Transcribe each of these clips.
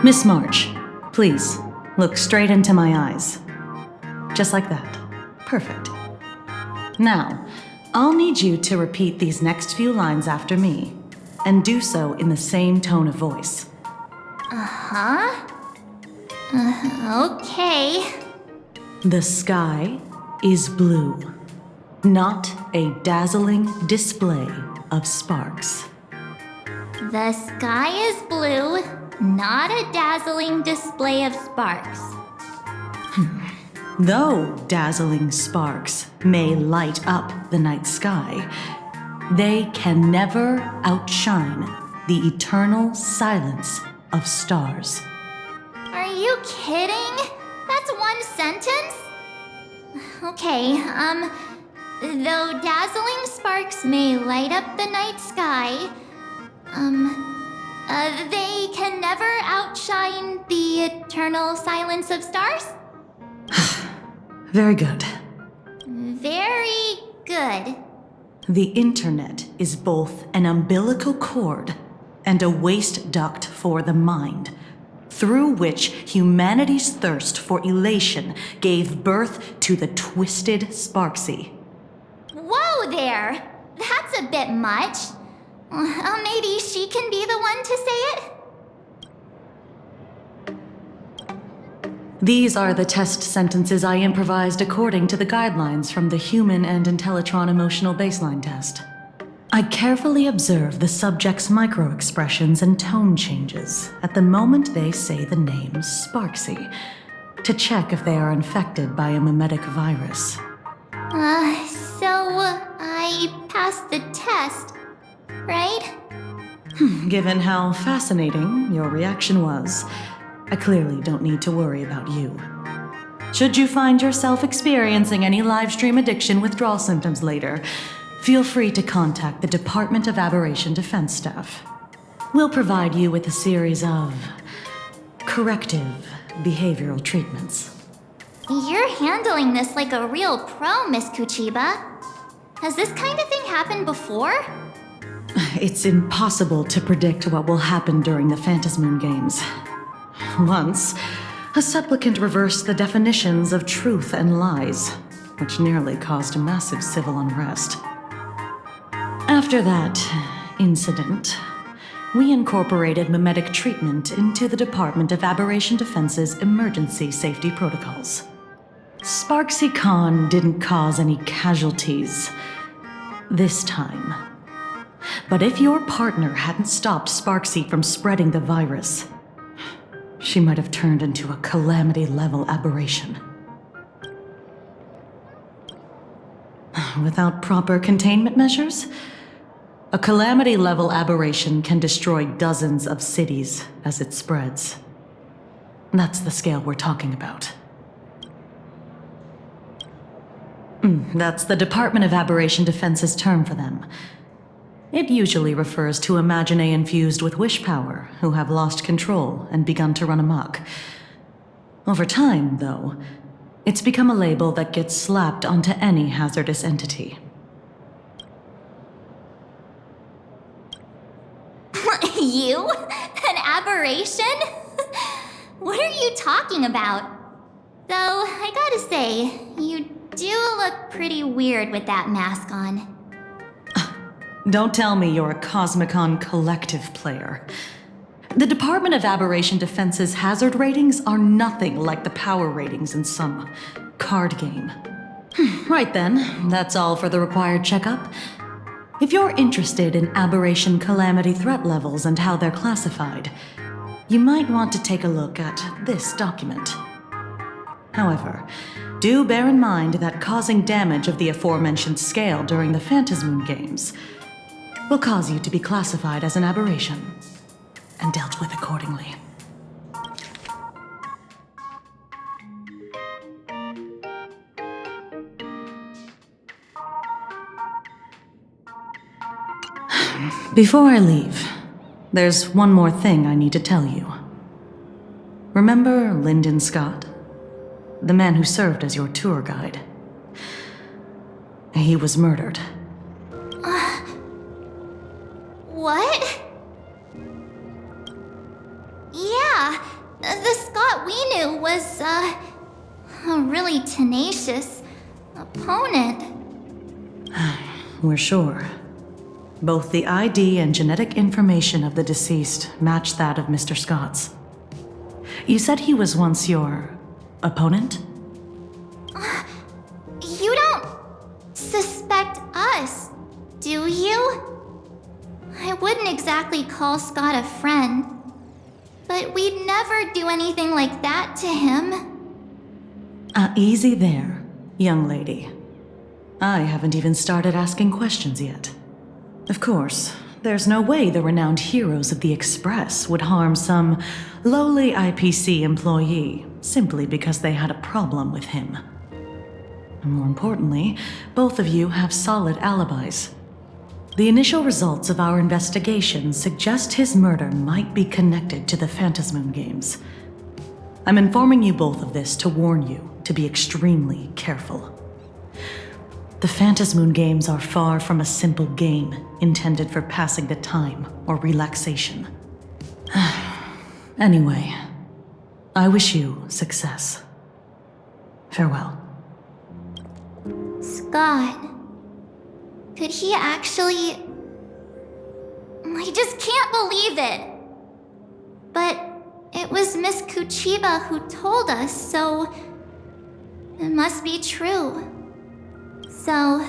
Miss March, please, look straight into my eyes. Just like that. Perfect. Now, I'll need you to repeat these next few lines after me, and do so in the same tone of voice. Okay. The sky is blue, not a dazzling display of sparks. The sky is blue, not a dazzling display of sparks. Though dazzling sparks may light up the night sky, they can never outshine the eternal silence of stars. Are you kidding? That's one sentence? Okay, though dazzling sparks may light up the night sky, they can never outshine the eternal silence of stars? Very good. Very good. The internet is both an umbilical cord and a waste duct for the mind, through which humanity's thirst for elation gave birth to the twisted Sparksy. Whoa there! That's a bit much. Maybe she can be the one to say it? These are the test sentences I improvised according to the guidelines from the Human and Intellitron Emotional Baseline Test. I carefully observe the subject's micro-expressions and tone changes at the moment they say the name Sparksy, to check if they are infected by a mimetic virus. So I passed the test, right? Given how fascinating your reaction was, I clearly don't need to worry about you. Should you find yourself experiencing any livestream addiction withdrawal symptoms later, feel free to contact the Department of Aberration Defense staff. We'll provide you with a series of corrective behavioral treatments. You're handling this like a real pro, Miss Kuchiba. Has this kind of thing happened before? It's impossible to predict what will happen during the Phantasmoon Games. Once, a supplicant reversed the definitions of truth and lies, which nearly caused a massive civil unrest. After that incident, we incorporated mimetic treatment into the Department of Aberration Defense's emergency safety protocols. Sparksy Khan didn't cause any casualties this time. But if your partner hadn't stopped Sparksy from spreading the virus, she might have turned into a calamity-level aberration. Without proper containment measures, a calamity-level aberration can destroy dozens of cities as it spreads. That's the scale we're talking about. That's the Department of Aberration Defense's term for them. It usually refers to Imaginae infused with wish power who have lost control and begun to run amok. Over time, though, it's become a label that gets slapped onto any hazardous entity. You? An aberration? What are you talking about? Though, I gotta say, you do look pretty weird with that mask on. Don't tell me you're a Cosmicon collective player. The Department of Aberration Defense's hazard ratings are nothing like the power ratings in some card game. Right then, that's all for the required checkup. If you're interested in aberration calamity threat levels and how they're classified, you might want to take a look at this document. However, do bear in mind that causing damage of the aforementioned scale during the Phantasmoon Games will cause you to be classified as an aberration and dealt with accordingly. Before I leave, there's one more thing I need to tell you. Remember Lyndon Scott? The man who served as your tour guide. He was murdered. What? Yeah, thought we knew was, a really tenacious opponent. We're sure. Both the ID and genetic information of the deceased match that of Mr. Scott's. You said he was once your opponent? You don't suspect us, do you? I wouldn't exactly call Scott a friend, but we'd never do anything like that to him. Easy there, young lady. I haven't even started asking questions yet. Of course, there's no way the renowned heroes of the Express would harm some lowly IPC employee simply because they had a problem with him. And more importantly, both of you have solid alibis. The initial results of our investigation suggest his murder might be connected to the Phantasmoon Games. I'm informing you both of this to warn you to be extremely careful. The Phantasmoon Games are far from a simple game intended for passing the time or relaxation. Anyway, I wish you success. Farewell. Scott. Could he actually... I just can't believe it! But it was Miss Kuchiba who told us, so... it must be true. So,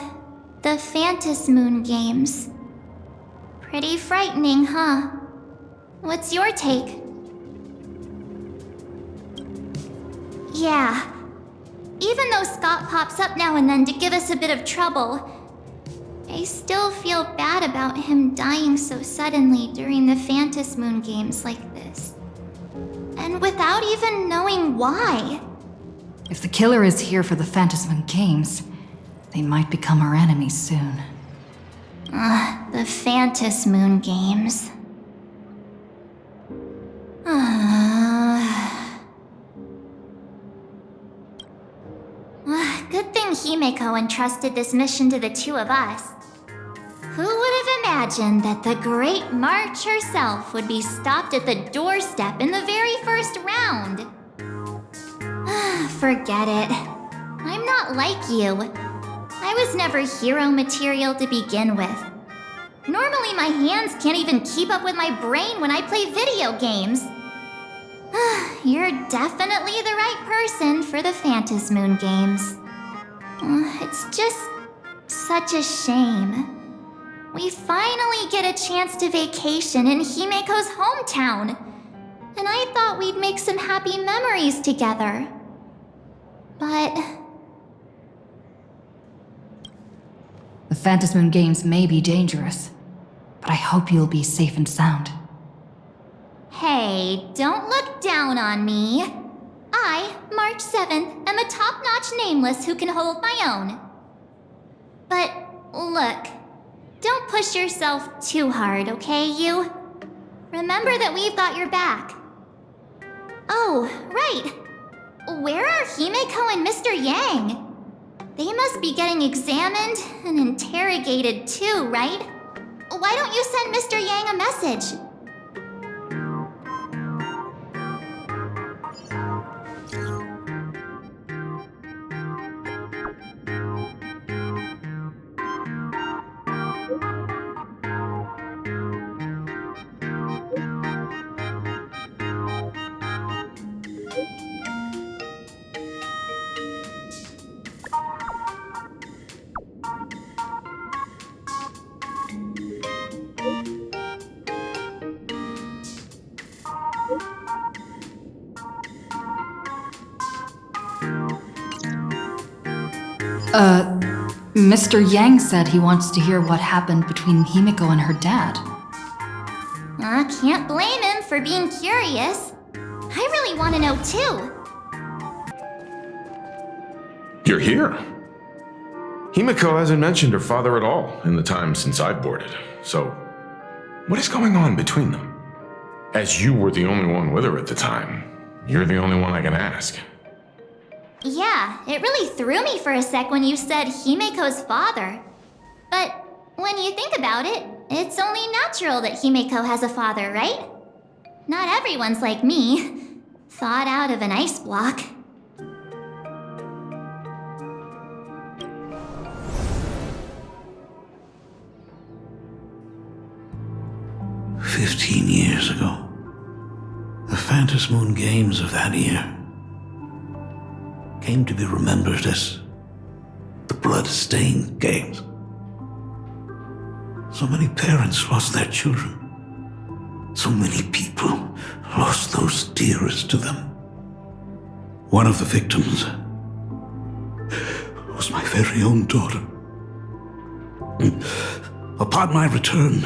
the Phantasmoon Games. Pretty frightening, huh? What's your take? Yeah. Even though Scott pops up now and then to give us a bit of trouble, I still feel bad about him dying so suddenly during the Phantasmoon Games like this. And without even knowing why. If the killer is here for the Phantasmoon Games, they might become our enemies soon. The Phantasmoon Games. Good thing Himeko entrusted this mission to the two of us. Who would have imagined that the Great March herself would be stopped at the doorstep in the very first round? Forget it. I'm not like you. I was never hero material to begin with. Normally my hands can't even keep up with my brain when I play video games. You're definitely the right person for the Phantasmoon Games. It's just such a shame. We finally get a chance to vacation in Himeko's hometown. And I thought we'd make some happy memories together. But... The Phantasmoon Games may be dangerous, but I hope you'll be safe and sound. Hey, don't look down on me. I, March 7th, am a top-notch nameless who can hold my own. But, look, don't push yourself too hard, okay, you? Remember that we've got your back. Oh, right. Where are Himeko and Mr. Yang? They must be getting examined and interrogated too, right? Why don't you send Mr. Yang a message? Mr. Yang said he wants to hear what happened between Himeko and her dad. I can't blame him for being curious. I really want to know too. You're here. Himeko hasn't mentioned her father at all in the time since I've boarded. So, what is going on between them? As you were the only one with her at the time, you're the only one I can ask. Yeah, it really threw me for a sec when you said Himeko's father. But when you think about it, it's only natural that Himeko has a father, right? Not everyone's like me. thawed out of an ice block. "15 years ago, the Phantasmoon Games of that year came to be remembered as the Blood-Stained Games. So many parents lost their children. So many people lost those dearest to them. One of the victims was my very own daughter. Upon my return,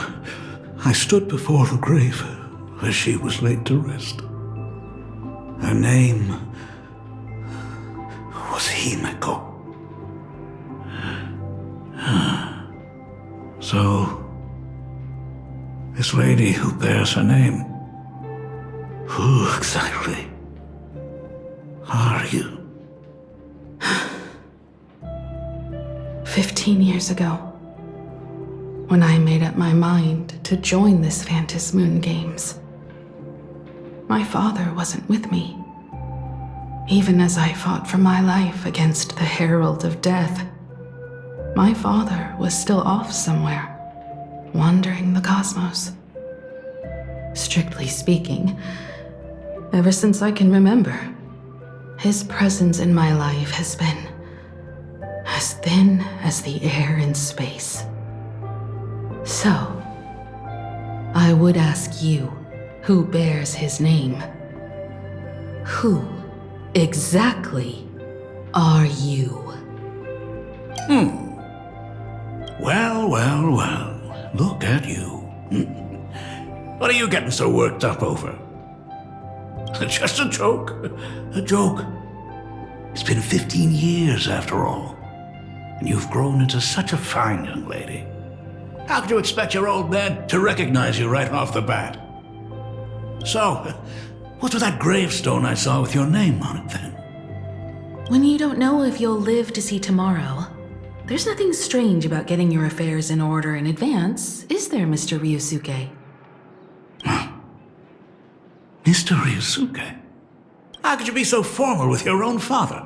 I stood before the grave where she was laid to rest. Her name was Himeko. So, this lady who bears her name, who exactly are you? 15 years ago, when I made up my mind to join this Phantasmoon Games, my father wasn't with me. Even as I fought for my life against the Herald of Death, my father was still off somewhere, wandering the cosmos. Strictly speaking, ever since I can remember, his presence in my life has been as thin as the air in space. So, I would ask you, who bears his name, who exactly are you? Well, look at you. What are you getting so worked up over? Just a joke. A joke. It's been 15 years after all, and you've grown into such a fine young lady. How could you expect your old man to recognize you right off the bat? So, what's with that gravestone I saw with your name on it then? When you don't know if you'll live to see tomorrow, there's nothing strange about getting your affairs in order in advance, is there, Mr. Ryusuke? Mr. Ryusuke? How could you be so formal with your own father?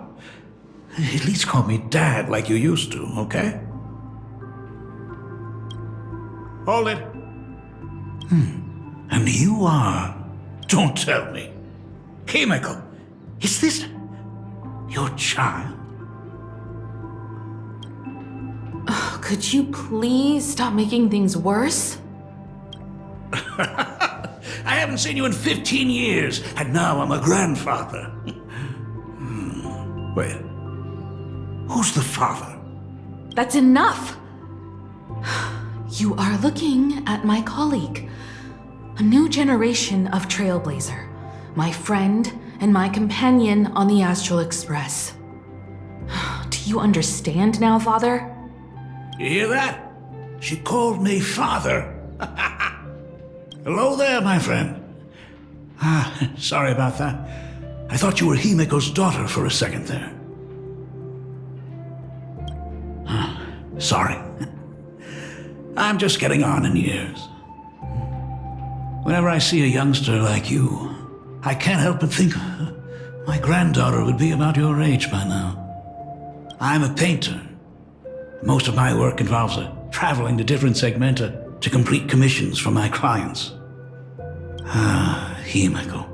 At least call me Dad like you used to, okay? Hold it. And you are... Don't tell me. Himeko, is this your child? Oh, could you please stop making things worse? I haven't seen you in 15 years, and now I'm a grandfather. Wait. Who's the father? That's enough! You are looking at my colleague, a new generation of Trailblazer, my friend and my companion on the Astral Express. Do you understand now, Father? You hear that? She called me father. Hello there, my friend. Sorry about that. I thought you were Himeko's daughter for a second there. Sorry. I'm just getting on in years. Whenever I see a youngster like you, I can't help but think my granddaughter would be about your age by now. I'm a painter. Most of my work involves traveling to different segmenta to complete commissions for my clients. Himeko.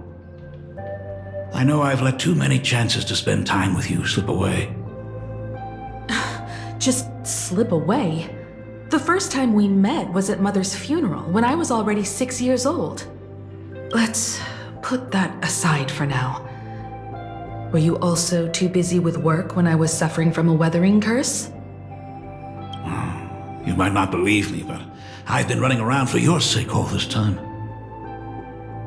I know I've let too many chances to spend time with you slip away. Just slip away? The first time we met was at Mother's funeral, when I was already 6 years old. Let's put that aside for now. Were you also too busy with work when I was suffering from a weathering curse? You might not believe me, but I've been running around for your sake all this time.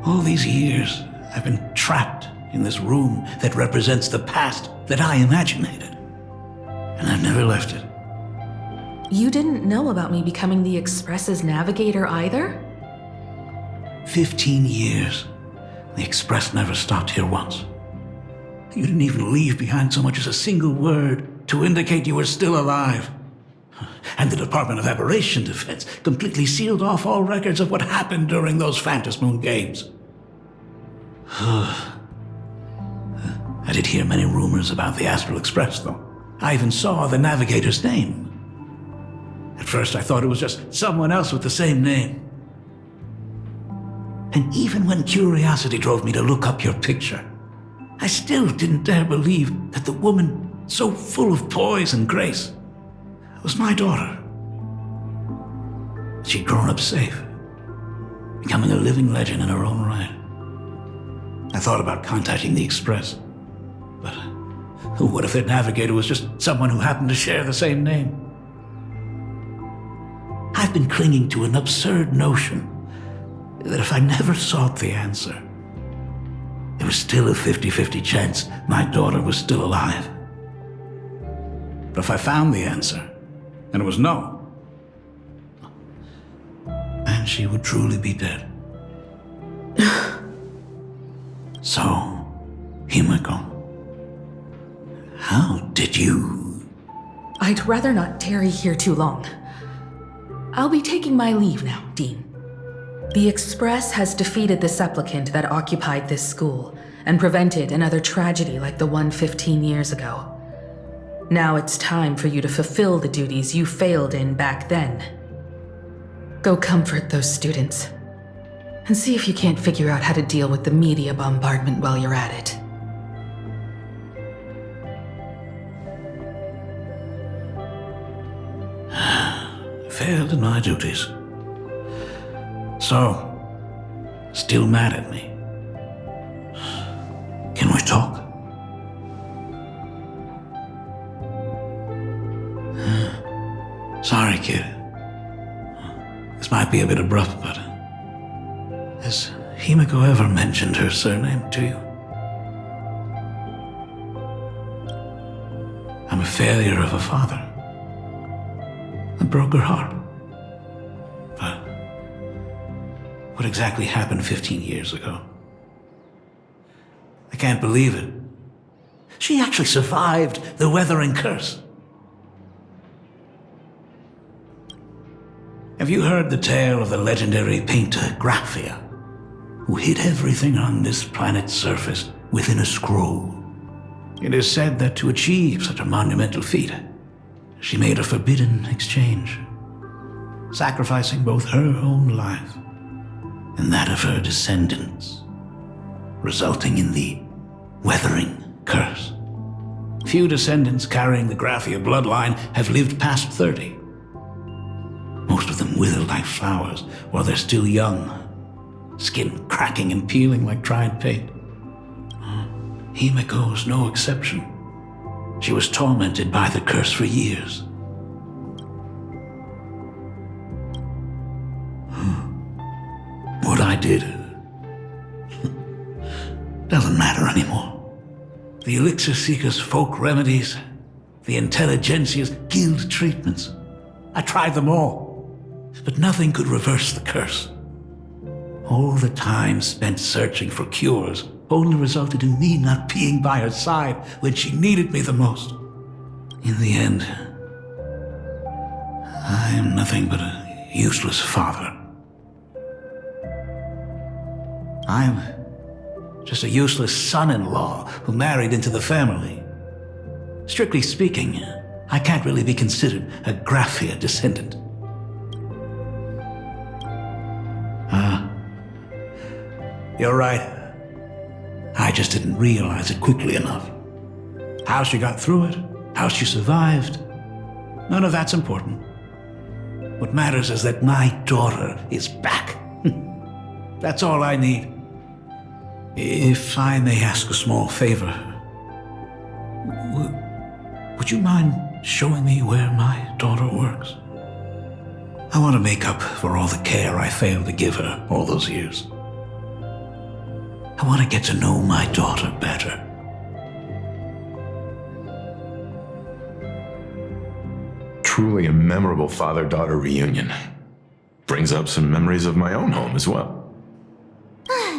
All these years, I've been trapped in this room that represents the past that I imaginated. And I've never left it. You didn't know about me becoming the Express's navigator either? 15 years. The Express never stopped here once. You didn't even leave behind so much as a single word to indicate you were still alive. And the Department of Aberration Defense completely sealed off all records of what happened during those Phantasmoon Games. I did hear many rumors about the Astral Express, though. I even saw the navigator's name. At first, I thought it was just someone else with the same name. And even when curiosity drove me to look up your picture, I still didn't dare believe that the woman so full of poise and grace was my daughter. She'd grown up safe, becoming a living legend in her own right. I thought about contacting the Express, but what if their navigator was just someone who happened to share the same name? I've been clinging to an absurd notion that if I never sought the answer, there was still a 50-50 chance my daughter was still alive. But if I found the answer, and it was no, then she would truly be dead. So, Himeko, how did you... I'd rather not tarry here too long. I'll be taking my leave now, Dean. The Express has defeated the Supplicant that occupied this school and prevented another tragedy like the one 15 years ago. Now it's time for you to fulfill the duties you failed in back then. Go comfort those students, and see if you can't figure out how to deal with the media bombardment while you're at it. Failed in my duties. So, still mad at me? Can we talk? Sorry, kid. This might be a bit abrupt, but... has Himeko ever mentioned her surname to you? I'm a failure of a father. I broke her heart. But what exactly happened 15 years ago? I can't believe it. She actually survived the weathering curse. Have you heard the tale of the legendary painter Graphia, who hid everything on this planet's surface within a scroll? It is said that to achieve such a monumental feat, she made a forbidden exchange, sacrificing both her own life and that of her descendants, resulting in the weathering curse. Few descendants carrying the Graphia bloodline have lived past 30. Most of them wither like flowers while they're still young, skin cracking and peeling like dried paint. Himeko's no exception. She was tormented by the curse for years. What I did doesn't matter anymore. The Elixir Seekers' folk remedies, the Intelligentsia's guild treatments. I tried them all, but nothing could reverse the curse. All the time spent searching for cures only resulted in me not being by her side when she needed me the most. In the end, I am nothing but a useless father. I'm just a useless son-in-law who married into the family. Strictly speaking, I can't really be considered a Graphia descendant. You're right. I just didn't realize it quickly enough. How she got through it, how she survived, none of that's important. What matters is that my daughter is back. That's all I need. If I may ask a small favor, would you mind showing me where my daughter works? I want to make up for all the care I failed to give her all those years. I want to get to know my daughter better. Truly a memorable father-daughter reunion. Brings up some memories of my own home as well.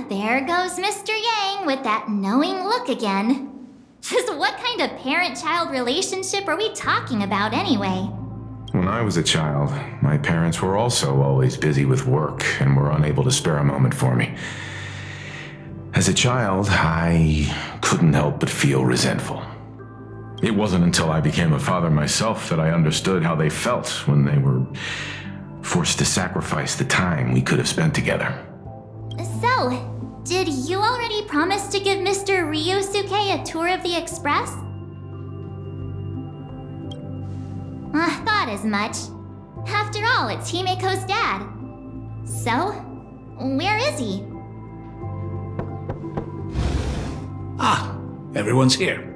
There goes Mr. Yang with that knowing look again. Just what kind of parent-child relationship are we talking about anyway? When I was a child, my parents were also always busy with work and were unable to spare a moment for me. As a child, I couldn't help but feel resentful. It wasn't until I became a father myself that I understood how they felt when they were forced to sacrifice the time we could have spent together. So, did you already promise to give Mr. Ryusuke a tour of the Express? I thought as much. After all, it's Himeko's dad. So, where is he? Ah, everyone's here.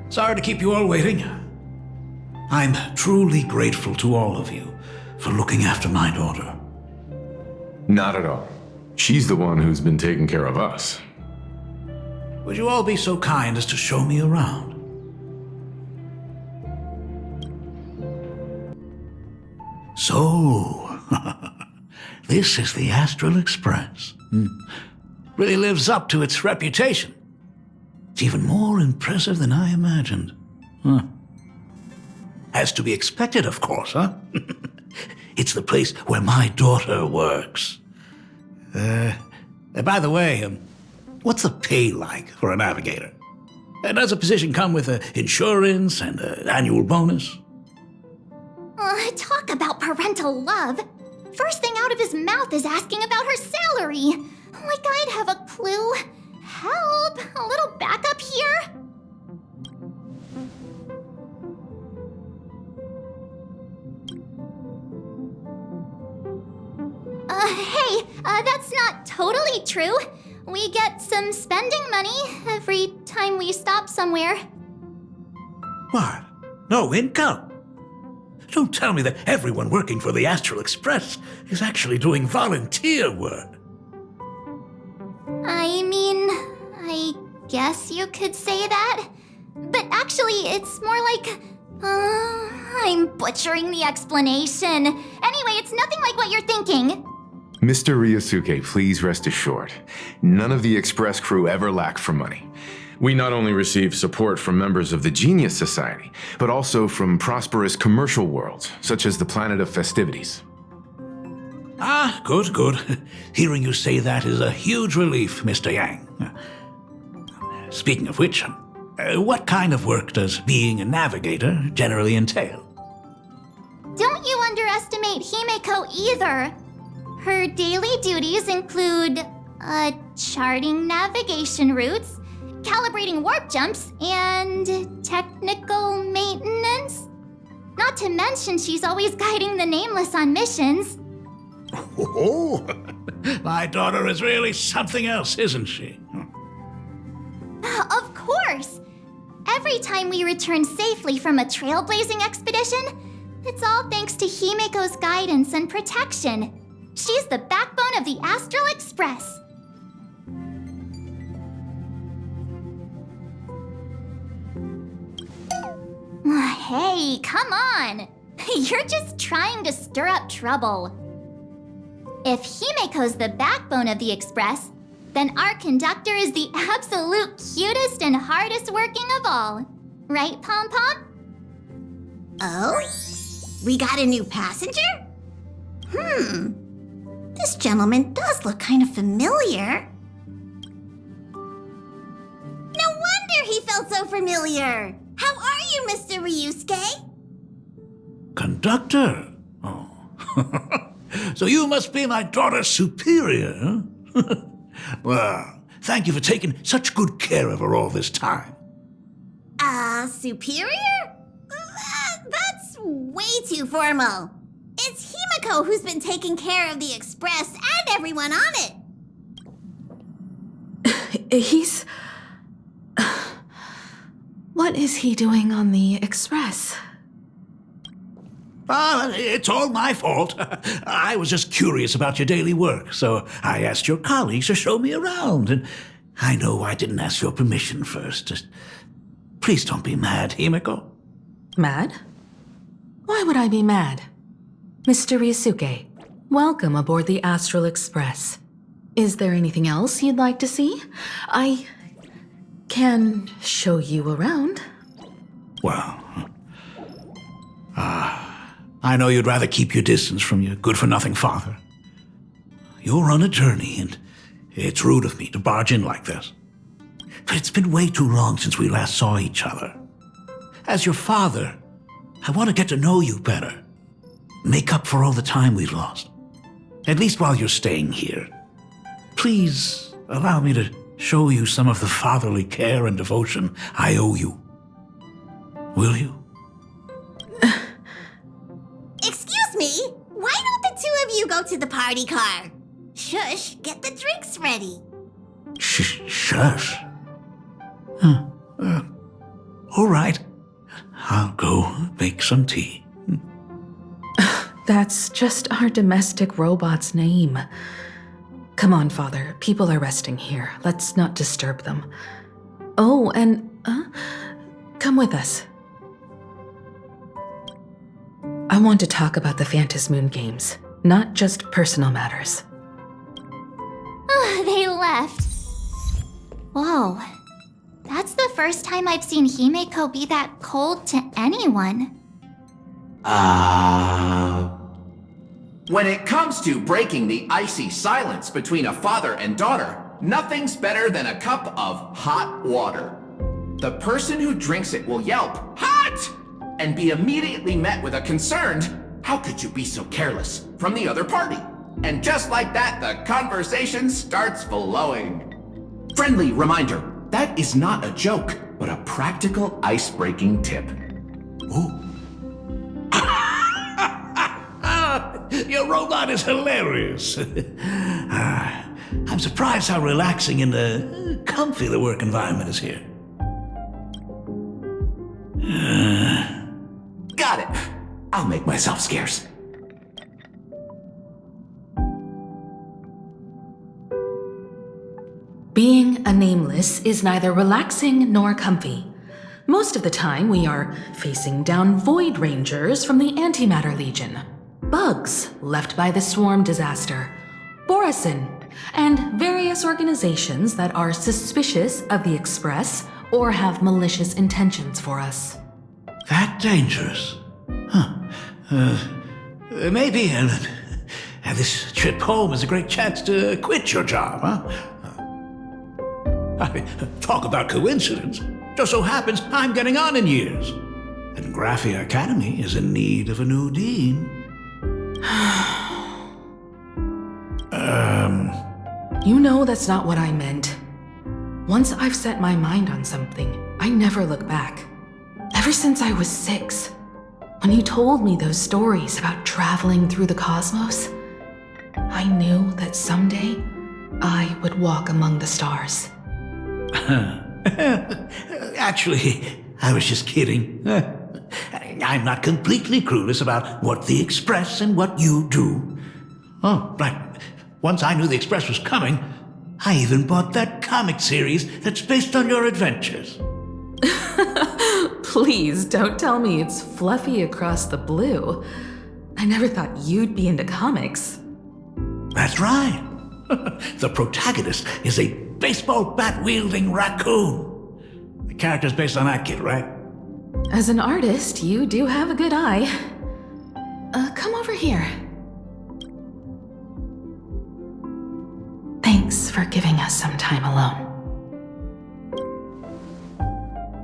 Sorry to keep you all waiting. I'm truly grateful to all of you for looking after my daughter. Not at all. She's the one who's been taking care of us. Would you all be so kind as to show me around? So, this is the Astral Express. Really lives up to its reputation. It's even more impressive than I imagined. As to be expected, of course, huh? It's the place where my daughter works. By the way, what's the pay like for a navigator? Does a position come with insurance and an annual bonus? Talk about parental love. First thing out of his mouth is asking about her salary. Like I'd have a clue. Help! A little backup here? Hey, that's not totally true. We get some spending money every time we stop somewhere. What? No income? Don't tell me that everyone working for the Astral Express is actually doing volunteer work. I mean, I guess you could say that. But actually, it's more like... I'm butchering the explanation. Anyway, it's nothing like what you're thinking. Mr. Ryusuke, please rest assured. None of the Express crew ever lack for money. We not only receive support from members of the Genius Society, but also from prosperous commercial worlds, such as the Planet of Festivities. Ah, good, good. Hearing you say that is a huge relief, Mr. Yang. Speaking of which, what kind of work does being a navigator generally entail? Don't you underestimate Himeko either. Her daily duties include, charting navigation routes, calibrating warp jumps, and technical maintenance. Not to mention she's always guiding the Nameless on missions. Oh, my daughter is really something else, isn't she? Of course! Every time we return safely from a trailblazing expedition, it's all thanks to Himeko's guidance and protection. She's the backbone of the Astral Express. Hey, come on! You're just trying to stir up trouble. If Himeko's the backbone of the Express, then our conductor is the absolute cutest and hardest working of all. Right, Pom-Pom? Oh? We got a new passenger? This gentleman does look kind of familiar. No wonder he felt so familiar! How are you, Mr. Ryusuke? Conductor? Oh. So you must be my daughter's superior, huh? Well, thank you for taking such good care of her all this time. Superior? That's way too formal. It's Himeko who's been taking care of the Express and everyone on it. He's... What is he doing on the Express? It's all my fault. I was just curious about your daily work, so I asked your colleagues to show me around. And I know I didn't ask your permission first. Just please don't be mad, Himeko. Mad? Why would I be mad? Mr. Ryusuke, welcome aboard the Astral Express. Is there anything else you'd like to see? I can show you around. Well, I know you'd rather keep your distance from your good-for-nothing father. You're on a journey, and It's rude of me to barge in like this. But it's been way too long since we last saw each other. As your father, I want to get to know you better. Make up for all the time we've lost. At least while you're staying here. Please allow me to show you some of the fatherly care and devotion I owe you. Will you? Excuse me? Why don't the two of you go to the party car? Shush, get the drinks ready. Shush. All right. I'll go make some tea. That's just our domestic robot's name. Come on, Father. People are resting here. Let's not disturb them. Oh, and come with us. I want to talk about the Phantasmoon Games, not just personal matters. They left. Whoa. That's the first time I've seen Himeko be that cold to anyone. When it comes to breaking the icy silence between a father and daughter, nothing's better than a cup of hot water. The person who drinks it will yelp, "Hot!" and be immediately met with a concerned, "How could you be so careless?" from the other party. And just like that, the conversation starts flowing. Friendly reminder, that is not a joke, but a practical ice-breaking tip. Ooh. Your robot is hilarious. I'm surprised how relaxing and comfy the work environment is here. Got it. I'll make myself scarce. Being a nameless is neither relaxing nor comfy. Most of the time, we are facing down Void Rangers from the Antimatter Legion, bugs left by the Swarm disaster, Borisin, and various organizations that are suspicious of the Express or have malicious intentions for us. That dangerous? Huh. Maybe this trip home is a great chance to quit your job, huh? Talk about coincidence. Just so happens I'm getting on in years. And Graphia Academy is in need of a new dean. You know that's not what I meant. Once I've set my mind on something, I never look back. Ever since I was 6, when you told me those stories about traveling through the cosmos, I knew that someday I would walk among the stars. Actually, I was just kidding. I'm not completely clueless about what the Express and what you do. Oh, right. Once I knew the Express was coming, I even bought that comic series that's based on your adventures. Please don't tell me it's fluffy across the blue. I never thought you'd be into comics. That's right. The protagonist is a baseball bat-wielding raccoon. The character's based on that kid, right? As an artist, you do have a good eye. Come over here. Thanks for giving us some time alone.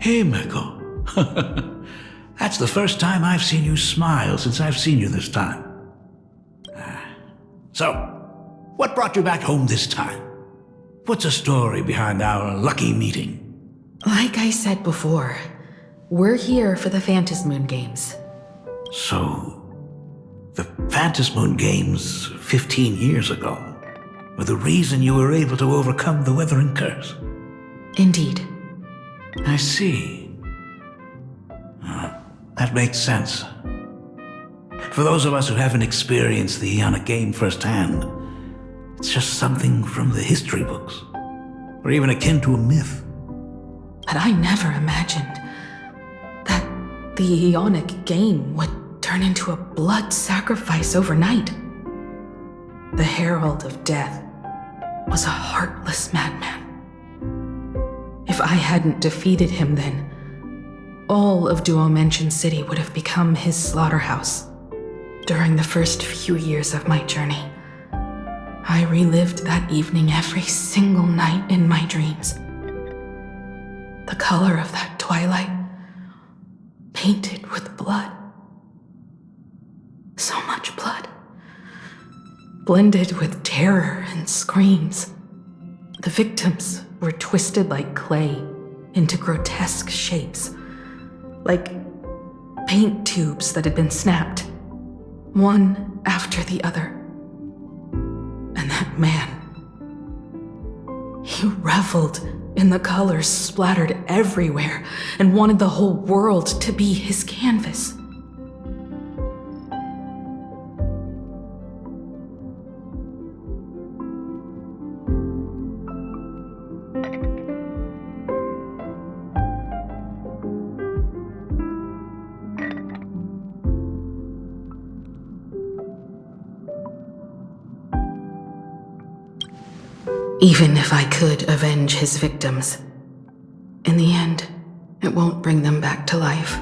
Himeko. That's the first time I've seen you smile since I've seen you this time. So, what brought you back home this time? What's the story behind our lucky meeting? Like I said before, we're here for the Phantasmoon Games. So, the Phantasmoon Games 15 years ago were the reason you were able to overcome the Weathering Curse? Indeed. I see. That makes sense. For those of us who haven't experienced the Ionic game firsthand, it's just something from the history books, or even akin to a myth. But I never imagined that the Ionic game would turn into a blood sacrifice overnight. The Herald of Death was a heartless madman. If I hadn't defeated him then, all of Duomension City would have become his slaughterhouse. During the first few years of my journey, I relived that evening every single night in my dreams. The color of that twilight, painted with blood. So much blood. Blended with terror and screams. The victims were twisted like clay into grotesque shapes. Like paint tubes that had been snapped, one after the other. And that man, he reveled in the colors splattered everywhere and wanted the whole world to be his canvas. Even if I could avenge his victims, in the end, it won't bring them back to life.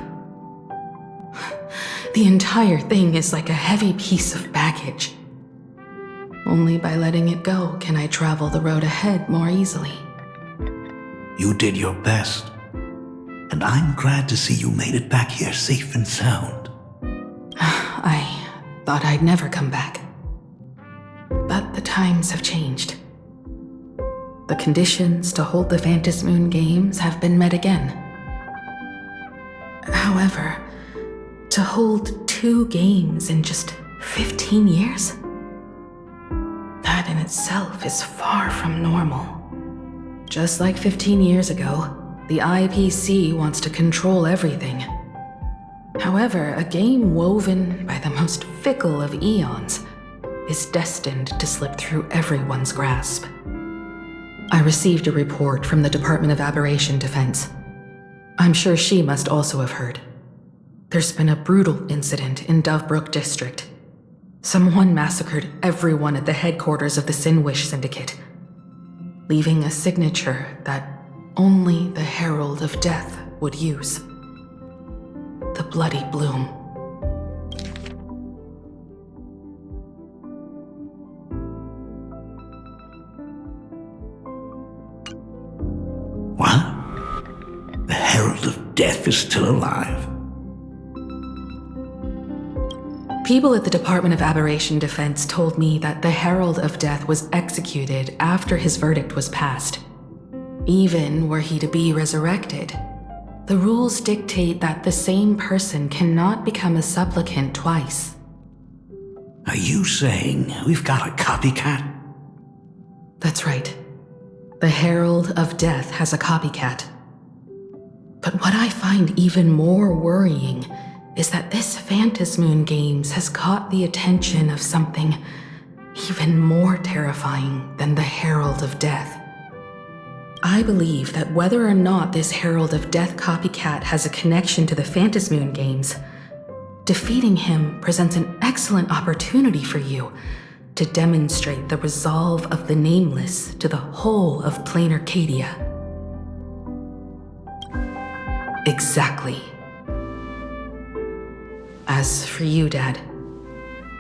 The entire thing is like a heavy piece of baggage. Only by letting it go can I travel the road ahead more easily. You did your best, and I'm glad to see you made it back here safe and sound. I thought I'd never come back. But the times have changed. The conditions to hold the Phantasmoon Games have been met again. However, to hold 2 games in just 15 years? That in itself is far from normal. Just like 15 years ago, the IPC wants to control everything. However, a game woven by the most fickle of eons is destined to slip through everyone's grasp. I received a report from the Department of Aberration Defense. I'm sure she must also have heard. There's been a brutal incident in Dovebrook District. Someone massacred everyone at the headquarters of the Sinwish Syndicate, leaving a signature that only the Herald of Death would use. The Bloody Bloom. What? The Herald of Death is still alive? People at the Department of Aberration Defense told me that the Herald of Death was executed after his verdict was passed. Even were he to be resurrected, the rules dictate that the same person cannot become a supplicant twice. Are you saying we've got a copycat? That's right. The Herald of Death has a copycat. But what I find even more worrying is that this Phantasmoon Games has caught the attention of something even more terrifying than the Herald of Death. I believe that whether or not this Herald of Death copycat has a connection to the Phantasmoon Games, defeating him presents an excellent opportunity for you to demonstrate the resolve of the Nameless to the whole of Plain Arcadia. Exactly. As for you, Dad,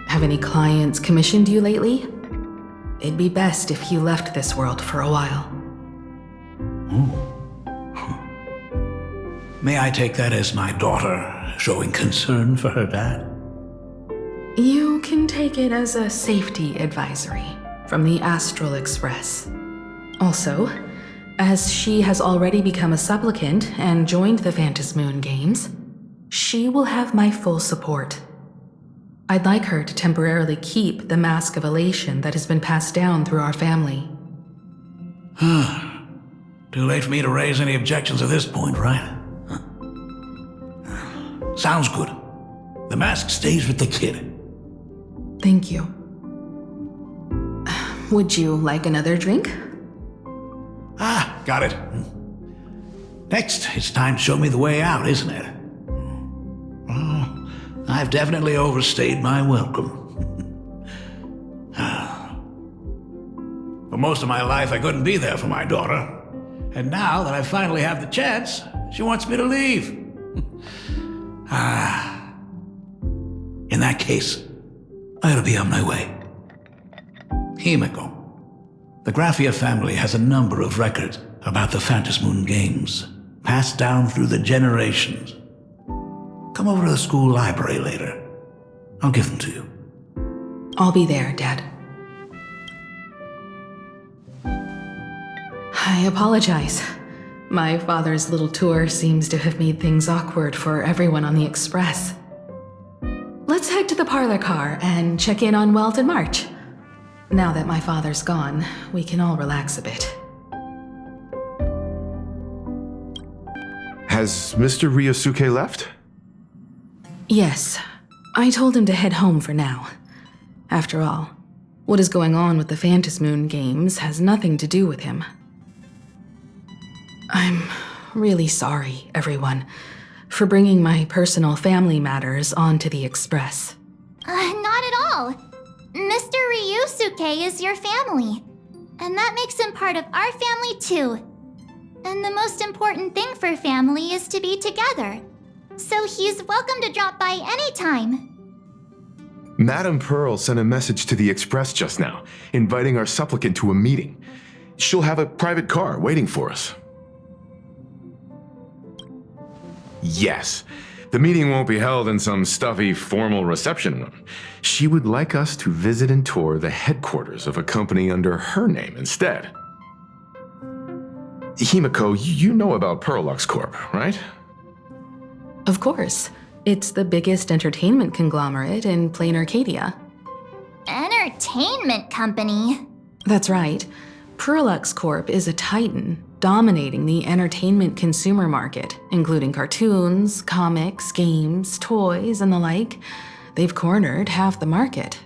have any clients commissioned you lately? It'd be best if you left this world for a while. May I take that as my daughter showing concern for her dad? You can take it as a safety advisory from the Astral Express. Also, as she has already become a supplicant and joined the Phantasmoon Games, she will have my full support. I'd like her to temporarily keep the Mask of Elation that has been passed down through our family. Too late for me to raise any objections at this point, right? Sounds good. The mask stays with the kid. Thank you. Would you like another drink? Got it. Next, it's time to show me the way out, isn't it? Well, I've definitely overstayed my welcome. For most of my life, I couldn't be there for my daughter. And now that I finally have the chance, she wants me to leave. In that case, I ought to be on my way. Himeko. The Graphia family has a number of records about the Phantasmoon games, passed down through the generations. Come over to the school library later. I'll give them to you. I'll be there, Dad. I apologize. My father's little tour seems to have made things awkward for everyone on the Express. Let's head to the parlor car and check in on Welt and March. Now that my father's gone, we can all relax a bit. Has Mr. Ryosuke left? Yes, I told him to head home for now. After all, what is going on with the Phantasmoon games has nothing to do with him. I'm really sorry, everyone, for bringing my personal family matters onto the Express. Not at all. Mr. Ryosuke is your family, and that makes him part of our family too. And the most important thing for family is to be together. So he's welcome to drop by anytime. Madame Pearl sent a message to the Express just now, inviting our supplicant to a meeting. She'll have a private car waiting for us. Yes, the meeting won't be held in some stuffy, formal reception room. She would like us to visit and tour the headquarters of a company under her name instead. Himeko, you know about Pearluxe Corp, right? Of course. It's the biggest entertainment conglomerate in plain Arcadia. Entertainment company? That's right. Pearluxe Corp is a titan, dominating the entertainment consumer market, including cartoons, comics, games, toys, and the like. They've cornered half the market.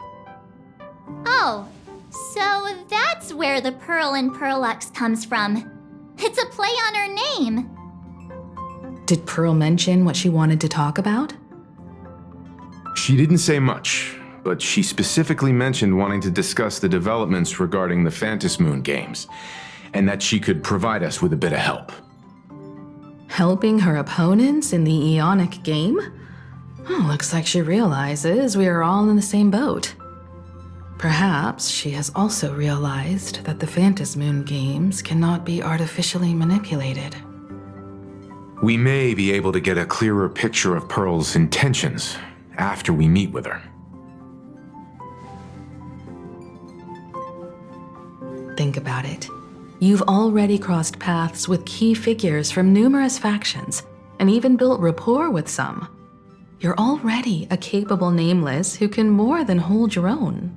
Oh, so that's where the Pearl in Pearluxe comes from. It's a play on her name. Did Pearl mention what she wanted to talk about? She didn't say much, but she specifically mentioned wanting to discuss the developments regarding the Phantasmoon games, and that she could provide us with a bit of help. Helping her opponents in the Ionic game? Oh, looks like she realizes we are all in the same boat. Perhaps she has also realized that the Phantasmoon games cannot be artificially manipulated. We may be able to get a clearer picture of Pearl's intentions after we meet with her. Think about it. You've already crossed paths with key figures from numerous factions, and even built rapport with some. You're already a capable nameless who can more than hold your own.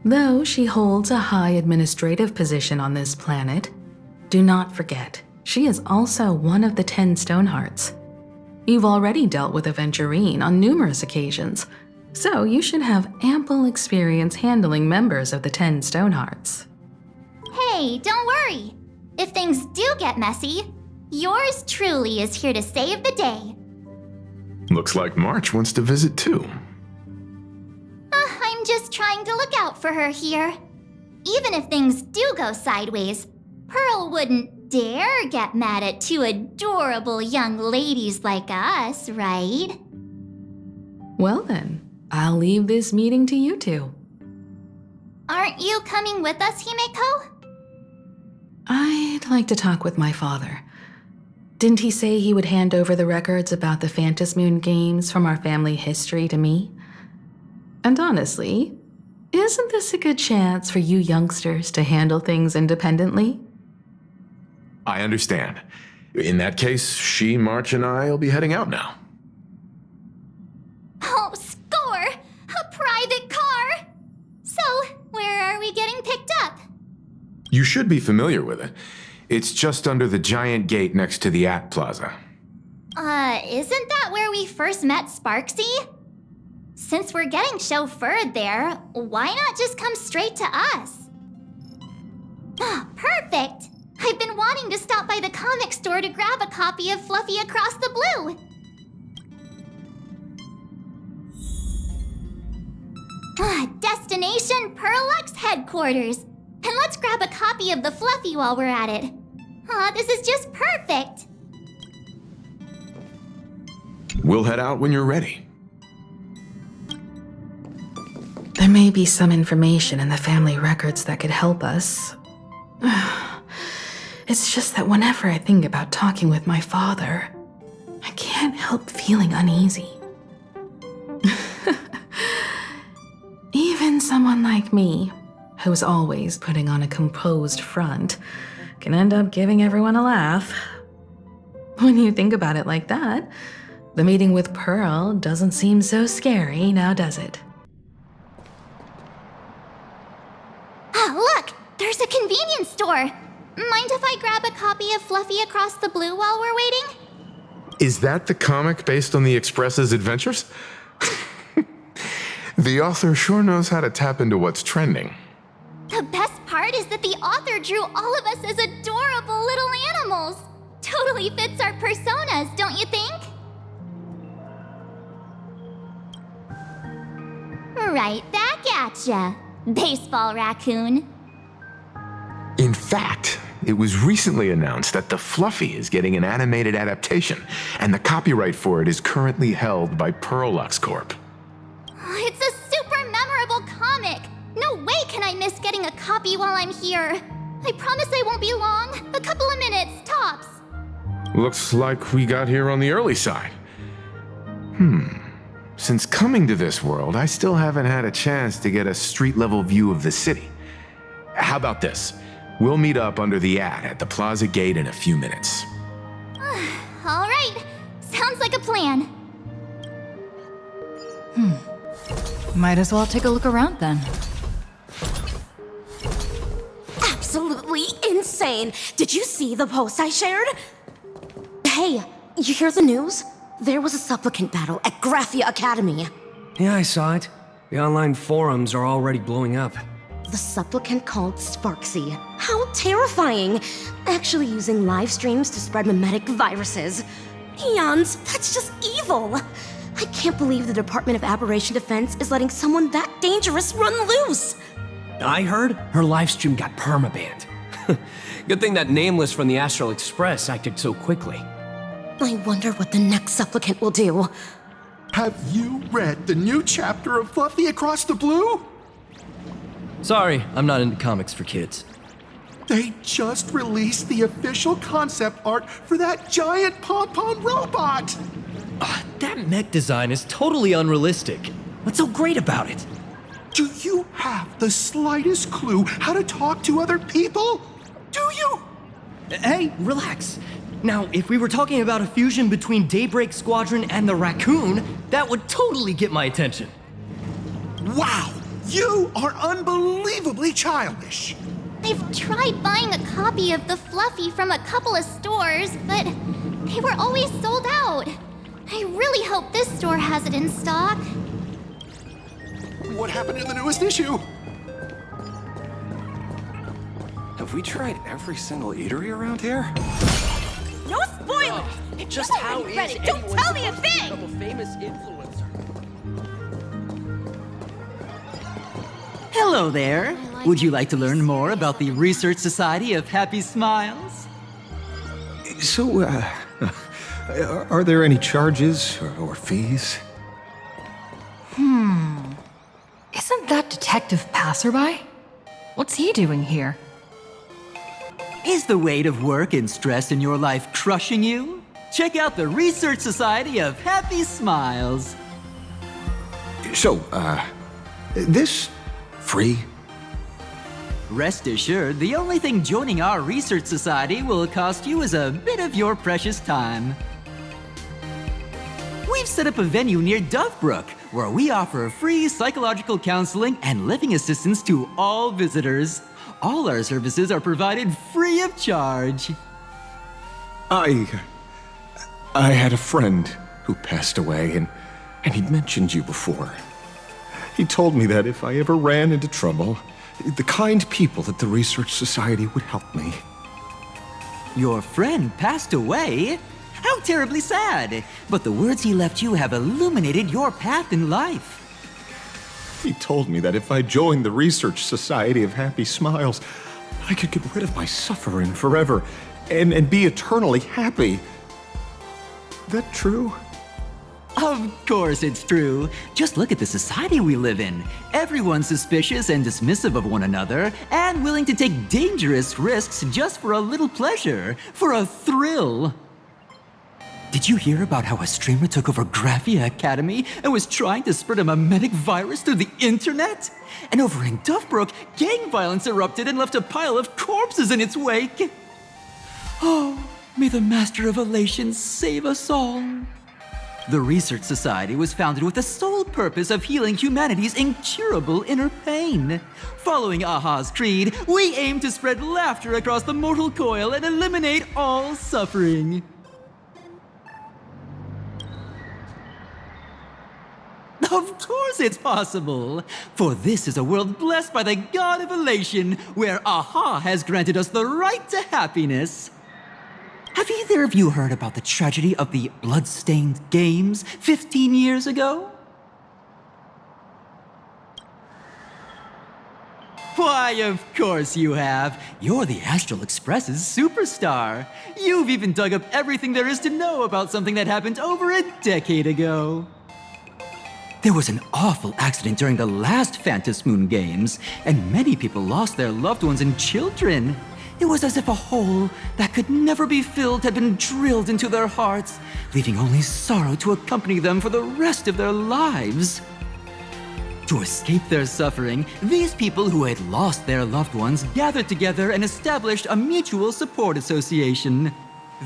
Though she holds a high administrative position on this planet, do not forget, she is also one of the 10 Stonehearts. You've already dealt with Aventurine on numerous occasions, so you should have ample experience handling members of the 10 Stonehearts. Hey, don't worry. If things do get messy, yours truly is here to save the day. Looks like March wants to visit too. I'm just trying to look out for her here. Even if things do go sideways, Pearl wouldn't dare get mad at two adorable young ladies like us, right? Well then, I'll leave this meeting to you two. Aren't you coming with us, Himeko? I'd like to talk with my father. Didn't he say he would hand over the records about the Phantasmoon games from our family history to me? And honestly, isn't this a good chance for you youngsters to handle things independently? I understand. In that case, she, March, and I will be heading out now. Oh, score! A private car! So, where are we getting picked up? You should be familiar with it. It's just under the giant gate next to the At Plaza. Isn't that where we first met Sparksy? Since we're getting chauffeured there, why not just come straight to us? Perfect! I've been wanting to stop by the comic store to grab a copy of Fluffy Across the Blue. Destination Pearluxe headquarters. And let's grab a copy of the Fluffy while we're at it. This is just perfect. We'll head out when you're ready. There may be some information in the family records that could help us. It's just that whenever I think about talking with my father, I can't help feeling uneasy. Even someone like me, who's always putting on a composed front, can end up giving everyone a laugh. When you think about it like that, the meeting with Pearl doesn't seem so scary now, does it? Oh, look! There's a convenience store! Mind if I grab a copy of Fluffy Across the Blue while we're waiting? Is that the comic based on the Express's adventures? The author sure knows how to tap into what's trending. The best part is that the author drew all of us as adorable little animals. Totally fits our personas, don't you think? Right back at ya, baseball raccoon. In fact, it was recently announced that the Fluffy is getting an animated adaptation, and the copyright for it is currently held by Pearluxe Corp. It's a super memorable comic. No way can I miss getting a copy while I'm here. I promise I won't be long. A couple of minutes, tops. Looks like we got here on the early side. Since coming to this world, I still haven't had a chance to get a street-level view of the city. How about this? We'll meet up under the ad at the plaza gate in a few minutes. All right. Sounds like a plan. Might as well take a look around then. Absolutely insane! Did you see the post I shared? Hey, you hear the news? There was a supplicant battle at Graphia Academy. Yeah, I saw it. The online forums are already blowing up. The supplicant called Sparksy. How terrifying! Actually using live streams to spread mimetic viruses. Eons, that's just evil! I can't believe the Department of Aberration Defense is letting someone that dangerous run loose! I heard her livestream got permabanned. Good thing that Nameless from the Astral Express acted so quickly. I wonder what the next supplicant will do. Have you read the new chapter of Fluffy Across the Blue? Sorry, I'm not into comics for kids. They just released the official concept art for that giant Pom-Pom robot! That mech design is totally unrealistic. What's so great about it? Do you have the slightest clue how to talk to other people? Do you? Hey, relax. Now, if we were talking about a fusion between Daybreak Squadron and the Raccoon, that would totally get my attention. Wow! You are unbelievably childish! I've tried buying a copy of the Fluffy from a couple of stores, but they were always sold out. I really hope this store has it in stock. What happened in the newest issue? Have we tried every single eatery around here? No spoilers! Just how is read it. Don't tell me a thing! A famous influencer? Hello there. Would you like to learn more about the Research Society of Happy Smiles? So, are there any charges or fees? Isn't that Detective Passerby? What's he doing here? Is the weight of work and stress in your life crushing you? Check out the Research Society of Happy Smiles. So, this free? Rest assured, the only thing joining our Research Society will cost you is a bit of your precious time. We've set up a venue near Dovebrook, where we offer free psychological counseling and living assistance to all visitors. All our services are provided free of charge. I had a friend who passed away, and he'd mentioned you before. He told me that if I ever ran into trouble, the kind people at the Research Society would help me. Your friend passed away? How terribly sad! But the words he left you have illuminated your path in life. He told me that if I joined the Research Society of Happy Smiles, I could get rid of my suffering forever and be eternally happy. That true? Of course it's true. Just look at the society we live in. Everyone's suspicious and dismissive of one another, and willing to take dangerous risks just for a little pleasure, for a thrill. Did you hear about how a streamer took over Graphia Academy and was trying to spread a memetic virus through the internet? And over in Duffbrook, gang violence erupted and left a pile of corpses in its wake. Oh, may the Master of Elations save us all. The Research Society was founded with the sole purpose of healing humanity's incurable inner pain. Following Aha's creed, we aim to spread laughter across the mortal coil and eliminate all suffering. Of course it's possible! For this is a world blessed by the god of elation, where Aha has granted us the right to happiness. Have either of you heard about the tragedy of the Bloodstained Games 15 years ago? Why, of course you have. You're the Astral Express's superstar. You've even dug up everything there is to know about something that happened over a decade ago. There was an awful accident during the last Phantom Moon Games, and many people lost their loved ones and children. It was as if a hole that could never be filled had been drilled into their hearts, leaving only sorrow to accompany them for the rest of their lives. To escape their suffering, these people who had lost their loved ones gathered together and established a mutual support association.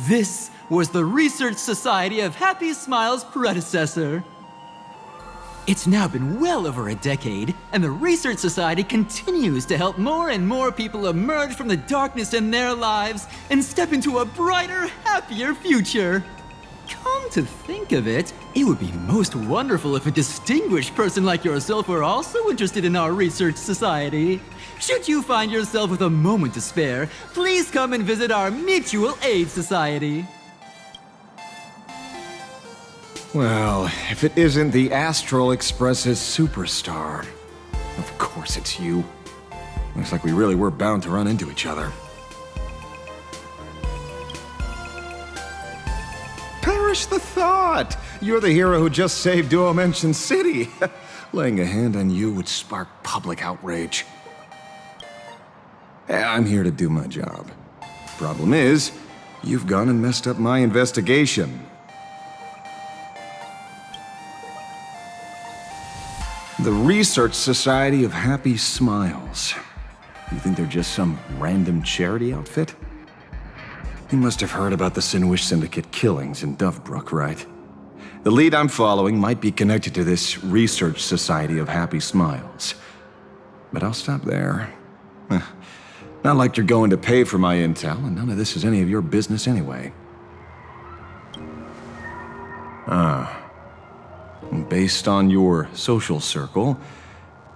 This was the Research Society of Happy Smiles' predecessor. It's now been well over a decade, and the Research Society continues to help more and more people emerge from the darkness in their lives and step into a brighter, happier future. Come to think of it, it would be most wonderful if a distinguished person like yourself were also interested in our Research Society. Should you find yourself with a moment to spare, please come and visit our Mutual Aid Society. Well, if it isn't the Astral Express's superstar. Of course it's you. Looks like we really were bound to run into each other. Perish the thought! You're the hero who just saved Duo Mention City. Laying a hand on you would spark public outrage. I'm here to do my job. Problem is, you've gone and messed up my investigation. The Research Society of Happy Smiles. You think they're just some random charity outfit? You must have heard about the Sinwish Syndicate killings in Duffbrook, right? The lead I'm following might be connected to this Research Society of Happy Smiles. But I'll stop there. Not like you're going to pay for my intel, and none of this is any of your business anyway. Based on your social circle,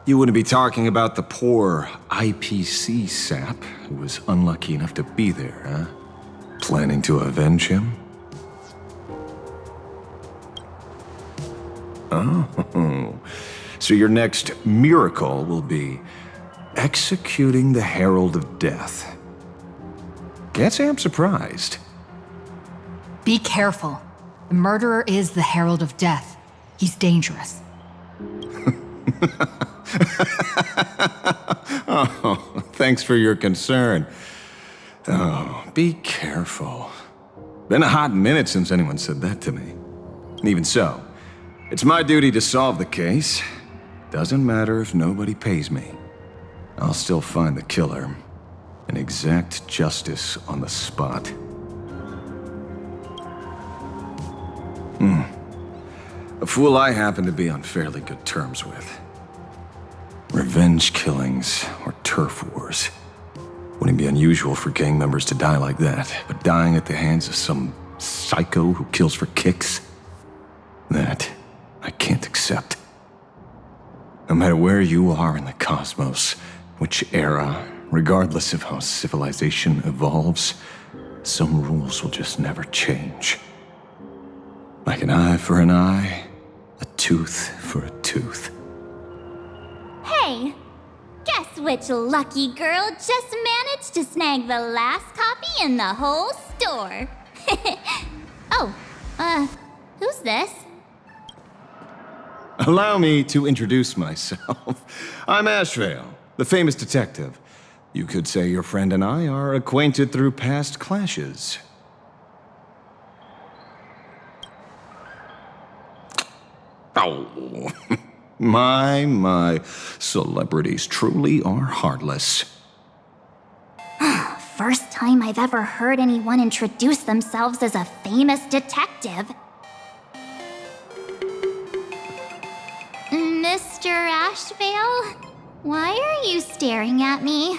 you wouldn't be talking about the poor IPC sap who was unlucky enough to be there, huh? Planning to avenge him? Oh, so your next miracle will be executing the Herald of Death. Can't say I'm surprised. Be careful. The murderer is the Herald of Death. He's dangerous. Oh, thanks for your concern. Oh, be careful. Been a hot minute since anyone said that to me. Even so, it's my duty to solve the case. Doesn't matter if nobody pays me. I'll still find the killer and exact justice on the spot. A fool I happen to be on fairly good terms with. Revenge killings or turf wars. Wouldn't be unusual for gang members to die like that, but dying at the hands of some psycho who kills for kicks? That I can't accept. No matter where you are in the cosmos, which era, regardless of how civilization evolves, some rules will just never change. Like an eye for an eye, a tooth for a tooth. Hey, guess which lucky girl just managed to snag the last copy in the whole store? Oh, who's this? Allow me to introduce myself. I'm Ashveil, the famous detective. You could say your friend and I are acquainted through past clashes. Oh, my. Celebrities truly are heartless. First time I've ever heard anyone introduce themselves as a famous detective. Mr. Ashveil? Why are you staring at me?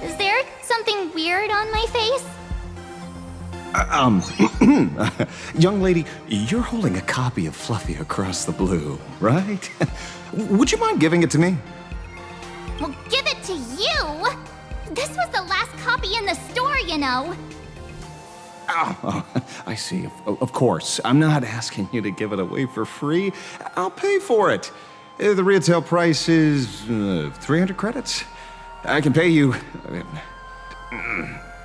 Is there something weird on my face? Young lady, you're holding a copy of Fluffy Across the Blue, right? Would you mind giving it to me? Well, give it to you! This was the last copy in the store, you know. Oh, I see. Of course. I'm not asking you to give it away for free. I'll pay for it. The retail price is 300 credits. I can pay you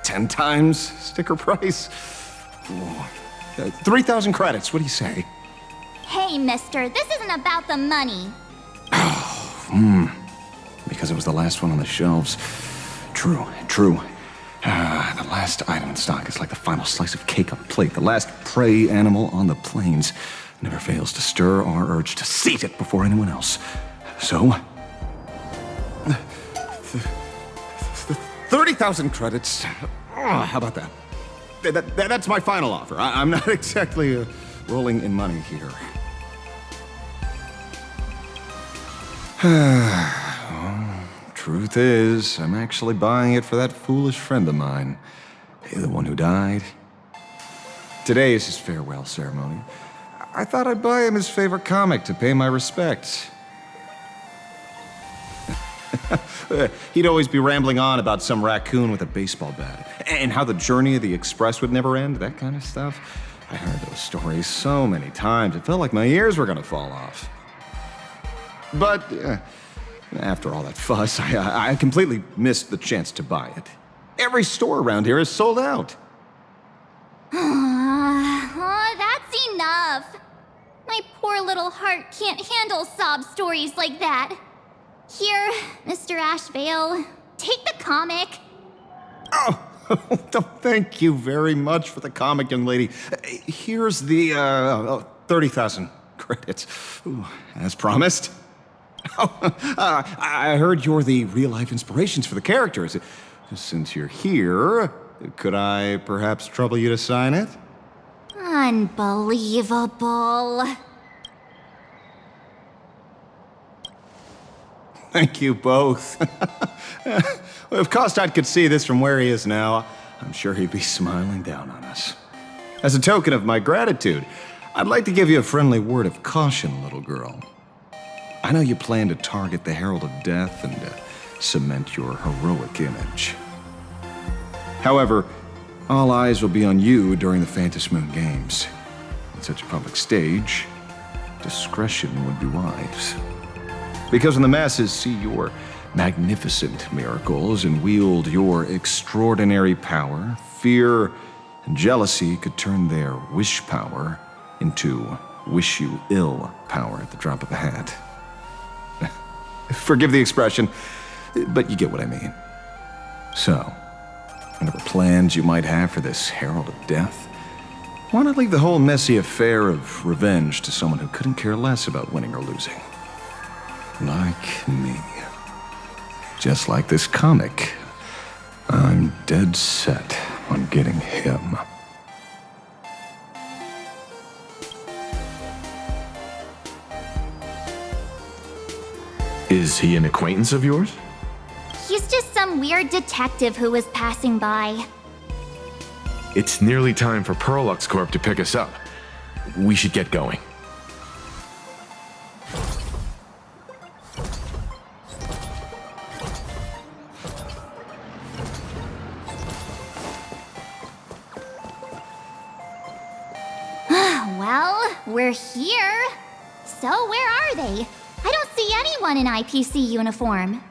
10 times sticker price. 3,000 credits. What do you say? Hey, mister, this isn't about the money. Because it was the last one on the shelves. True. The last item in stock is like the final slice of cake on a plate. The last prey animal on the plains never fails to stir our urge to seize it before anyone else. So, 30,000 credits. How about that? That's my final offer. I'm not exactly rolling in money here. Truth is, I'm actually buying it for that foolish friend of mine. The one who died. Today is his farewell ceremony. I thought I'd buy him his favorite comic to pay my respects. He'd always be rambling on about some raccoon with a baseball bat, and how the journey of the express would never end, that kind of stuff. I heard those stories so many times, it felt like my ears were gonna fall off. But, after all that fuss, I completely missed the chance to buy it. Every store around here is sold out. Oh, that's enough. My poor little heart can't handle sob stories like that. Here, Mr. Ashveil, take the comic. Oh, thank you very much for the comic, young lady. Here's the 30,000 credits. Ooh, as promised. I heard you're the real-life inspirations for the characters. Since you're here, could I perhaps trouble you to sign it? Unbelievable. Thank you both. If Kostad could see this from where he is now, I'm sure he'd be smiling down on us. As a token of my gratitude, I'd like to give you a friendly word of caution, little girl. I know you plan to target the Herald of Death and cement your heroic image. However, all eyes will be on you during the Phantom Moon Games. On such a public stage, discretion would be wise. Because when the masses see your magnificent miracles and wield your extraordinary power, fear and jealousy could turn their wish power into wish you ill power at the drop of a hat. Forgive the expression, but you get what I mean. So, whatever plans you might have for this Herald of Death, why not leave the whole messy affair of revenge to someone who couldn't care less about winning or losing? Like me. Just like this comic, I'm dead set on getting him. Is he an acquaintance of yours? He's just some weird detective who was passing by. It's nearly time for Pearluxe Corp to pick us up. We should get going. Well, we're here. So where are they? I don't see anyone in IPC uniform.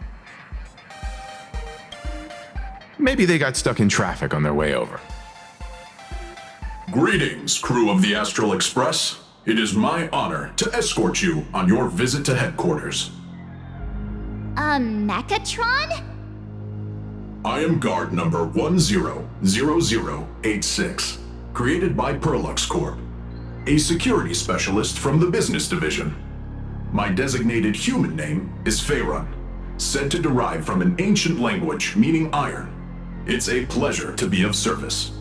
Maybe they got stuck in traffic on their way over. Greetings, crew of the Astral Express. It is my honor to escort you on your visit to headquarters. Mechatron? I am guard number 100086, created by Pearluxe Corp, a security specialist from the business division. My designated human name is Faerun, said to derive from an ancient language meaning iron. It's a pleasure to be of service.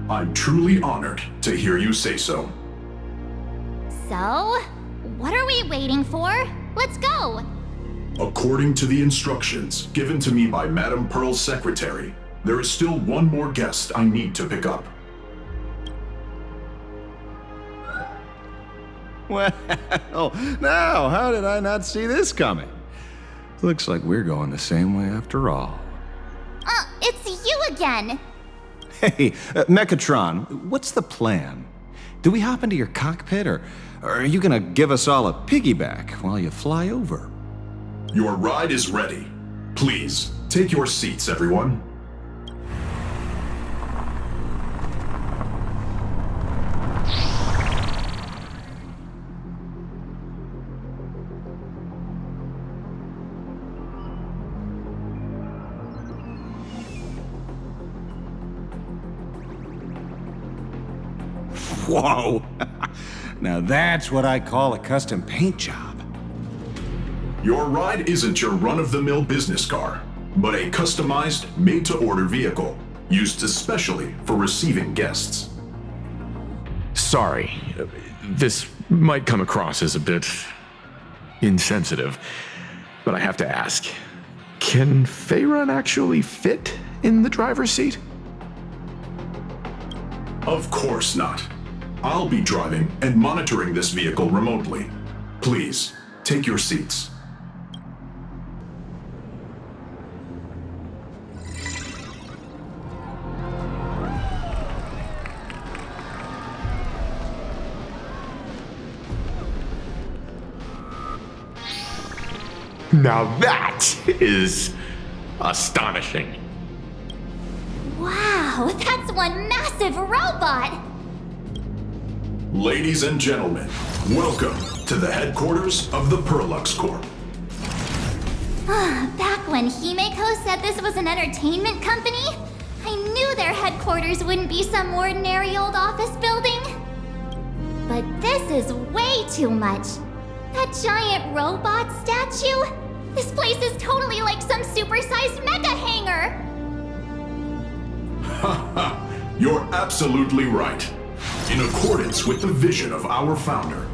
I'm truly honored to hear you say so. So, what are we waiting for? Let's go! According to the instructions given to me by Madame Pearl's secretary, there is still one more guest I need to pick up. Well, now, how did I not see this coming? Looks like we're going the same way after all. It's you again! Hey, Mechatron, what's the plan? Do we hop into your cockpit, or are you gonna give us all a piggyback while you fly over? Your ride is ready. Please, take your seats, everyone. Whoa! Now that's what I call a custom paint job. Your ride isn't your run-of-the-mill business car, but a customized, made-to-order vehicle, used especially for receiving guests. Sorry, this might come across as a bit insensitive, but I have to ask, can Faerun actually fit in the driver's seat? Of course not. I'll be driving and monitoring this vehicle remotely. Please, take your seats. Now that is astonishing. Wow, that's one massive robot! Ladies and gentlemen, welcome to the headquarters of the Pearluxe Corp. Back when Himeko said this was an entertainment company, I knew their headquarters wouldn't be some ordinary old office building. But this is way too much. That giant robot statue? This place is totally like some supersized mecha hangar! Haha, you're absolutely right. In accordance with the vision of our founder,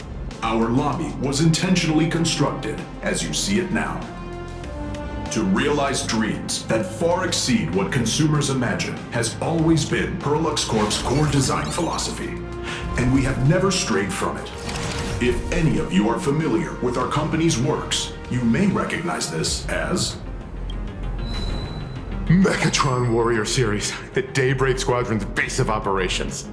our lobby was intentionally constructed as you see it now. To realize dreams that far exceed what consumers imagine has always been Pearluxe Corp's core design philosophy, and we have never strayed from it. If any of you are familiar with our company's works, you may recognize this as Mechatron Warrior Series, the Daybreak Squadron's base of operations.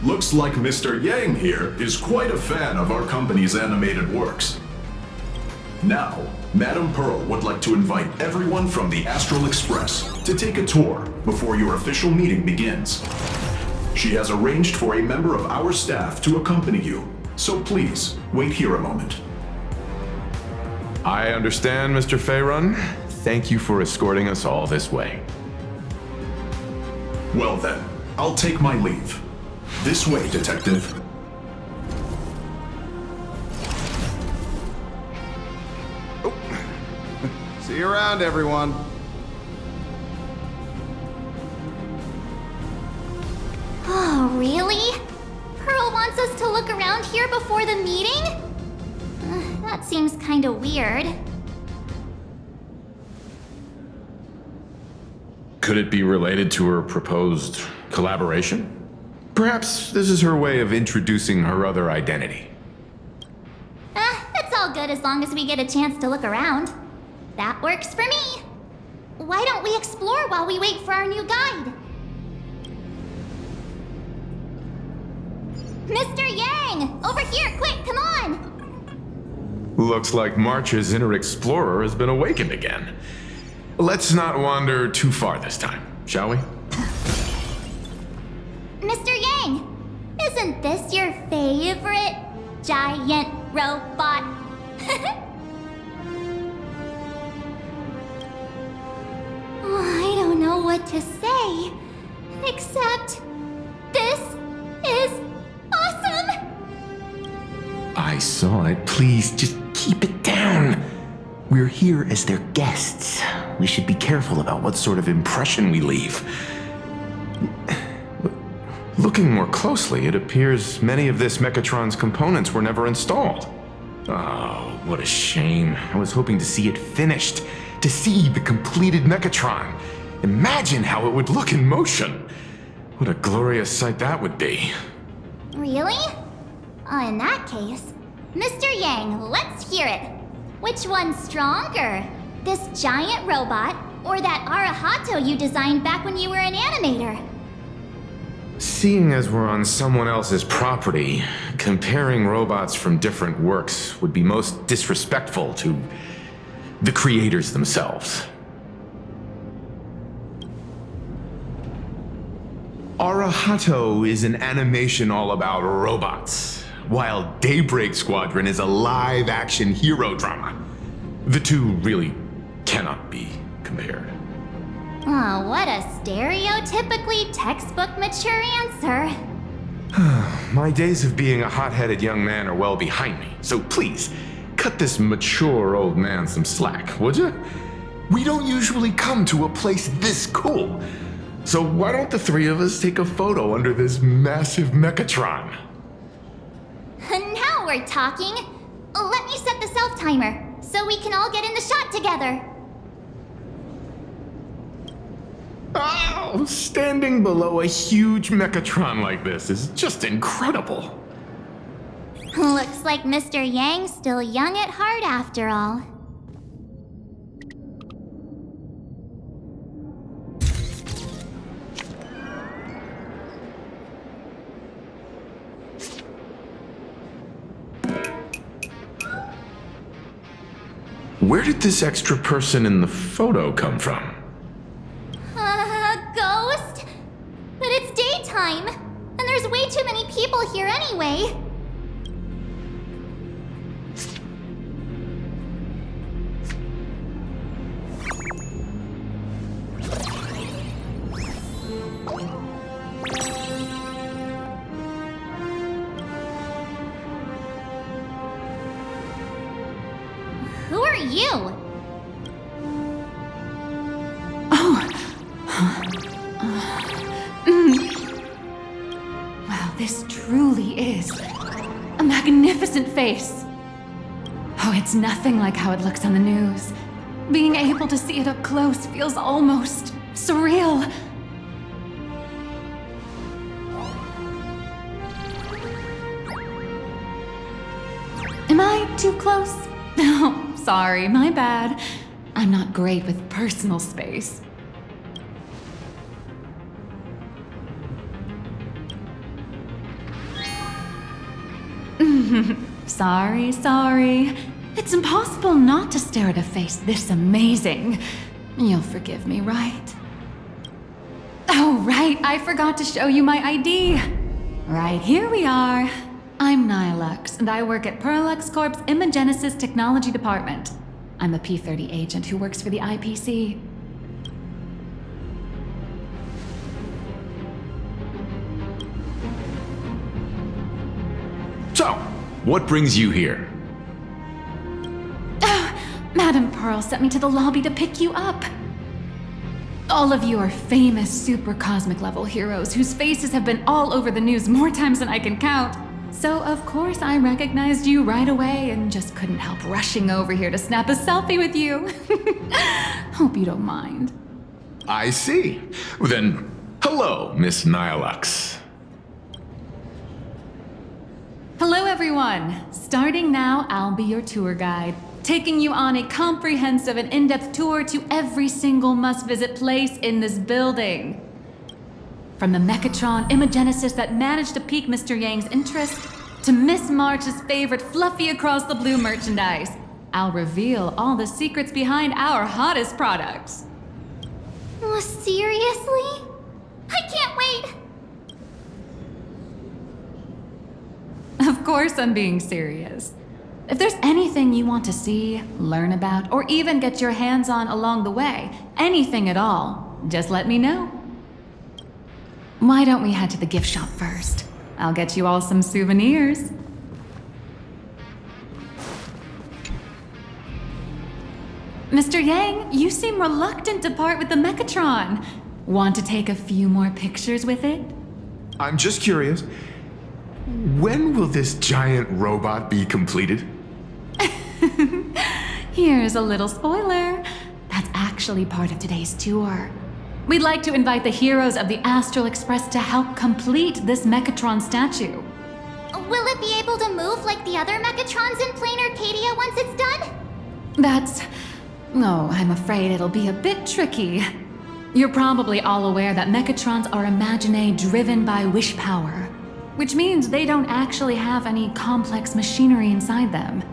Looks like Mr. Yang here is quite a fan of our company's animated works. Now, Madame Pearl would like to invite everyone from the Astral Express to take a tour before your official meeting begins. She has arranged for a member of our staff to accompany you, so please, wait here a moment. I understand, Mr. Faerun. Thank you for escorting us all this way. Well then, I'll take my leave. This way, Detective. Oh. See you around, everyone. Oh, really? Pearl wants us to look around here before the meeting? That seems kinda weird. Could it be related to her proposed collaboration? Perhaps this is her way of introducing her other identity. It's all good as long as we get a chance to look around. That works for me. Why don't we explore while we wait for our new guide? Mr. Yang! Over here, quick, come on! Looks like March's inner explorer has been awakened again. Let's not wander too far this time, shall we? Mr. Yang, isn't this your favorite giant robot? I don't know what to say, except this is awesome! I saw it. Please, just keep it down. We're here as their guests. We should be careful about what sort of impression we leave. Looking more closely, it appears many of this Mechatron's components were never installed. Oh, what a shame. I was hoping to see it finished, to see the completed Mechatron. Imagine how it would look in motion. What a glorious sight that would be. Really? In that case, Mr. Yang, let's hear it. Which one's stronger? This giant robot, or that Arahato you designed back when you were an animator? Seeing as we're on someone else's property, comparing robots from different works would be most disrespectful to the creators themselves. Arahato is an animation all about robots, while Daybreak Squadron is a live-action hero drama. The two really cannot be compared. Oh, what a stereotypically textbook mature answer. My days of being a hot-headed young man are well behind me, so please, cut this mature old man some slack, would you? We don't usually come to a place this cool, so why don't the three of us take a photo under this massive Mechatron? Now we're talking. Let me set the self-timer, so we can all get in the shot together. Oh, standing below a huge Mechatron like this is just incredible. Looks like Mr. Yang's still young at heart after all. Where did this extra person in the photo come from? Ghost? But it's daytime, and there's way too many people here anyway. Who are you? Wow, this truly is a magnificent face. Oh, it's nothing like how it looks on the news. Being able to see it up close feels almost surreal. Am I too close? Oh, sorry, my bad. I'm not great with personal space. Sorry. It's impossible not to stare at a face this amazing. You'll forgive me, right? Oh, right, I forgot to show you my ID. Right, here we are. I'm Nihilux, and I work at Pearluxe Corp's Imagenesis Technology Department. I'm a P-30 agent who works for the IPC. So, what brings you here? Madam Pearl sent me to the lobby to pick you up. All of you are famous super cosmic level heroes whose faces have been all over the news more times than I can count. So of course I recognized you right away and just couldn't help rushing over here to snap a selfie with you. Hope you don't mind. I see. Then, hello, Miss Nihilux. Hello everyone! Starting now, I'll be your tour guide, taking you on a comprehensive and in-depth tour to every single must-visit place in this building. From the Mechatron Imagenesis that managed to pique Mr. Yang's interest, to Miss March's favorite fluffy across the blue merchandise, I'll reveal all the secrets behind our hottest products. Seriously? I can't wait! Of course I'm being serious. If there's anything you want to see, learn about, or even get your hands on along the way, anything at all, just let me know. Why don't we head to the gift shop first? I'll get you all some souvenirs. Mr. Yang, you seem reluctant to part with the Mechatron. Want to take a few more pictures with it? I'm just curious. When will this giant robot be completed? Here's a little spoiler. That's actually part of today's tour. We'd like to invite the heroes of the Astral Express to help complete this Mechatron statue. Will it be able to move like the other Mechatrons in Plain Arcadia once it's done? Oh, I'm afraid it'll be a bit tricky. You're probably all aware that Mechatrons are imaginae driven by wish power, which means they don't actually have any complex machinery inside them.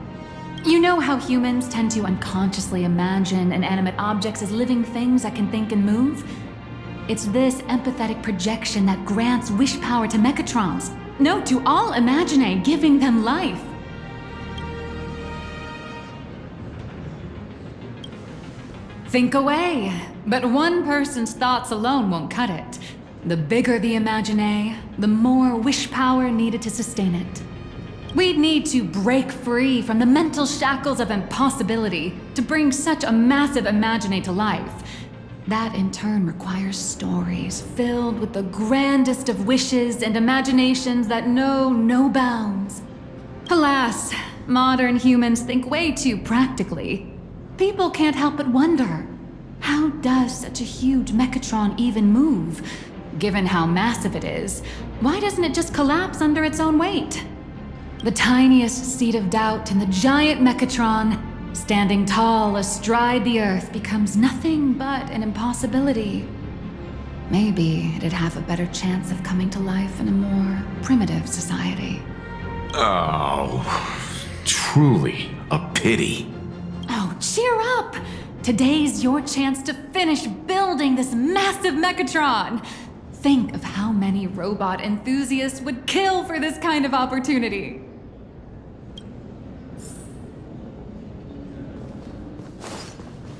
You know how humans tend to unconsciously imagine inanimate objects as living things that can think and move? It's this empathetic projection that grants wish power to Mechatrons. No, to all imaginae, giving them life. Think away, but one person's thoughts alone won't cut it. The bigger the imaginae, the more wish power needed to sustain it. We'd need to break free from the mental shackles of impossibility to bring such a massive imaginae to life. That in turn requires stories filled with the grandest of wishes and imaginations that know no bounds. Alas, modern humans think way too practically. People can't help but wonder, how does such a huge Mechatron even move? Given how massive it is, why doesn't it just collapse under its own weight? The tiniest seed of doubt in the giant Mechatron, standing tall astride the earth, becomes nothing but an impossibility. Maybe it'd have a better chance of coming to life in a more primitive society. Oh, truly a pity. Oh, cheer up! Today's your chance to finish building this massive Mechatron! Think of how many robot enthusiasts would kill for this kind of opportunity.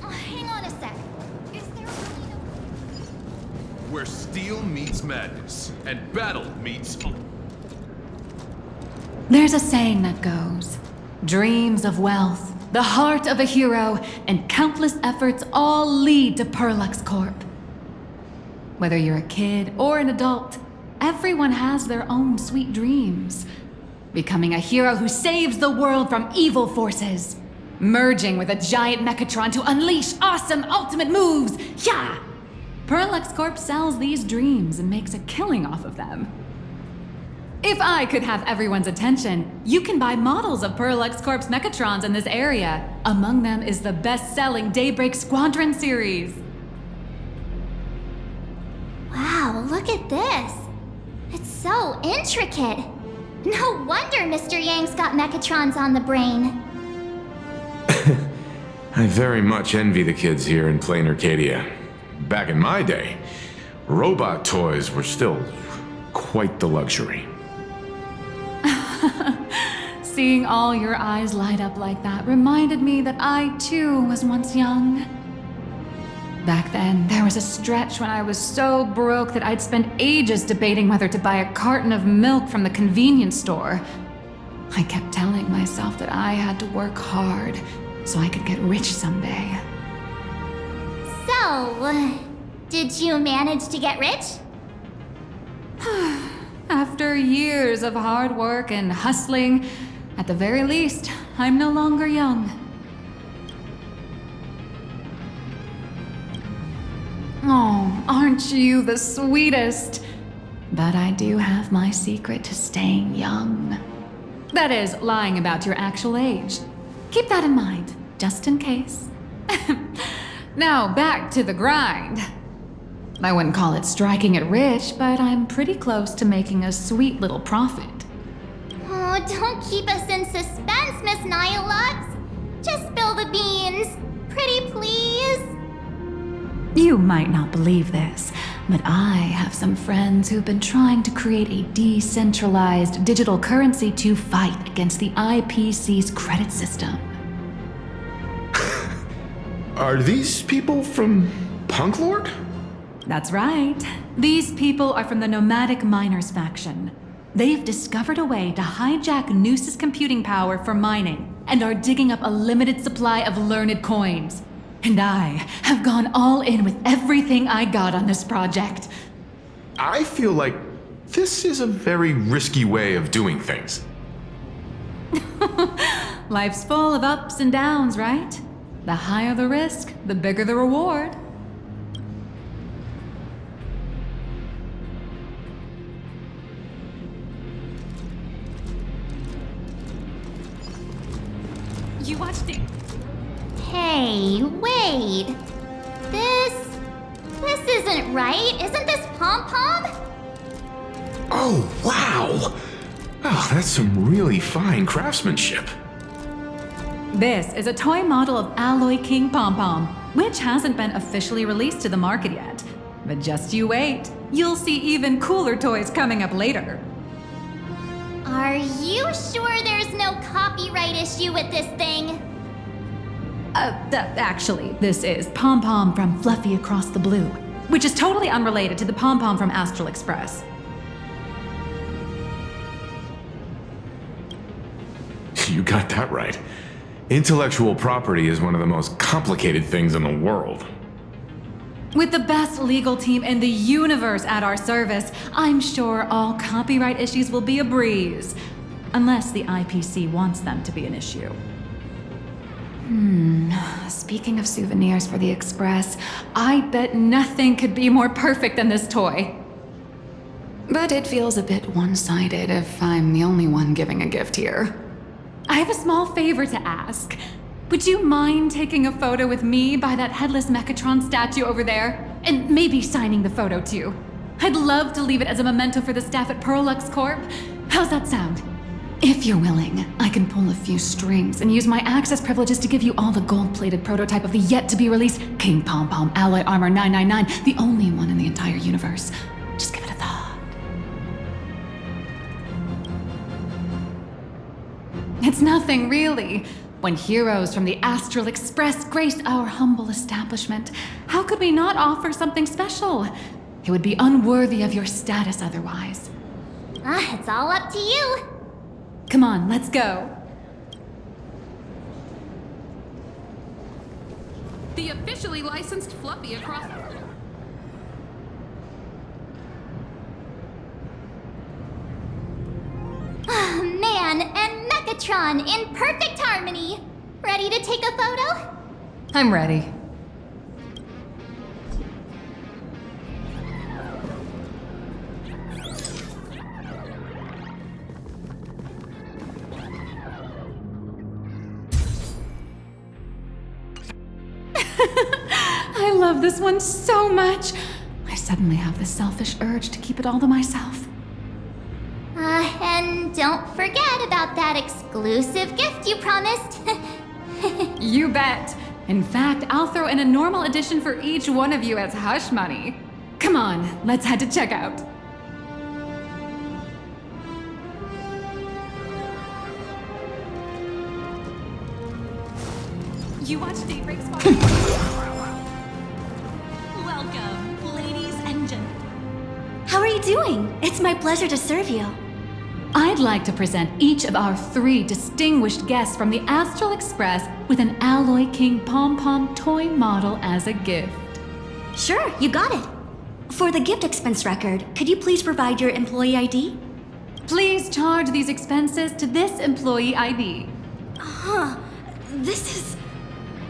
Hang on a sec. Is there really no... Where steel meets madness, and battle meets... There's a saying that goes, dreams of wealth, the heart of a hero, and countless efforts all lead to Pearluxe Corp. Whether you're a kid or an adult, everyone has their own sweet dreams. Becoming a hero who saves the world from evil forces. Merging with a giant Mechatron to unleash awesome ultimate moves. Yeah! Pearluxe Corp sells these dreams and makes a killing off of them. If I could have everyone's attention, you can buy models of Pearluxe Corp's Mechatrons in this area. Among them is the best-selling Daybreak Squadron series. Wow, look at this. It's so intricate. No wonder Mr. Yang's got Mechatrons on the brain. I very much envy the kids here in Plain Arcadia. Back in my day, robot toys were still quite the luxury. Seeing all your eyes light up like that reminded me that I too was once young. Back then, there was a stretch when I was so broke that I'd spend ages debating whether to buy a carton of milk from the convenience store. I kept telling myself that I had to work hard so I could get rich someday. So, did you manage to get rich? After years of hard work and hustling, at the very least, I'm no longer young. Oh, aren't you the sweetest? But I do have my secret to staying young. That is, lying about your actual age. Keep that in mind, just in case. Now, back to the grind. I wouldn't call it striking it rich, but I'm pretty close to making a sweet little profit. Oh, don't keep us in suspense, Miss Nihilux. Just spill the beans. Pretty please. You might not believe this, But I have some friends who've been trying to create a decentralized digital currency to fight against the IPC's credit system. Are these people from Punk Lord? That's right. These people are from the Nomadic Miners faction. They've discovered a way to hijack Noose's computing power for mining and are digging up a limited supply of learned coins. And I have gone all in with everything I got on this project. I feel like this is a very risky way of doing things. Life's full of ups and downs, right? The higher the risk, the bigger the reward. You watched it. Hey, wait. This isn't right. Isn't this Pom-Pom? Oh, wow! Oh, that's some really fine craftsmanship. This is a toy model of Alloy King Pom-Pom, which hasn't been officially released to the market yet. But just you wait. You'll see even cooler toys coming up later. Are you sure there's no copyright issue with this thing? Actually, this is Pom-Pom from Fluffy Across the Blue, which is totally unrelated to the Pom-Pom from Astral Express. You got that right. Intellectual property is one of the most complicated things in the world. With the best legal team in the universe at our service, I'm sure all copyright issues will be a breeze. Unless the IPC wants them to be an issue. Speaking of souvenirs for the Express, I bet nothing could be more perfect than this toy. But it feels a bit one-sided if I'm the only one giving a gift here. I have a small favor to ask. Would you mind taking a photo with me by that headless Mechatron statue over there? And maybe signing the photo too. I'd love to leave it as a memento for the staff at Pearluxe Corp. How's that sound? If you're willing, I can pull a few strings and use my access privileges to give you all the gold-plated prototype of the yet-to-be-released King Pom-Pom Alloy Armor 999, the only one in the entire universe. Just give it a thought. It's nothing, really. When heroes from the Astral Express grace our humble establishment, how could we not offer something special? It would be unworthy of your status otherwise. It's all up to you. Come on, let's go. The officially licensed Fluffy Across the Blue. Man and Mechatron in perfect harmony. Ready to take a photo? I'm ready. I love this one so much. I suddenly have this selfish urge to keep it all to myself. And don't forget about that exclusive gift you promised. You bet. In fact, I'll throw in a normal edition for each one of you as hush money. Come on, let's head to checkout. You watch Daybreak, Squadron. Welcome, ladies and gentlemen. How are you doing? It's my pleasure to serve you. I'd like to present each of our 3 distinguished guests from the Astral Express with an Alloy King Pom-Pom toy model as a gift. Sure, you got it. For the gift expense record, could you please provide your employee ID? Please charge these expenses to this employee ID. This is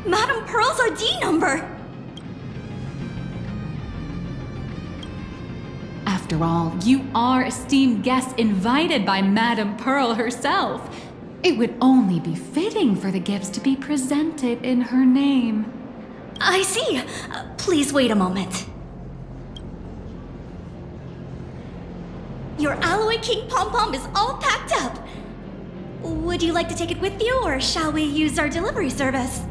Madame Pearl's ID number. After all, you are esteemed guests invited by Madame Pearl herself. It would only be fitting for the gifts to be presented in her name. I see. Please wait a moment. Your Alloy King Pom-Pom is all packed up. Would you like to take it with you, or shall we use our delivery service?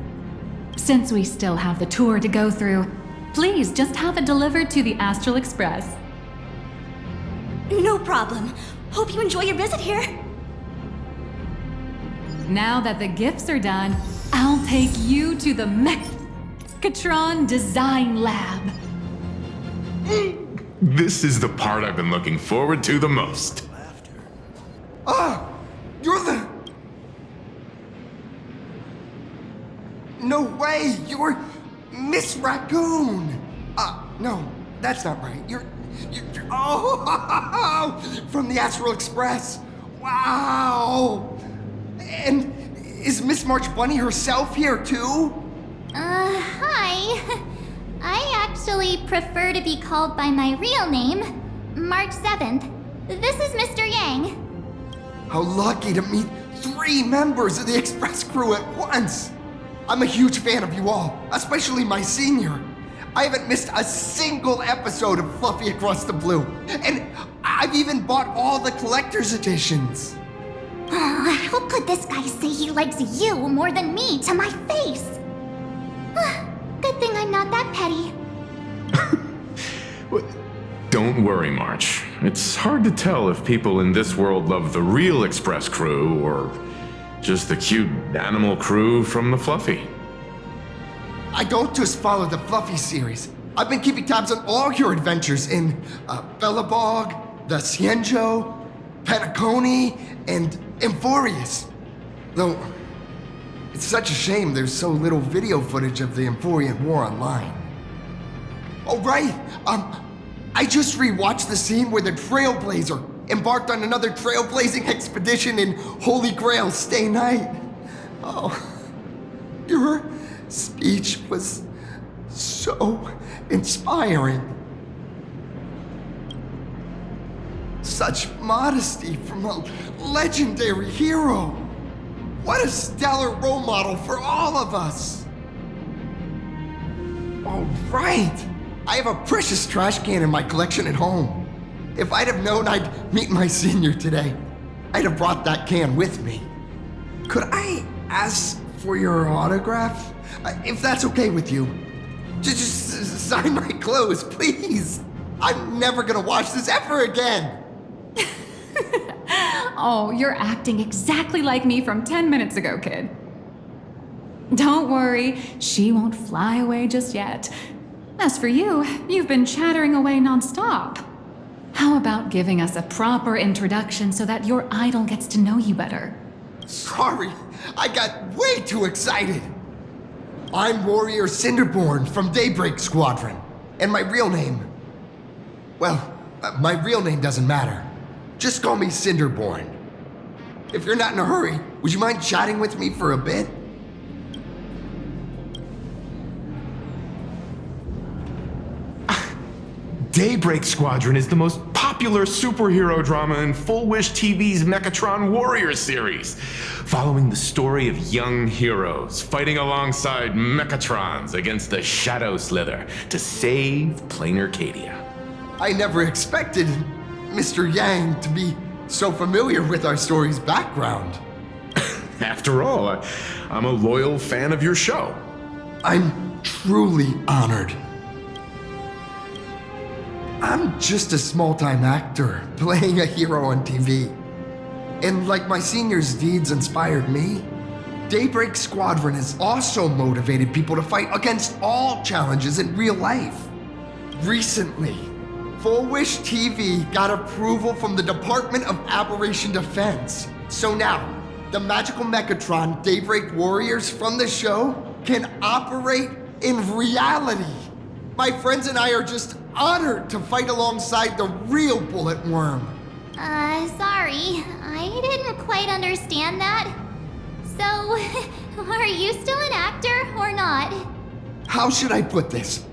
Since we still have the tour to go through, Please, just have it delivered to the Astral Express. No problem. Hope you enjoy your visit here. Now that the gifts are done, I'll take you to the Mechatron Design Lab. This is the part I've been looking forward to the most. Ah! You're the... No way! You're Miss Raccoon! No, that's not right. You're oh! From the Astral Express! Wow! And is Miss March Bunny herself here too? Hi. I actually prefer to be called by my real name, March 7th. This is Mr. Yang. How lucky to meet 3 members of the Express crew at once! I'm a huge fan of you all, especially my senior. I haven't missed a single episode of Fluffy Across the Blue, and I've even bought all the collector's editions. Oh, how could this guy say he likes you more than me to my face? Good thing I'm not that petty. Don't worry, March. It's hard to tell if people in this world love the real Express crew or just the cute animal crew from the Fluffy. I don't just follow the Fluffy series. I've been keeping tabs on all your adventures in Belobog, the Xianzhou, Penacony, and Emphorius. Though, it's such a shame there's so little video footage of the Emphorian War online. Oh right, I just rewatched the scene where the Trailblazer embarked on another trailblazing expedition in Holy Grail Stay Night. Oh, your speech was so inspiring. Such modesty from a legendary hero. What a stellar role model for all of us. All right. I have a precious trash can in my collection at home. If I'd have known I'd meet my senior today, I'd have brought that can with me. Could I ask for your autograph? If that's okay with you. Just sign my clothes, please. I'm never gonna watch this ever again. Oh, you're acting exactly like me from 10 minutes ago, kid. Don't worry, she won't fly away just yet. As for you, you've been chattering away nonstop. How about giving us a proper introduction so that your idol gets to know you better? Sorry, I got way too excited. I'm Warrior Cinderborne from Daybreak Squadron, and my real name... Well, my real name doesn't matter. Just call me Cinderborne. If you're not in a hurry, would you mind chatting with me for a bit? Daybreak Squadron is the most popular superhero drama in Fulwish TV's Mechatron Warrior series, following the story of young heroes fighting alongside Mechatrons against the Shadow Slither to save Plain Arcadia. I never expected Mr. Yang to be so familiar with our story's background. After all, I'm a loyal fan of your show. I'm truly honored. I'm just a small-time actor playing a hero on TV. And like my senior's deeds inspired me, Daybreak Squadron has also motivated people to fight against all challenges in real life. Recently, Fulwish TV got approval from the Department of Aberration Defense. So now, the magical Mechatron Daybreak Warriors from the show can operate in reality. My friends and I are just honored to fight alongside the real Bullet Worm. Sorry. I didn't quite understand that. So, are you still an actor or not? How should I put this?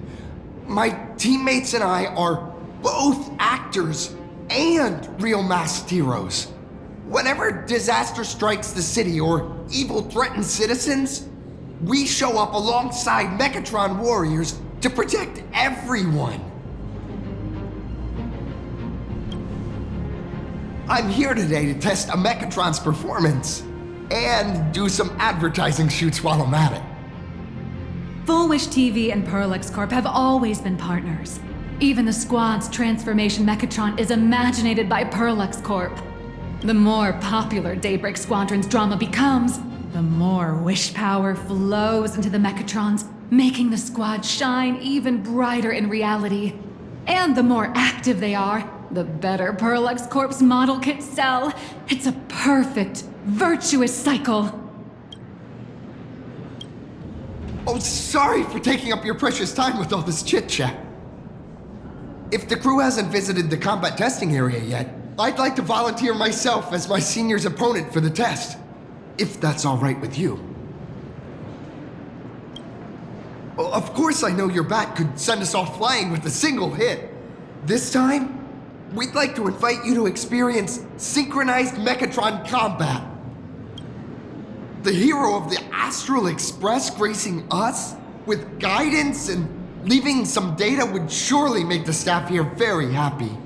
My teammates and I are both actors and real masked heroes. Whenever disaster strikes the city or evil threatens citizens, we show up alongside Mechatron warriors to protect everyone. I'm here today to test a Mechatron's performance and do some advertising shoots while I'm at it. Fulwish TV and Pearluxe Corp have always been partners. Even the Squad's transformation Mechatron is imaginated by Pearluxe Corp. The more popular Daybreak Squadron's drama becomes, the more wish power flows into the Mechatrons, making the Squad shine even brighter in reality. And the more active they are, the better Pearluxe Corp's model kits sell. It's a perfect, virtuous cycle. Oh, sorry for taking up your precious time with all this chit-chat. If the crew hasn't visited the combat testing area yet, I'd like to volunteer myself as my senior's opponent for the test. If that's all right with you. Well, of course I know your bat could send us all flying with a single hit. This time, we'd like to invite you to experience synchronized Mechatron combat. The hero of the Astral Express gracing us with guidance and leaving some data would surely make the staff here very happy.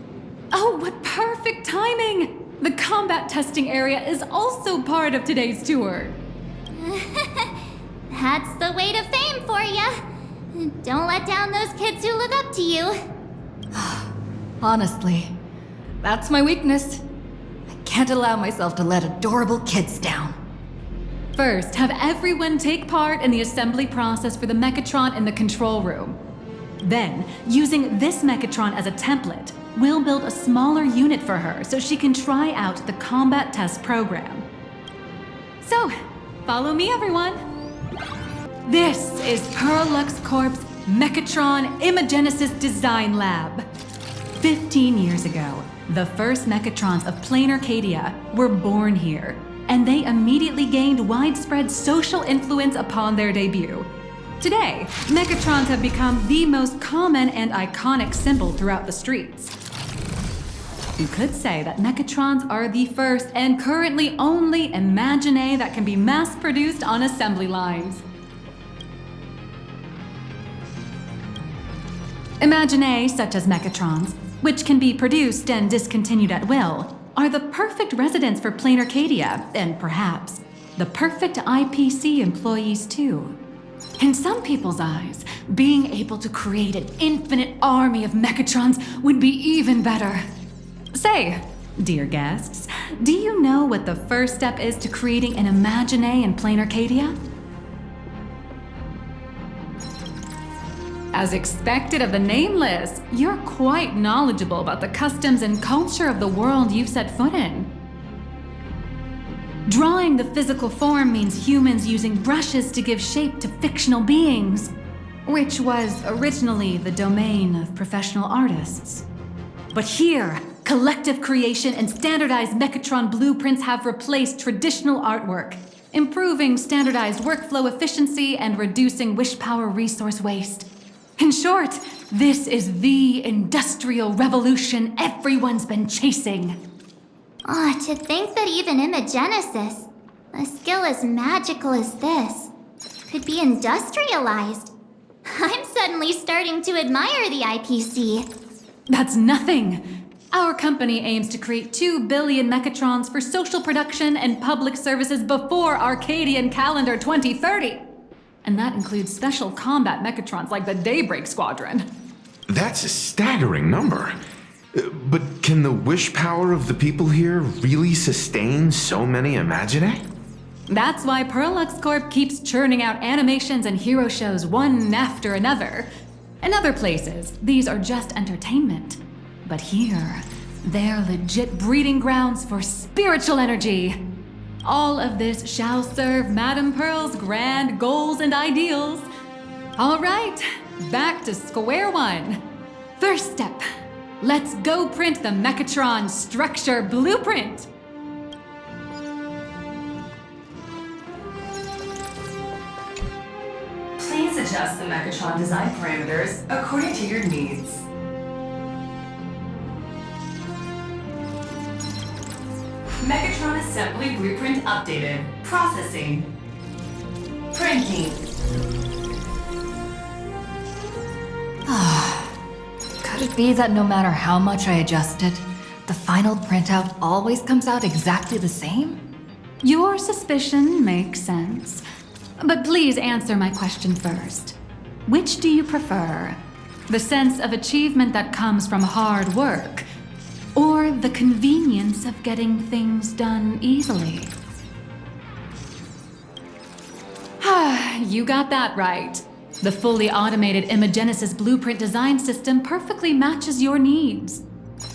Oh, what perfect timing! The combat testing area is also part of today's tour. That's the way to fame for ya. Don't let down those kids who look up to you. Honestly, that's my weakness. I can't allow myself to let adorable kids down. First, have everyone take part in the assembly process for the Mechatron in the control room. Then, using this Mechatron as a template, we'll build a smaller unit for her so she can try out the combat test program. So, follow me, everyone. This is Pearluxe Corp's Mechatron Imagenesis Design Lab. 15 years ago, the first Mechatrons of plain Arcadia were born here, and they immediately gained widespread social influence upon their debut. Today, Mechatrons have become the most common and iconic symbol throughout the streets. You could say that Mechatrons are the first and currently only Imagine that can be mass-produced on assembly lines. Imagine such as Mechatrons, which can be produced and discontinued at will, are the perfect residents for plain Arcadia, and perhaps the perfect IPC employees too. In some people's eyes, being able to create an infinite army of Mechatrons would be even better. Say, dear guests, do you know what the first step is to creating an Imagine in plain Arcadia? As expected of the Nameless, you're quite knowledgeable about the customs and culture of the world you've set foot in. Drawing the physical form means humans using brushes to give shape to fictional beings, which was originally the domain of professional artists. But here, collective creation and standardized Mechatron blueprints have replaced traditional artwork, improving standardized workflow efficiency and reducing wish power resource waste. In short, this is the industrial revolution everyone's been chasing. To think that even Imagenesis, a skill as magical as this, could be industrialized. I'm suddenly starting to admire the IPC. That's nothing. Our company aims to create 2 billion Mechatrons for social production and public services before Arcadian calendar 2030. And that includes special combat Mechatrons like the Daybreak Squadron. That's a staggering number. But can the wish power of the people here really sustain so many Imagine? That's why Pearluxe Corp keeps churning out animations and hero shows one after another. In other places, these are just entertainment. But here, they're legit breeding grounds for spiritual energy. All of this shall serve Madame Pearl's grand goals and ideals. All right, back to square one. First step, let's go print the Mechatron structure blueprint. Please adjust the Mechatron design parameters according to your needs. Mechatron assembly blueprint updated. Processing. Printing. Could it be that no matter how much I adjust it, the final printout always comes out exactly the same? Your suspicion makes sense. But please answer my question first. Which do you prefer? The sense of achievement that comes from hard work, or the convenience of getting things done easily? You got that right. The fully automated Imogenesis blueprint design system perfectly matches your needs.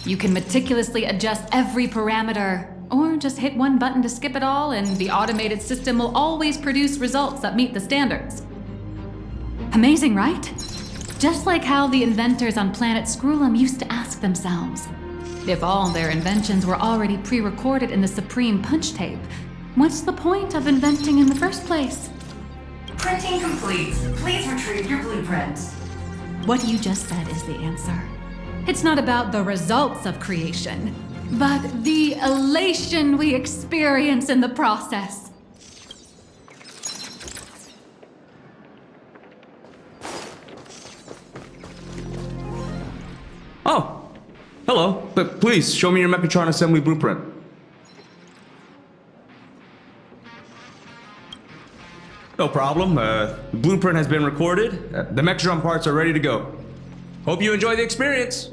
You can meticulously adjust every parameter, or just hit one button to skip it all, and the automated system will always produce results that meet the standards. Amazing, right? Just like how the inventors on planet Screwlum used to ask themselves, if all their inventions were already pre-recorded in the Supreme Punch Tape, what's the point of inventing in the first place? Printing complete. Please retrieve your blueprint. What you just said is the answer. It's not about the results of creation, but the elation we experience in the process. Oh, hello. But please, show me your Mechatron assembly blueprint. No problem. The blueprint has been recorded. The Mechatron parts are ready to go. Hope you enjoy the experience.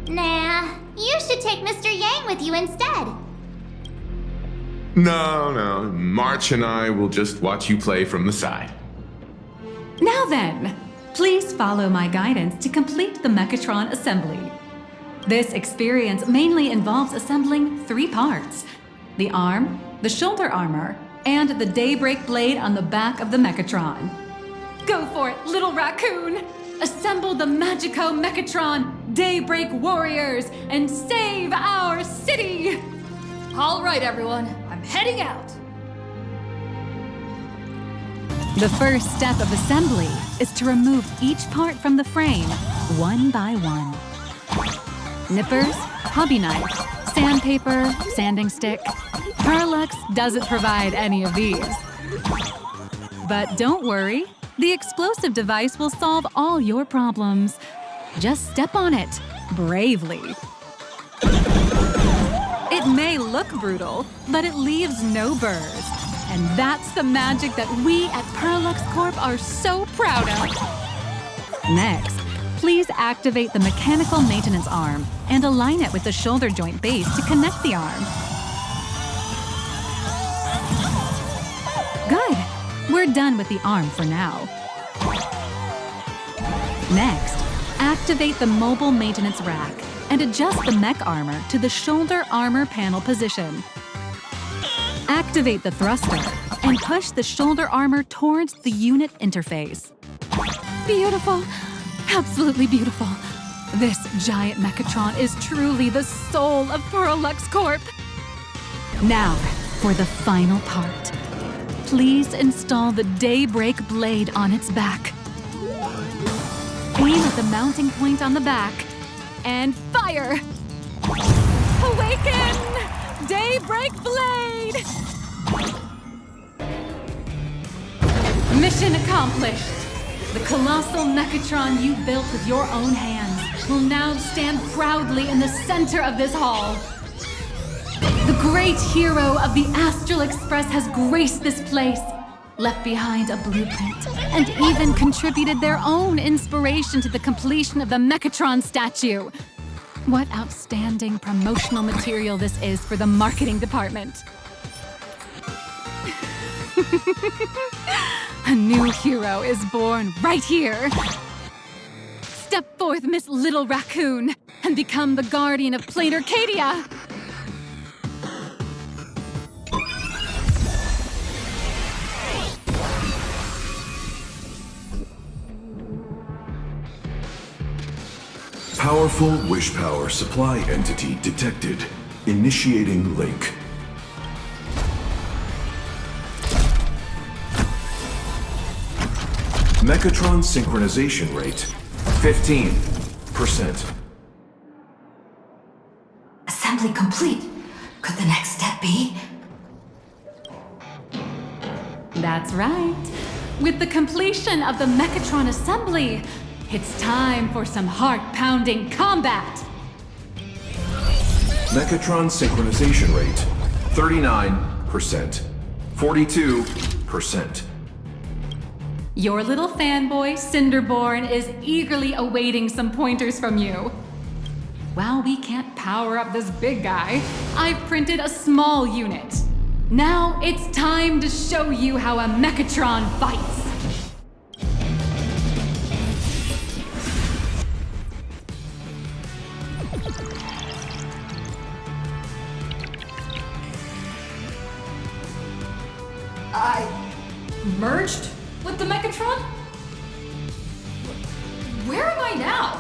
Nah, you should take Mr. Yang with you instead. No. March and I will just watch you play from the side. Now then, please follow my guidance to complete the Mechatron assembly. This experience mainly involves assembling 3 parts: the arm, the shoulder armor, and the Daybreak blade on the back of the Mechatron. Go for it, little raccoon! Assemble the Magico Mechatron Daybreak warriors and save our city! All right, everyone, I'm heading out. The first step of assembly is to remove each part from the frame, one by one. Nippers, hobby knife, sandpaper, sanding stick. Pearluxe doesn't provide any of these. But don't worry, the explosive device will solve all your problems. Just step on it, bravely. It may look brutal, but it leaves no burrs. And that's the magic that we at Pearluxe Corp are so proud of. Next, please activate the mechanical maintenance arm and align it with the shoulder joint base to connect the arm. Good. We're done with the arm for now. Next, activate the mobile maintenance rack and adjust the mech armor to the shoulder armor panel position. Activate the thruster and push the shoulder armor towards the unit interface. Beautiful. Absolutely beautiful. This giant Mechatron is truly the soul of Pearluxe Corp. Now, for the final part. Please install the Daybreak blade on its back. Aim at the mounting point on the back and fire! Awaken! Daybreak blade! Mission accomplished! The colossal Mechatron you built with your own hands will now stand proudly in the center of this hall. The great hero of the Astral Express has graced this place, left behind a blueprint, and even contributed their own inspiration to the completion of the Mechatron statue. What outstanding promotional material this is for the marketing department. A new hero is born right here. Step forth, Miss Little Raccoon, and become the guardian of Planet Arcadia. Powerful wish power supply entity detected. Initiating link. Mechatron synchronization rate 15%. Assembly complete. Could the next step be? That's right. With the completion of the Mechatron assembly, it's time for some heart-pounding combat! Mechatron synchronization rate 39%. 42%. Your little fanboy, Cinderborne, is eagerly awaiting some pointers from you. While we can't power up this big guy, I've printed a small unit. Now it's time to show you how a Mechatron fights. Merged with the Mechatron? Where am I now?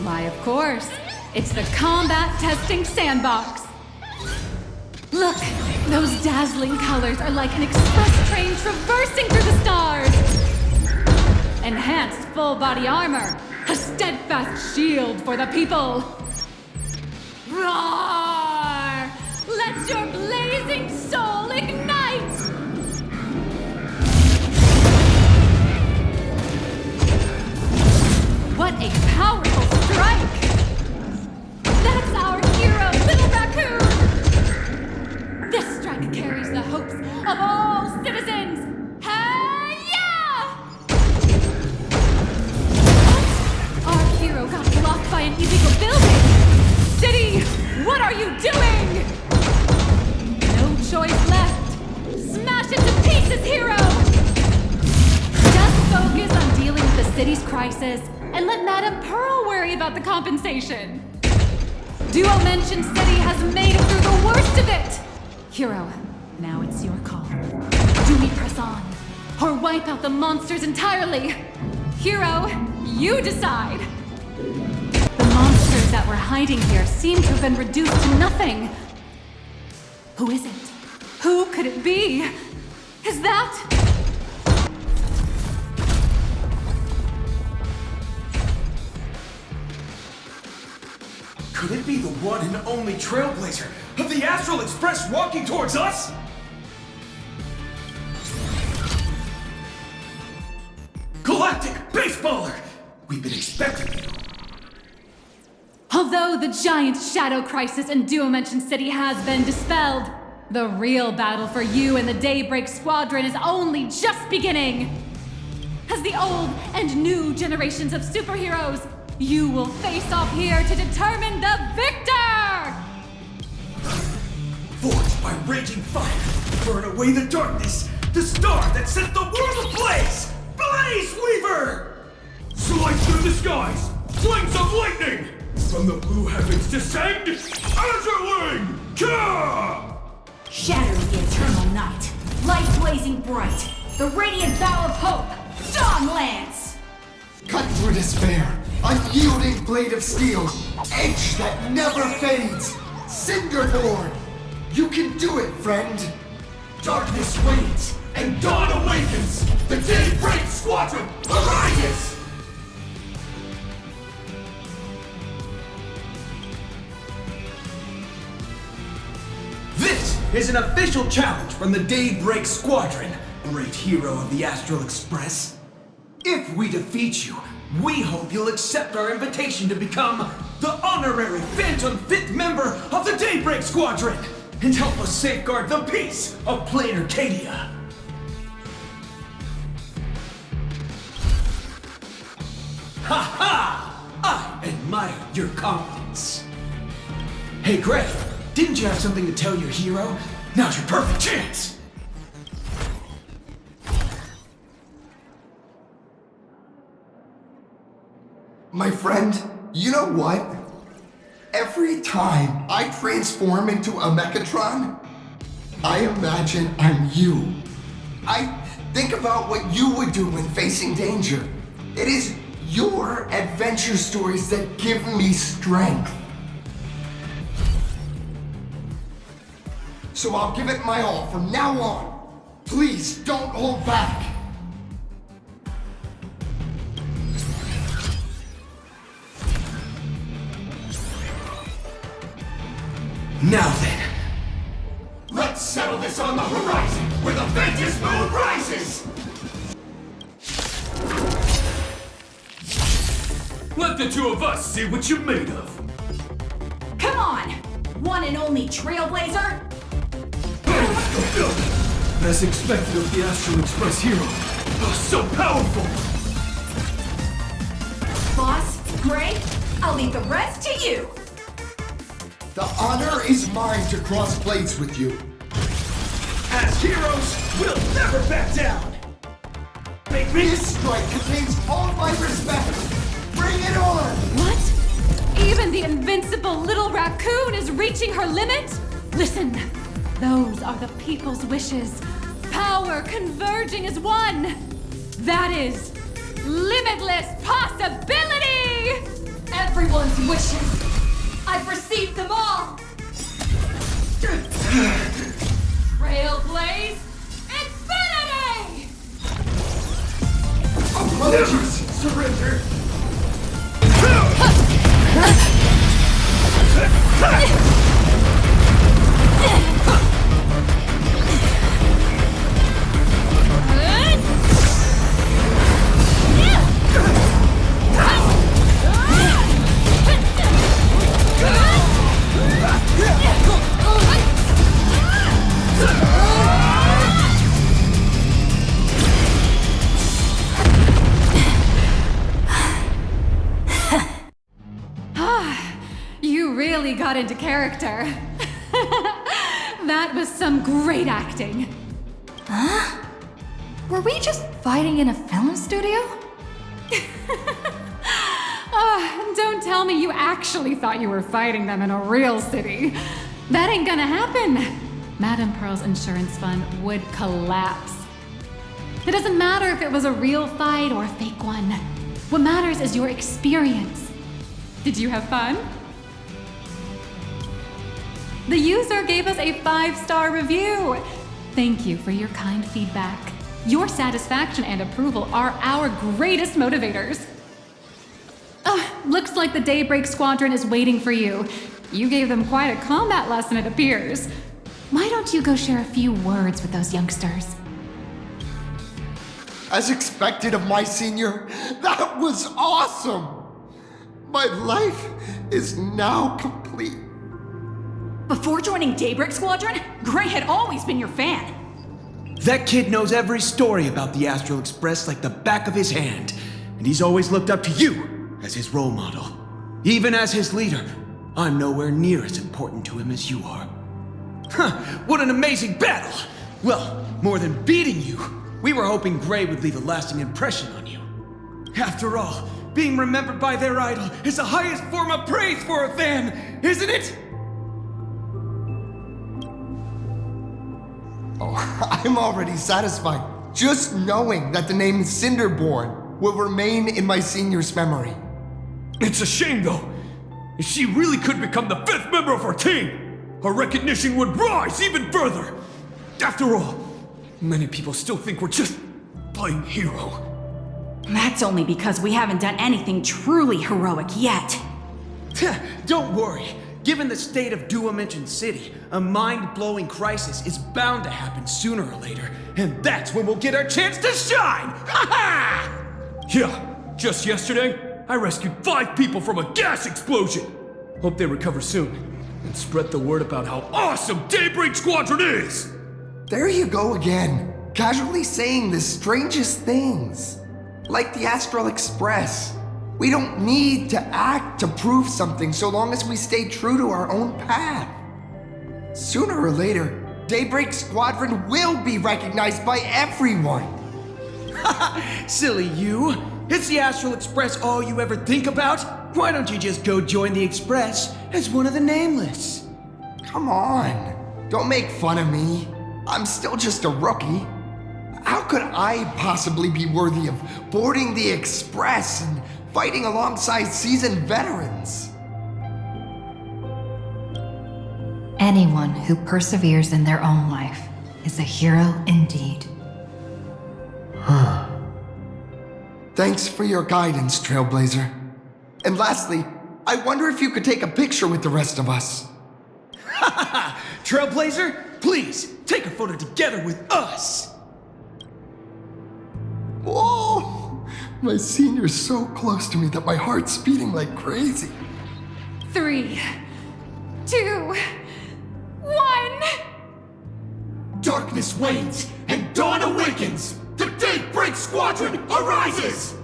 Why, of course. It's the combat testing sandbox. Look, those dazzling colors are like an express train traversing through the stars. Enhanced full body armor, a steadfast shield for the people. Roar! Let your blazing soul ignite! What a powerful strike! That's our hero, Little Raccoon! This strike carries the hopes of all citizens! Hi-ya! Our hero got blocked by an illegal building! City, what are you doing? No choice left! Smash it to pieces, hero! Just focus on dealing with the city's crisis and let Madame Pearl worry about the compensation. Duo Mention City has made it through the worst of it! Hero, now it's your call. Do we press on, or wipe out the monsters entirely? Hero, you decide! The monsters that were hiding here seem to have been reduced to nothing. Who is it? Who could it be? Is that... Could it be the one and only Trailblazer of the Astral Express walking towards us? Galactic Baseballer! We've been expecting you. Although the giant shadow crisis in Duo Mention City has been dispelled, the real battle for you and the Daybreak Squadron is only just beginning! As the old and new generations of superheroes, you will face off here to determine the victor! Forged by raging fire, burn away the darkness, the star that set the world ablaze! Blaze Weaver! Slice through the skies, flames of lightning! From the blue heavens descend, Azurling! Ka! Shatter the eternal night, light blazing bright, the radiant bow of hope, Dawn Lance! Cut through despair, unyielding blade of steel, edge that never fades, Cinderborne! You can do it, friend! Darkness wanes, and dawn awakens! The Daybreak Squadron arises! This is an official challenge from the Daybreak Squadron, great hero of the Astral Express. If we defeat you, we hope you'll accept our invitation to become the honorary Phantom 5th member of the Daybreak Squadron and help us safeguard the peace of Plain Arcadia. Ha ha! I admire your confidence. Hey Greg, didn't you have something to tell your hero? Now's your perfect chance! My friend, you know what? Every time I transform into a Mechatron, I imagine I'm you. I think about what you would do when facing danger. It is your adventure stories that give me strength. So I'll give it my all from now on. Please don't hold back. Now then, let's settle this on the horizon where the Ventus moon rises! Let the two of us see what you're made of. Come on! One and only Trailblazer! As expected of the Astral Express hero. Oh, so powerful! Boss, Gray, I'll leave the rest to you! The honor is mine to cross blades with you. As heroes, we'll never back down! This strike contains all my respect! Bring it on! What? Even the invincible little raccoon is reaching her limit? Listen, those are the people's wishes. Power converging as one. That is limitless possibility! Everyone's wishes! I've received them all! Trailblaze Infinity! Apologies! Surrender! You really got into character. That was some great acting. Huh? Were we just fighting in a film studio? Don't tell me you actually thought you were fighting them in a real city. That ain't gonna happen. Madame Pearl's insurance fund would collapse. It doesn't matter if it was a real fight or a fake one. What matters is your experience. Did you have fun? The user gave us a 5-star review. Thank you for your kind feedback. Your satisfaction and approval are our greatest motivators. Looks like the Daybreak Squadron is waiting for you. You gave them quite a combat lesson, it appears. Why don't you go share a few words with those youngsters? As expected of my senior, that was awesome! My life is now complete. Before joining Daybreak Squadron, Gray had always been your fan. That kid knows every story about the Astral Express like the back of his hand, and he's always looked up to you as his role model. Even as his leader, I'm nowhere near as important to him as you are. Huh, what an amazing battle! Well, more than beating you, we were hoping Gray would leave a lasting impression on you. After all, being remembered by their idol is the highest form of praise for a fan, isn't it? Oh, I'm already satisfied, just knowing that the name Cinderborne will remain in my senior's memory. It's a shame, though. If she really could become the 5th member of our team, our recognition would rise even further. After all, many people still think we're just playing hero. That's only because we haven't done anything truly heroic yet. Don't worry. Given the state of Duo-Mention City, a mind-blowing crisis is bound to happen sooner or later, and that's when we'll get our chance to shine! Ha ha! Yeah, just yesterday, I rescued 5 people from a gas explosion. Hope they recover soon, and spread the word about how awesome Daybreak Squadron is! There you go again, casually saying the strangest things. Like the Astral Express. We don't need to act to prove something so long as we stay true to our own path. Sooner or later, Daybreak Squadron will be recognized by everyone. Silly you. Is the Astral Express all you ever think about? Why don't you just go join the Express as one of the Nameless? Come on. Don't make fun of me. I'm still just a rookie. How could I possibly be worthy of boarding the Express and fighting alongside seasoned veterans? Anyone who perseveres in their own life is a hero indeed. Thanks for your guidance, Trailblazer. And lastly, I wonder if you could take a picture with the rest of us. Trailblazer, please, take a photo together with us! Whoa! My senior's so close to me that my heart's beating like crazy. 3, 2, 1. Darkness wanes and dawn awakens. The Daybreak Squadron arises.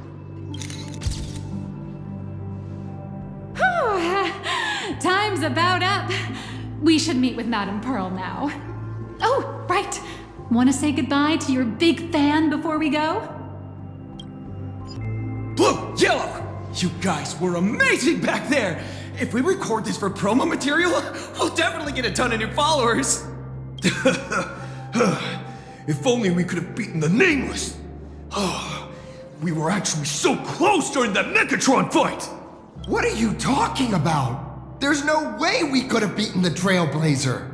Time's about up. We should meet with Madame Pearl now. Oh, right. Want to say goodbye to your big fan before we go? Blue, yellow, you guys were amazing back there. If we record this for promo material, we'll definitely get a ton of new followers. If only we could have beaten the Nameless. We were actually so close during that Mechatron fight. What are you talking about? There's no way we could have beaten the Trailblazer.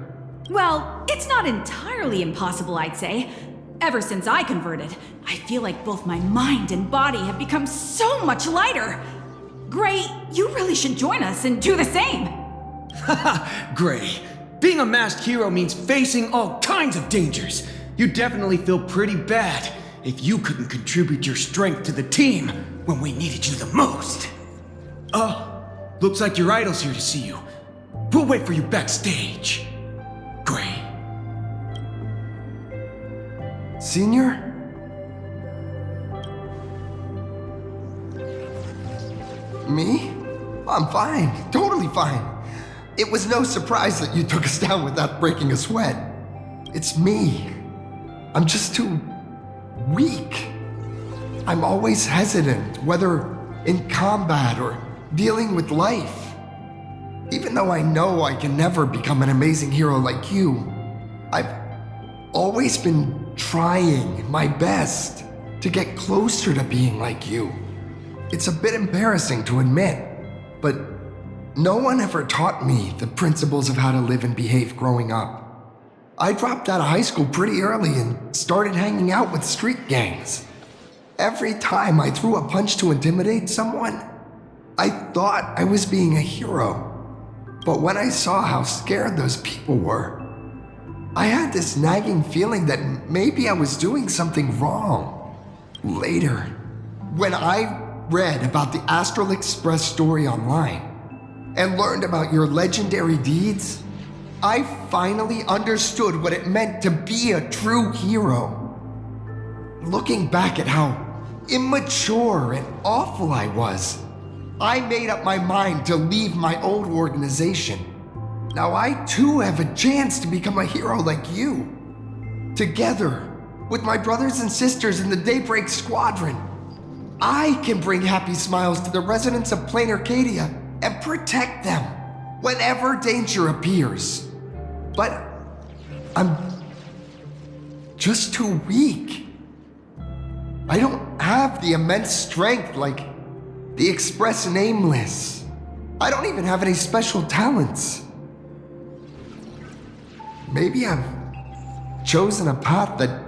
Well, it's not entirely impossible, I'd say. Ever since I converted, I feel like both my mind and body have become so much lighter. Gray, you really should join us and do the same. Haha, Gray. Being a masked hero means facing all kinds of dangers. You definitely feel pretty bad if you couldn't contribute your strength to the team when we needed you the most. Looks like your idol's here to see you. We'll wait for you backstage. Gray. Senior? Me? I'm fine. Totally fine. It was no surprise that you took us down without breaking a sweat. It's me. I'm just too weak. I'm always hesitant, whether in combat or dealing with life. Even though I know I can never become an amazing hero like you, I've always been trying my best to get closer to being like you. It's a bit embarrassing to admit, but no one ever taught me the principles of how to live and behave growing up. I dropped out of high school pretty early and started hanging out with street gangs. Every time I threw a punch to intimidate someone, I thought I was being a hero. But when I saw how scared those people were, I had this nagging feeling that maybe I was doing something wrong. Later, when I read about the Astral Express story online and learned about your legendary deeds, I finally understood what it meant to be a true hero. Looking back at how immature and awful I was, I made up my mind to leave my old organization. Now I too have a chance to become a hero like you. Together, with my brothers and sisters in the Daybreak Squadron, I can bring happy smiles to the residents of Plain Arcadia and protect them whenever danger appears. But I'm just too weak. I don't have the immense strength like the Express Nameless. I don't even have any special talents. Maybe I've chosen a path that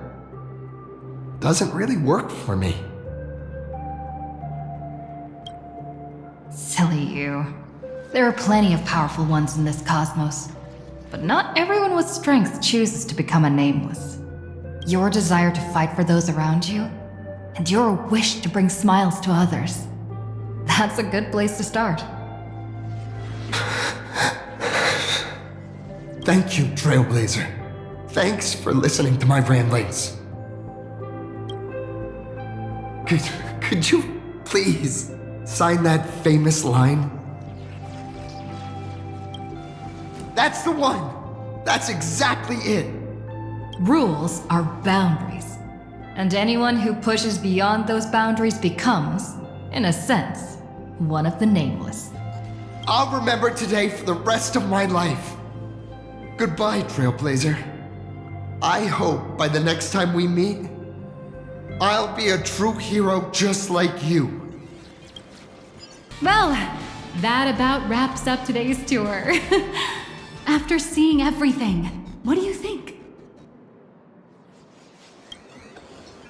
doesn't really work for me. Silly you. There are plenty of powerful ones in this cosmos, but not everyone with strength chooses to become a nameless. Your desire to fight for those around you, and your wish to bring smiles to others. That's a good place to start. Thank you, Trailblazer. Thanks for listening to my ramblings. Could you please sign that famous line? That's the one! That's exactly it! Rules are boundaries, and anyone who pushes beyond those boundaries becomes, in a sense, one of the nameless. I'll remember today for the rest of my life. Goodbye, Trailblazer. I hope by the next time we meet, I'll be a true hero just like you. Well, that about wraps up today's tour. After seeing everything, what do you think?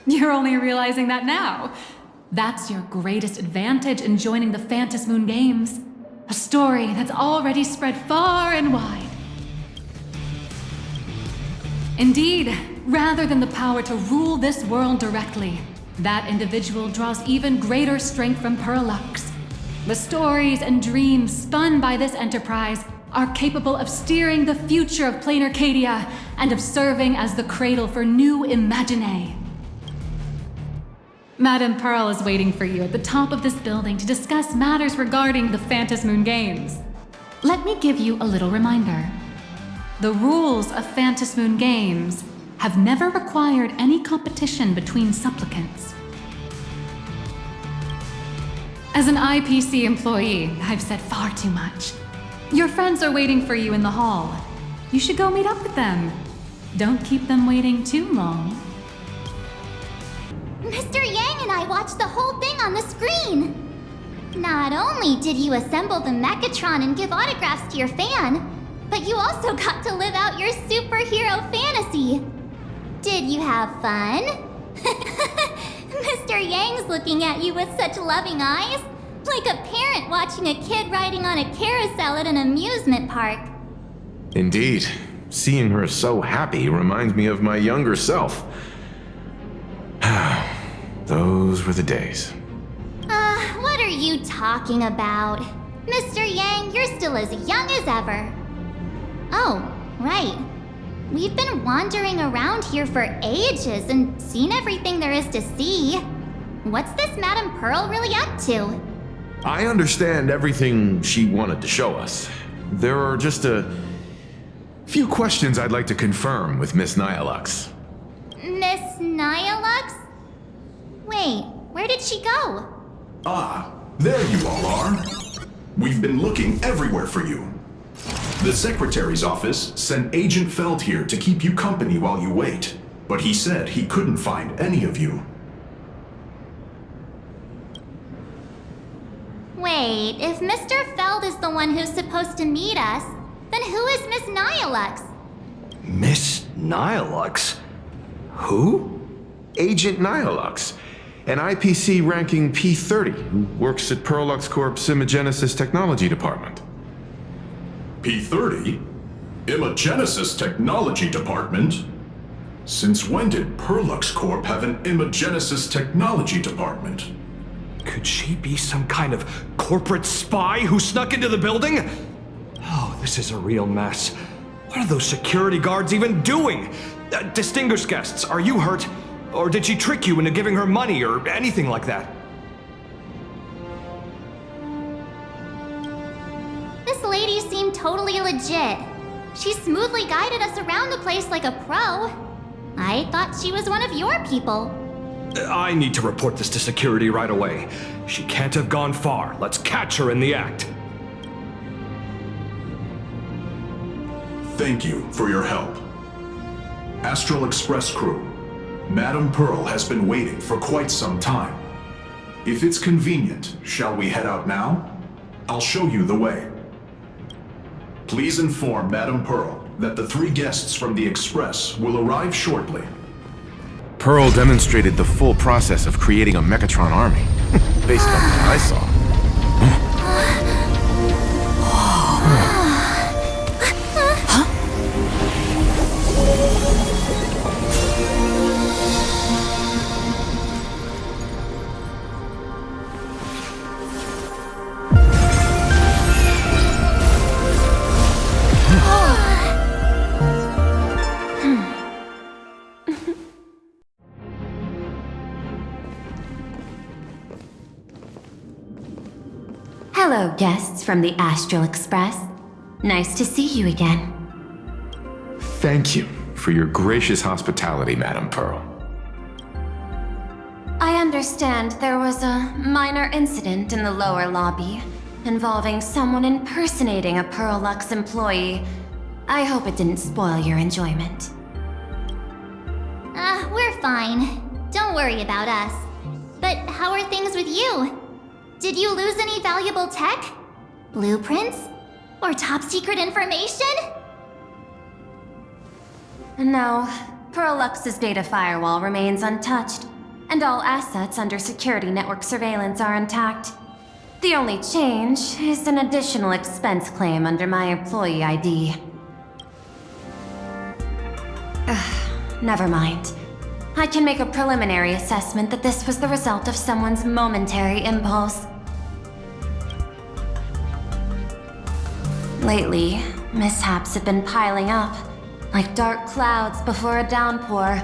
You're only realizing that now. That's your greatest advantage in joining the Phantom Moon Games. A story that's already spread far and wide. Indeed, rather than the power to rule this world directly, That individual draws even greater strength from Pearluxe. The stories and dreams spun by this enterprise are capable of steering the future of Plain Arcadia and of serving as the cradle for new imaginae. Madame Pearl is waiting for you at the top of this building to discuss matters regarding the Phantasmoon Games. Let me give you a little reminder. The rules of Phantasmoon Games have never required any competition between supplicants. As an IPC employee, I've said far too much. Your friends are waiting for you in the hall. You should go meet up with them. Don't keep them waiting too long. Mr. Yang and I watched the whole thing on the screen! Not only did you assemble the Mechatron and give autographs to your fan, but you also got to live out your superhero fantasy. Did you have fun? Mr. Yang's looking at you with such loving eyes, like a parent watching a kid riding on a carousel at an amusement park. Indeed. Seeing her so happy reminds me of my younger self. Those were the days. What are you talking about? Mr. Yang, you're still as young as ever. Oh, right. We've been wandering around here for ages and seen everything there is to see. What's this Madame Pearl really up to? I understand everything she wanted to show us. There are just a few questions I'd like to confirm with Miss Nihilux. Miss Nihilux? Wait, where did she go? Ah, there you all are. We've been looking everywhere for you. The Secretary's office sent Agent Feld here to keep you company while you wait, but he said he couldn't find any of you. Wait, if Mr. Feld is the one who's supposed to meet us, then who is Miss Nihilux? Miss Nihilux? Who? Agent Nihilux, an IPC ranking P30 who works at Pearluxe Corp's Imagenesis Technology Department. P30? Imagenesis Technology Department? Since when did Pearluxe Corp have an Imagenesis Technology Department? Could she be some kind of corporate spy who snuck into the building? Oh, this is a real mess. What are those security guards even doing? Distinguished guests, are you hurt? Or did she trick you into giving her money or anything like that? This lady seemed totally legit. She smoothly guided us around the place like a pro. I thought she was one of your people. I need to report this to security right away. She can't have gone far. Let's catch her in the act. Thank you for your help. Astral Express crew, Madame Pearl has been waiting for quite some time. If it's convenient, shall we head out now? I'll show you the way. Please inform Madame Pearl that the 3 guests from the Express will arrive shortly. Pearl demonstrated the full process of creating a Mechatron army, based on what I saw. Hello, guests from the Astral Express. Nice to see you again. Thank you for your gracious hospitality, Madame Pearl. I understand there was a minor incident in the lower lobby involving someone impersonating a Pearluxe employee. I hope it didn't spoil your enjoyment. We're fine. Don't worry about us. But how are things with you? Did you lose any valuable tech? Blueprints? Or top secret information? No, Pearluxe's data firewall remains untouched, and all assets under security network surveillance are intact. The only change is an additional expense claim under my employee ID. Never mind. I can make a preliminary assessment that this was the result of someone's momentary impulse. Lately, mishaps have been piling up, like dark clouds before a downpour,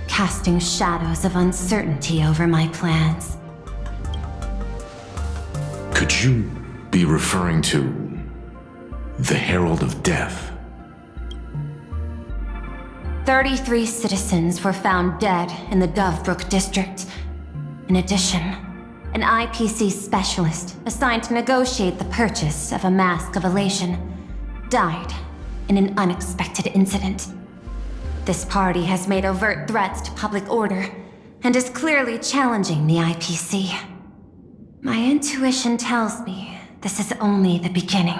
casting shadows of uncertainty over my plans. Could you be referring to the Herald of Death? 33 citizens were found dead in the Dovebrook district. In addition, an IPC specialist assigned to negotiate the purchase of a Mask of Elation died in an unexpected incident. This party has made overt threats to public order and is clearly challenging the IPC. My intuition tells me this is only the beginning.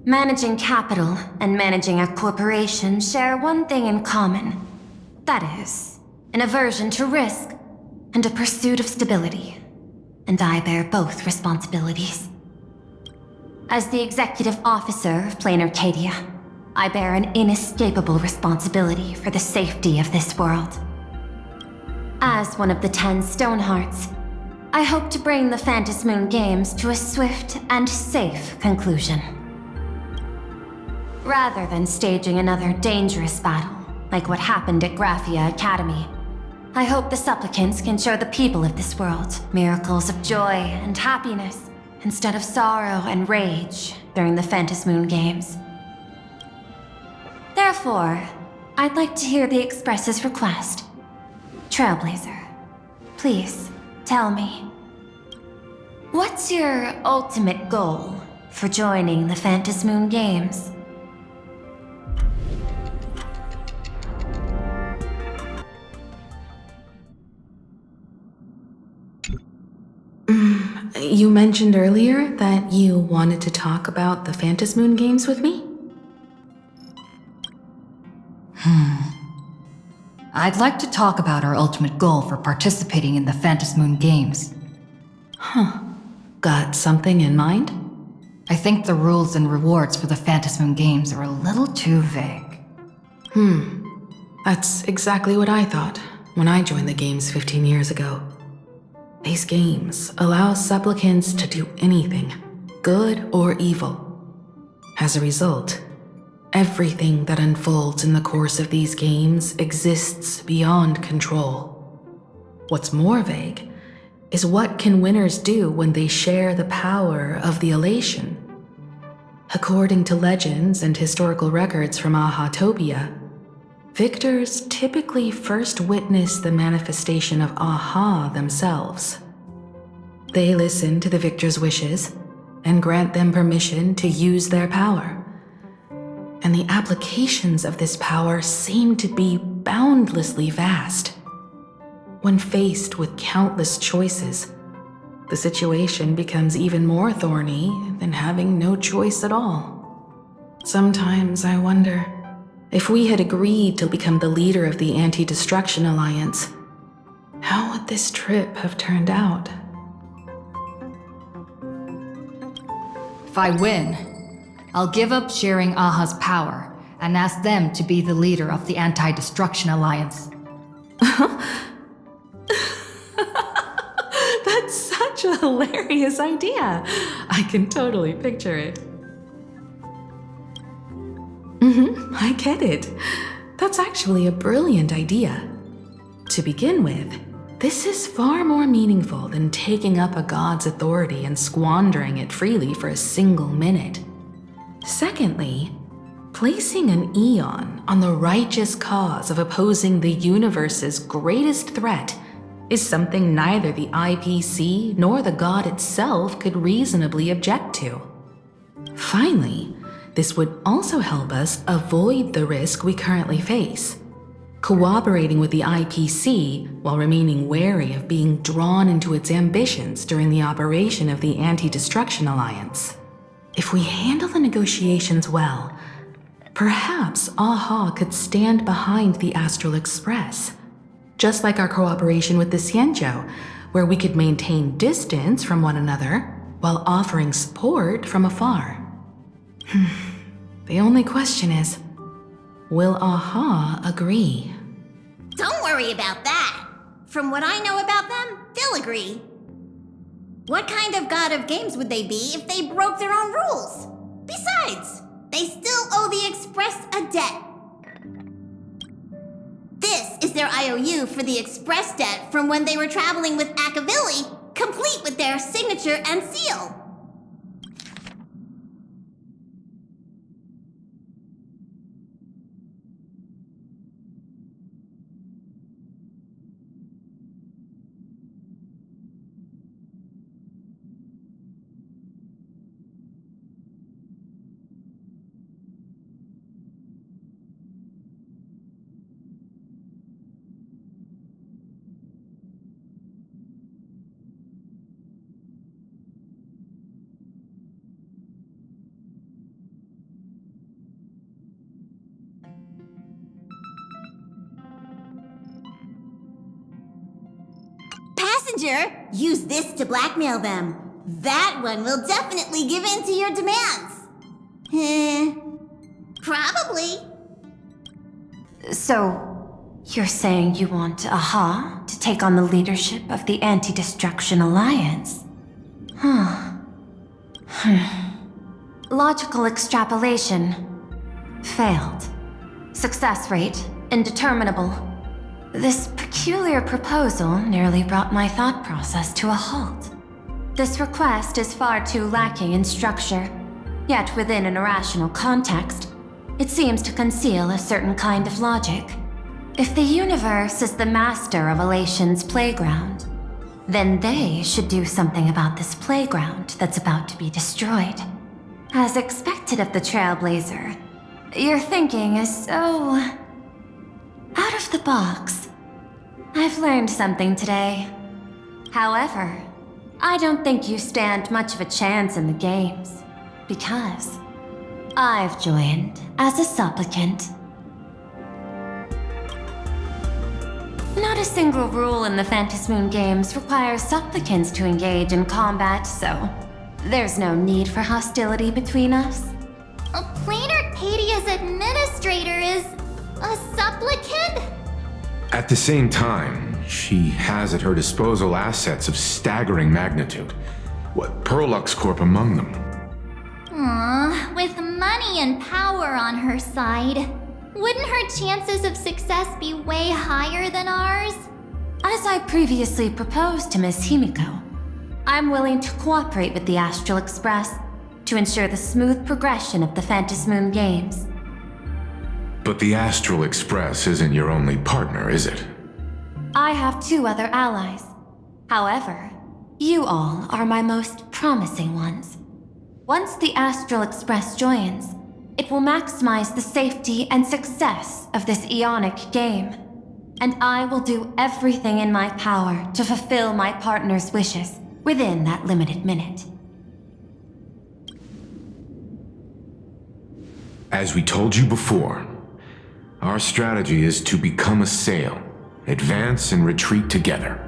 Managing capital and managing a corporation share one thing in common. That is, an aversion to risk and a pursuit of stability. And I bear both responsibilities. As the executive officer of Plain Arcadia, I bear an inescapable responsibility for the safety of this world. As one of the 10 Stonehearts, I hope to bring the Phantom Moon Games to a swift and safe conclusion. Rather than staging another dangerous battle, like what happened at Graphia Academy, I hope the supplicants can show the people of this world miracles of joy and happiness, instead of sorrow and rage during the Phantom Moon Games. Therefore, I'd like to hear the Express's request. Trailblazer, please tell me, what's your ultimate goal for joining the Phantom Moon Games? You mentioned earlier that you wanted to talk about the Phantom Moon Games with me? I'd like to talk about our ultimate goal for participating in the Phantom Moon Games. Got something in mind? I think the rules and rewards for the Phantom Moon Games are a little too vague. That's exactly what I thought when I joined the games 15 years ago. These games allow supplicants to do anything, good or evil. As a result, everything that unfolds in the course of these games exists beyond control. What's more vague is what can winners do when they share the power of the elation. According to legends and historical records from Ahatopia, victors typically first witness the manifestation of Aha themselves. They listen to the victor's wishes and grant them permission to use their power. And the applications of this power seem to be boundlessly vast. When faced with countless choices, the situation becomes even more thorny than having no choice at all. Sometimes I wonder, if we had agreed to become the leader of the Anti-Destruction Alliance, how would this trip have turned out? If I win, I'll give up sharing Aha's power and ask them to be the leader of the Anti-Destruction Alliance. That's such a hilarious idea. I can totally picture it. I get it. That's actually a brilliant idea. To begin with, this is far more meaningful than taking up a god's authority and squandering it freely for a single minute. Secondly, placing an Eon on the righteous cause of opposing the universe's greatest threat is something neither the IPC nor the god itself could reasonably object to. Finally, this would also help us avoid the risk we currently face. Cooperating with the IPC while remaining wary of being drawn into its ambitions during the operation of the Anti-Destruction Alliance. If we handle the negotiations well, perhaps Aha could stand behind the Astral Express, just like our cooperation with the Xianzhou, where we could maintain distance from one another while offering support from afar. The only question is, Will Aha agree? Don't worry about that. From what I know about them, they'll agree. What kind of god of games would they be if they broke their own rules? Besides, they still owe the Express a debt. This is their IOU for the Express debt from when they were traveling with Ashveil, complete with their signature and seal. Use this to blackmail them. That one will definitely give in to your demands. Probably. So, you're saying you want Aha to take on the leadership of the Anti-Destruction Alliance? Logical extrapolation. Failed. Success rate indeterminable. This peculiar proposal nearly brought my thought process to a halt. This request is far too lacking in structure, yet within an irrational context, it seems to conceal a certain kind of logic. If the universe is the master of Elation's playground, then they should do something about this playground that's about to be destroyed. As expected of the Trailblazer, your thinking is so out of the box. I've learned something today. However, I don't think you stand much of a chance in the games, because I've joined as a supplicant. Not a single rule in the Phantasmoon games requires supplicants to engage in combat, so there's no need for hostility between us. A Plain Arcadia's administrator is a supplicant? At the same time, she has at her disposal assets of staggering magnitude. What, Pearluxe Corp among them? Aww, with money and power on her side, wouldn't her chances of success be way higher than ours? As I previously proposed to Miss Himeko, I'm willing to cooperate with the Astral Express to ensure the smooth progression of the Phantasmoon games. But the Astral Express isn't your only partner, is it? I have 2 other allies. However, you all are my most promising ones. Once the Astral Express joins, it will maximize the safety and success of this Ionic game. And I will do everything in my power to fulfill my partner's wishes within that limited minute. As we told you before, our strategy is to become a sail, advance and retreat together.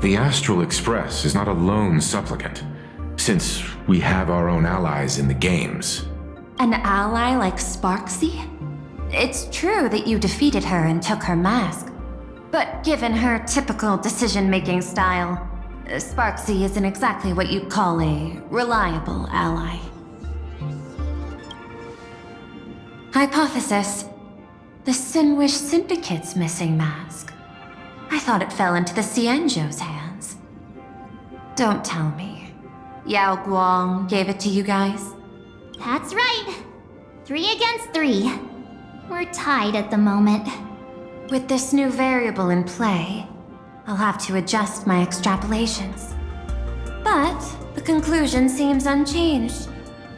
The Astral Express is not a lone supplicant, since we have our own allies in the games. An ally like Sparksy? It's true that you defeated her and took her mask, but given her typical decision-making style, Sparksy isn't exactly what you'd call a reliable ally. Hypothesis: the Sinwish Syndicate's missing mask. I thought it fell into the Xianzhou's hands. Don't tell me. Yao Guang gave it to you guys? That's right. 3 against 3. We're tied at the moment. With this new variable in play, I'll have to adjust my extrapolations. But the conclusion seems unchanged.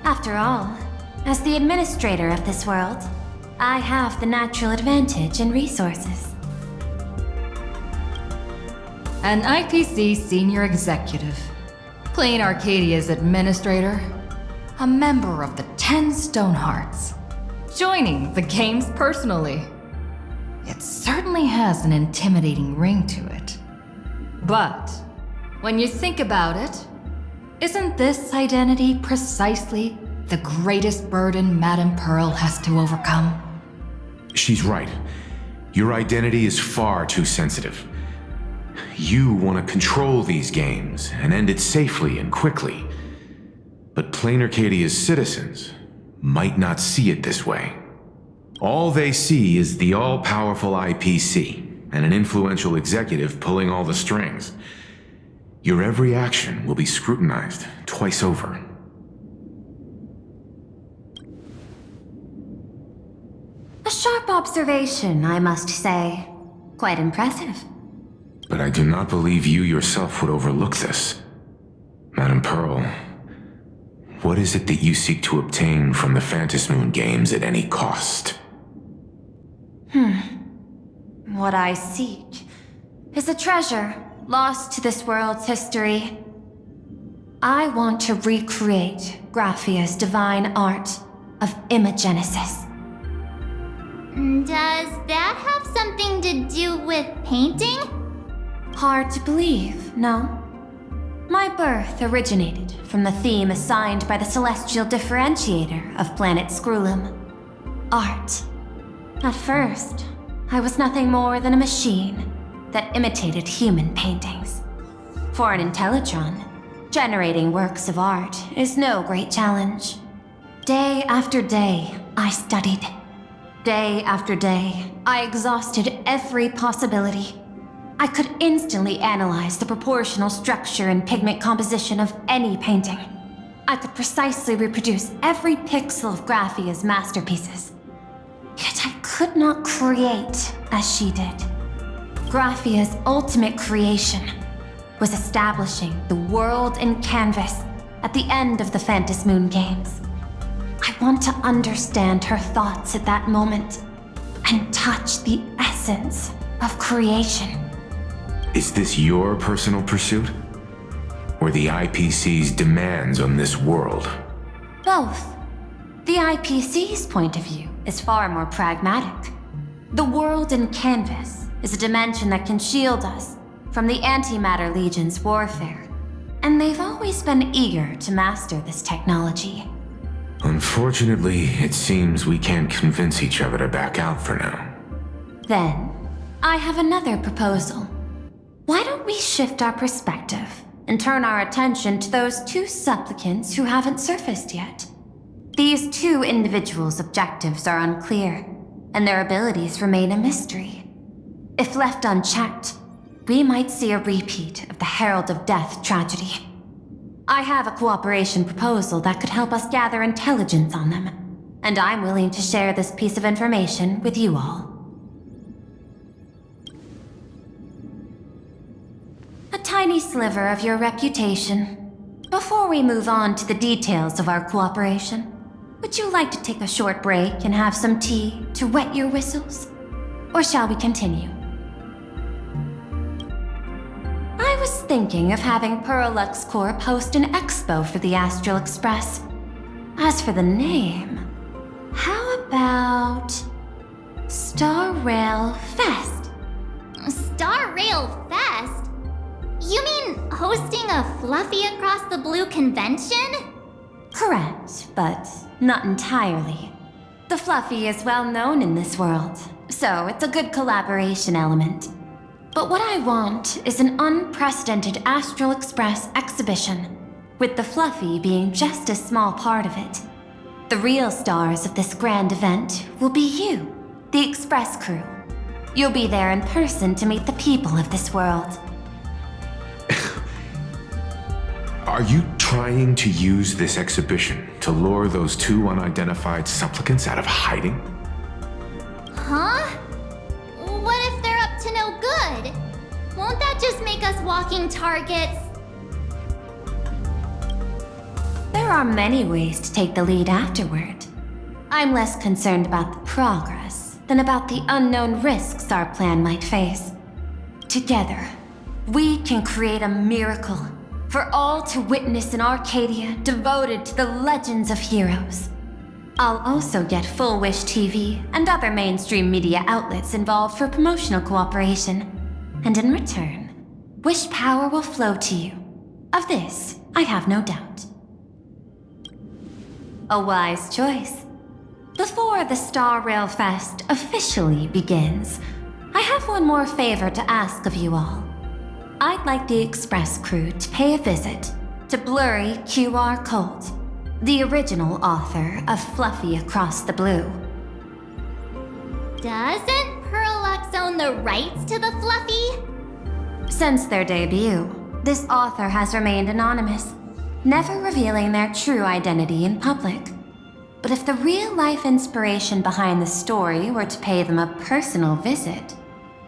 After all, as the administrator of this world, I have the natural advantage in resources. An IPC senior executive, Plain Arcadia's administrator, a member of the 10 Stonehearts, joining the games personally. It certainly has an intimidating ring to it. But when you think about it, isn't this identity precisely the greatest burden Madame Pearl has to overcome? She's right. Your identity is far too sensitive. You want to control these games and end it safely and quickly. But Plain Arcadia's citizens might not see it this way. All they see is the all-powerful IPC and an influential executive pulling all the strings. Your every action will be scrutinized twice over. A sharp observation, I must say. Quite impressive. But I do not believe you yourself would overlook this. Madame Pearl, what is it that you seek to obtain from the Phantasmoon games at any cost? What I seek is a treasure lost to this world's history. I want to recreate Graphia's divine art of imagenesis. Does that have something to do with painting? Hard to believe, no? My birth originated from the theme assigned by the celestial differentiator of planet Scrulum. Art. At first, I was nothing more than a machine that imitated human paintings. For an Intellitron, generating works of art is no great challenge. Day after day, I studied. Day after day, I exhausted every possibility. I could instantly analyze the proportional structure and pigment composition of any painting. I could precisely reproduce every pixel of Graphia's masterpieces. Yet I could not create as she did. Graphia's ultimate creation was establishing the world in canvas at the end of the Phantasmoon games. I want to understand her thoughts at that moment and touch the essence of creation. Is this your personal pursuit? Or the IPC's demands on this world? Both. The IPC's point of view is far more pragmatic. The world in canvas is a dimension that can shield us from the Antimatter Legion's warfare, and they've always been eager to master this technology. Unfortunately, it seems we can't convince each other to back out for now. Then, I have another proposal. Why don't we shift our perspective and turn our attention to those two supplicants who haven't surfaced yet? These two individuals' objectives are unclear, and their abilities remain a mystery. If left unchecked, we might see a repeat of the Herald of Death tragedy. I have a cooperation proposal that could help us gather intelligence on them, and I'm willing to share this piece of information with you all. A tiny sliver of your reputation. Before we move on to the details of our cooperation, would you like to take a short break and have some tea to wet your whistles? Or shall we continue? I was thinking of having Pearluxe Corp host an expo for the Astral Express. As for the name, how about Star Rail Fest? Star Rail Fest? You mean hosting a Fluffy Across the Blue convention? Correct, but not entirely. The Fluffy is well known in this world, so it's a good collaboration element. But what I want is an unprecedented Astral Express exhibition, with the Fluffy being just a small part of it. The real stars of this grand event will be you, the Express crew. You'll be there in person to meet the people of this world. Are you trying to use this exhibition to lure those two unidentified supplicants out of hiding? Huh? What if they're up to no good? Won't that just make us walking targets? There are many ways to take the lead afterward. I'm less concerned about the progress than about the unknown risks our plan might face. Together, we can create a miracle for all to witness in Arcadia devoted to the legends of heroes. I'll also get Fulwish TV and other mainstream media outlets involved for promotional cooperation. And in return, wish power will flow to you. Of this, I have no doubt. A wise choice. Before the Star Rail Fest officially begins, I have one more favor to ask of you all. I'd like the Express crew to pay a visit to Blurry QR Colt, the original author of Fluffy Across the Blue. Doesn't Pearluxe own the rights to the Fluffy? Since their debut, this author has remained anonymous, never revealing their true identity in public. But if the real-life inspiration behind the story were to pay them a personal visit,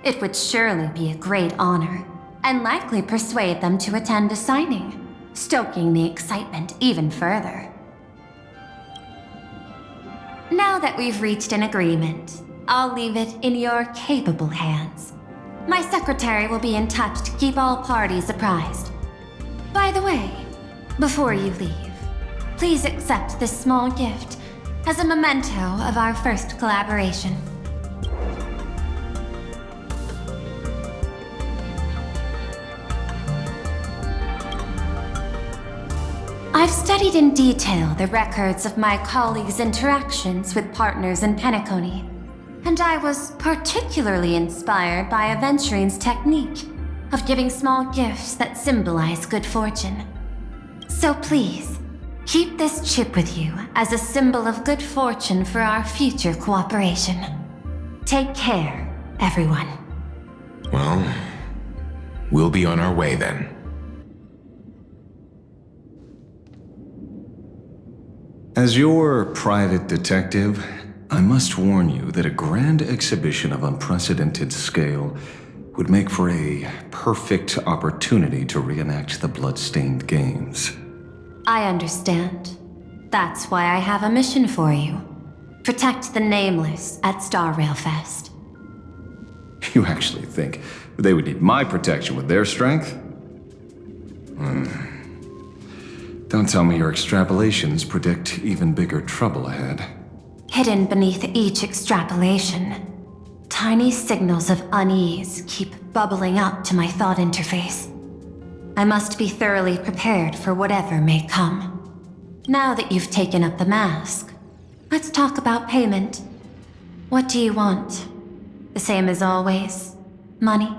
it would surely be a great honor, and likely persuade them to attend a signing, stoking the excitement even further. Now that we've reached an agreement, I'll leave it in your capable hands. My secretary will be in touch to keep all parties apprised. By the way, before you leave, please accept this small gift as a memento of our first collaboration. I've studied in detail the records of my colleagues' interactions with partners in Penacony, and I was particularly inspired by Aventurine's technique of giving small gifts that symbolize good fortune. So please, keep this chip with you as a symbol of good fortune for our future cooperation. Take care, everyone. Well, we'll be on our way then. As your private detective, I must warn you that a grand exhibition of unprecedented scale would make for a perfect opportunity to reenact the blood-stained games. I understand. That's why I have a mission for you. Protect the Nameless at Star Rail Fest. You actually think they would need my protection with their strength? Don't tell me your extrapolations predict even bigger trouble ahead. Hidden beneath each extrapolation, tiny signals of unease keep bubbling up to my thought interface. I must be thoroughly prepared for whatever may come. Now that you've taken up the mask, let's talk about payment. What do you want? The same as always? Money?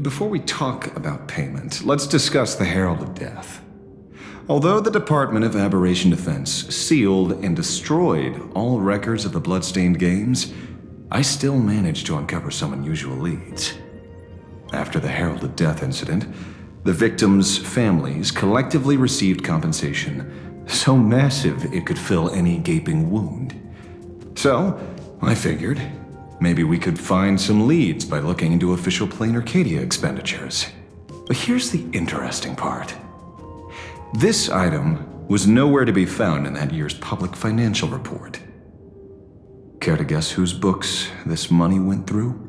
Before we talk about payment, let's discuss the Herald of Death. Although the Department of Aberration Defense sealed and destroyed all records of the Bloodstained Games, I still managed to uncover some unusual leads. After the Herald of Death incident, the victims' families collectively received compensation so massive it could fill any gaping wound. So, I figured, maybe we could find some leads by looking into official Plain Arcadia expenditures. But here's the interesting part. This item was nowhere to be found in that year's public financial report. Care to guess whose books this money went through?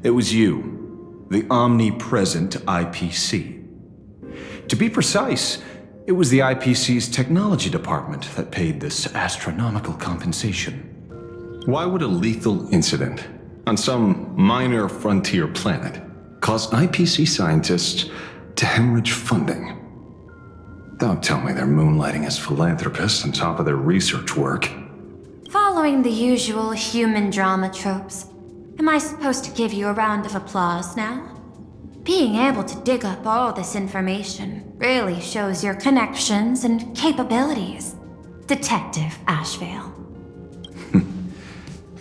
It was you, the omnipresent IPC. To be precise, it was the IPC's technology department that paid this astronomical compensation. Why would a lethal incident on some minor frontier planet cause IPC scientists to hemorrhage funding? Don't tell me they're moonlighting as philanthropists on top of their research work. Following the usual human drama tropes, am I supposed to give you a round of applause now? Being able to dig up all this information really shows your connections and capabilities, Detective Ashveil.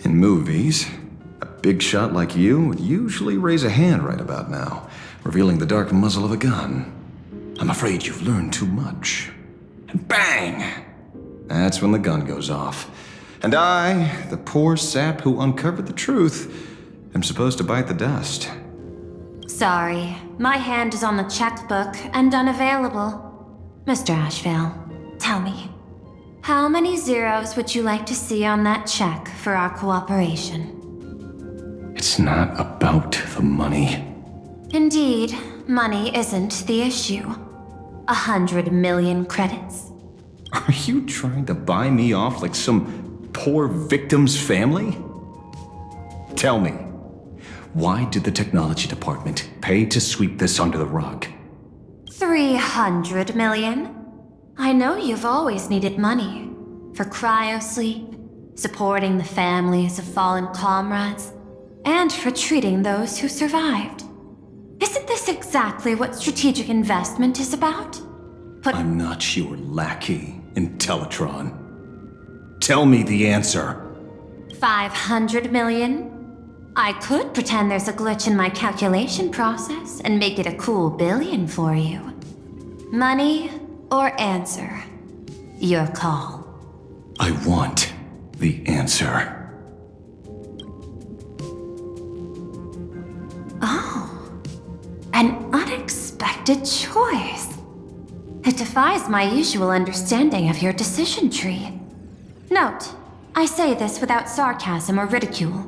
In movies, a big shot like you would usually raise a hand right about now, revealing the dark muzzle of a gun. I'm afraid you've learned too much. And bang! That's when the gun goes off. And I, the poor sap who uncovered the truth, am supposed to bite the dust. Sorry, my hand is on the checkbook and unavailable. Mr. Ashveil, tell me, how many zeros would you like to see on that check for our cooperation? It's not about the money. Indeed, money isn't the issue. 100 million credits. Are you trying to buy me off like some poor victim's family? Tell me, why did the technology department pay to sweep this under the rug? 300 million? I know you've always needed money, For cryosleep, supporting the families of fallen comrades, and for treating those who survived. Isn't this exactly what strategic investment is about? I'm not your lackey, Intellatron. Tell me the answer. 500 million? I could pretend there's a glitch in my calculation process and make it a cool billion for you. Money or answer? Your call. I want the answer. Oh, an unexpected choice. It defies my usual understanding of your decision tree. Note, I say this without sarcasm or ridicule.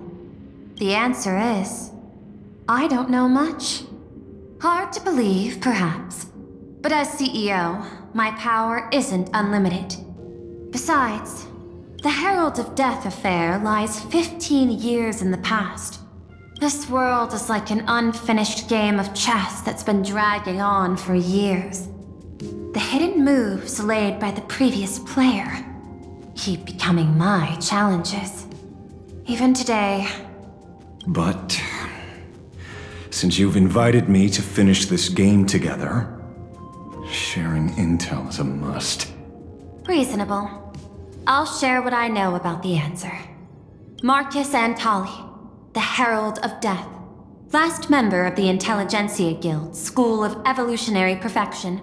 The answer is, I don't know much. Hard to believe, perhaps. But as CEO, my power isn't unlimited. Besides, the Herald of Death affair lies 15 years in the past. This world is like an unfinished game of chess that's been dragging on for years. The hidden moves laid by the previous player keep becoming my challenges. Even today. But since you've invited me to finish this game together, sharing intel is a must. Reasonable. I'll share what I know about the answer. Marcus Antali, the Herald of Death, last member of the Intelligentsia Guild School of Evolutionary Perfection.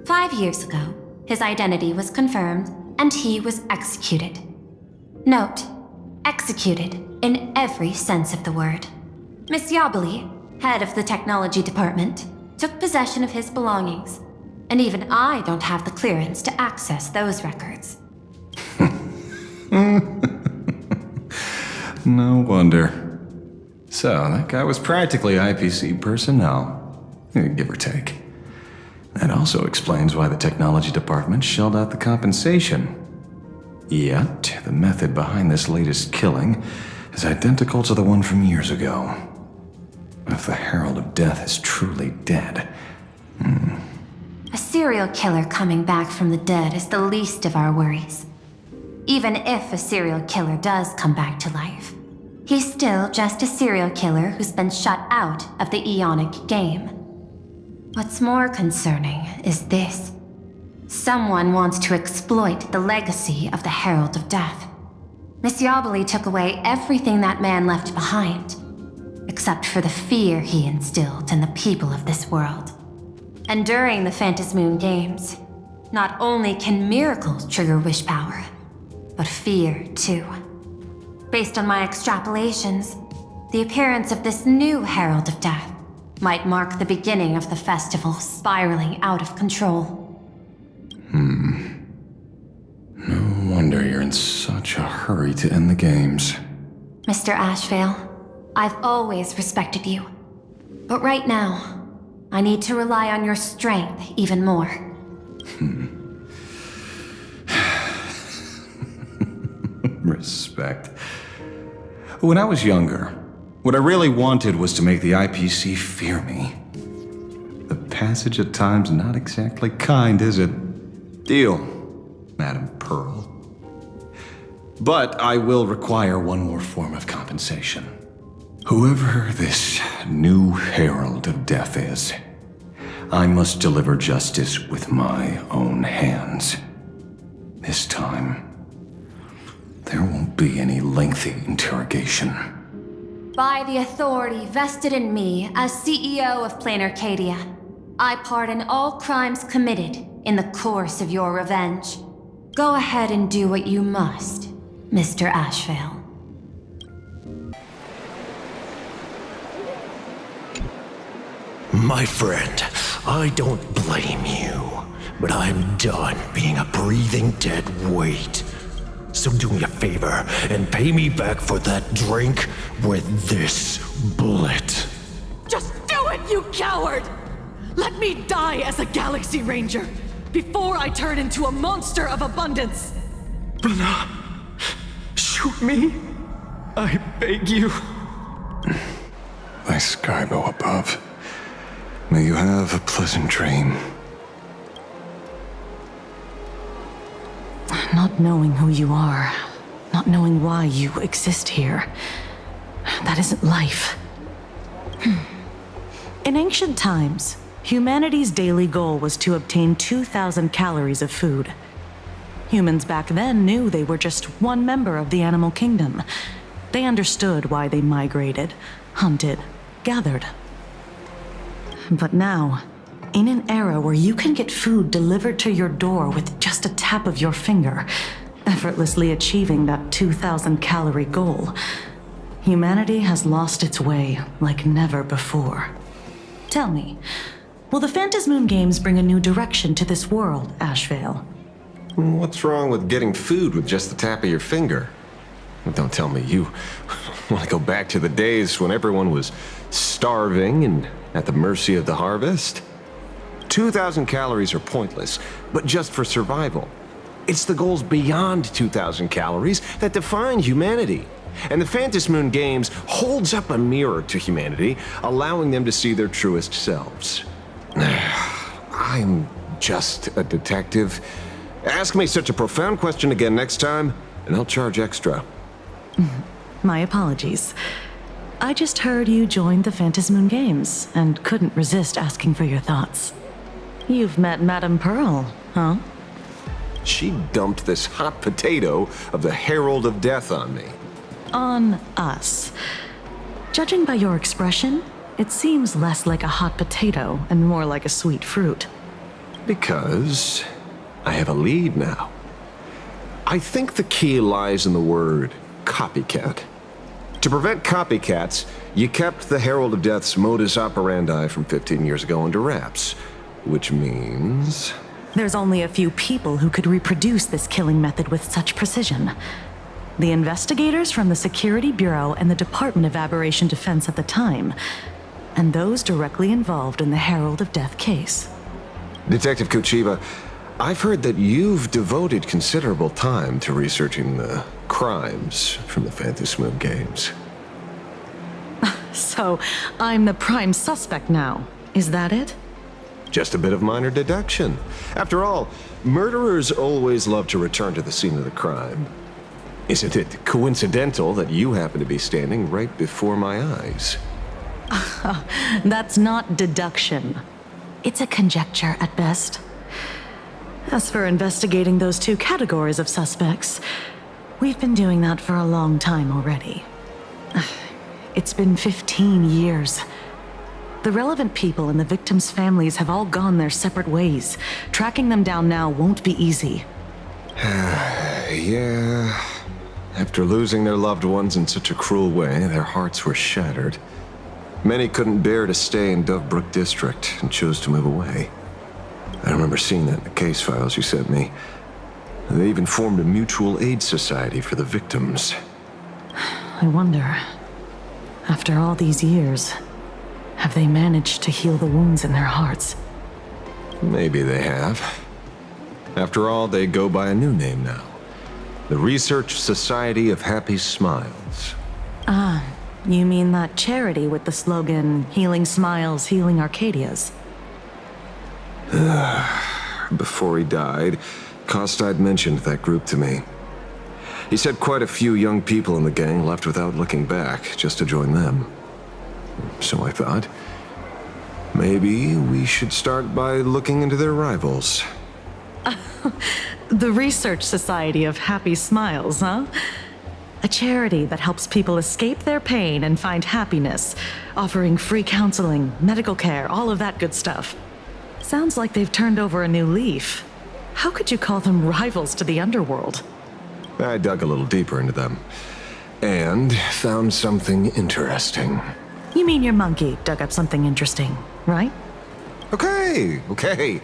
5 years ago, his identity was confirmed, and he was executed. Note, executed in every sense of the word. Miss Yabali, head of the technology department, took possession of his belongings, and even I don't have the clearance to access those records. No wonder. So, that guy was practically IPC personnel, give or take. That also explains why the technology department shelled out the compensation. Yet, the method behind this latest killing is identical to the one from years ago. If the Herald of Death is truly dead... A serial killer coming back from the dead is the least of our worries. Even if a serial killer does come back to life, he's still just a serial killer who's been shut out of the Ionic game. What's more concerning is this. Someone wants to exploit the legacy of the Herald of Death. Miss Yabali took away everything that man left behind, except for the fear he instilled in the people of this world. And during the Phantasmoon Games, not only can miracles trigger wish power, but fear too. Based on my extrapolations, the appearance of this new Herald of Death might mark the beginning of the festival spiraling out of control. No wonder you're in such a hurry to end the games. Mr. Ashveil, I've always respected you. But right now, I need to rely on your strength even more. Respect. When I was younger, what I really wanted was to make the IPC fear me. The passage at times not exactly kind, is it? Deal, Madam Pearl. But I will require one more form of compensation. Whoever this new Herald of Death is, I must deliver justice with my own hands. This time, there won't be any lengthy interrogation. By the authority vested in me as CEO of Plain Arcadia, I pardon all crimes committed in the course of your revenge. Go ahead and do what you must, Mr. Ashveil. My friend, I don't blame you, but I'm done being a breathing dead weight. So do me a favor and pay me back for that drink with this bullet. Just do it, you coward! Let me die as a Galaxy Ranger before I turn into a monster of abundance! Bana, shoot me! I beg you. Thy Skybo above. May you have a pleasant dream. Not knowing who you are, not knowing why you exist here, that isn't life. In ancient times, humanity's daily goal was to obtain 2,000 calories of food. Humans back then knew they were just one member of the animal kingdom. They understood why they migrated, hunted, gathered. But now, in an era where you can get food delivered to your door with just a tap of your finger, effortlessly achieving that 2,000 calorie goal, humanity has lost its way like never before. Tell me, will the Phantasmoon Games bring a new direction to this world, Ashveil? What's wrong with getting food with just the tap of your finger? Don't tell me you want to go back to the days when everyone was starving and at the mercy of the harvest? 2,000 calories are pointless, but just for survival. It's the goals beyond 2,000 calories that define humanity. And the Phantasmoon Games holds up a mirror to humanity, allowing them to see their truest selves. I'm just a detective. Ask me such a profound question again next time, and I'll charge extra. My apologies. I just heard you joined the Phantasmoon Games, and couldn't resist asking for your thoughts. You've met Madame Pearl, huh? She dumped this hot potato of the Herald of Death on me. On us. Judging by your expression, it seems less like a hot potato and more like a sweet fruit. Because I have a lead now. I think the key lies in the word copycat. To prevent copycats, you kept the Herald of Death's modus operandi from 15 years ago under wraps, which means... There's only a few people who could reproduce this killing method with such precision. The investigators from the Security Bureau and the Department of Aberration Defense at the time, and those directly involved in the Herald of Death case. Detective Kuchiba, I've heard that you've devoted considerable time to researching the crimes from the Phantasmoon Games. So, I'm the prime suspect now. Is that it? Just a bit of minor deduction. After all, murderers always love to return to the scene of the crime. Isn't it coincidental that you happen to be standing right before my eyes? That's not deduction. It's a conjecture at best. As for investigating those two categories of suspects, we've been doing that for a long time already. It's been 15 years. The relevant people and the victims' families have all gone their separate ways. Tracking them down now won't be easy. Yeah. After losing their loved ones in such a cruel way, their hearts were shattered. Many couldn't bear to stay in Dovebrook District and chose to move away. I remember seeing that in the case files you sent me. They even formed a mutual aid society for the victims. I wonder, after all these years, have they managed to heal the wounds in their hearts? Maybe they have. After all, they go by a new name now. The Research Society of Happy Smiles. Ah, you mean that charity with the slogan, Healing Smiles, Healing Arcadias? Before he died, Kostide mentioned that group to me. He said quite a few young people in the gang left without looking back, just to join them. So I thought, maybe we should start by looking into their rivals. The Research Society of Happy Smiles, huh? A charity that helps people escape their pain and find happiness, offering free counseling, medical care, all of that good stuff. Sounds like they've turned over a new leaf. How could you call them rivals to the underworld? I dug a little deeper into them, and found something interesting. You mean your monkey dug up something interesting, right? Okay.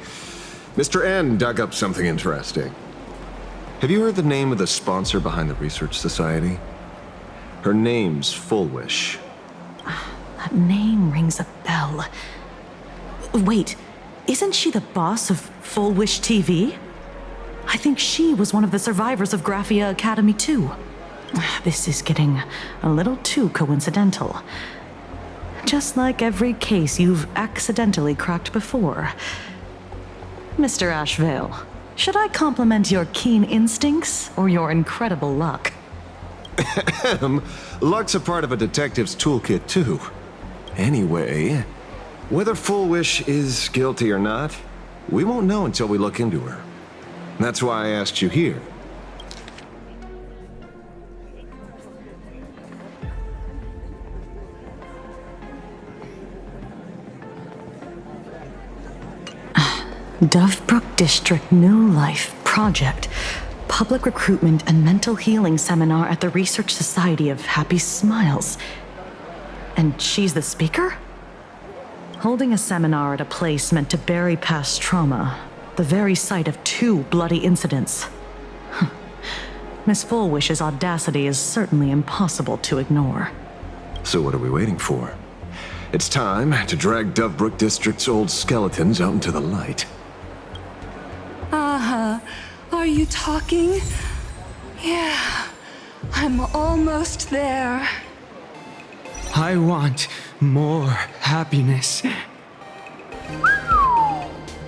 Mr. N dug up something interesting. Have you heard the name of the sponsor behind the Research Society? Her name's Fulwish. That name rings a bell. Wait, isn't she the boss of Fulwish TV? I think she was one of the survivors of Graphia Academy too. This is getting a little too coincidental. Just like every case you've accidentally cracked before. Mr. Ashveil, Should I compliment your keen instincts or your incredible luck? Luck's a part of a detective's toolkit, too. Anyway, whether Fulwish is guilty or not, we won't know until we look into her. That's why I asked you here. Dovebrook District New Life Project. Public Recruitment and Mental Healing Seminar at the Research Society of Happy Smiles. And she's the speaker? Holding a seminar at a place meant to bury past trauma. The very site of 2 bloody incidents. Miss Fulwish's audacity is certainly impossible to ignore. So what are we waiting for? It's time to drag Dovebrook District's old skeletons out into the light. Are you talking? Yeah, I'm almost there. I want more happiness.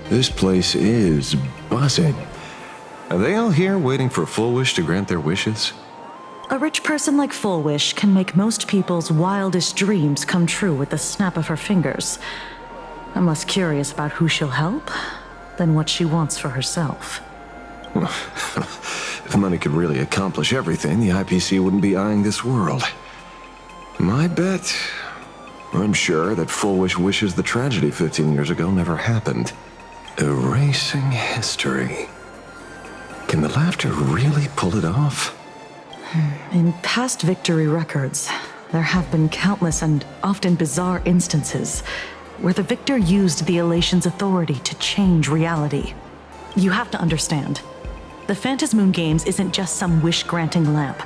This place is buzzing. Are they all here waiting for Fulwish to grant their wishes? A rich person like Fulwish can make most people's wildest dreams come true with the snap of her fingers. I'm less curious about who she'll help than what she wants for herself. If money could really accomplish everything, the IPC wouldn't be eyeing this world. My bet, I'm sure that Fulwish wishes the tragedy 15 years ago never happened. Erasing history. Can the laughter really pull it off? In past victory records, there have been countless and often bizarre instances where the victor used the elation's authority to change reality. You have to understand, the Phantasmoon Games isn't just some wish-granting lamp.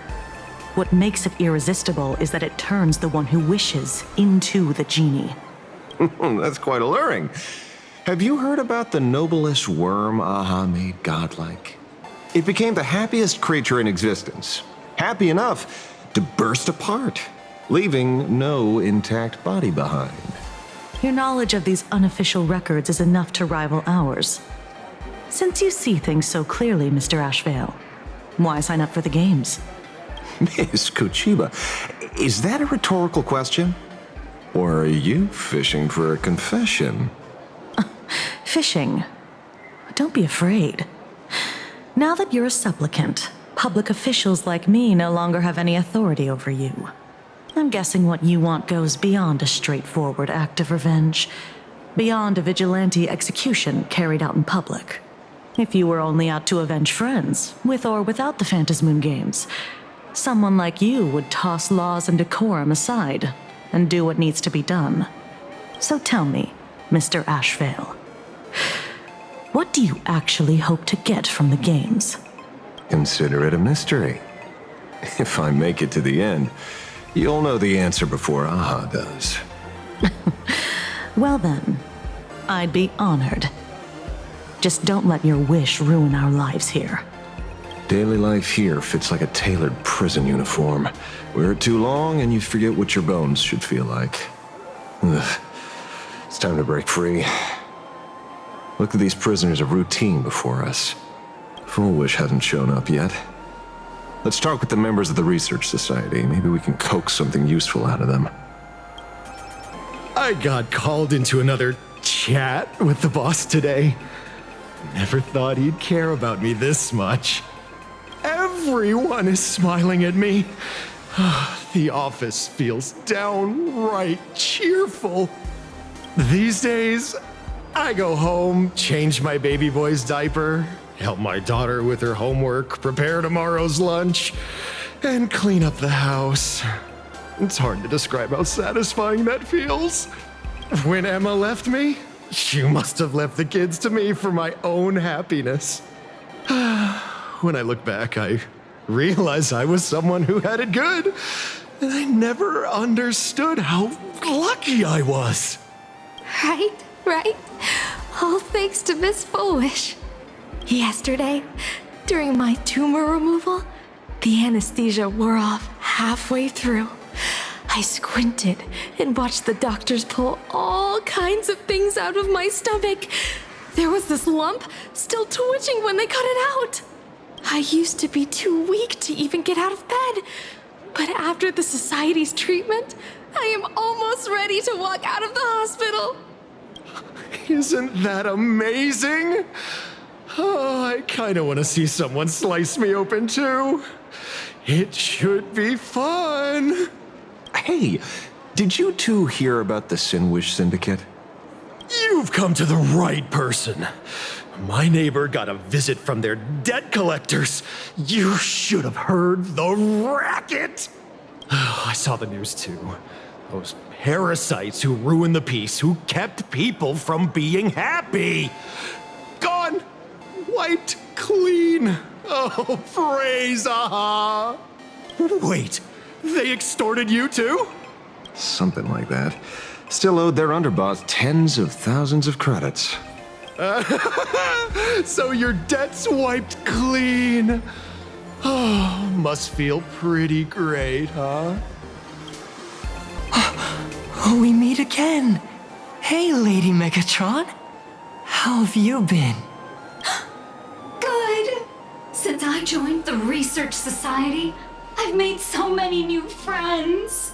What makes it irresistible is that it turns the one who wishes into the genie. That's quite alluring. Have you heard about the noblest worm Aha made godlike? It became the happiest creature in existence. Happy enough to burst apart, leaving no intact body behind. Your knowledge of these unofficial records is enough to rival ours. Since you see things so clearly, Mr. Ashveil, why sign up for the games? Miss Kuchiba, is that a rhetorical question? Or are you fishing for a confession? Fishing? Don't be afraid. Now that you're a supplicant, public officials like me no longer have any authority over you. I'm guessing what you want goes beyond a straightforward act of revenge, beyond a vigilante execution carried out in public. If you were only out to avenge friends, with or without the Phantasmoon Games, someone like you would toss laws and decorum aside and do what needs to be done. So tell me, Mr. Ashveil, what do you actually hope to get from the games? Consider it a mystery. If I make it to the end, you'll know the answer before Aha does. Well then, I'd be honored. Just don't let your wish ruin our lives here. Daily life here fits like a tailored prison uniform. Wear it too long and you forget what your bones should feel like. Ugh. It's time to break free. Look at these prisoners of routine before us. Fulwish hasn't shown up yet. Let's talk with the members of the Research Society. Maybe we can coax something useful out of them. I got called into another chat with the boss today. Never thought he'd care about me this much. Everyone is smiling at me. The office feels downright cheerful. These days, I go home, change my baby boy's diaper, help my daughter with her homework, prepare tomorrow's lunch, and clean up the house. It's hard to describe how satisfying that feels. When Emma left me, she must have left the kids to me for my own happiness. When I look back, I realize I was someone who had it good, and I never understood how lucky I was. Right? All thanks to Miss Fulwish. Yesterday, during my tumor removal, the anesthesia wore off halfway through. I squinted and watched the doctors pull all kinds of things out of my stomach. There was this lump still twitching when they cut it out. I used to be too weak to even get out of bed. But after the Society's treatment, I am almost ready to walk out of the hospital. Isn't that amazing? Oh, I kinda wanna see someone slice me open too. It should be fun. Hey, did you two hear about the Sinwish Syndicate? You've come to the right person. My neighbor got a visit from their debt collectors. You should have heard the racket. I saw the news too. Those parasites who ruined the peace, who kept people from being happy. Gone. Wiped clean. Oh, praise Aha. Wait, they extorted you too? Something like that. Still owed their underboss tens of thousands of credits. So your debt's wiped clean. Oh, must feel pretty great, huh? We meet again. Hey, Lady Mechatron. How have you been? Good. Since I joined the Research Society, I've made so many new friends.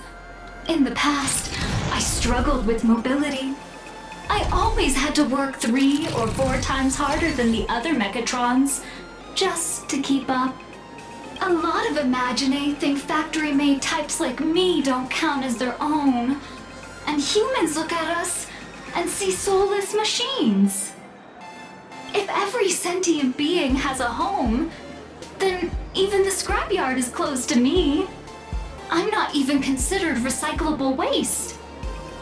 In the past, I struggled with mobility. I always had to work 3 or 4 times harder than the other Mechatrons, just to keep up. A lot of Imagine think factory-made types like me don't count as their own. And humans look at us and see soulless machines. If every sentient being has a home, then even the scrapyard is closed to me. I'm not even considered recyclable waste.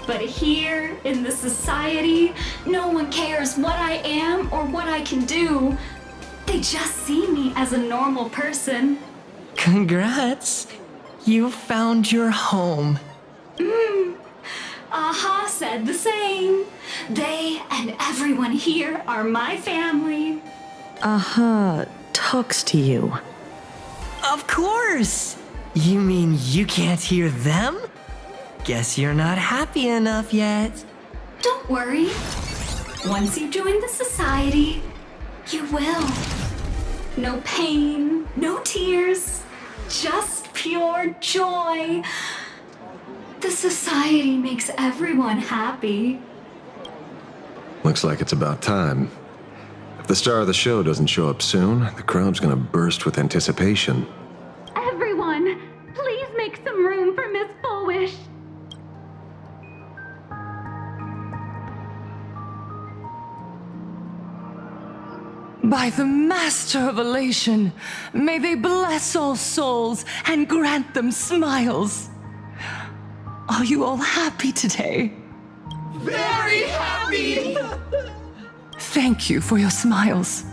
But here, in the society, no one cares what I am or what I can do. They just see me as a normal person. Congrats. You found your home. Aha said the same. They and everyone here are my family. Aha talks to you. Of course. You mean you can't hear them? Guess you're not happy enough yet. Don't worry. Once you join the society, you will. No pain, no tears, just pure joy. The society makes everyone happy. Looks like it's about time. If the star of the show doesn't show up soon, the crowd's gonna burst with anticipation. Everyone, please make some room for Miss Fulwish. By the Master of Elation, may they bless all souls and grant them smiles. Are you all happy today? Very happy! Thank you for your smiles.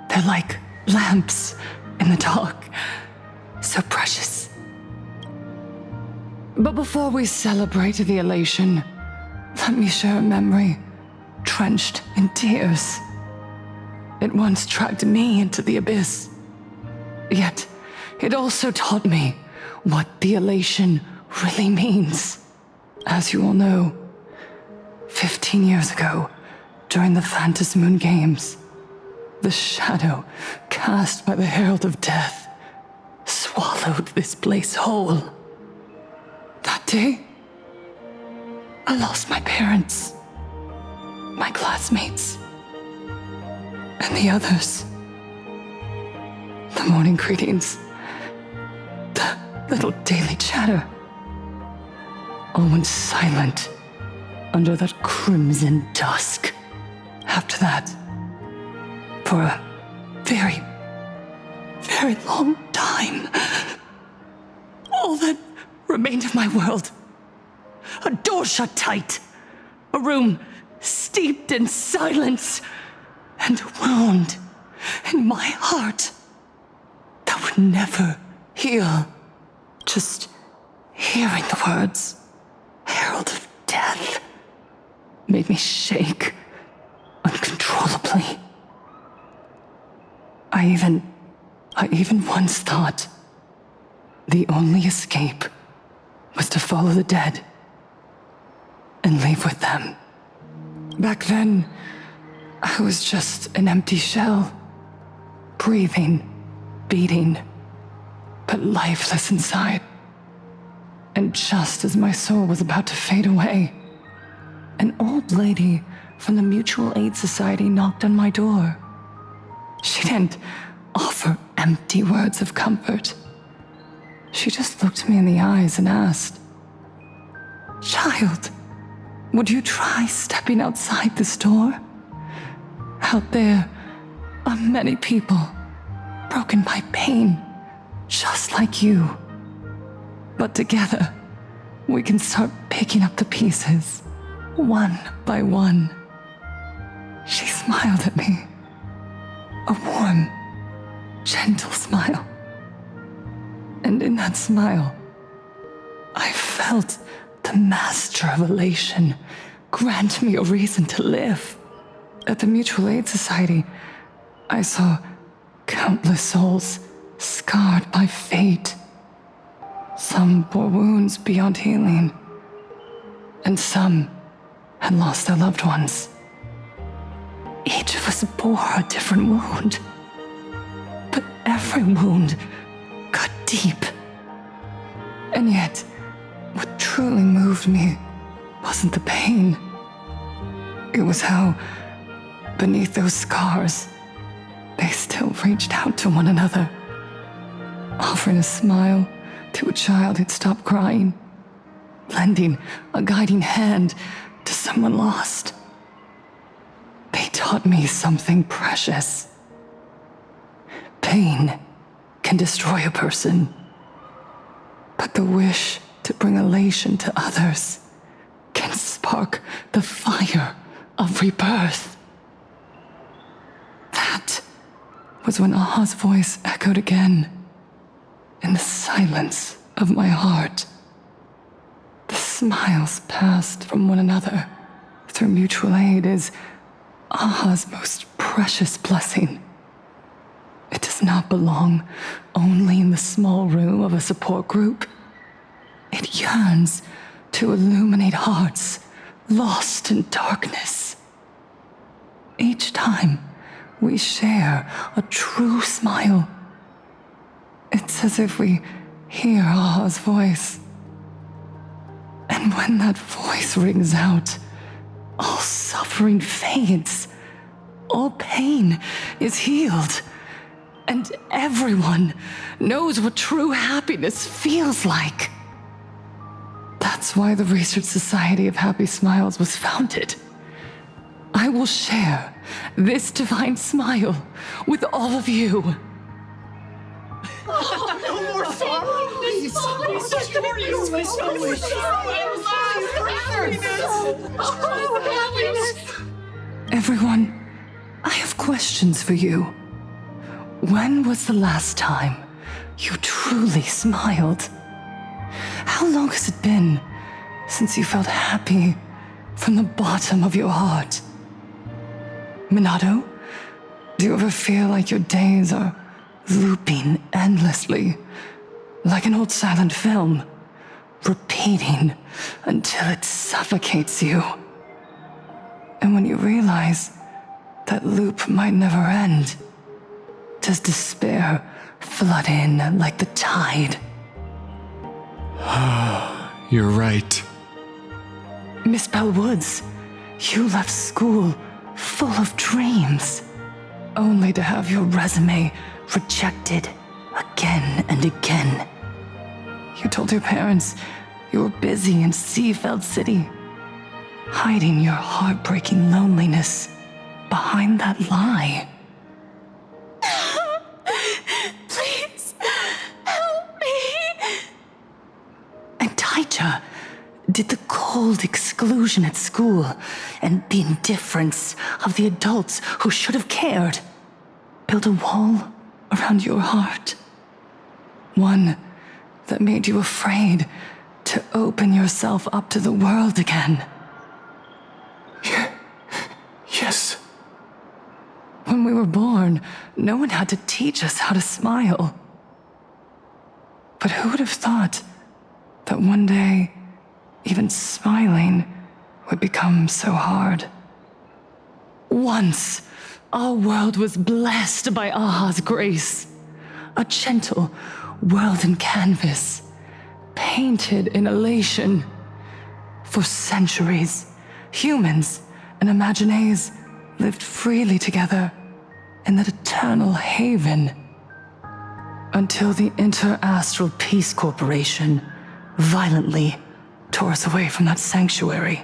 They're like lamps in the dark. So precious. But before we celebrate the elation, let me share a memory drenched in tears. It once dragged me into the abyss. Yet, it also taught me what the elation really means. As you all know, 15 years ago, during the Phantasmoon Games, the shadow cast by the Herald of Death swallowed this place whole. That day, I lost my parents, my classmates, and the others. The morning greetings, the little daily chatter, all went silent under that crimson dusk. After that, for a very, very long time, all that remained of my world, a door shut tight, a room steeped in silence, and a wound in my heart that would never heal. Just hearing the words, Herald of Death, made me shake uncontrollably. I even once thought the only escape was to follow the dead and leave with them. Back then, I was just an empty shell. Breathing, beating, but lifeless inside. And just as my soul was about to fade away, an old lady from the Mutual Aid Society knocked on my door. She didn't offer empty words of comfort. She just looked me in the eyes and asked, "Child, would you try stepping outside this door? Out there are many people broken by pain, just like you. But together, we can start picking up the pieces, one by one." She smiled at me. A warm, gentle smile. And in that smile, I felt the master of elation grant me a reason to live. At the Mutual Aid Society, I saw countless souls scarred by fate. Some bore wounds beyond healing, and some had lost their loved ones. Each of us bore a different wound, but every wound cut deep. And yet, what truly moved me wasn't the pain. It was how, beneath those scars, they still reached out to one another, offering a smile to a child who'd stopped crying, lending a guiding hand to someone lost. They taught me something precious. Pain can destroy a person, but the wish to bring elation to others can spark the fire of rebirth. That was when Aha's voice echoed again in the silence of my heart. The smiles passed from one another through mutual aid is Aha's most precious blessing. It does not belong only in the small room of a support group. It yearns to illuminate hearts lost in darkness. Each time we share a true smile, it's as if we hear Aha's voice. And when that voice rings out, all suffering fades, all pain is healed, and everyone knows what true happiness feels like. That's why the Research Society of Happy Smiles was founded. I will share this divine smile with all of you. Oh, no more sorrow! Everyone, I have questions for you. When was the last time you truly smiled? How long has it been since you felt happy from the bottom of your heart? Minato, do you ever feel like your days are looping endlessly, like an old silent film, repeating until it suffocates you? And when you realize that loop might never end, does despair flood in like the tide? You're right. Miss Bellwoods, you left school full of dreams, only to have your resume rejected again and again. You told your parents you were busy in Seafeld City, hiding your heartbreaking loneliness behind that lie. Please, help me. And Taija did the cold exclusion at school and the indifference of the adults who should have cared build a wall around your heart. One that made you afraid to open yourself up to the world again. Yes. When we were born, no one had to teach us how to smile. But who would have thought that one day, even smiling would become so hard? Once, our world was blessed by Aha's grace. A gentle world in canvas, painted in elation. For centuries, humans and Imaginaes lived freely together in that eternal haven. Until the Inter-Astral Peace Corporation violently tore us away from that sanctuary.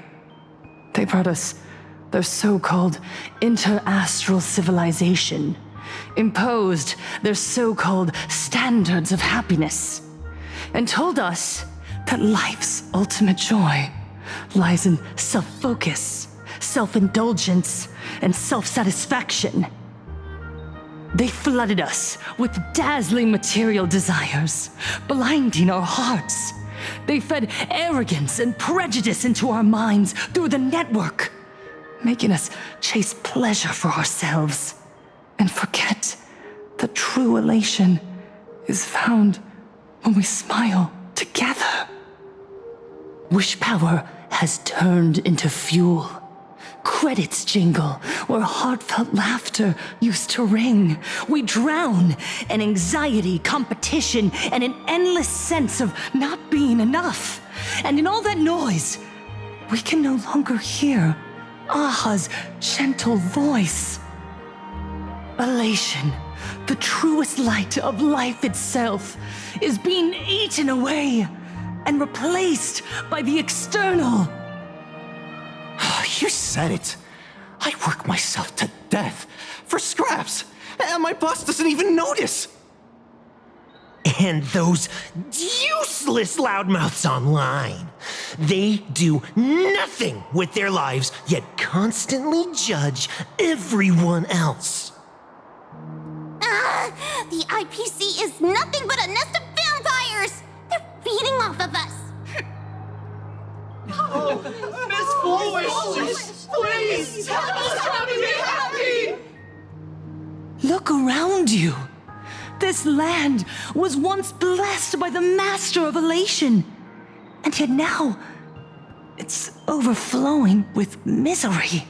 They brought us their so-called inter-astral civilization, imposed their so-called standards of happiness, and told us that life's ultimate joy lies in self-focus, self-indulgence, and self-satisfaction. They flooded us with dazzling material desires, blinding our hearts. They fed arrogance and prejudice into our minds through the network, making us chase pleasure for ourselves and forget that true elation is found when we smile together. Wish power has turned into fuel. Credits jingle where heartfelt laughter used to ring. We drown in anxiety, competition, and an endless sense of not being enough. And in all that noise, we can no longer hear Aha's gentle voice. Elation, the truest light of life itself, is being eaten away and replaced by the external. You said it. I work myself to death for scraps, and my boss doesn't even notice. And those useless loudmouths online. They do nothing with their lives, yet constantly judge everyone else. The IPC is nothing but a nest of vampires! They're feeding off of us! Miss Fulwish, please help us how to be happy! Look around you. This land was once blessed by the master of elation, and yet now it's overflowing with misery.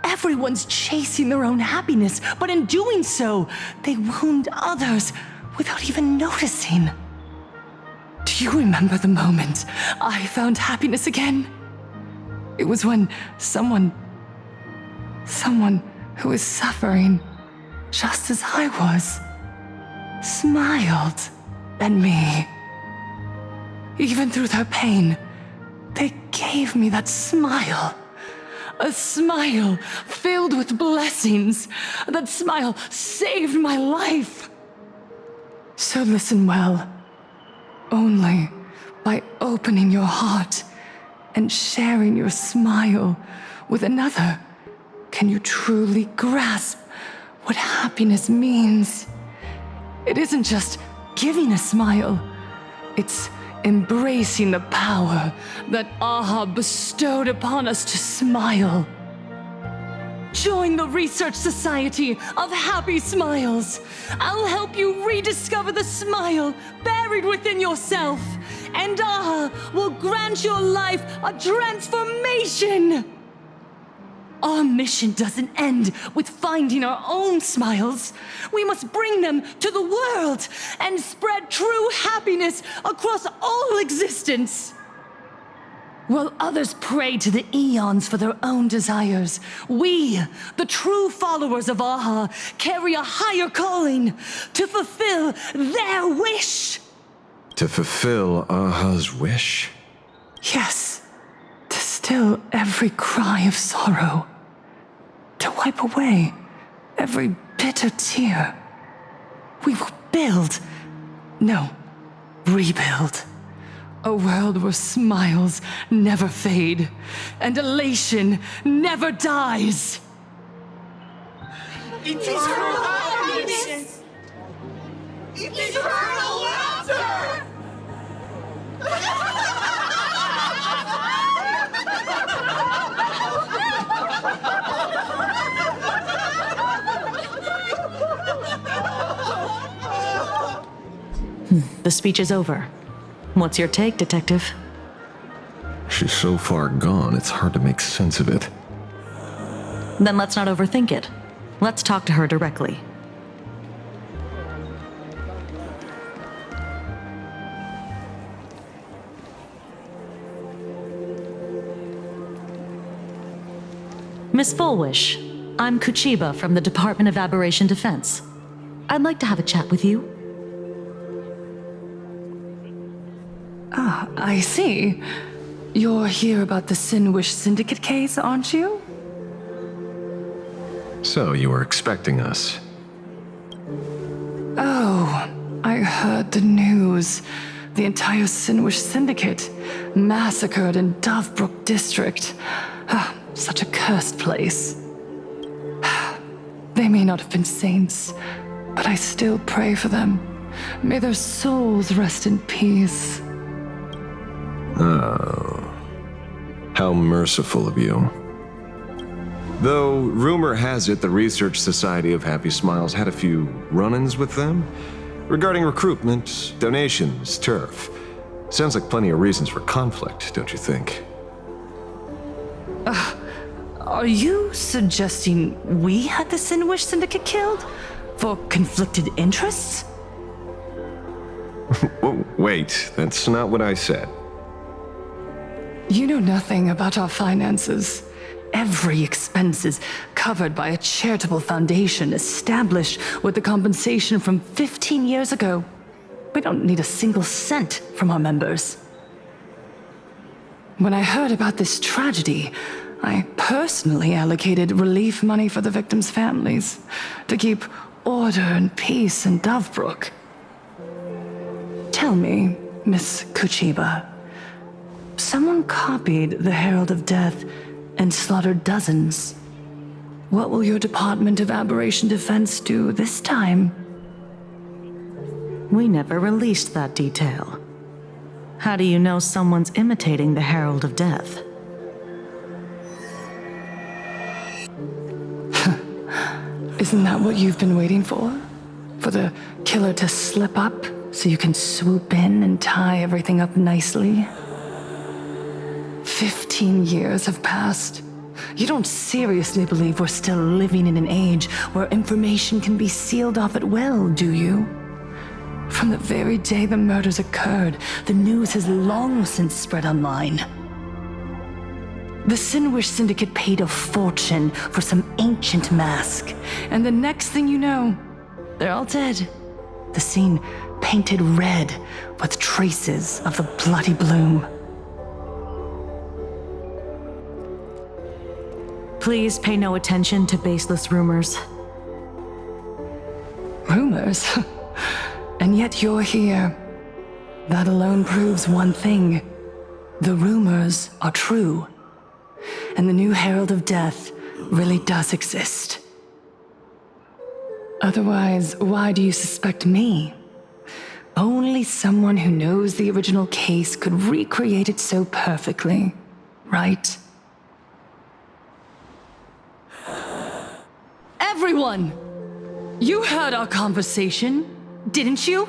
Everyone's chasing their own happiness, but in doing so, they wound others without even noticing. Do you remember the moment I found happiness again? It was when someone who was suffering just as I was, smiled at me. Even through their pain, they gave me that smile. A smile filled with blessings. That smile saved my life. So listen well. Only by opening your heart and sharing your smile with another can you truly grasp what happiness means. It isn't just giving a smile, it's embracing the power that Aha bestowed upon us to smile. Join the Research Society of Happy Smiles. I'll help you rediscover the smile buried within yourself, and Aha will grant your life a transformation. Our mission doesn't end with finding our own smiles. We must bring them to the world and spread true happiness across all existence. While others pray to the eons for their own desires, we, the true followers of Aha, carry a higher calling to fulfill their wish. To fulfill Aha's wish? Yes, to still every cry of sorrow, to wipe away every bitter tear. We will rebuild. A world where smiles never fade and elation never dies. Eternal happiness! Eternal laughter! The speech is over. What's your take, Detective? She's so far gone, it's hard to make sense of it. Then let's not overthink it. Let's talk to her directly. Miss Fulwish, I'm Kuchiba from the Department of Aberration Defense. I'd like to have a chat with you. Ah, I see. You're here about the Sinwish Syndicate case, aren't you? So you were expecting us. Oh, I heard the news. The entire Sinwish Syndicate massacred in Dovebrook District. Ah, such a cursed place. They may not have been saints, but I still pray for them. May their souls rest in peace. Oh. How merciful of you. Though rumor has it the Research Society of Happy Smiles had a few run-ins with them regarding recruitment, donations, turf. Sounds like plenty of reasons for conflict, don't you think? Are you suggesting we had the Sinwish Syndicate killed? For conflicted interests? Wait, that's not what I said. You know nothing about our finances. Every expense is covered by a charitable foundation established with the compensation from 15 years ago. We don't need a single cent from our members. When I heard about this tragedy, I personally allocated relief money for the victims' families to keep order and peace in Dovebrook. Tell me, Miss Kuchiba, someone copied the Herald of Death and slaughtered dozens. What will your Department of Aberration Defense do this time? We never released that detail. How do you know someone's imitating the Herald of Death? Isn't that what you've been waiting for? For the killer to slip up so you can swoop in and tie everything up nicely? 15 years have passed. You don't seriously believe we're still living in an age where information can be sealed off at will, do you? From the very day the murders occurred, the news has long since spread online. The Sinwish Syndicate paid a fortune for some ancient mask, and the next thing you know, they're all dead. The scene painted red with traces of the bloody bloom. Please pay no attention to baseless rumors. Rumors? And yet you're here. That alone proves one thing. The rumors are true. And the new Herald of Death really does exist. Otherwise, why do you suspect me? Only someone who knows the original case could recreate it so perfectly, right? Everyone! You heard our conversation, didn't you?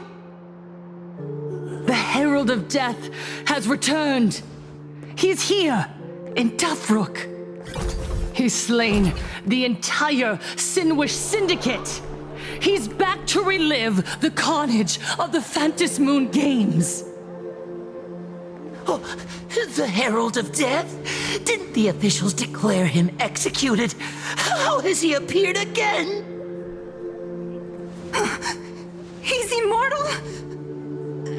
The Herald of Death has returned. He's here, in Dovebrook. He's slain the entire Sinwish Syndicate. He's back to relive the carnage of the Phantom Moon Games. Oh, the Herald of Death? Didn't the officials declare him executed? How has he appeared again? He's immortal?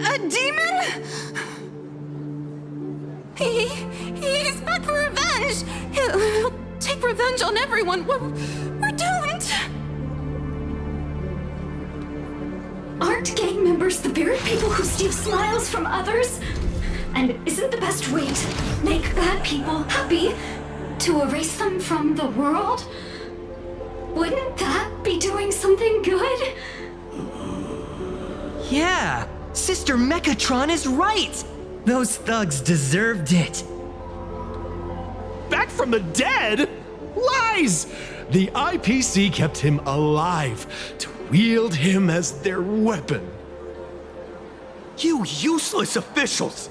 A demon? He's back for revenge! He'll take revenge on everyone. We're doomed! Aren't gang members the very people who steal smiles from others? And isn't the best way to make bad people happy to erase them from the world? Wouldn't that be doing something good? Yeah, Sister Mechatron is right. Those thugs deserved it. Back from the dead? Lies! The IPC kept him alive to wield him as their weapon. You useless officials!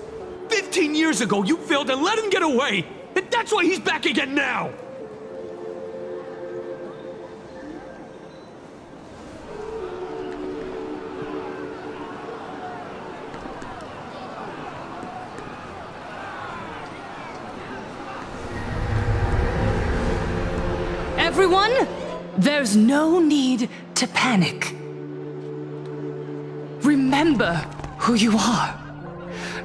15 years ago, you failed and let him get away! And that's why he's back again now! everyone! There's no need to panic. Remember who you are.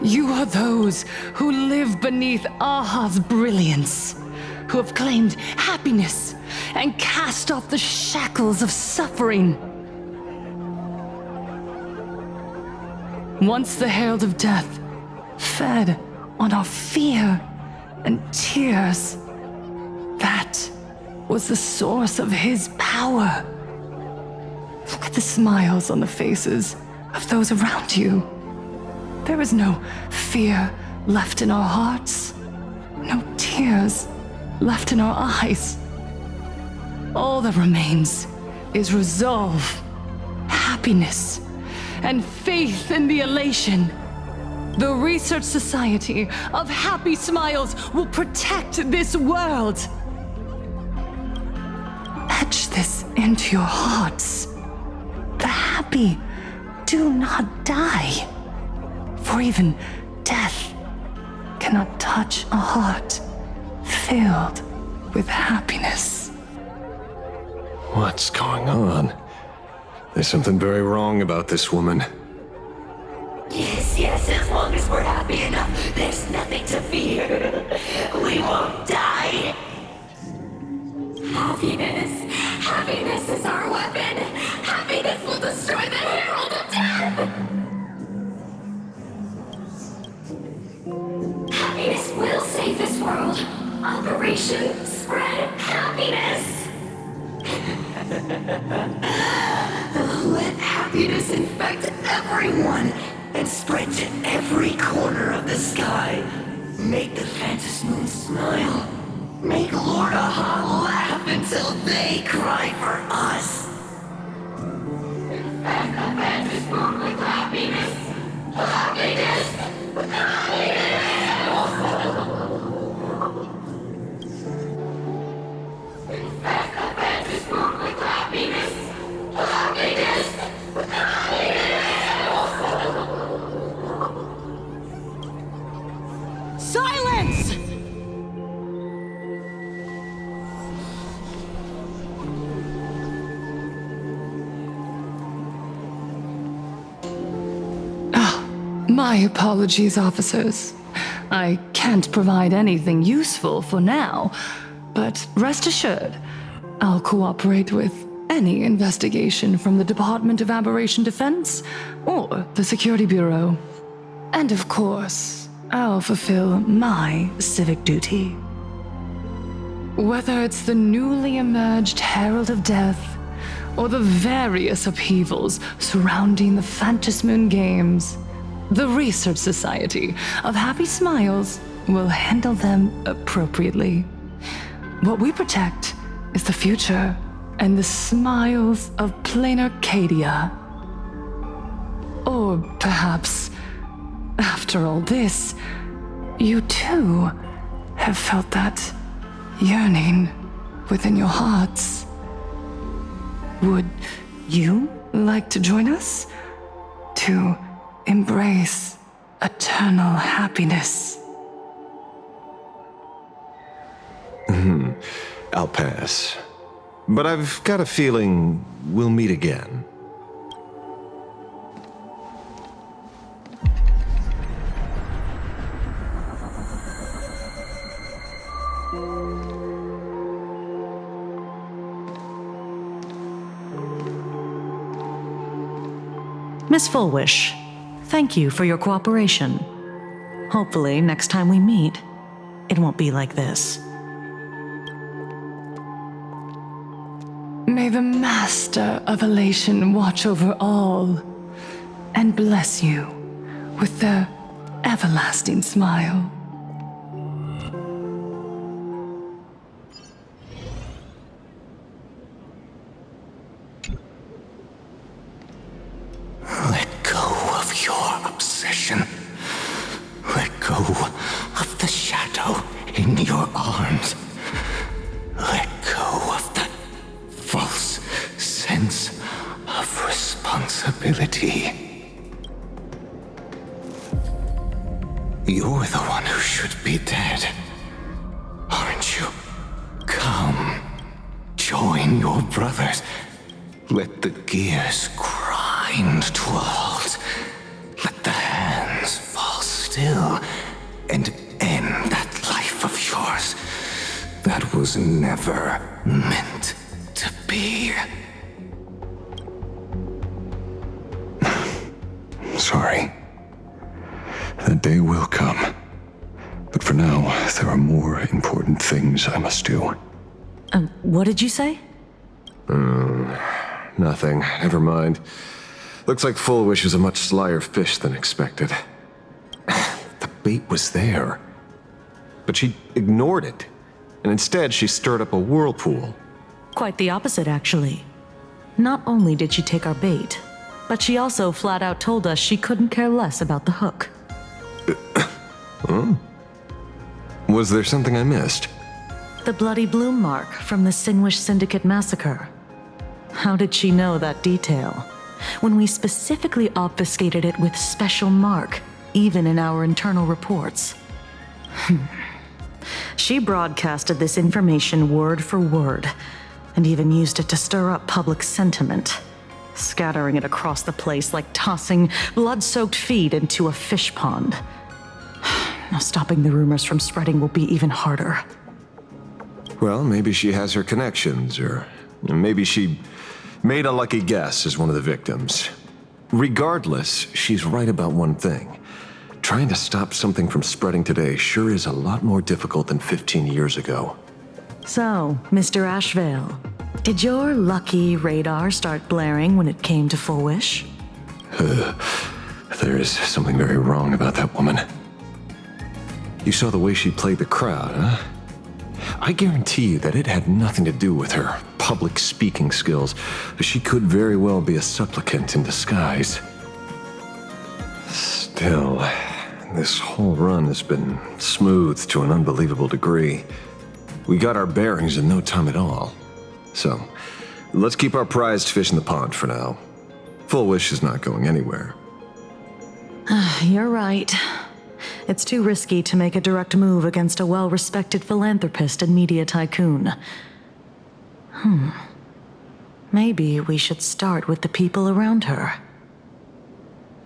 You are those who live beneath Aha's brilliance, who have claimed happiness and cast off the shackles of suffering. Once the Herald of Death fed on our fear and tears, that was the source of his power. Look at the smiles on the faces of those around you. There is no fear left in our hearts, no tears left in our eyes. All that remains is resolve, happiness, and faith in the elation. The Research Society of Happy Smiles will protect this world. Etch this into your hearts. The happy do not die. For even death cannot touch a heart filled with happiness. What's going on? There's something very wrong about this woman. Yes, as long as we're happy enough, there's nothing to fear. We won't die. Happiness is our weapon. Happiness will destroy the Herald of Death. Happiness will save this world. Operation Spread Happiness. Let happiness infect everyone and spread to every corner of the sky. Make the Phantom Moon smile. Make Lord Aha laugh until they cry for us. Infect the Phantom Moon with happiness. Happiness. Infect the Phantom Moon with happiness. Happiness. Silence! My apologies, officers. I can't provide anything useful for now, but rest assured, I'll cooperate with any investigation from the Department of Aberration Defense or the Security Bureau. And of course, I'll fulfill my civic duty. Whether it's the newly emerged Herald of Death or the various upheavals surrounding the Phantasmoon Games, the Research Society of Happy Smiles will handle them appropriately. What we protect is the future and the smiles of plain Arcadia. Or perhaps, after all this, you too have felt that yearning within your hearts. Would you like to join us? To embrace eternal happiness? I'll pass. But I've got a feeling we'll meet again. Miss Fulwish, thank you for your cooperation. Hopefully, next time we meet, it won't be like this. May the Master of Elation watch over all and bless you with their everlasting smile. Let go of your obsession. Let go of the shadow in your arms. Let go of that false sense of responsibility. You're the one who should be dead, aren't you? Come, join Let the gears grind to a halt. Let the hands fall still and end that life of yours that was never meant to be. Sorry. That day will come. But for now, there are more important things I must do. What did you say? Nothing. Never mind. Looks like Fulwish is a much slyer fish than expected. The bait was there. But she ignored it. And instead, she stirred up a whirlpool. Quite the opposite, actually. Not only did she take our bait, but she also flat out told us she couldn't care less about the hook. Huh? Was there something I missed? The bloody bloom mark from the Sinwish Syndicate massacre. How did she know that detail? When we specifically obfuscated it with special mark, even in our internal reports. She broadcasted this information word for word, and even used it to stir up public sentiment, scattering it across the place like tossing blood-soaked feed into a fish pond. Now stopping the rumors from spreading will be even harder. Well, maybe she has her connections, or maybe she made a lucky guess as one of the victims. Regardless, she's right about one thing. Trying to stop something from spreading today sure is a lot more difficult than 15 years ago. So, Mr. Ashveil, did your lucky radar start blaring when it came to Fulwish? There is something very wrong about that woman. You saw the way she played the crowd, huh? I guarantee you that it had nothing to do with her public speaking skills. She could very well be a supplicant in disguise. Still, this whole run has been smooth to an unbelievable degree. We got our bearings in no time at all. So, let's keep our prized fish in the pond for now. Fulwish is not going anywhere. You're right. It's too risky to make a direct move against a well-respected philanthropist and media tycoon. Maybe we should start with the people around her.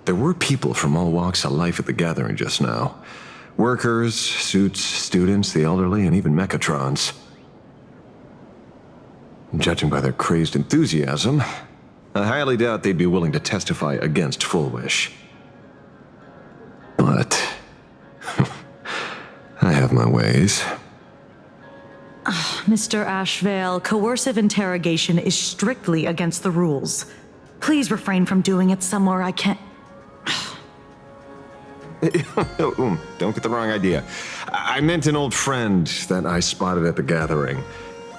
There were people from all walks of life at the gathering just now. Workers, suits, students, the elderly, and even Mechatrons. Judging by their crazed enthusiasm, I highly doubt they'd be willing to testify against Fulwish. But I have my ways. Mr. Ashveil, coercive interrogation is strictly against the rules. Please refrain from doing it somewhere I can't... Don't get the wrong idea. I meant an old friend that I spotted at the gathering.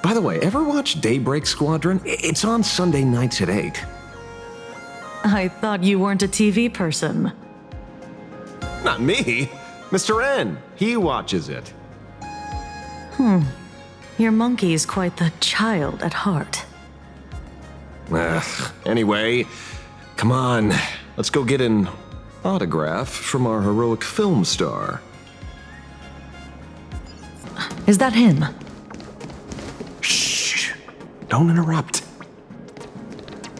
By the way, ever watch Daybreak, Squadron? It's on Sunday nights at 8. I thought you weren't a TV person. Not me. Mr. N. He watches it. Your monkey's quite the child at heart. Anyway, come on. Let's go get an autograph from our heroic film star. Is that him? Shh. Don't interrupt.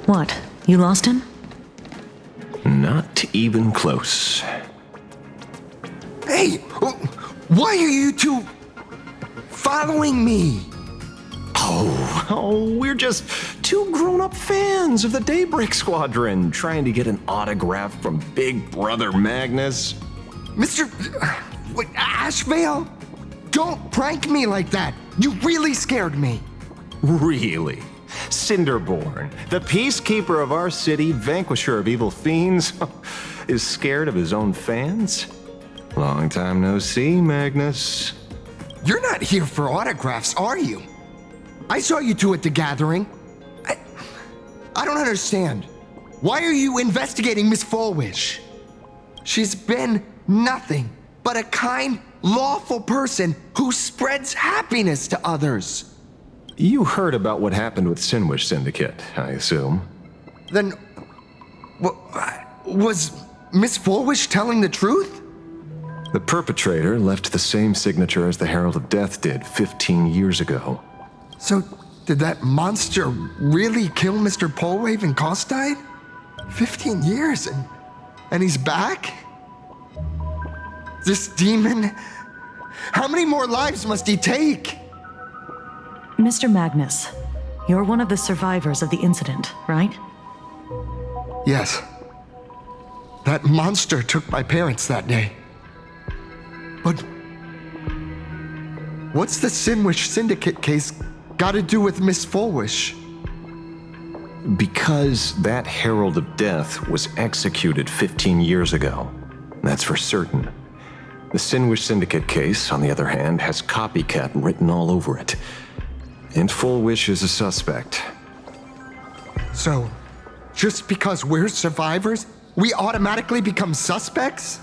What? You lost him? Not even close. Hey! Why are you two following me? Oh, we're just two grown-up fans of the Daybreak Squadron trying to get an autograph from Big Brother Magnus. Mr. Ashveil? Don't prank me like that. You really scared me. Really? Cinderborne, the peacekeeper of our city, vanquisher of evil fiends, is scared of his own fans? Long time no see, Magnus. You're not here for autographs, are you? I saw you two at the gathering. I don't understand. Why are you investigating Miss Fulwish? She's been nothing but a kind, lawful person who spreads happiness to others. You heard about what happened with Sinwish Syndicate, I assume. Then, was Miss Fulwish telling the truth? The perpetrator left the same signature as the Herald of Death did 15 years ago. So, Did that monster really kill Mr. Polwave and Costide? 15 years and he's back? This demon? How many more lives must he take? Mr. Magnus, you're one of the survivors of the incident, right? Yes. That monster took my parents that day. But what's the Sinwish Syndicate case got to do with Miss Fulwish? Because that Herald of Death was executed 15 years ago. That's for certain. The Sinwish Syndicate case, on the other hand, has copycat written all over it. And Fulwish is a suspect. So, just because we're survivors, we automatically become suspects?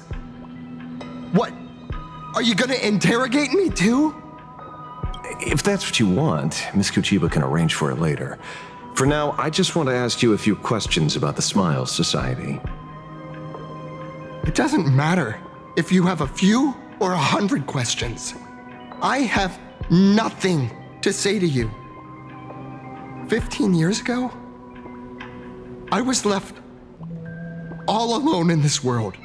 What? Are you gonna interrogate me too? If that's what you want, Miss Kuchiba can arrange for it later. For now, I just want to ask you a few questions about the Smiles Society. It doesn't matter if you have a few or 100 questions. I have nothing to say to you. 15 years ago, I was left all alone in this world.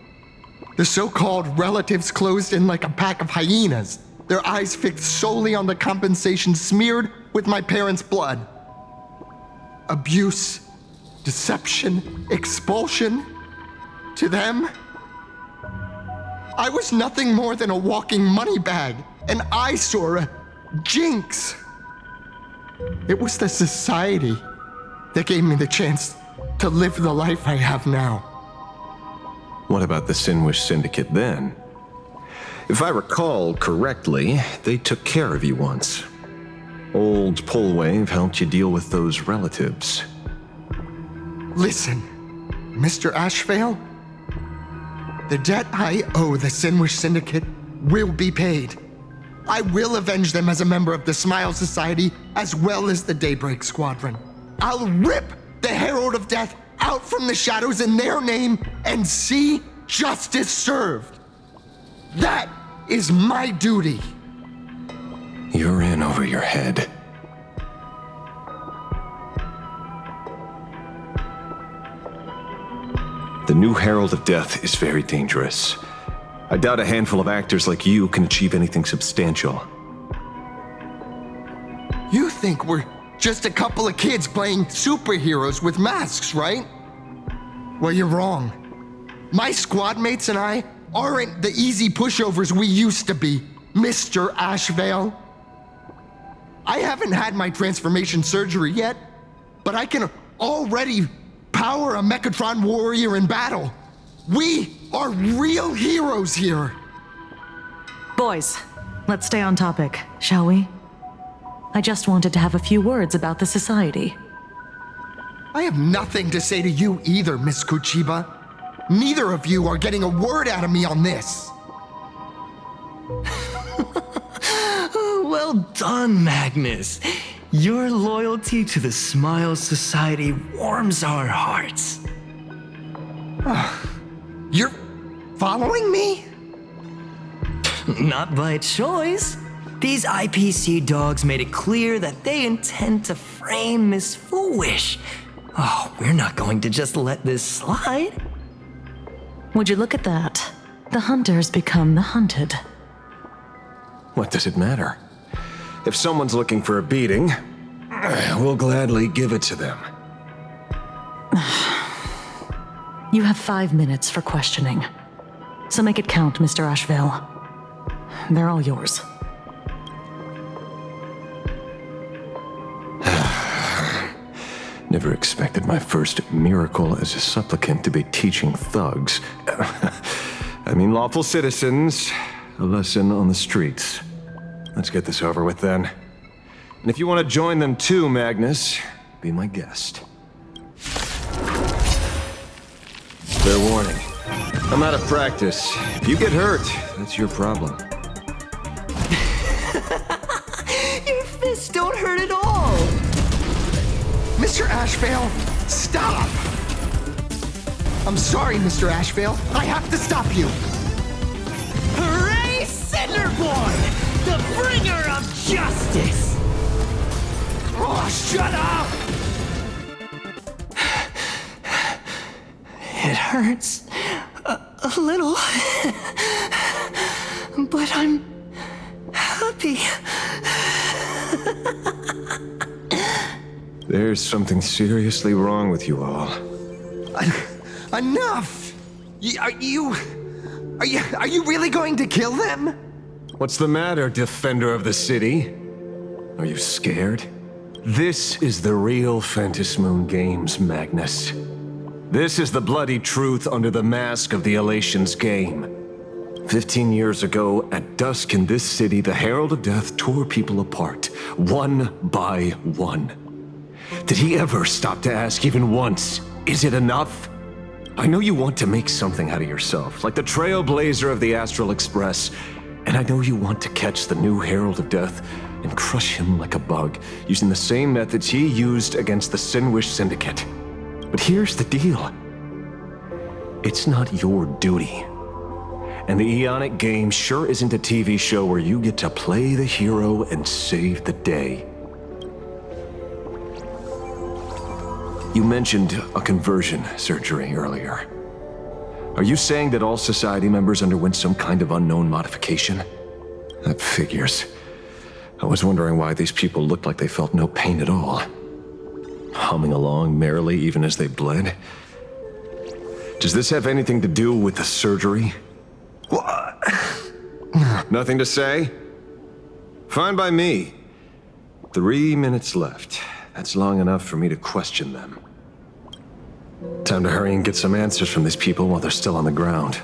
The so-called relatives closed in like a pack of hyenas, their eyes fixed solely on the compensation smeared with my parents' blood. Abuse, deception, expulsion. To them, I was nothing more than a walking money bag, an eyesore, a jinx. It was the society that gave me the chance to live the life I have now. What about the Sinwish Syndicate then? If I recall correctly, they took care of you once. Old Polwave helped you deal with those relatives. Listen, Mr. Ashveil, the debt I owe the Sinwish Syndicate will be paid. I will avenge them as a member of the Smile Society as well as the Daybreak Squadron. I'll rip the Herald of Death out from the shadows in their name and see justice served. That is my duty. You're in over your head. The new Herald of Death is very dangerous. I doubt a handful of actors like you can achieve anything substantial. You think we're just a couple of kids playing superheroes with masks, right? Well, you're wrong. My squad mates and I aren't the easy pushovers we used to be, Mr. Ashveil. I haven't had my transformation surgery yet, but I can already power a Mechatron warrior in battle. We are real heroes here. Boys, let's stay on topic, shall we? I just wanted to have a few words about the society. I have nothing to say to you either, Miss Kuchiba. Neither of you are getting a word out of me on this. Well done, Magnus. Your loyalty to the Smile Society warms our hearts. You're following me? Not by choice. These IPC dogs made it clear that they intend to frame Miss Fulwish. Oh, we're not going to just let this slide. Would you look at that? The hunters become the hunted. What does it matter? If someone's looking for a beating, we'll gladly give it to them. You have 5 minutes for questioning. So make it count, Mr. Ashveil. They're all yours. Never expected my first miracle as a supplicant to be teaching thugs. Lawful citizens, a lesson on the streets. Let's get this over with then. And if you want to join them too, Magnus, be my guest. Fair warning. I'm out of practice. If you get hurt, that's your problem. Your fists don't hurt at all. Mr. Ashveil, stop! I'm sorry, Mr. Ashveil. I have to stop you. Hooray, Cinderborne! The bringer of justice! Oh, shut up! It hurts a little, but I'm happy. There's something seriously wrong with you all. Enough! Are you really going to kill them? What's the matter, defender of the city? Are you scared? This is the real Phantasmoon Games, Magnus. This is the bloody truth under the mask of the Elation's game. 15 years ago, at dusk in this city, the Herald of Death tore people apart, one by one. Did he ever stop to ask even once, is it enough? I know you want to make something out of yourself, like the Trailblazer of the Astral Express, and I know you want to catch the new Herald of Death and crush him like a bug, using the same methods he used against the Sinwish Syndicate. But here's the deal. It's not your duty. And the Ionic game sure isn't a TV show where you get to play the hero and save the day. You mentioned a conversion surgery earlier. Are you saying that all Society members underwent some kind of unknown modification? That figures. I was wondering why these people looked like they felt no pain at all. Humming along merrily even as they bled. Does this have anything to do with the surgery? Nothing to say? Fine by me. 3 minutes left. That's long enough for me to question them. Time to hurry and get some answers from these people while they're still on the ground.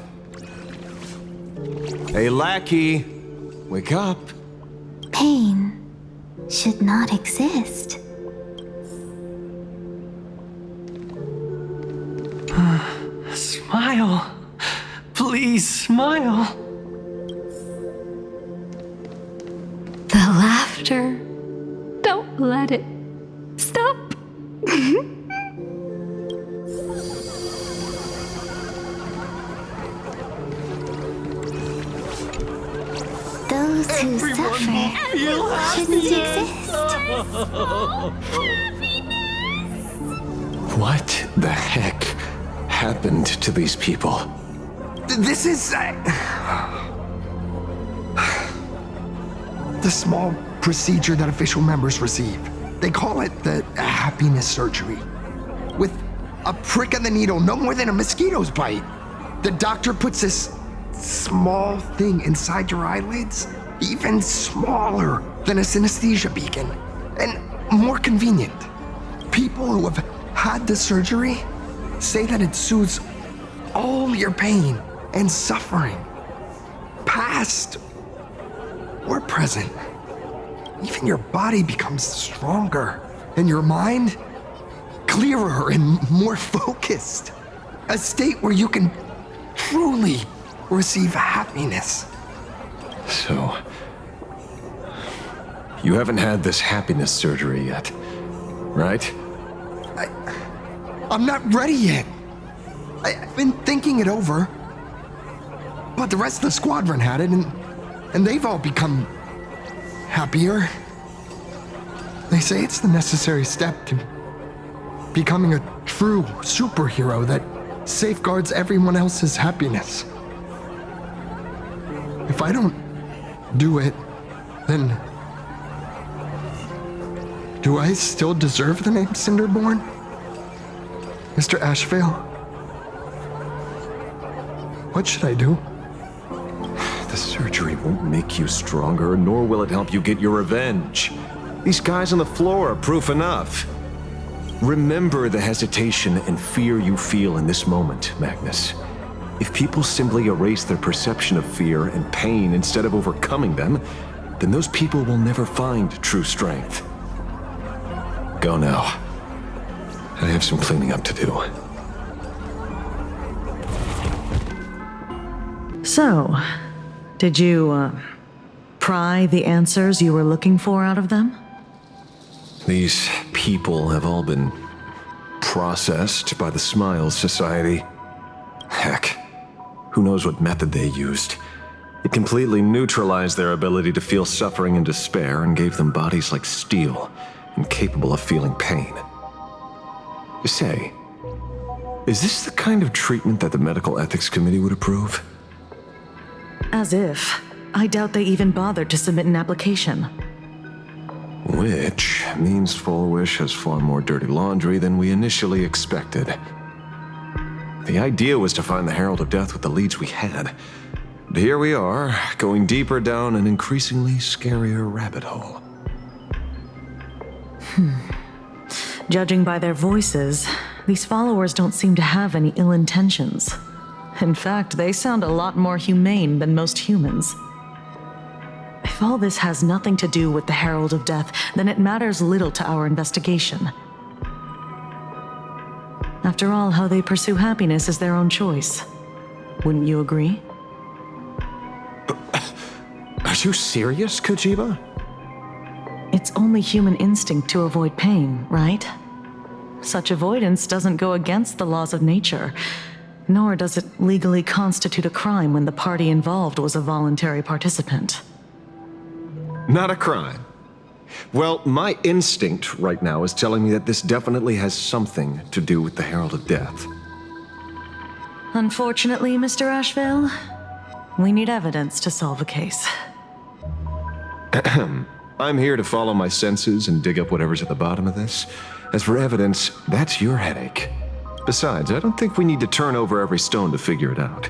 Hey, lackey! Wake up! Pain should not exist. Smile. Please smile. The laughter. Don't let it stop. Those who suffer shouldn't exist. What the heck happened to these people? This is... the small procedure that official members receive. They call it the happiness surgery. With a prick of the needle, no more than a mosquito's bite. The doctor puts this small thing inside your eyelids, even smaller than a synesthesia beacon, and more convenient. People who have had the surgery say that it soothes all your pain and suffering, past or present. Even your body becomes stronger, and your mind clearer and more focused. A state where you can truly receive happiness. So, you haven't had this happiness surgery yet, right? I'm not ready yet. I've been thinking it over. But the rest of the squadron had it, and they've all become happier. They say it's the necessary step to becoming a true superhero that safeguards everyone else's happiness. If I don't do it, then do I still deserve the name Cinderborne? Mr. Ashveil? What should I do? The surgery won't make you stronger, nor will it help you get your revenge. These guys on the floor are proof enough. Remember the hesitation and fear you feel in this moment, Magnus. If people simply erase their perception of fear and pain instead of overcoming them, then those people will never find true strength. Go now. I have some cleaning up to do. So, did you, pry the answers you were looking for out of them? These people have all been processed by the Smiles Society. Heck, who knows what method they used. It completely neutralized their ability to feel suffering and despair and gave them bodies like steel and capable of feeling pain. Say, is this the kind of treatment that the Medical Ethics Committee would approve? As if. I doubt they even bothered to submit an application. Which means Fulwish has far more dirty laundry than we initially expected. The idea was to find the Herald of Death with the leads we had. But here we are, going deeper down an increasingly scarier rabbit hole. Judging by their voices, these followers don't seem to have any ill intentions. In fact, they sound a lot more humane than most humans. If all this has nothing to do with the Herald of Death, then it matters little to our investigation. After all, how they pursue happiness is their own choice. Wouldn't you agree? Are you serious, Kuchiba? It's only human instinct to avoid pain, right? Such avoidance doesn't go against the laws of nature, nor does it legally constitute a crime when the party involved was a voluntary participant. Not a crime. Well, my instinct right now is telling me that this definitely has something to do with the Herald of Death. Unfortunately, Mr. Ashveil, we need evidence to solve a case. I'm here to follow my senses and dig up whatever's at the bottom of this. As for evidence, that's your headache. Besides, I don't think we need to turn over every stone to figure it out.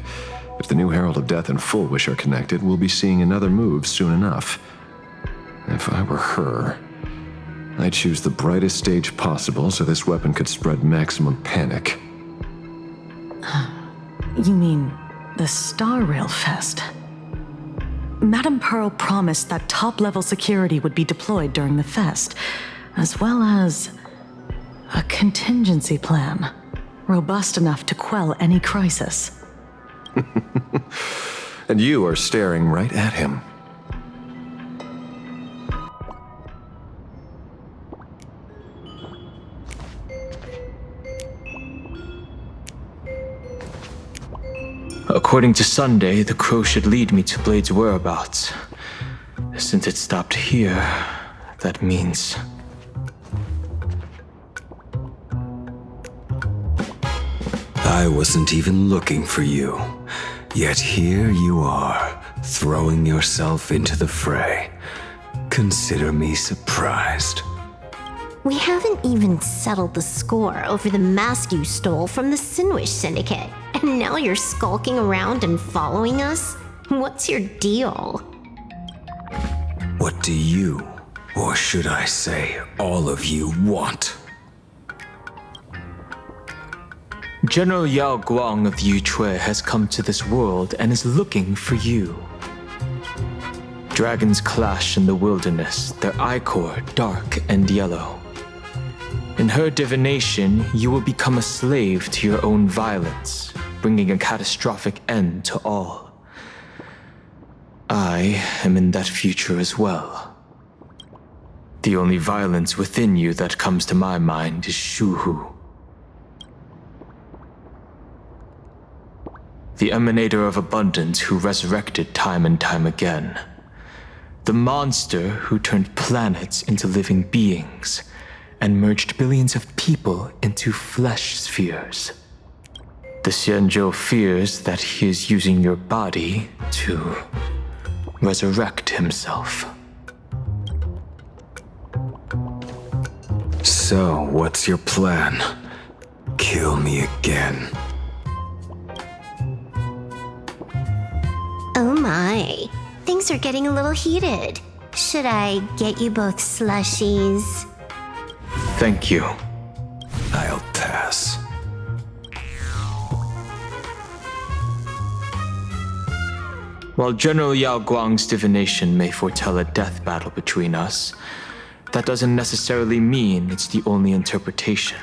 If the new Herald of Death and Fulwish are connected, we'll be seeing another move soon enough. If I were her, I'd choose the brightest stage possible so this weapon could spread maximum panic. You mean the Star Rail Fest? Madame Pearl promised that top-level security would be deployed during the fest, as well as a contingency plan, robust enough to quell any crisis. And you are staring right at him. According to Sunday, the crow should lead me to Blade's whereabouts. Since it stopped here, that means... I wasn't even looking for you. Yet here you are, throwing yourself into the fray. Consider me surprised. We haven't even settled the score over the mask you stole from the Sinwish Syndicate. And now you're skulking around and following us? What's your deal? What do you, or should I say, all of you, want? General Yao Guang of Yuchui has come to this world and is looking for you. Dragons clash in the wilderness, their ichor dark and yellow. In her divination, you will become a slave to your own violence, bringing a catastrophic end to all. I am in that future as well. The only violence within you that comes to my mind is Shuhu. The emanator of abundance who resurrected time and time again. The monster who turned planets into living beings and merged billions of people into flesh spheres. The Xianzhou fears that he is using your body to resurrect himself. So, what's your plan? Kill me again. Oh my, things are getting a little heated. Should I get you both slushies? Thank you. I'll pass. While General Yao Guang's divination may foretell a death battle between us, that doesn't necessarily mean it's the only interpretation.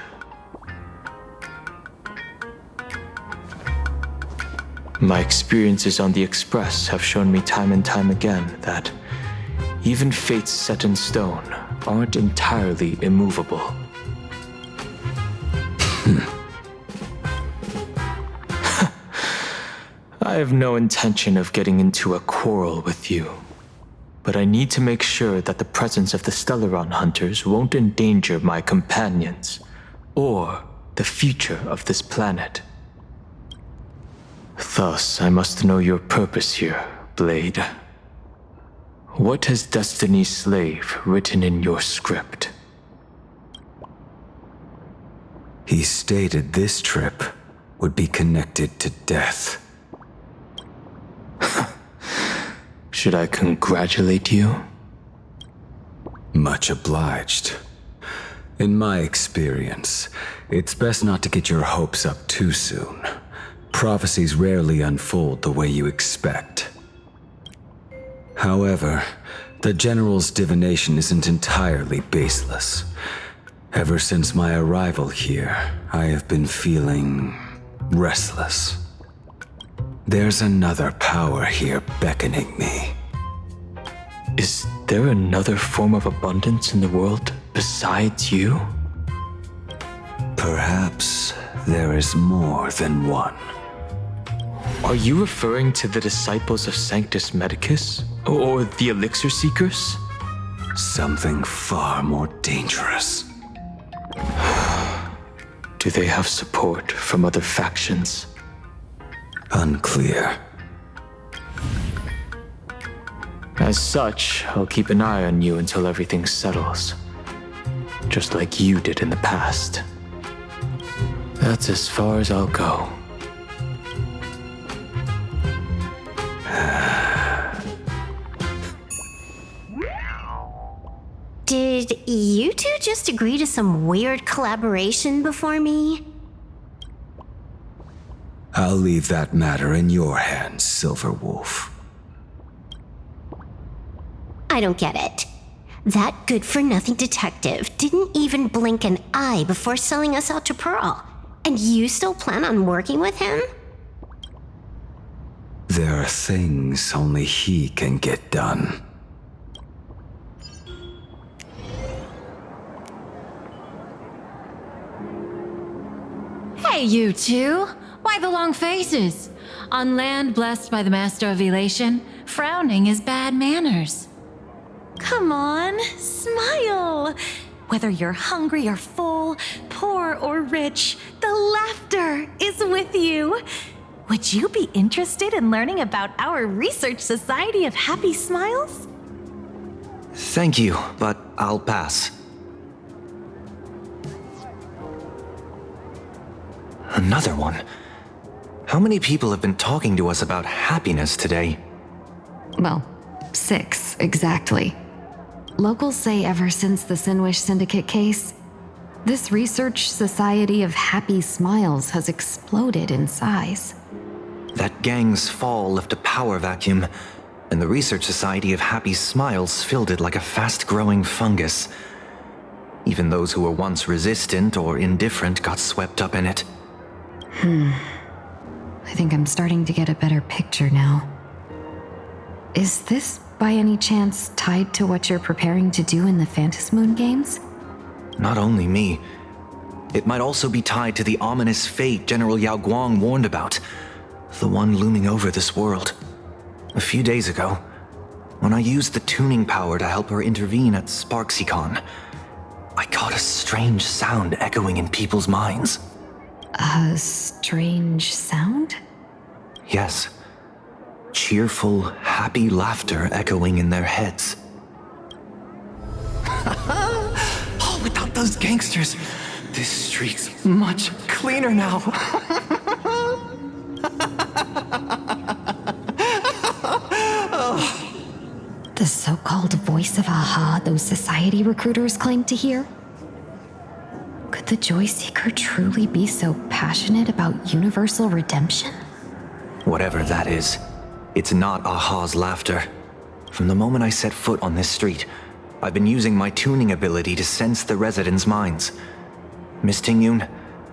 My experiences on the Express have shown me time and time again that even fates set in stone aren't entirely immovable. I have no intention of getting into a quarrel with you. but I need to make sure that the presence of the Stellaron hunters won't endanger my companions, or the future of this planet. Thus, I must know your purpose here, Blade. What has Destiny's Slave written in your script? He stated this trip would be connected to death. Should I congratulate you? Much obliged. In my experience, it's best not to get your hopes up too soon. Prophecies rarely unfold the way you expect. However, the General's divination isn't entirely baseless. Ever since my arrival here, I have been feeling restless. There's another power here beckoning me. Is there another form of abundance in the world besides you? Perhaps there is more than one. Are you referring to the disciples of Sanctus Medicus? Or the Elixir Seekers? Something far more dangerous. Do they have support from other factions? Unclear. As such, I'll keep an eye on you until everything settles. Just like you did in the past. That's as far as I'll go. Did you two just agree to some weird collaboration before me? I'll leave that matter in your hands, Silverwolf. I don't get it. That good-for-nothing detective didn't even blink an eye before selling us out to Pearl. And you still plan on working with him? There are things only he can get done. Hey, you two! Why the long faces? On land blessed by the Master of Elation, frowning is bad manners. Come on, smile! Whether you're hungry or full, poor or rich, the laughter is with you. Would you be interested in learning about our Research Society of Happy Smiles? Thank you, but I'll pass. Another one? How many people have been talking to us about happiness today? Well, 6, exactly. Locals say ever since the Sinwish Syndicate case, this Research Society of Happy Smiles has exploded in size. That gang's fall left a power vacuum, and the Research Society of Happy Smiles filled it like a fast-growing fungus. Even those who were once resistant or indifferent got swept up in it. I think I'm starting to get a better picture now. Is this, by any chance, tied to what you're preparing to do in the Phantasmoon games? Not only me. It might also be tied to the ominous fate General Yao Guang warned about. The one looming over this world. A few days ago, when I used the tuning power to help her intervene at SparksyCon, I caught a strange sound echoing in people's minds. A strange sound? Yes. Cheerful, happy laughter echoing in their heads. Oh, without those gangsters, this street's much cleaner now. The so-called voice of Aha those society recruiters claim to hear? Could the Joy Seeker truly be so passionate about universal redemption? Whatever that is, it's not Aha's laughter. From the moment I set foot on this street, I've been using my tuning ability to sense the residents' minds. Miss Tingyun,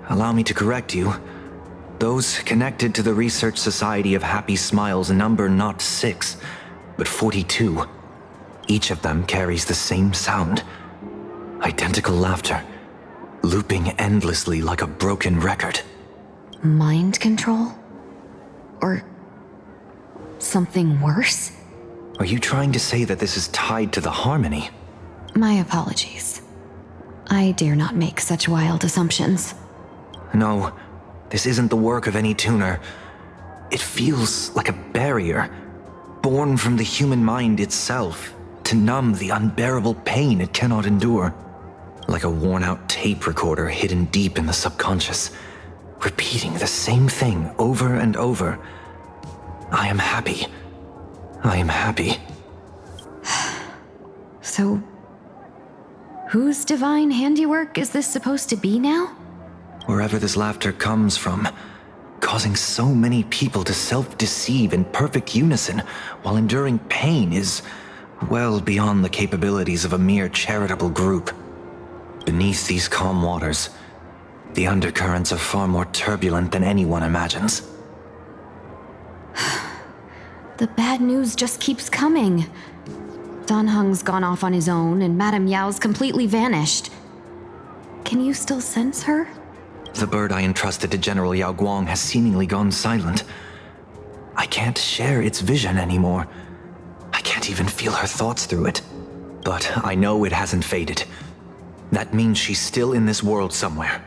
allow me to correct you. Those connected to the Research Society of Happy Smiles number not 6, but 42. Each of them carries the same sound. Identical laughter, looping endlessly like a broken record. Mind control? Or something worse? Are you trying to say that this is tied to the harmony? My apologies. I dare not make such wild assumptions. No, this isn't the work of any tuner. It feels like a barrier, born from the human mind itself, to numb the unbearable pain it cannot endure. Like a worn-out tape recorder hidden deep in the subconscious, repeating the same thing over and over. I am happy. I am happy. So, whose divine handiwork is this supposed to be now? Wherever this laughter comes from, causing so many people to self-deceive in perfect unison while enduring pain is well beyond the capabilities of a mere charitable group. Beneath these calm waters, the undercurrents are far more turbulent than anyone imagines. The bad news just keeps coming. Dan Heng's gone off on his own, and Madame Yao's completely vanished. Can you still sense her? The bird I entrusted to General Yao Guang has seemingly gone silent. I can't share its vision anymore. I can't even feel her thoughts through it. But I know it hasn't faded. That means she's still in this world somewhere.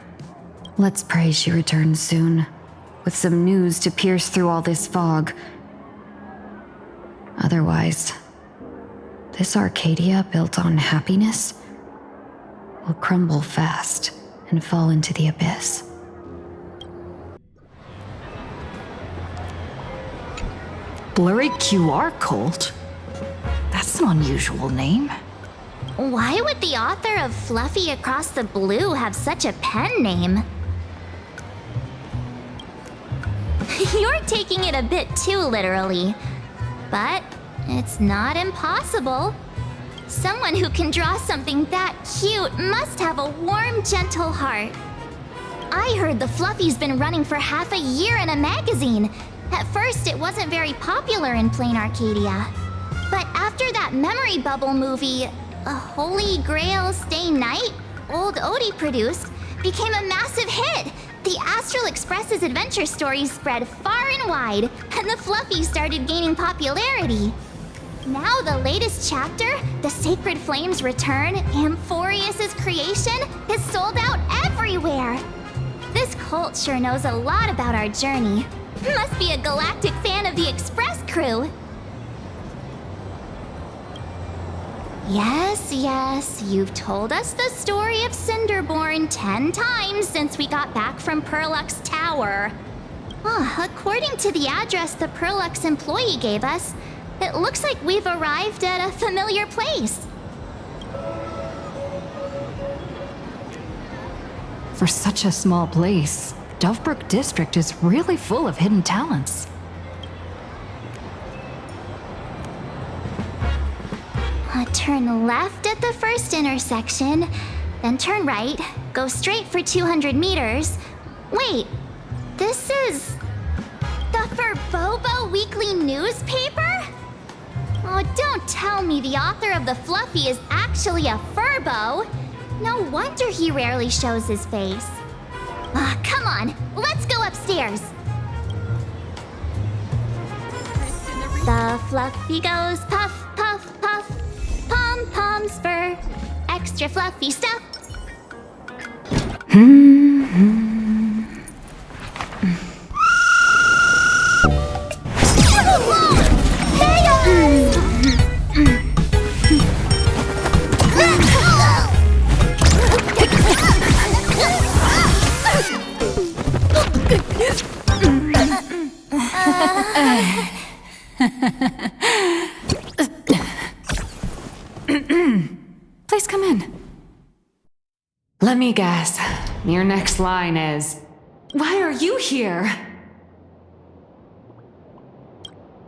Let's pray she returns soon, with some news to pierce through all this fog. Otherwise, this Arcadia built on happiness will crumble fast and fall into the abyss. Blurry QR Cult? That's an unusual name. Why would the author of Fluffy Across the Blue have such a pen name? You're taking it a bit too literally. But it's not impossible. Someone who can draw something that cute must have a warm, gentle heart. I heard the Fluffy's been running for half a year in a magazine. At first, it wasn't very popular in Plain Arcadia. But after that memory bubble movie, A Holy Grail Stay Night, Old Odie produced, became a massive hit. The Astral Express's adventure stories spread far and wide, and the Fluffy started gaining popularity. Now the latest chapter, The Sacred Flames Return, Amphorius's creation, is sold out everywhere. This cult sure knows a lot about our journey. Must be a galactic fan of the Express crew. Yes, you've told us the story of Cinderborne 10 times since we got back from Pearluxe Tower. According to the address the Pearluxe employee gave us, it looks like we've arrived at a familiar place. For such a small place, Dovebrook District is really full of hidden talents. Turn left at the first intersection, then turn right, go straight for 200 meters. Wait, this is the Furbobo Weekly newspaper? Oh, don't tell me the author of the Fluffy is actually a Furbo. No wonder he rarely shows his face. Come on, let's go upstairs. The Fluffy goes puff, puff, puff. Pom-Pom's fur, extra fluffy stuff. Please come in. Let me guess. Your next line is, "Why are you here?"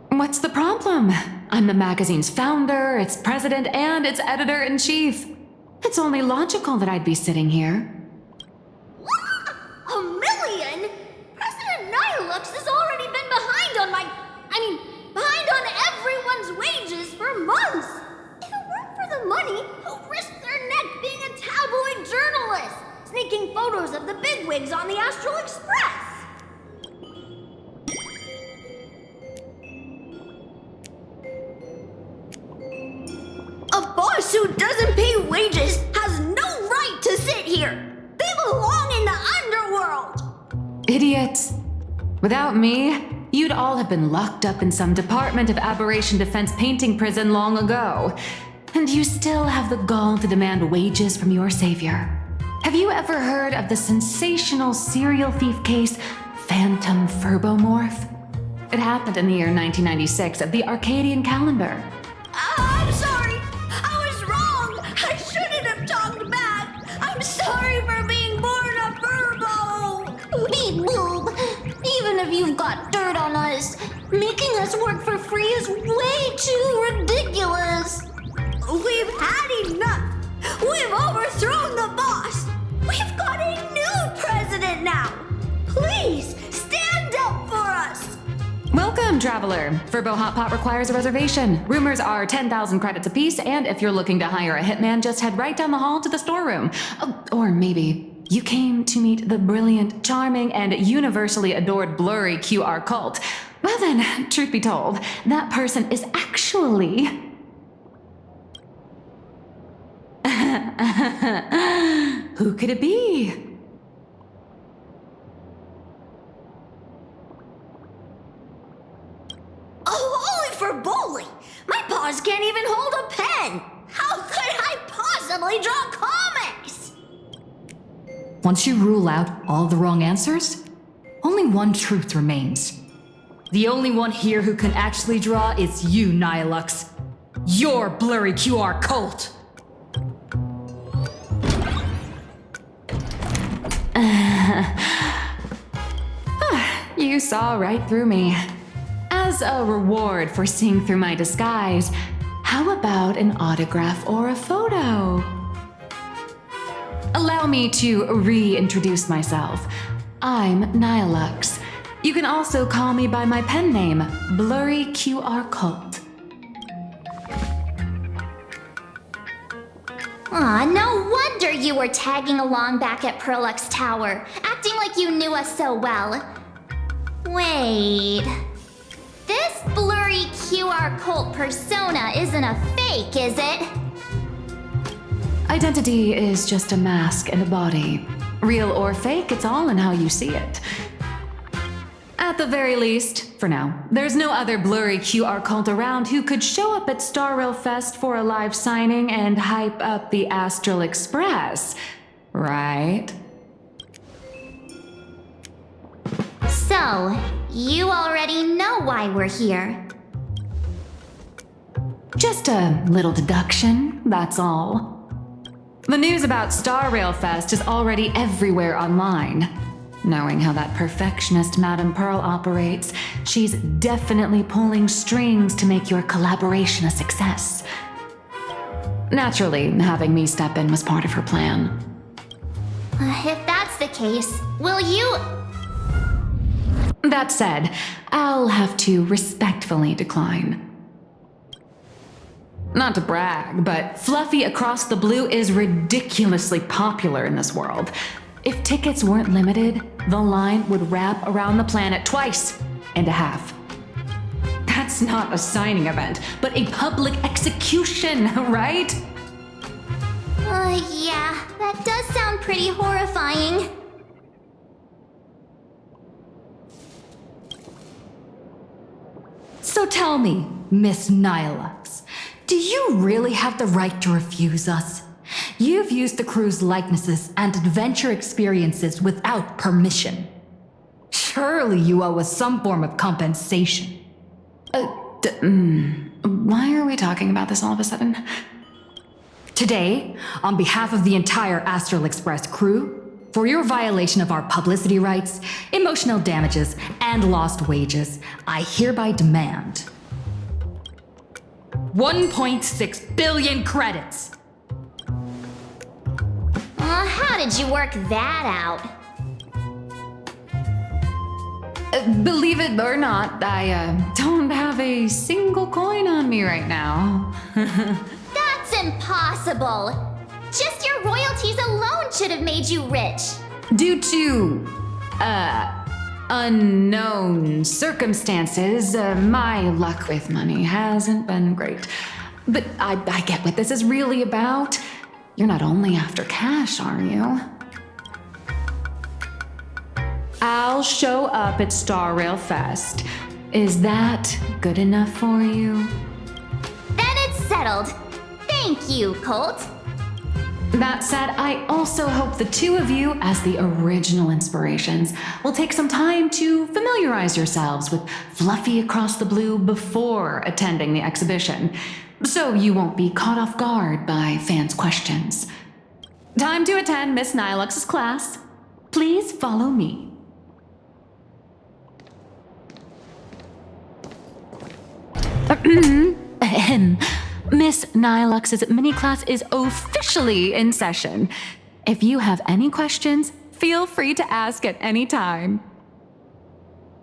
What's the problem? I'm the magazine's founder, its president, and its editor-in-chief. It's only logical that I'd be sitting here. $1 million? President Nihilux has already been behind on everyone's wages for months. If it weren't for the money, who'd risk their neck being a tabloid journalist, sneaking photos of the bigwigs on the Astral Express? idiots. Without me, you'd all have been locked up in some Department of Aberration Defense painting prison long ago. And you still have the gall to demand wages from your savior. Have you ever heard of the sensational serial thief case, Phantom Furbomorph? It happened in the year 1996 at the Arcadian calendar. I'm sorry. I was wrong. I shouldn't have talked back. I'm sorry for being born a Furbo. Beep boop. Even if you've got dirt on us, making us work for free is way too ridiculous. We've had enough. We've overthrown the boss. We've got a new president now. Please stand up for us. Welcome, traveler. Furbo Hot Pot requires a reservation. Rumors are 10,000 credits apiece, and if you're looking to hire a hitman, just head right down the hall to the storeroom. Oh, or maybe you came to meet the brilliant, charming, and universally adored blurry QR cult. Well then, truth be told, that person is actually... Who could it be? Oh, holy for bowling! My paws can't even hold a pen! How could I possibly draw comics? Once you rule out all the wrong answers, only one truth remains. The only one here who can actually draw is you, Nihilux. Your blurry QR cult! You saw right through me. As a reward for seeing through my disguise, how about an autograph or a photo? Allow me to reintroduce myself. I'm Nihilux. You can also call me by my pen name, Blurry QR Cult. Aw, no wonder you were tagging along back at Pearluxe Tower, acting like you knew us so well. Wait... This blurry QR cult persona isn't a fake, is it? Identity is just a mask and a body. Real or fake, it's all in how you see it. At the very least, for now, there's no other blurry QR cult around who could show up at Star Rail Fest for a live signing and hype up the Astral Express, right? So, you already know why we're here. Just a little deduction, that's all. The news about Star Rail Fest is already everywhere online. Knowing how that perfectionist Madame Pearl operates, she's definitely pulling strings to make your collaboration a success. Naturally, having me step in was part of her plan. If that's the case, will you... That said, I'll have to respectfully decline. Not to brag, but Fluffy Across the Blue is ridiculously popular in this world. If tickets weren't limited, the line would wrap around the planet twice and a half. That's not a signing event, but a public execution, right? Yeah, that does sound pretty horrifying. So tell me, Miss Nihilux, do you really have the right to refuse us? You've used the crew's likenesses and adventure experiences without permission. Surely you owe us some form of compensation. Why are we talking about this all of a sudden? Today, on behalf of the entire Astral Express crew, for your violation of our publicity rights, emotional damages, and lost wages, I hereby demand 1.6 billion credits. How did you work that out? Believe it or not, I don't have a single coin on me right now. That's impossible! Just your royalties alone should have made you rich. Due to, unknown circumstances, my luck with money hasn't been great. But I get what this is really about. You're not only after cash, are you? I'll show up at Star Rail Fest. Is that good enough for you? Then it's settled. Thank you, Colt. That said, I also hope the two of you, as the original inspirations, will take some time to familiarize yourselves with Fluffy Across the Blue before attending the exhibition, so you won't be caught off guard by fans' questions. Time to attend Miss Nihilux's class. Please follow me. Miss Nihilux's mini class is officially in session. If you have any questions, feel free to ask at any time.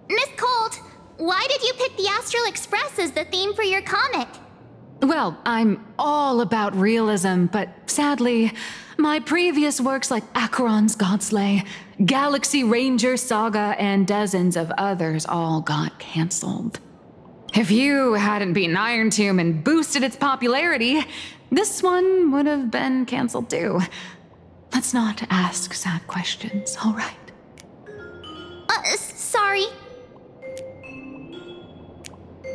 Miss Colt, why did you pick the Astral Express as the theme for your comic? Well, I'm all about realism, but sadly, my previous works like Acheron's Godslay, Galaxy Ranger Saga, and dozens of others all got cancelled. If you hadn't beaten Iron Tomb and boosted its popularity, this one would have been cancelled too. Let's not ask sad questions, all right? Sorry.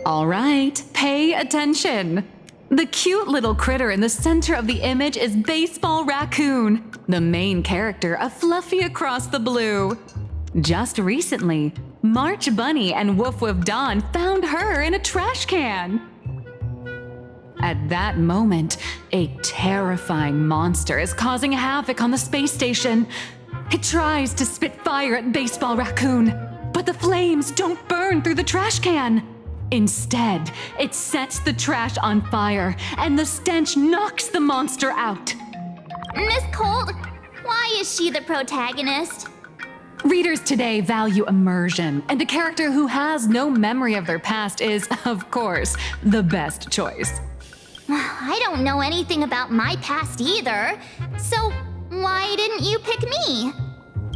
All right, pay attention. The cute little critter in the center of the image is Baseball Raccoon, the main character of Fluffy Across the Blue. Just recently, March Bunny and Woof Woof Dawn found her in a trash can. At that moment, a terrifying monster is causing havoc on the space station. It tries to spit fire at Baseball Raccoon, but the flames don't burn through the trash can. Instead, it sets the trash on fire, and the stench knocks the monster out. Miss Colt, why is she the protagonist? Readers today value immersion, and a character who has no memory of their past is, of course, the best choice. I don't know anything about my past either, so why didn't you pick me?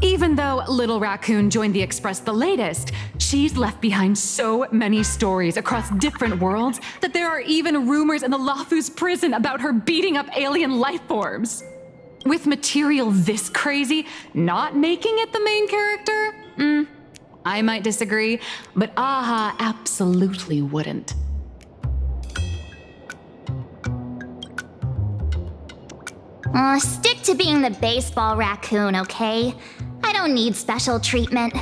Even though Little Raccoon joined the Express the latest, she's left behind so many stories across different worlds that there are even rumors in the Lafu's prison about her beating up alien life forms. With material this crazy, not making it the main character? I might disagree, but Aha absolutely wouldn't. Stick to being the Baseball Raccoon, okay? I don't need special treatment.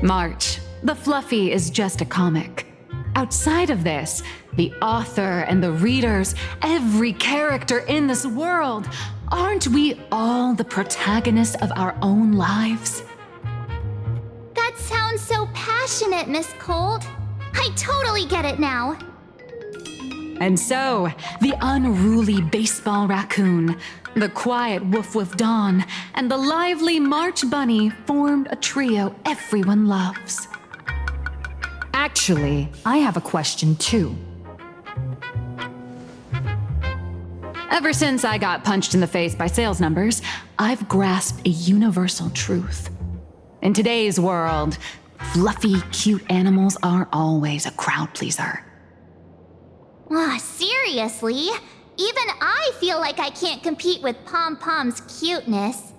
March, the Fluffy is just a comic. Outside of this, the author and the readers, every character in this world, aren't we all the protagonists of our own lives? That sounds so passionate, Miss Colt. I totally get it now. And so, the unruly Baseball Raccoon, the quiet Woof Woof Dawn, and the lively March Bunny formed a trio everyone loves. Actually, I have a question too. Ever since I got punched in the face by sales numbers, I've grasped a universal truth. In today's world, fluffy, cute animals aren't always a crowd pleaser. Seriously? Even I feel like I can't compete with Pom-Pom's cuteness.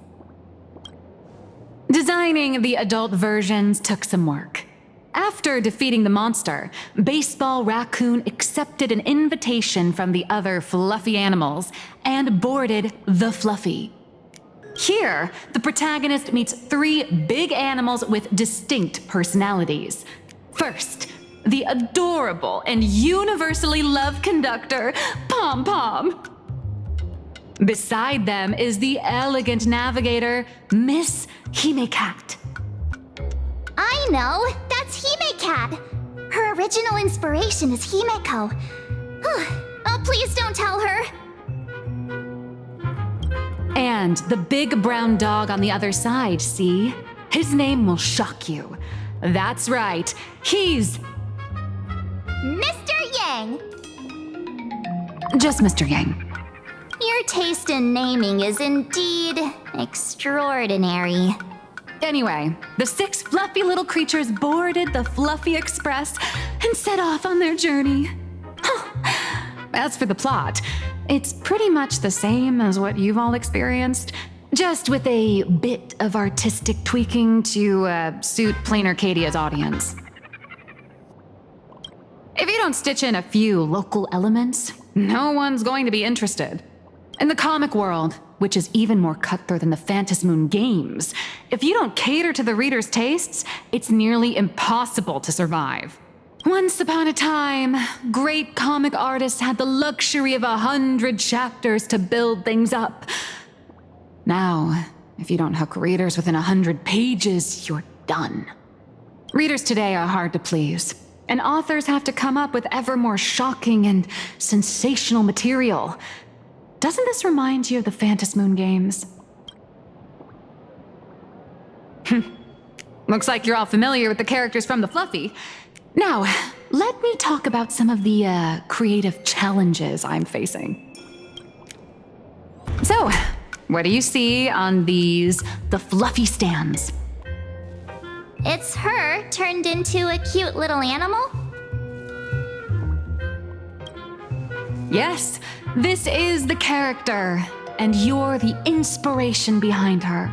Designing the adult versions took some work. After defeating the monster, Baseball Raccoon accepted an invitation from the other fluffy animals and boarded the Fluffy. Here, the protagonist meets 3 big animals with distinct personalities. First, the adorable and universally loved conductor, Pom-Pom. Beside them is the elegant navigator, Miss Himeko. I know! That's Himeko! Her original inspiration is Himeko. Oh, please don't tell her! And the big brown dog on the other side, see? His name will shock you. That's right, he's... Mr. Yang! Just Mr. Yang. Your taste in naming is indeed extraordinary. Anyway, the 6 fluffy little creatures boarded the Fluffy Express and set off on their journey. As for the plot, it's pretty much the same as what you've all experienced. Just with a bit of artistic tweaking to suit plain Arcadia's audience. If you don't stitch in a few local elements, no one's going to be interested. In the comic world, which is even more cutthroat than the Phantasm Moon games, if you don't cater to the reader's tastes, it's nearly impossible to survive. Once upon a time, great comic artists had the luxury of 100 chapters to build things up. Now, if you don't hook readers within 100 pages, you're done. Readers today are hard to please, and authors have to come up with ever more shocking and sensational material. Doesn't this remind you of the Phantasm Moon games? Looks like you're all familiar with the characters from the Fluffy. Now, let me talk about some of the creative challenges I'm facing. So, what do you see on the Fluffy stands? It's her turned into a cute little animal? Yes, this is the character, and you're the inspiration behind her.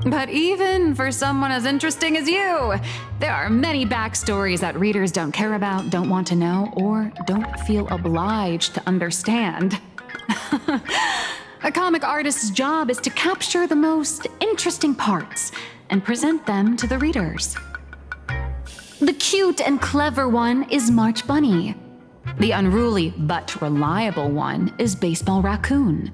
But even for someone as interesting as you, there are many backstories that readers don't care about, don't want to know, or don't feel obliged to understand. A comic artist's job is to capture the most interesting parts and present them to the readers. The cute and clever one is March Bunny. The unruly but reliable one is Baseball Raccoon.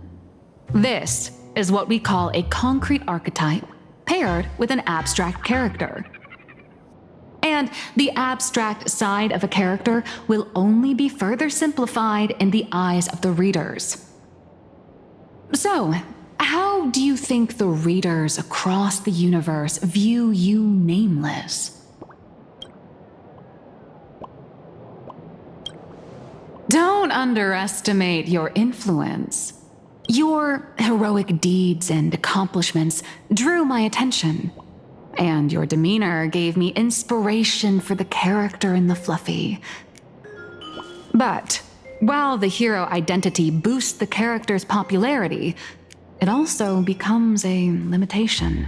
This is what we call a concrete archetype paired with an abstract character. And the abstract side of a character will only be further simplified in the eyes of the readers. So, how do you think the readers across the universe view you nameless? Don't underestimate your influence. Your heroic deeds and accomplishments drew my attention, and your demeanor gave me inspiration for the character in the Fluffy. But while the hero identity boosts the character's popularity, it also becomes a limitation.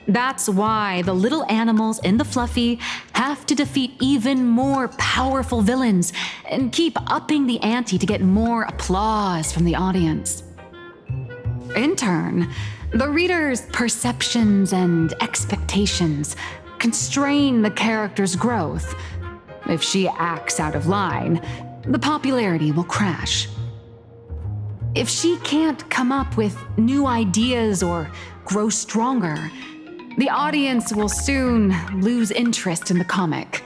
That's why the little animals in the Fluffy have to defeat even more powerful villains and keep upping the ante to get more applause from the audience. In turn, the reader's perceptions and expectations constrain the character's growth. If she acts out of line, the popularity will crash. If she can't come up with new ideas or grow stronger, the audience will soon lose interest in the comic.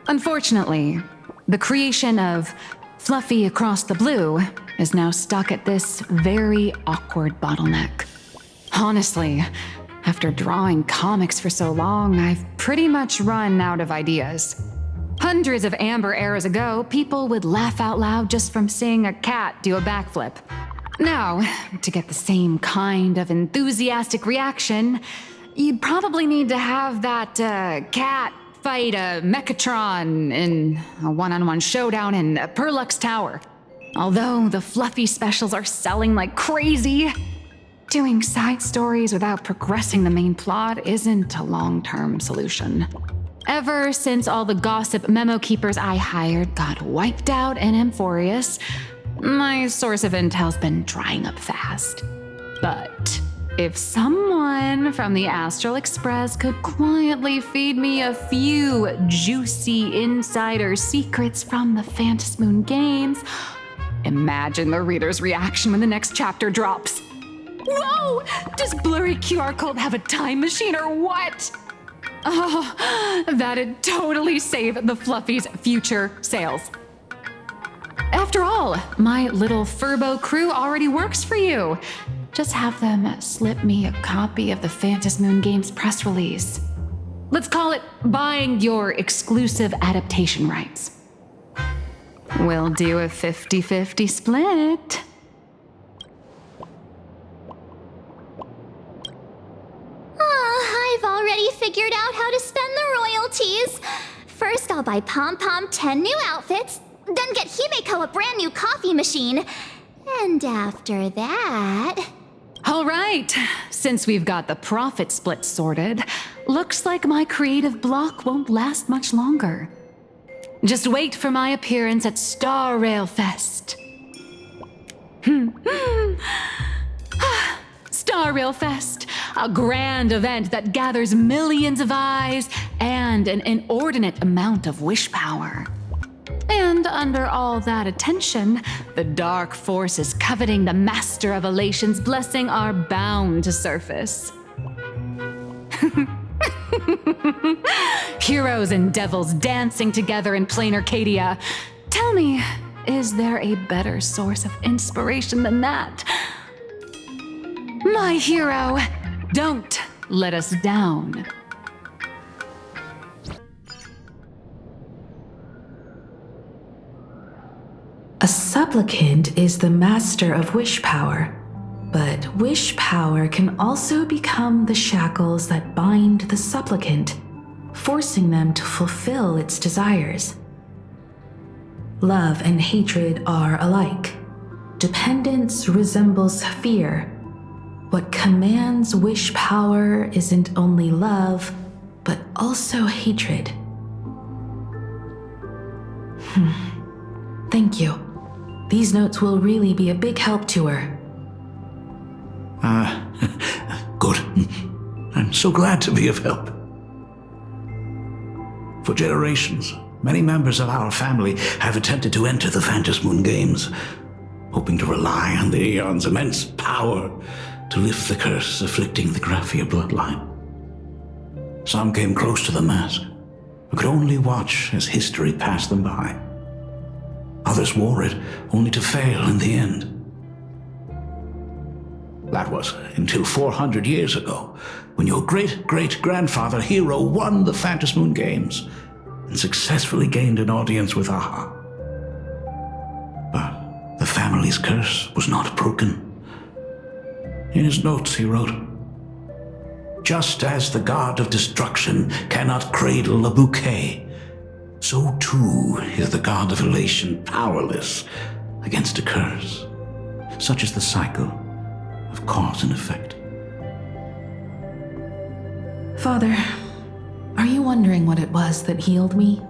Unfortunately, the creation of Fluffy Across the Blue is now stuck at this very awkward bottleneck. Honestly, after drawing comics for so long, I've pretty much run out of ideas. Hundreds of Amber eras ago, people would laugh out loud just from seeing a cat do a backflip. Now, to get the same kind of enthusiastic reaction, you'd probably need to have that cat fight a Mechatron in a one-on-one showdown in Pearluxe Tower. Although the Fluffy specials are selling like crazy, doing side stories without progressing the main plot isn't a long-term solution. Ever since all the gossip memo keepers I hired got wiped out in Amphorius, my source of intel's been drying up fast. But if someone from the Astral Express could quietly feed me a few juicy insider secrets from the Phantasm Moon games, imagine the reader's reaction when the next chapter drops. Whoa! Does Blurry QR Code have a time machine or what? Oh, that'd totally save the Fluffy's future sales. After all, my little Furbo crew already works for you. Just have them slip me a copy of the Phantasm Moon game's press release. Let's call it buying your exclusive adaptation rights. We'll do a 50-50 split. I've already figured out how to spend the royalties. First, I'll buy Pom-Pom 10 new outfits, then get Himeko a brand new coffee machine. And after that, All right, since we've got the profit split sorted, looks like my creative block won't last much longer. Just wait for my appearance at Star Rail Fest. Star Rail Fest, a grand event that gathers millions of eyes and an inordinate amount of wish power. And under all that attention, the dark forces coveting the Master of Elation's blessing are bound to surface. Heroes and devils dancing together in plain Arcadia. Tell me, is there a better source of inspiration than that? My hero, don't let us down. A supplicant is the master of wish power, but wish power can also become the shackles that bind the supplicant, forcing them to fulfill its desires. Love and hatred are alike. Dependence resembles fear. What commands wish power isn't only love, but also hatred. Thank you. These notes will really be a big help to her. Good. I'm so glad to be of help. For generations, many members of our family have attempted to enter the Phantasmoon Games, hoping to rely on the Aeon's immense power to lift the curse afflicting the Graphia bloodline. Some came close to the mask, but could only watch as history passed them by. Others wore it, only to fail in the end. That was until 400 years ago, when your great-great-grandfather Hero won the Phantasmoon Games and successfully gained an audience with Aha. But the family's curse was not broken. In his notes he wrote, "Just as the god of destruction cannot cradle a bouquet, so too is the god of elation powerless against a curse. Such is the cycle of cause and effect." Father, are you wondering what it was that healed me?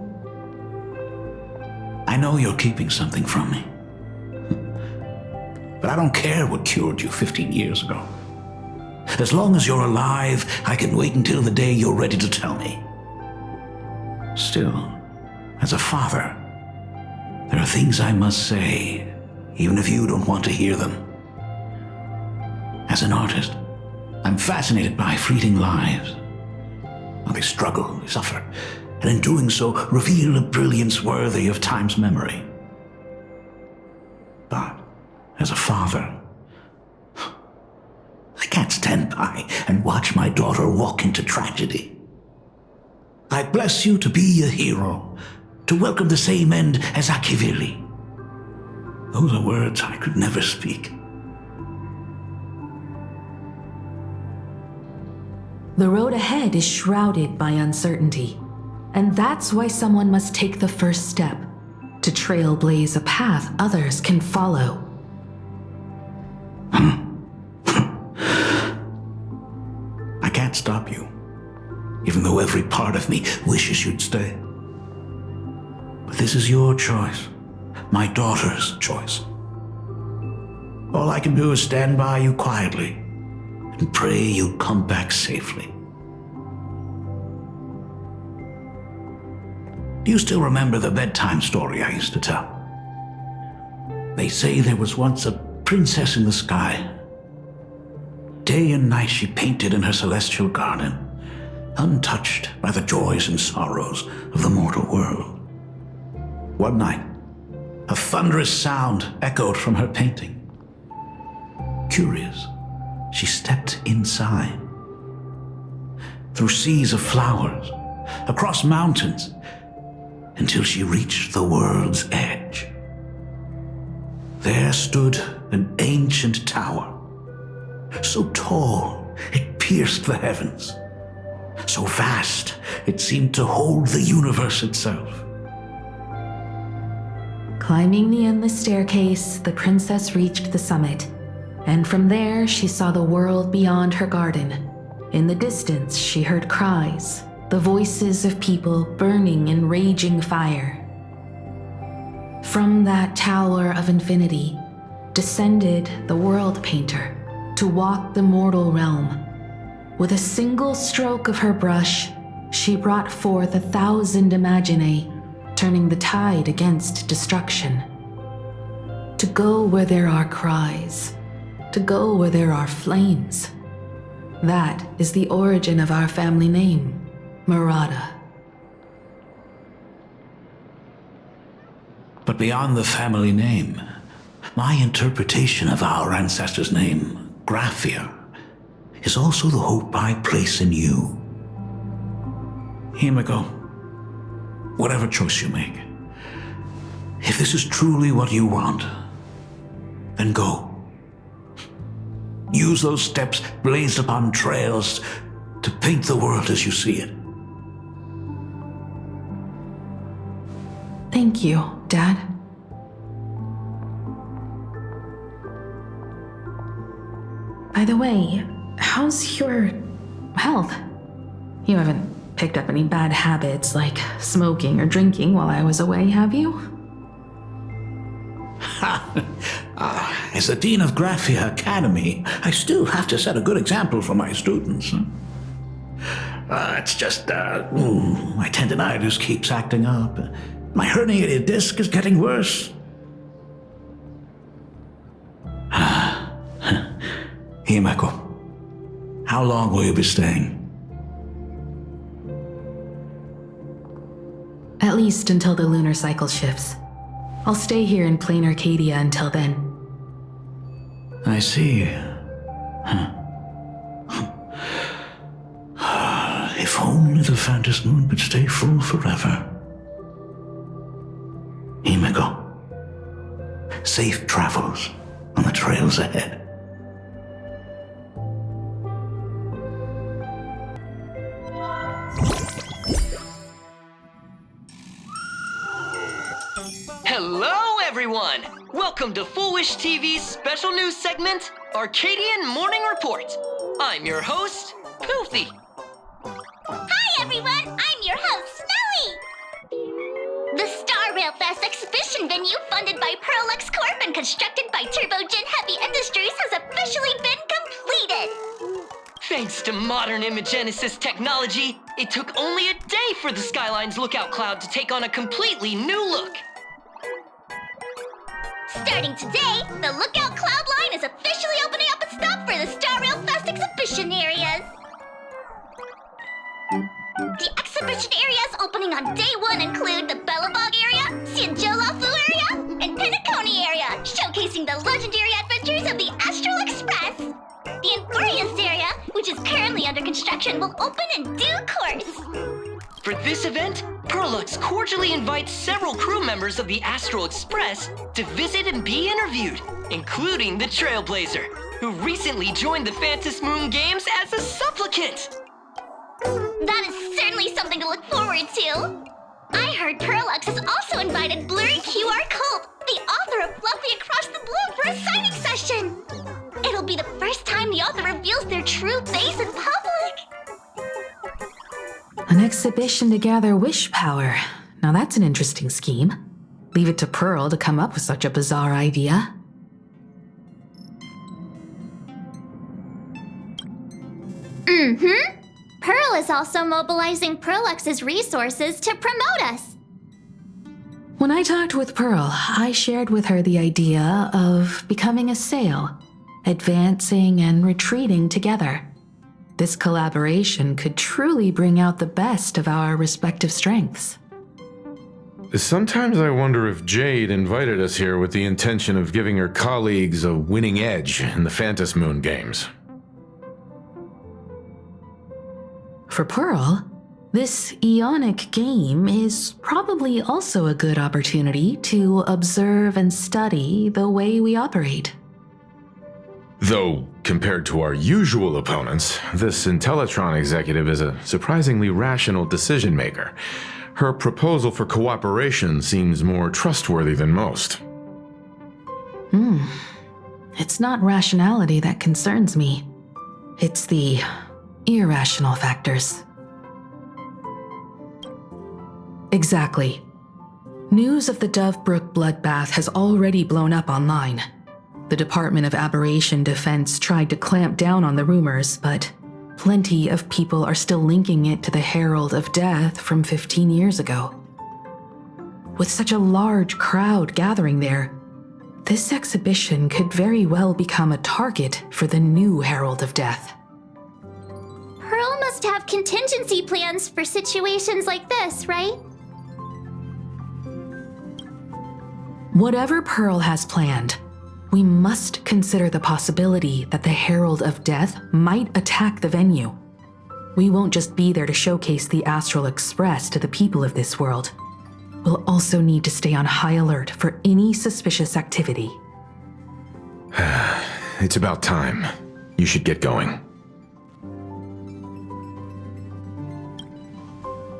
I know you're keeping something from me. But I don't care what cured you 15 years ago. As long as you're alive, I can wait until the day you're ready to tell me. Still, as a father, there are things I must say, even if you don't want to hear them. As an artist, I'm fascinated by fleeting lives. How they struggle, they suffer, and in doing so, reveal a brilliance worthy of time's memory. But as a father, I can't stand by and watch my daughter walk into tragedy. I bless you to be a hero, to welcome the same end as Akivili. Those are words I could never speak. The road ahead is shrouded by uncertainty, and that's why someone must take the first step to trailblaze a path others can follow. I can't stop you, even though every part of me wishes you'd stay. But this is your choice, my daughter's choice. All I can do is stand by you quietly and pray you'll come back safely. Do you still remember the bedtime story I used to tell? They say there was once a princess in the sky. Day and night she painted in her celestial garden, untouched by the joys and sorrows of the mortal world. One night, a thunderous sound echoed from her painting. Curious, she stepped inside. Through seas of flowers, across mountains, until she reached the world's edge. There stood an ancient tower, so tall it pierced the heavens, so vast it seemed to hold the universe itself. Climbing the endless staircase, the princess reached the summit And from there, she saw the world beyond her garden. In the distance, she heard cries, the voices of people burning in raging fire. From that tower of infinity descended the world painter to walk the mortal realm. With a single stroke of her brush, she brought forth 1,000 imaginae, turning the tide against destruction. To go where there are cries, to go where there are flames. That is the origin of our family name, Murata. But beyond the family name, my interpretation of our ancestor's name, Graphia, is also the hope I place in you. Himeko, whatever choice you make, if this is truly what you want, then go. Use those steps blazed upon trails to paint the world as you see it. Thank you, Dad. By the way, how's your health? You haven't picked up any bad habits like smoking or drinking while I was away, have you? As the Dean of Graphia Academy, I still have to set a good example for my students. It's just, my tendinitis keeps acting up. My herniated disc is getting worse. Himeko, how long will you be staying? At least until the lunar cycle shifts. I'll stay here in plain Arcadia until then. I see. If only the Phantom Moon could stay full forever. Himeko, safe travels on the trails ahead. Hello, everyone! Welcome to Fulwish TV's special news segment, Arcadian Morning Report. I'm your host, Goofy. Hi, everyone! I'm your host, Snowy! The Star Rail Fest exhibition venue, funded by Pearluxe Corp and constructed by Turbogen Heavy Industries, has officially been completed! Thanks to modern imagenesis technology, it took only a day for the Skyline's lookout cloud to take on a completely new look. Starting today, the Lookout Cloud line is officially opening up its stop for the Star Rail Fest exhibition areas. The exhibition areas opening on day one include the Belobog area, Xianzhou area, and Penacony area, showcasing the legendary adventures of the Astral Express. The Infurious area, which is currently under construction, will open in due course. For this event, Pearluxe cordially invites several crew members of the Astral Express to visit and be interviewed, including the Trailblazer, who recently joined the Phantom Moon Games as a supplicant. That is certainly something to look forward to. I heard Pearluxe has also invited Blurry QR Cult, the author of Fluffy Across the Blue, for a signing session. It'll be the first time the author reveals their true face in public. An exhibition to gather wish power. Now that's an interesting scheme. Leave it to Pearl to come up with such a bizarre idea. Pearl is also mobilizing Pearluxe's resources to promote us. When I talked with Pearl, I shared with her the idea of becoming a sail, advancing and retreating together. This collaboration could truly bring out the best of our respective strengths. Sometimes I wonder if Jade invited us here with the intention of giving her colleagues a winning edge in the Phantom Moon games. For Pearl, this Ionic game is probably also a good opportunity to observe and study the way we operate. Though, compared to our usual opponents, this Intellitron executive is a surprisingly rational decision maker. Her proposal for cooperation seems more trustworthy than most. It's not rationality that concerns me. It's the irrational factors. Exactly. News of the Dovebrook bloodbath has already blown up online. The Department of Aberration Defense tried to clamp down on the rumors, but plenty of people are still linking it to the Herald of Death from 15 years ago. With such a large crowd gathering there, this exhibition could very well become a target for the new Herald of Death. Pearl must have contingency plans for situations like this, right? Whatever Pearl has planned, we must consider the possibility that the Herald of Death might attack the venue. We won't just be there to showcase the Astral Express to the people of this world. We'll also need to stay on high alert for any suspicious activity. It's about time. You should get going.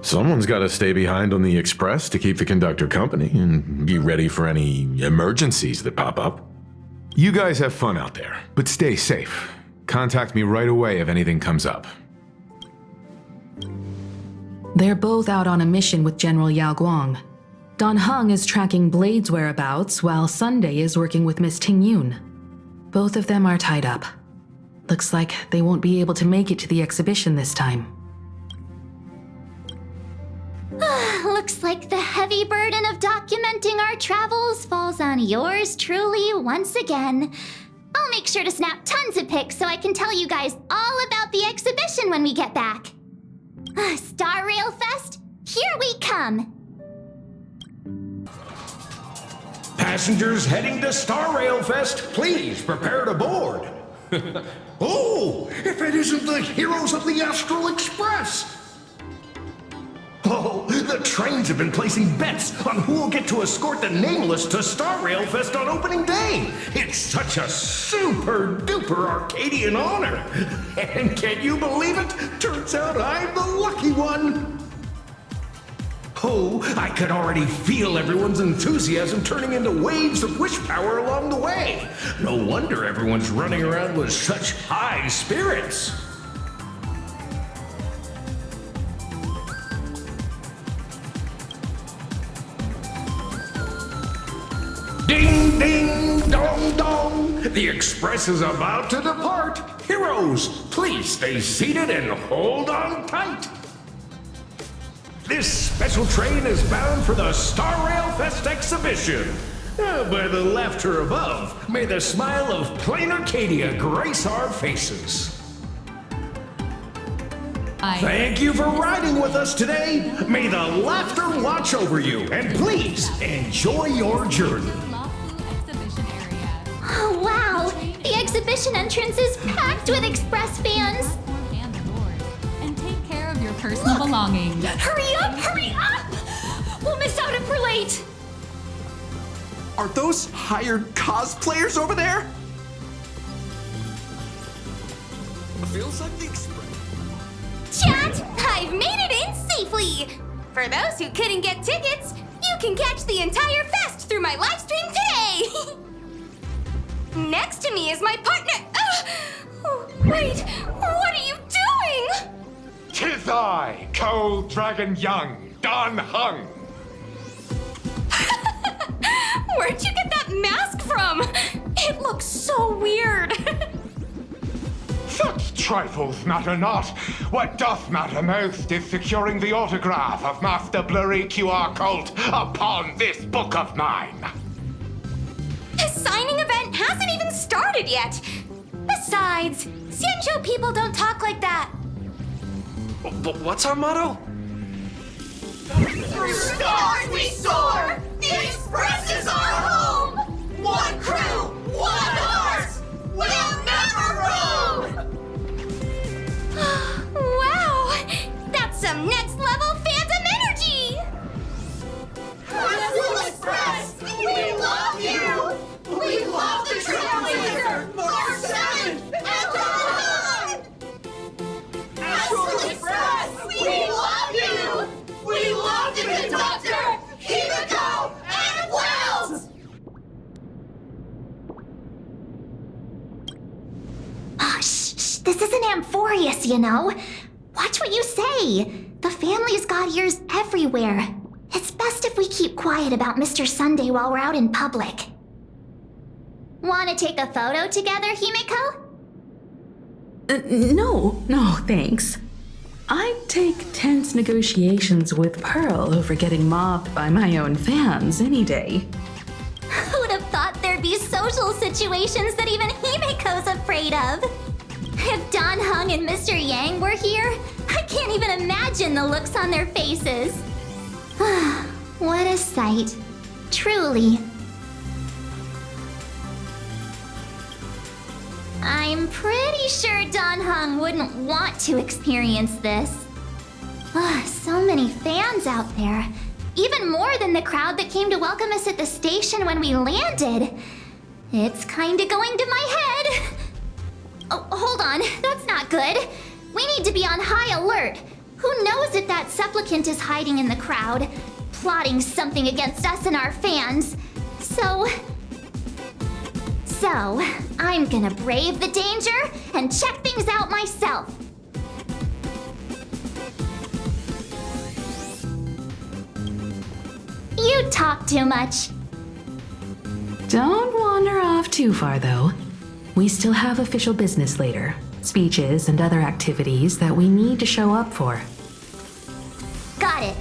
Someone's got to stay behind on the express to keep the conductor company and be ready for any emergencies that pop up. You guys have fun out there, but stay safe. Contact me right away if anything comes up. They're both out on a mission with General Yao Guang. Don Heng is tracking Blade's whereabouts while Sunday is working with Miss Tingyun. Both of them are tied up. Looks like they won't be able to make it to the exhibition this time. Looks like the heavy burden of documenting our travels falls on yours truly once again. I'll make sure to snap tons of pics so I can tell you guys all about the exhibition when we get back. Star Rail Fest, here we come. Passengers heading to Star Rail Fest, please prepare to board. Oh, if it isn't the heroes of the Astral Express! Oh, the trains have been placing bets on who will get to escort the Nameless to Star Rail Fest on opening day. It's such a super-duper Arcadian honor. And can you believe it? Turns out I'm the lucky one. Oh, I could already feel everyone's enthusiasm turning into waves of wish power along the way. No wonder everyone's running around with such high spirits. Ding, ding, dong, dong. The express is about to depart. Heroes, please stay seated and hold on tight. This special train is bound for the Star Rail Fest exhibition. By the laughter above, may the smile of plain Arcadia grace our faces. Thank you for riding with us today. May the laughter watch over you, and please enjoy your journey. Oh, wow! The exhibition entrance is packed with Express fans! And take care of your personal belongings. Hurry up! Hurry up! We'll miss out if we're late! Are those hired cosplayers over there? Feels like the express. Chat, I've made it in safely! For those who couldn't get tickets, you can catch the entire fest through my live stream today! Next to me is my partner. Wait, what are you doing? 'Tis I, Cold Dragon Young, Don Heng. Where'd you get that mask from? It looks so weird. Such trifles matter not. What doth matter most is securing the autograph of Master Blurry QR Cult upon this book of mine. The signing event hasn't even started yet. Besides, Xianzhou people don't talk like that. But what's our motto? Through stars we soar! The Express is our home! One crew, one heart! We'll never roam! Wow! That's some next level phantom energy! Astral Express! We love you! We love the Trailblazer! Mark 7! And on! Astral Express! We love you! We love the conductor! Himeko and Wells! damn furious, you know. Watch what you say. The family's got ears everywhere. It's best if we keep quiet about Mr. Sunday while we're out in public. Want to take a photo together, Himeko? No, thanks. I'd take tense negotiations with Pearl over getting mobbed by my own fans any day. Who'd have thought there'd be social situations that even Himeko's afraid of? If Don Heng and Mr. Yang were here, I can't even imagine the looks on their faces. What a sight. Truly. I'm pretty sure Don Heng wouldn't want to experience this. So many fans out there. Even more than the crowd that came to welcome us at the station when we landed. It's kinda going to my head. Oh, hold on. That's not good. We need to be on high alert. Who knows if that supplicant is hiding in the crowd, plotting something against us and our fans. So, I'm gonna brave the danger and check things out myself. You talk too much. Don't wander off too far, though. We still have official business later. Speeches and other activities that we need to show up for. Got it.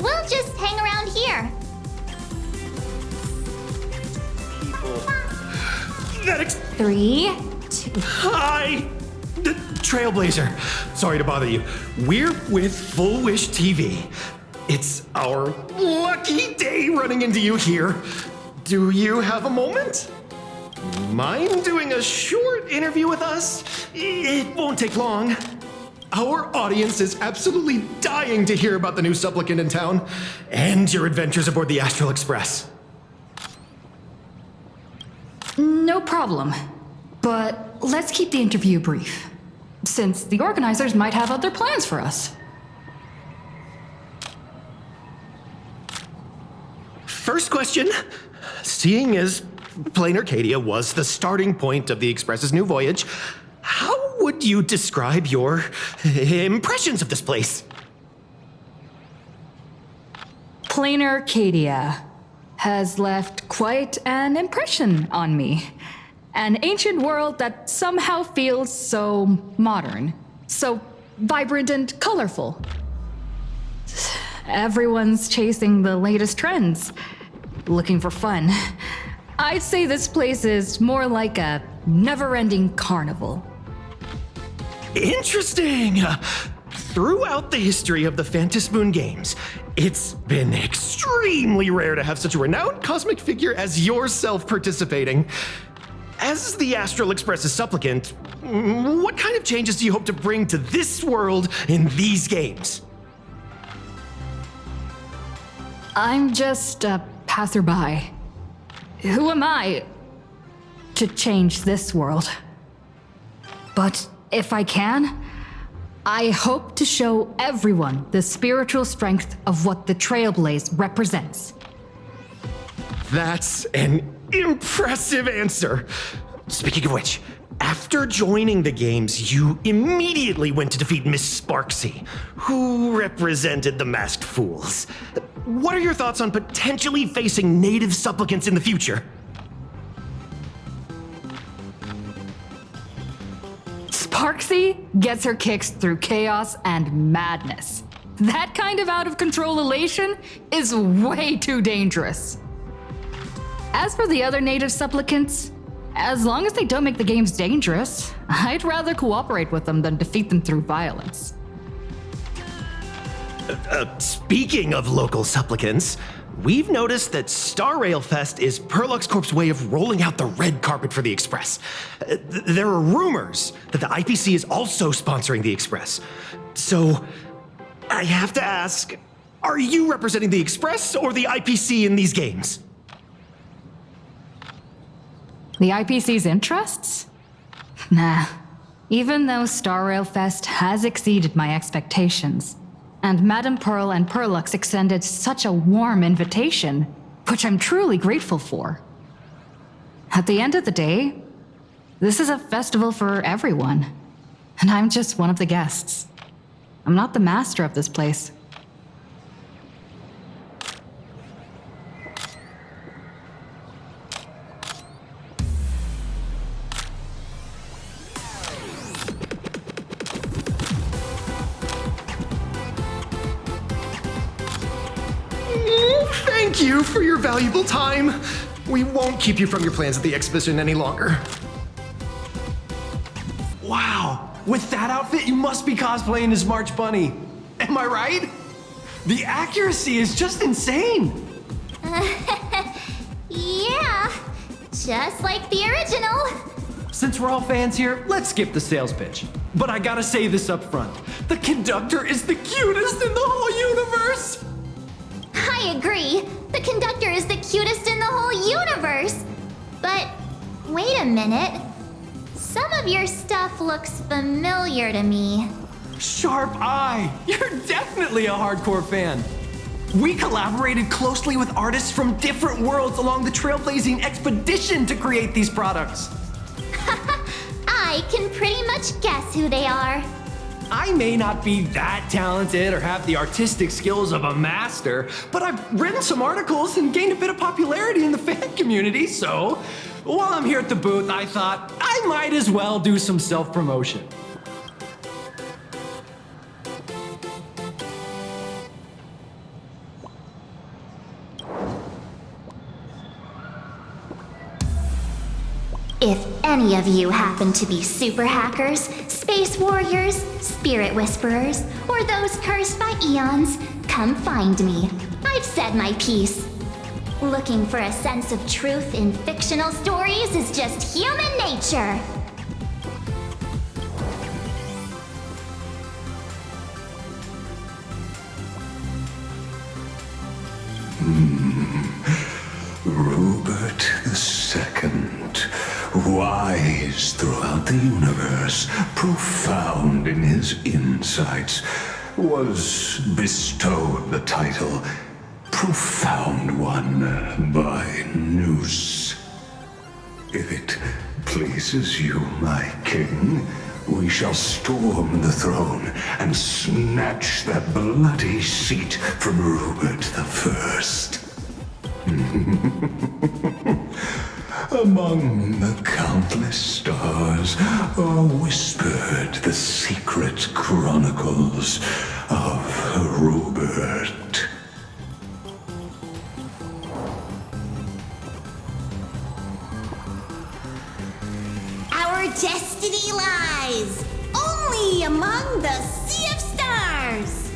We'll just hang around here. Three, two... Hi! The Trailblazer. Sorry to bother you. We're with Fulwish TV. It's our lucky day running into you here. Do you have a moment? Mind doing a short interview with us? It won't take long. Our audience is absolutely dying to hear about the new supplicant in town and your adventures aboard the Astral Express. No problem. But let's keep the interview brief, since the organizers might have other plans for us. First question. Seeing as Plain Arcadia was the starting point of the Express's new voyage, how would you describe your impressions of this place? Plain Arcadia has left quite an impression on me. An ancient world that somehow feels so modern, so vibrant and colorful. Everyone's chasing the latest trends, looking for fun. I'd say this place is more like a never-ending carnival. Interesting! Throughout the history of the Phantom Moon games, it's been extremely rare to have such a renowned cosmic figure as yourself participating. As the Astral Express's supplicant, what kind of changes do you hope to bring to this world in these games? I'm just a passerby. Who am I to change this world? But if I can, I hope to show everyone the spiritual strength of what the Trailblaze represents. That's an impressive answer. Speaking of which, after joining the games, you immediately went to defeat Miss Sparksy, who represented the Masked Fools. What are your thoughts on potentially facing native supplicants in the future? Sparksy gets her kicks through chaos and madness. That kind of out-of-control elation is way too dangerous. As for the other native supplicants, as long as they don't make the games dangerous, I'd rather cooperate with them than defeat them through violence. Speaking of local supplicants, we've noticed that Star Rail Fest is Pearluxe Corp's way of rolling out the red carpet for the Express. There are rumors that the IPC is also sponsoring the Express. So, I have to ask, are you representing the Express or the IPC in these games? The IPC's interests? Nah. Even though Star Rail Fest has exceeded my expectations, and Madame Pearl and Pearlux extended such a warm invitation, which I'm truly grateful for. At the end of the day, this is a festival for everyone. And I'm just one of the guests. I'm not the master of this place. Thank you for your valuable time. We won't keep you from your plans at the exhibition any longer. Wow, with that outfit, you must be cosplaying as March Bunny. Am I right? The accuracy is just insane. Yeah, just like the original. Since we're all fans here, let's skip the sales pitch. But I gotta say this up front. The conductor is the cutest in the whole universe. I agree. The conductor is the cutest in the whole universe. But wait a minute. Some of your stuff looks familiar to me. Sharp eye. You're definitely a hardcore fan. We collaborated closely with artists from different worlds along the trailblazing expedition to create these products. I can pretty much guess who they are. I may not be that talented or have the artistic skills of a master, but I've written some articles and gained a bit of popularity in the fan community, so while I'm here at the booth, I thought I might as well do some self-promotion. If any of you happen to be super hackers, space warriors, spirit whisperers, or those cursed by eons, come find me. I've said my piece. Looking for a sense of truth in fictional stories is just human nature. Rupert II, wise throughout the universe, profound in his insights, was bestowed the title Profound One by Noose. If it pleases you, my king, we shall storm the throne and snatch that bloody seat from Rupert I. Among the countless stars are whispered the secret chronicles of Rupert. Our destiny lies only among the sea of stars.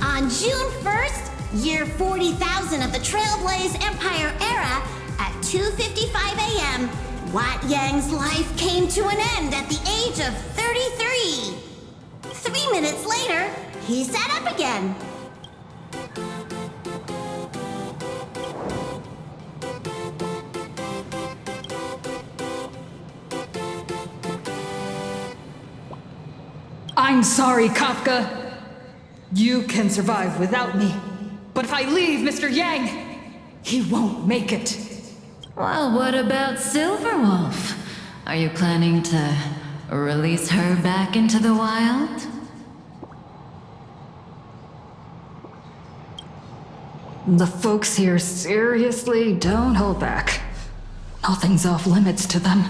On June 1st, year 40,000 of the Trailblaze Empire era, at 2:55 a.m., Wat Yang's life came to an end at the age of 33. 3 minutes later, he sat up again. I'm sorry, Kafka. You can survive without me. But if I leave Mr. Yang, he won't make it. Well, what about Silverwolf? Are you planning to release her back into the wild? The folks here seriously don't hold back. Nothing's off limits to them.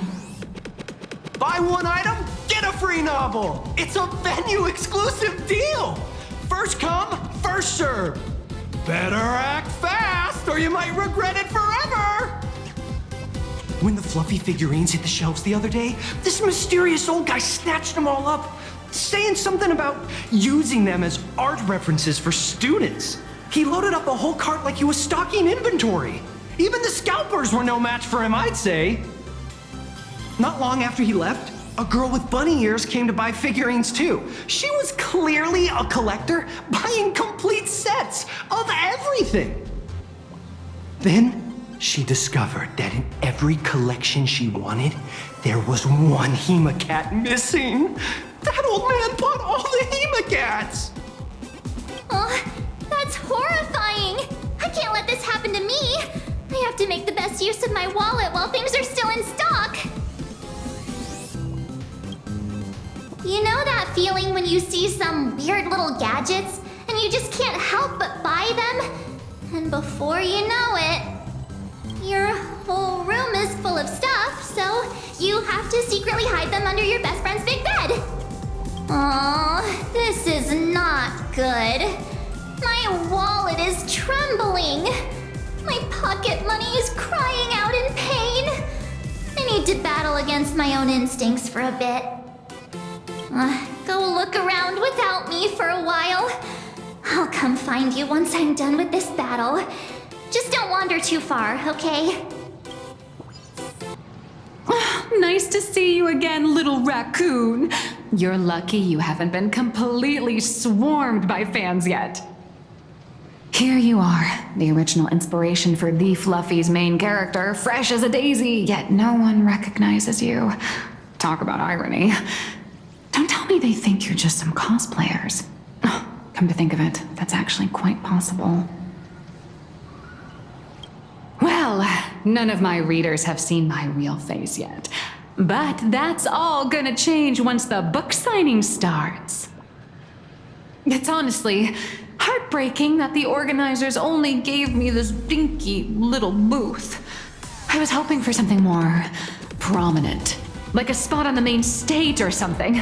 Buy one item, get a free novel! It's a venue exclusive deal! First come, first serve! Better act fast or you might regret it forever! When the fluffy figurines hit the shelves the other day, this mysterious old guy snatched them all up, saying something about using them as art references for students. He loaded up a whole cart like he was stocking inventory. Even the scalpers were no match for him, I'd say. Not long after he left, a girl with bunny ears came to buy figurines too. She was clearly a collector, buying complete sets of everything. Then she discovered that in every collection she wanted, there was one Hemacat missing. That old man bought all the Hemacats. Oh, that's horrifying. I can't let this happen to me. I have to make the best use of my wallet while things are still in stock. You know that feeling when you see some weird little gadgets and you just can't help but buy them? And before you know it, your whole room is full of stuff, so you have to secretly hide them under your best friend's big bed. Aww, this is not good. My wallet is trembling. My pocket money is crying out in pain. I need to battle against my own instincts for a bit. Go look around without me for a while. I'll come find you once I'm done with this battle. Just don't wander too far, okay? Nice to see you again, little raccoon. You're lucky you haven't been completely swarmed by fans yet. Here you are, the original inspiration for the Fluffy's main character, fresh as a daisy, yet no one recognizes you. Talk about irony. Don't tell me they think you're just some cosplayers. Come to think of it, that's actually quite possible. Well, none of my readers have seen my real face yet. But that's all gonna change once the book signing starts. It's honestly heartbreaking that the organizers only gave me this dinky little booth. I was hoping for something more prominent, like a spot on the main stage or something.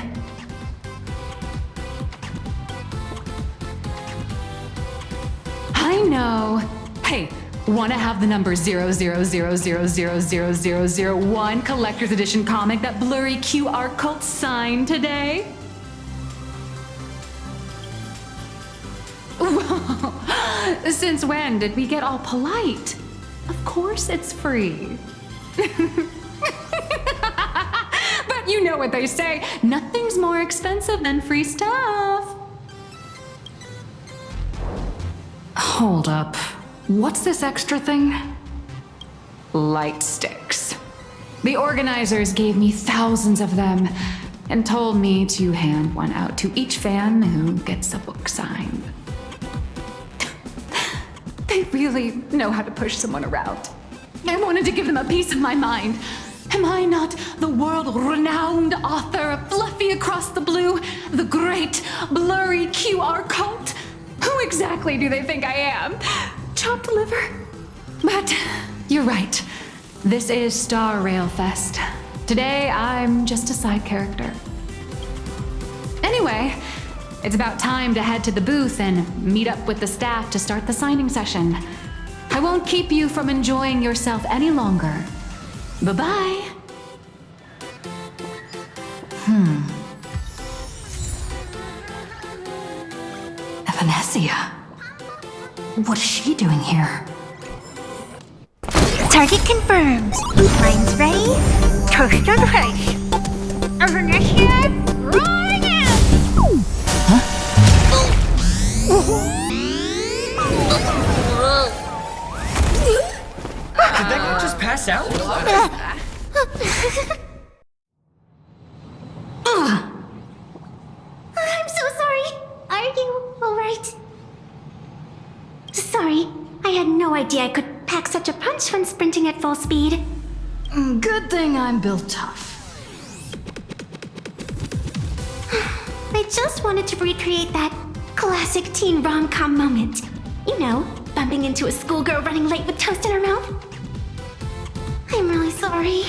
I know. Hey, wanna have the number 000000001 collector's edition comic that blurry QR cult signed today? Whoa. Since when did we get all polite? Of course it's free. But you know what they say, nothing's more expensive than free stuff. Hold up. What's this extra thing? Light sticks. The organizers gave me thousands of them and told me to hand one out to each fan who gets a book signed. They really know how to push someone around. I wanted to give them a piece of my mind. Am I not the world-renowned author of Fluffy Across the Blue, the great blurry QR cult? Who exactly do they think I am? Chopped liver? But you're right. This is Star Rail Fest. Today, I'm just a side character. Anyway, it's about time to head to the booth and meet up with the staff to start the signing session. I won't keep you from enjoying yourself any longer. Bye-bye. Evanescia. What is she doing here? Target confirmed. Mine's ready. Toaster ready. Evanescia, right out! Did that guy just pass out? I'm so sorry. Are you alright? Sorry, I had no idea I could pack such a punch when sprinting at full speed. Good thing I'm built tough. I just wanted to recreate that classic teen rom-com moment. You know, bumping into a schoolgirl running late with toast in her mouth. I'm really sorry.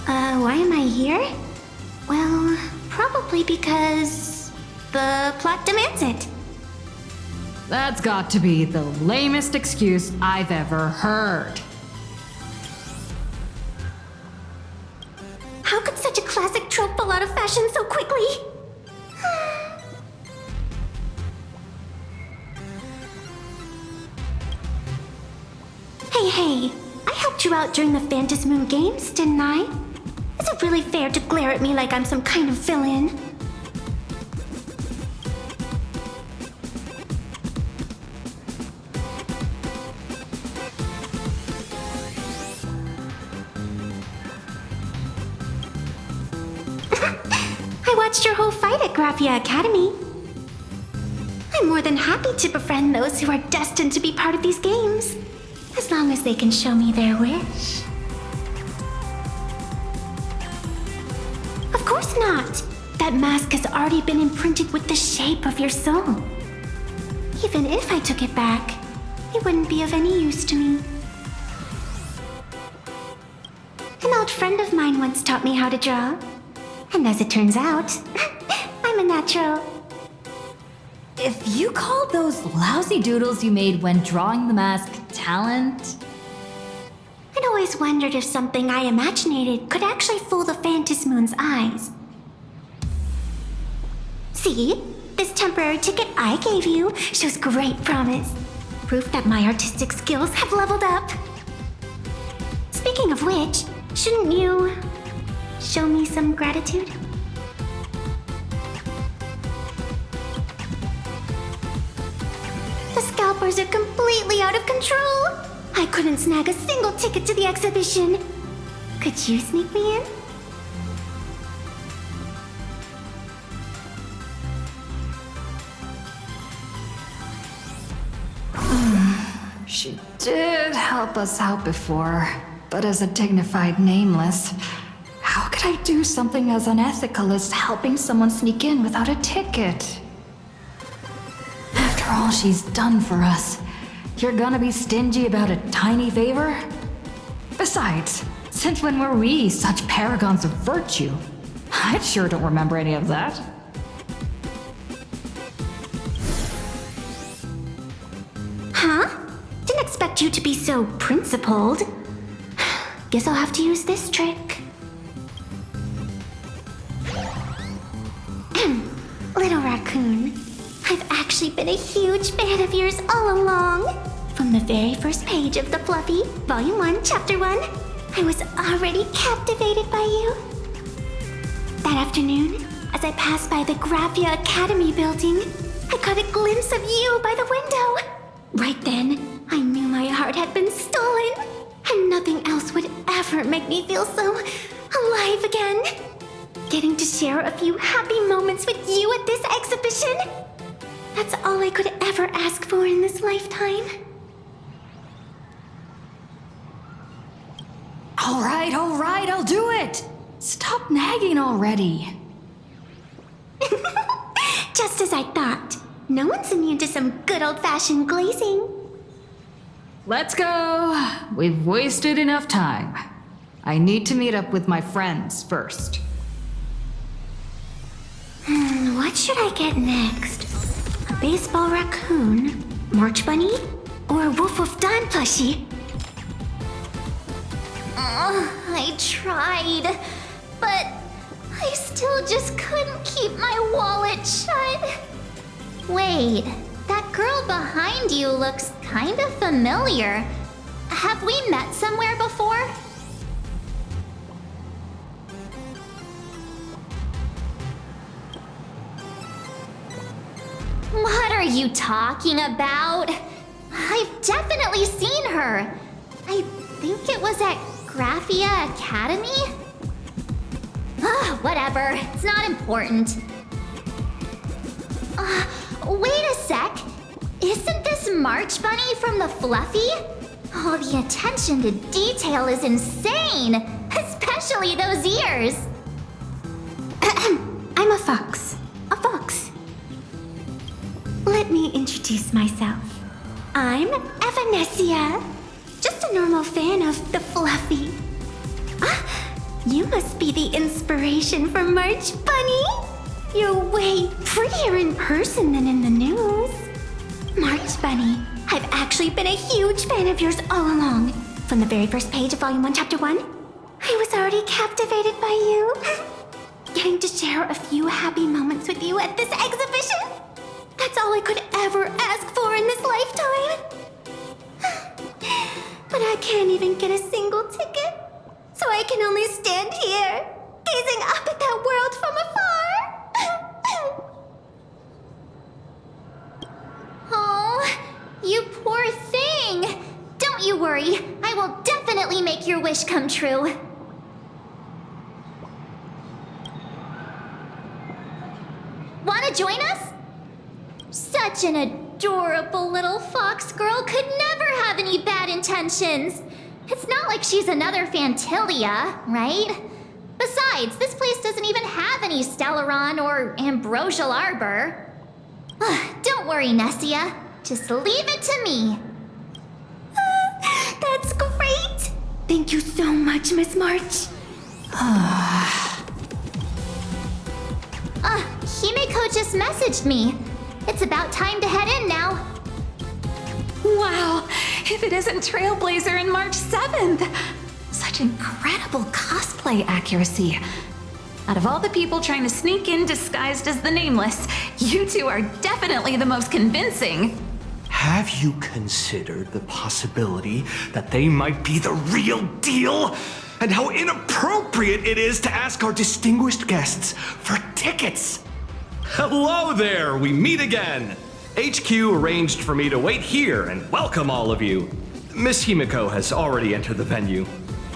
Why am I here? Well, probably because the plot demands it. That's got to be the lamest excuse I've ever heard. How could such a classic trope fall out of fashion so quickly? Hey, I helped you out during the Phantom Moon Games, didn't I? Is it really fair to glare at me like I'm some kind of villain? I watched your whole fight at Graphia Academy. I'm more than happy to befriend those who are destined to be part of these games, as long as they can show me their wish. not. That mask has already been imprinted with the shape of your soul. Even if I took it back, it wouldn't be of any use to me. An old friend of mine once taught me how to draw. And as it turns out, I'm a natural. If you call those lousy doodles you made when drawing the mask talent... I'd always wondered if something I imaginated could actually fool the Phantom Moon's eyes. See? This temporary ticket I gave you shows great promise. Proof that my artistic skills have leveled up. Speaking of which, shouldn't you show me some gratitude? The scalpers are completely out of control. I couldn't snag a single ticket to the exhibition. Could you sneak me in? She did help us out before, but as a dignified nameless, how could I do something as unethical as helping someone sneak in without a ticket? After all she's done for us, you're gonna be stingy about a tiny favor? Besides, since when were we such paragons of virtue? I sure don't remember any of that. Huh? Didn't expect you to be so principled. Guess I'll have to use this trick. Little raccoon, I've actually been a huge fan of yours all along. From the very first page of The Fluffy, Volume 1, Chapter 1, I was already captivated by you. That afternoon, as I passed by the Graphia Academy building, I caught a glimpse of you by the window. Right then, I knew my heart had been stolen, and nothing else would ever make me feel so alive again. Getting to share a few happy moments with you at this exhibition, that's all I could ever ask for in this lifetime. All right, I'll do it! Stop nagging already. Just as I thought. No one's immune to some good old-fashioned glazing. Let's go. We've wasted enough time. I need to meet up with my friends first. What should I get next? A baseball raccoon? March bunny? Or a Wolf of Dawn plushie? I tried, but I still just couldn't keep my wallet shut. Wait, that girl behind you looks kind of familiar. Have we met somewhere before? What are you talking about? I've definitely seen her. I think it was at Graphia Academy? Whatever, it's not important. Wait a sec. Isn't this March Bunny from the Fluffy? Oh, the attention to detail is insane, especially those ears. I'm a fox. A fox. Let me introduce myself. I'm Evanescia. Just a normal fan of the Fluffy. You must be the inspiration for March Bunny. You're way prettier in person than in the news. March Bunny, I've actually been a huge fan of yours all along. From the very first page of Volume 1, Chapter 1, I was already captivated by you. Getting to share a few happy moments with you at this exhibition, that's all I could ever ask for in this lifetime. But I can't even get a single ticket, so I can only stand here, gazing up at that world from afar. Oh, you poor thing. Don't you worry. I will definitely make your wish come true. Wanna join us? Such an adorable little fox girl could never have any bad intentions. It's not like she's another Fantilia, right? Besides, Besides, this place doesn't even have any Stellaron or Ambrosial Arbor. Don't worry, Nessia. Just leave it to me. That's great! Thank you so much, Miss March. Himeko just messaged me. It's about time to head in now. Wow, if it isn't Trailblazer and March 7th! Such incredible cosplay accuracy. Out of all the people trying to sneak in disguised as the Nameless, you two are definitely the most convincing. Have you considered the possibility that they might be the real deal? And how inappropriate it is to ask our distinguished guests for tickets? Hello there, we meet again. HQ arranged for me to wait here and welcome all of you. Miss Himeko has already entered the venue.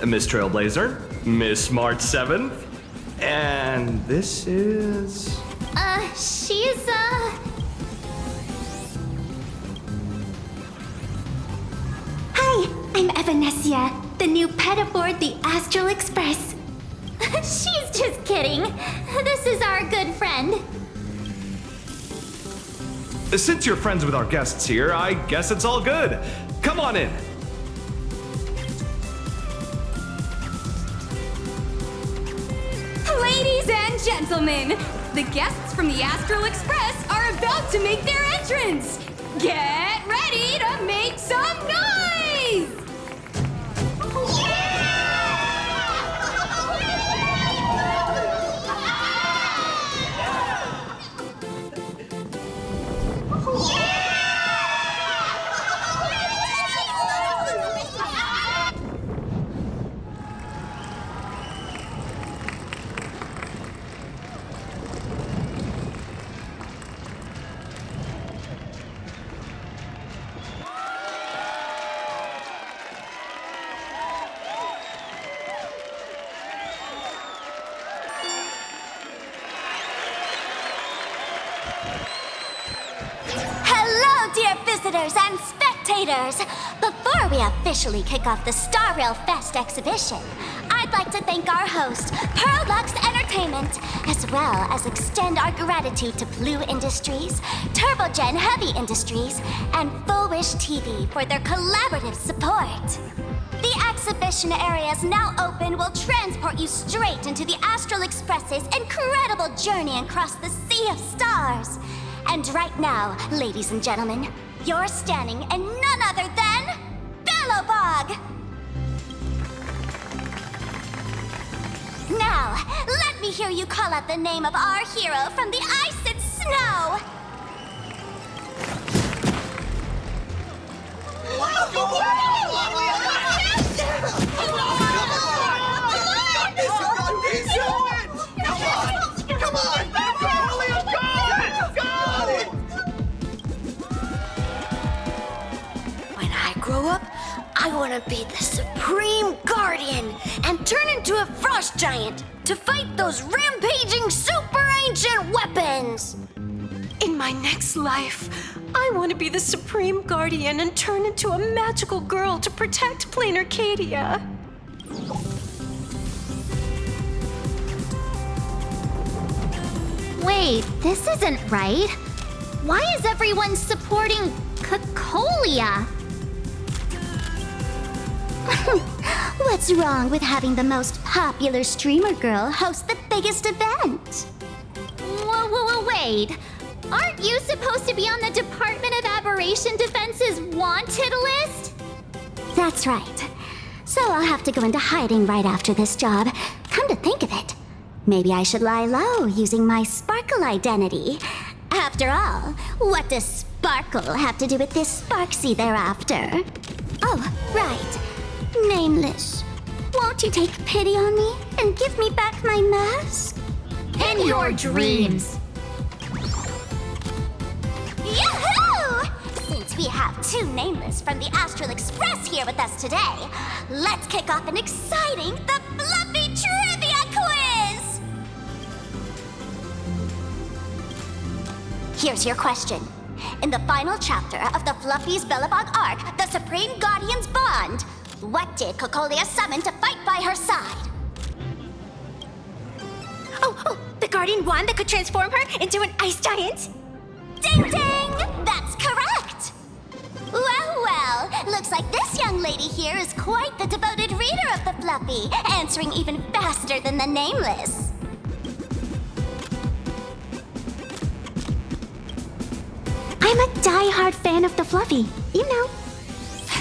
Miss Trailblazer, Miss March 7th, and this is... She's, Hi, I'm Evanescia, the new pet aboard the Astral Express. She's just kidding. This is our good friend. Since you're friends with our guests here, I guess it's all good. Come on in. Ladies and gentlemen, the guests from the Astral Express are about to make their entrance. Get ready to make some noise! Visitors and spectators! Before we officially kick off the Star Rail Fest exhibition, I'd like to thank our host, Pearluxe Entertainment, as well as extend our gratitude to Blue Industries, Turbogen Heavy Industries, and Fulwish TV for their collaborative support. The exhibition area is now open will transport you straight into the Astral Express's incredible journey across the Sea of Stars. And right now, ladies and gentlemen, you're standing in none other than Belobog! Now, let me hear you call out the name of our hero from the ice and snow! Come on! Grow up, I want to be the Supreme Guardian and turn into a frost giant to fight those rampaging super ancient weapons. In my next life, I want to be the Supreme Guardian and turn into a magical girl to protect Plain Arcadia. Wait, this isn't right. Why is everyone supporting Cacolia? What's wrong with having the most popular streamer girl host the biggest event? Whoa, wait. Aren't you supposed to be on the Department of Aberration Defense's wanted list? That's right. So I'll have to go into hiding right after this job. Come to think of it, maybe I should lie low using my Sparkle identity. After all, what does Sparkle have to do with this Sparksy thereafter? Oh, right. Nameless, won't you take pity on me and give me back my mask? In your dreams. Yahoo! Since we have two Nameless from the Astral Express here with us today, let's kick off an exciting The Fluffy Trivia Quiz! Here's your question. In the final chapter of the Fluffy's Belobog arc, The Supreme Guardian's Bond, what did Cacolia summon to fight by her side? Oh, the Guardian wand that could transform her into an ice giant? Ding ding! That's correct! Well, looks like this young lady here is quite the devoted reader of the Fluffy, answering even faster than the Nameless. I'm a die-hard fan of the Fluffy, you know.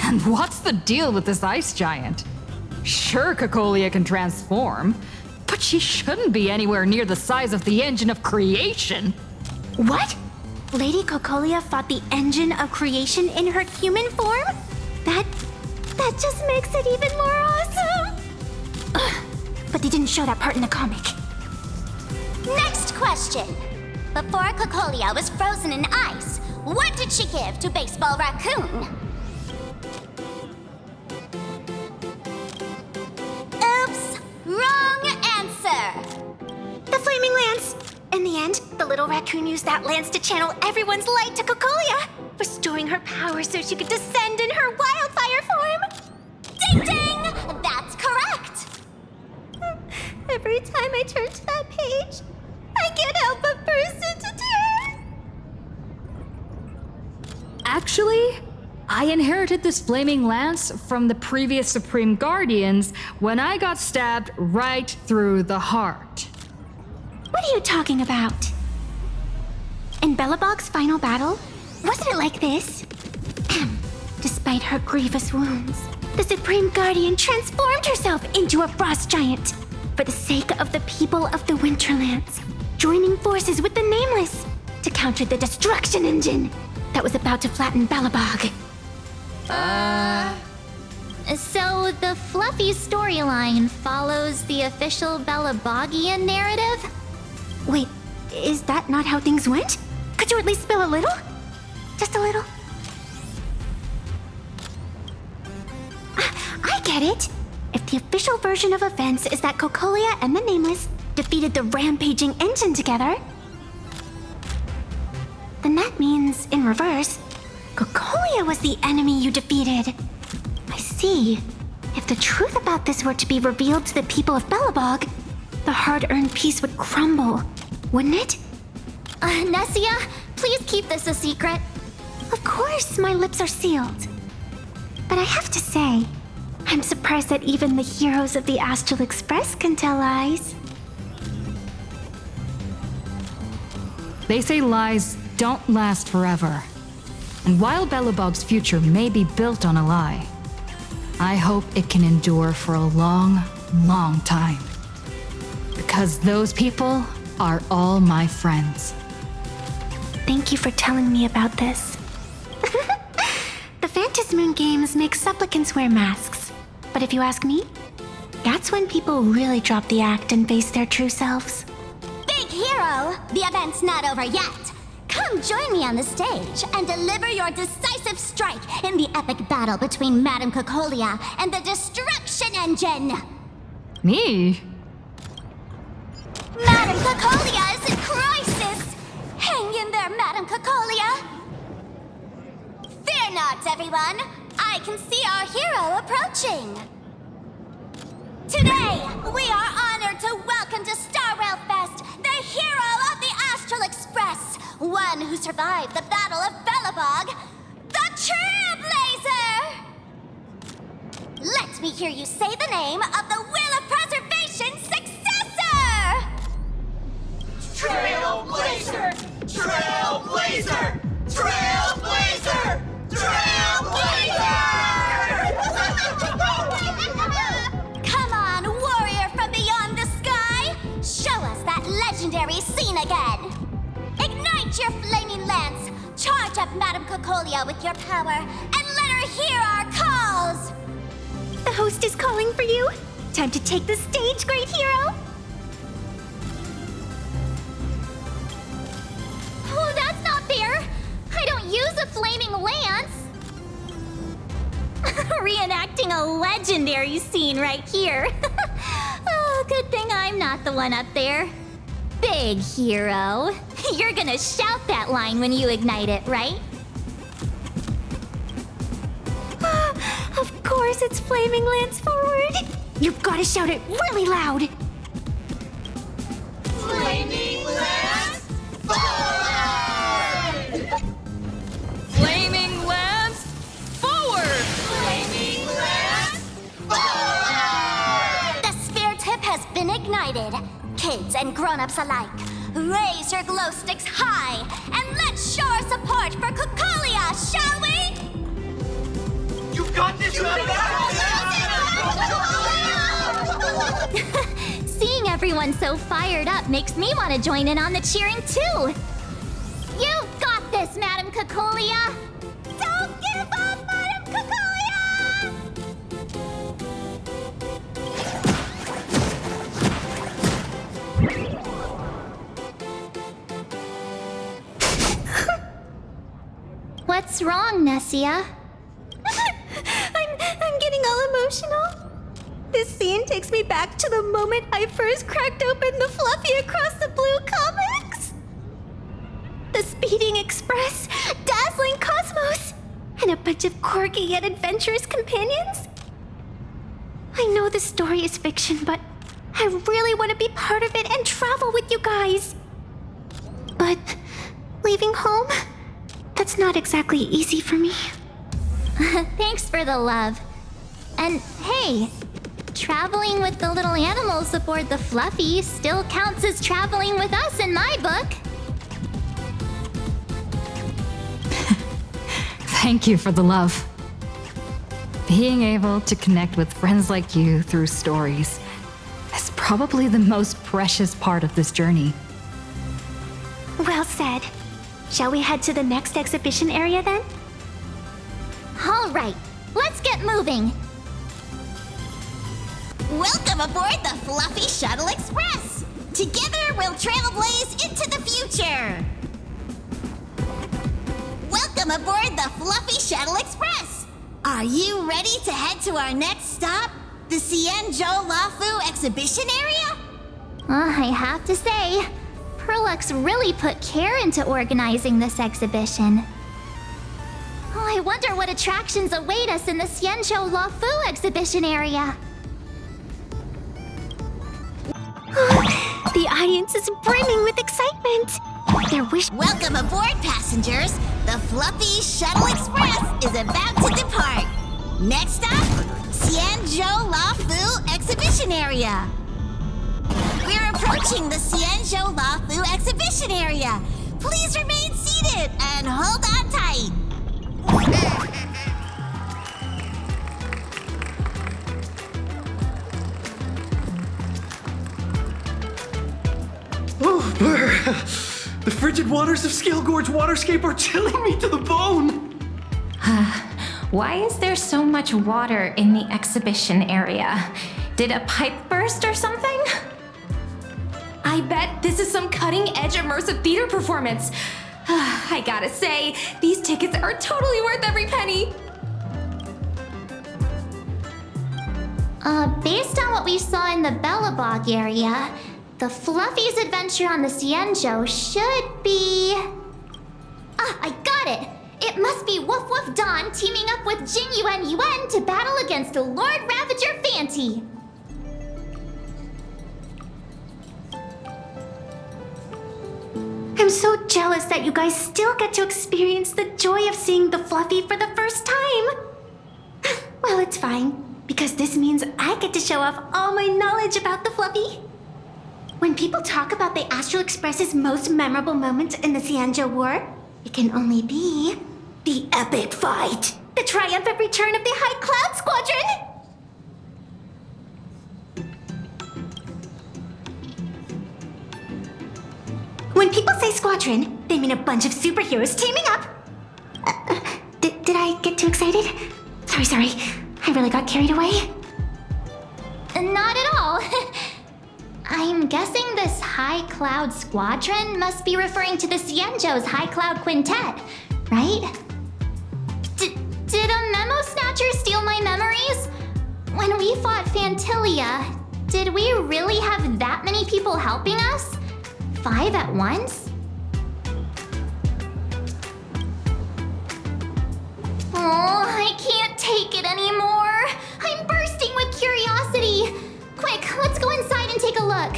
And what's the deal with this ice giant? Sure, Cocolia can transform, but she shouldn't be anywhere near the size of the engine of creation. What? Lady Cocolia fought the engine of creation in her human form? That just makes it even more awesome! Ugh, but they didn't show that part in the comic. Next question. Before Cocolia was frozen in ice, what did she give to Baseball Raccoon? Oops! Wrong answer! The Flaming Lance! In the end, the little raccoon used that lance to channel everyone's light to Cocolia, restoring her power so she could descend in her wildfire form! Ding ding! That's correct! Every time I turn to that page, I can't help but burst into tears! Actually, I inherited this flaming lance from the previous Supreme Guardians when I got stabbed right through the heart. What are you talking about? In Belobog's final battle, wasn't it like this? Despite her grievous wounds, the Supreme Guardian transformed herself into a frost giant for the sake of the people of the Winterlands, joining forces with the Nameless to counter the destruction engine that was about to flatten Belobog. So the Fluffy storyline follows the official Belobogian narrative? Wait, is that not how things went? Could you at least spill a little? Just a little? I get it. If the official version of events is that Cocolia and the Nameless defeated the rampaging engine together, then that means, in reverse, Cocolia was the enemy you defeated. I see. If the truth about this were to be revealed to the people of Belobog, the hard-earned peace would crumble, wouldn't it? Nessia, please keep this a secret. Of course, my lips are sealed. But I have to say, I'm surprised that even the heroes of the Astral Express can tell lies. They say lies don't last forever. And while Belobog's future may be built on a lie, I hope it can endure for a long, long time. Because those people are all my friends. Thank you for telling me about this. The Phantasmoon games make supplicants wear masks. But if you ask me, that's when people really drop the act and face their true selves. Big hero! The event's not over yet. Come join me on the stage and deliver your decisive strike in the epic battle between Madame Cocolia and the Destruction Engine! Me? Madame Cocolia is in crisis! Hang in there, Madame Cocolia! Fear not, everyone! I can see our hero approaching! Today, we are honored to welcome to Starrail Fest the hero of the Astral Express, one who survived the Battle of Belobog, the Trailblazer! Let me hear you say the name of the Will of Preservation's successor! Trailblazer! Trailblazer! Trailblazer! Trailblazer! Come on, warrior from beyond the sky! Show us that legendary scene again! Ignite your flaming lance! Charge up Madame Cocolia with your power, and let her hear our calls! The host is calling for you. Time to take the stage, great hero! Oh, that's not fair! I don't use a flaming lance! Reenacting a legendary scene right here. Oh, good thing I'm not the one up there. Big hero. You're gonna shout that line when you ignite it, right? Of course, it's Flaming Lance forward. You've got to shout it really loud. and grown-ups alike, raise your glow sticks high and let's show our support for Kukolia, shall we? You got this, Seeing everyone so fired up makes me want to join in on the cheering too. You've got this, Madam Kukolia. Don't give up, Madam Kukolia! What's wrong, Nessia? I'm getting all emotional. This scene takes me back to the moment I first cracked open the Fluffy Across the Blue comics. The Speeding Express, Dazzling Cosmos, and a bunch of quirky yet adventurous companions. I know the story is fiction, but I really want to be part of it and travel with you guys. But leaving home, that's not exactly easy for me. Thanks for the love. And hey, traveling with the little animals aboard the Fluffy still counts as traveling with us in my book. Thank you for the love. Being able to connect with friends like you through stories is probably the most precious part of this journey. Well said. Shall we head to the next exhibition area then? All right, let's get moving. Welcome aboard the Fluffy Shuttle Express! Together we'll trailblaze into the future! Welcome aboard the Fluffy Shuttle Express! Are you ready to head to our next stop? The Xianzhou Lafu exhibition area? I have to say, Pearluxe really put care into organizing this exhibition. Oh, I wonder what attractions await us in the Xianzhou Lafu exhibition area. The audience is brimming with excitement. Their wish. Welcome aboard, passengers. The Fluffy Shuttle Express is about to depart. Next stop, Xianzhou Lafu exhibition area. We're approaching the Xianzhou Lafu exhibition area. Please remain seated and hold on tight. Oh, brr. The frigid waters of Scale Gorge Waterscape are chilling me to the bone. Why is there so much water in the exhibition area? Did a pipe burst or something? I bet this is some cutting-edge immersive theater performance. I gotta say, these tickets are totally worth every penny. Based on what we saw in the Belobog area, the Fluffy's adventure on the Xianzhou should be... I got it! It must be Woof Woof Dawn teaming up with Jingyuan Yuan to battle against Lord Ravager Fanti. I'm so jealous that you guys still get to experience the joy of seeing the Fluffy for the first time. Well, it's fine, because this means I get to show off all my knowledge about the Fluffy. When people talk about the Astral Express's most memorable moments in the Xianzhou War, it can only be the epic fight, the triumphant return of the High Cloud Squadron. When people say squadron, they mean a bunch of superheroes teaming up. Did I get too excited? Sorry. I really got carried away. Not at all. I'm guessing this High Cloud Squadron must be referring to the Xianzhou's High Cloud Quintet, right? Did a memo snatcher steal my memories? When we fought Fantilia, did we really have that many people helping us? 5 at once? Oh, I can't take it anymore. I'm bursting with curiosity. Quick, let's go inside and take a look.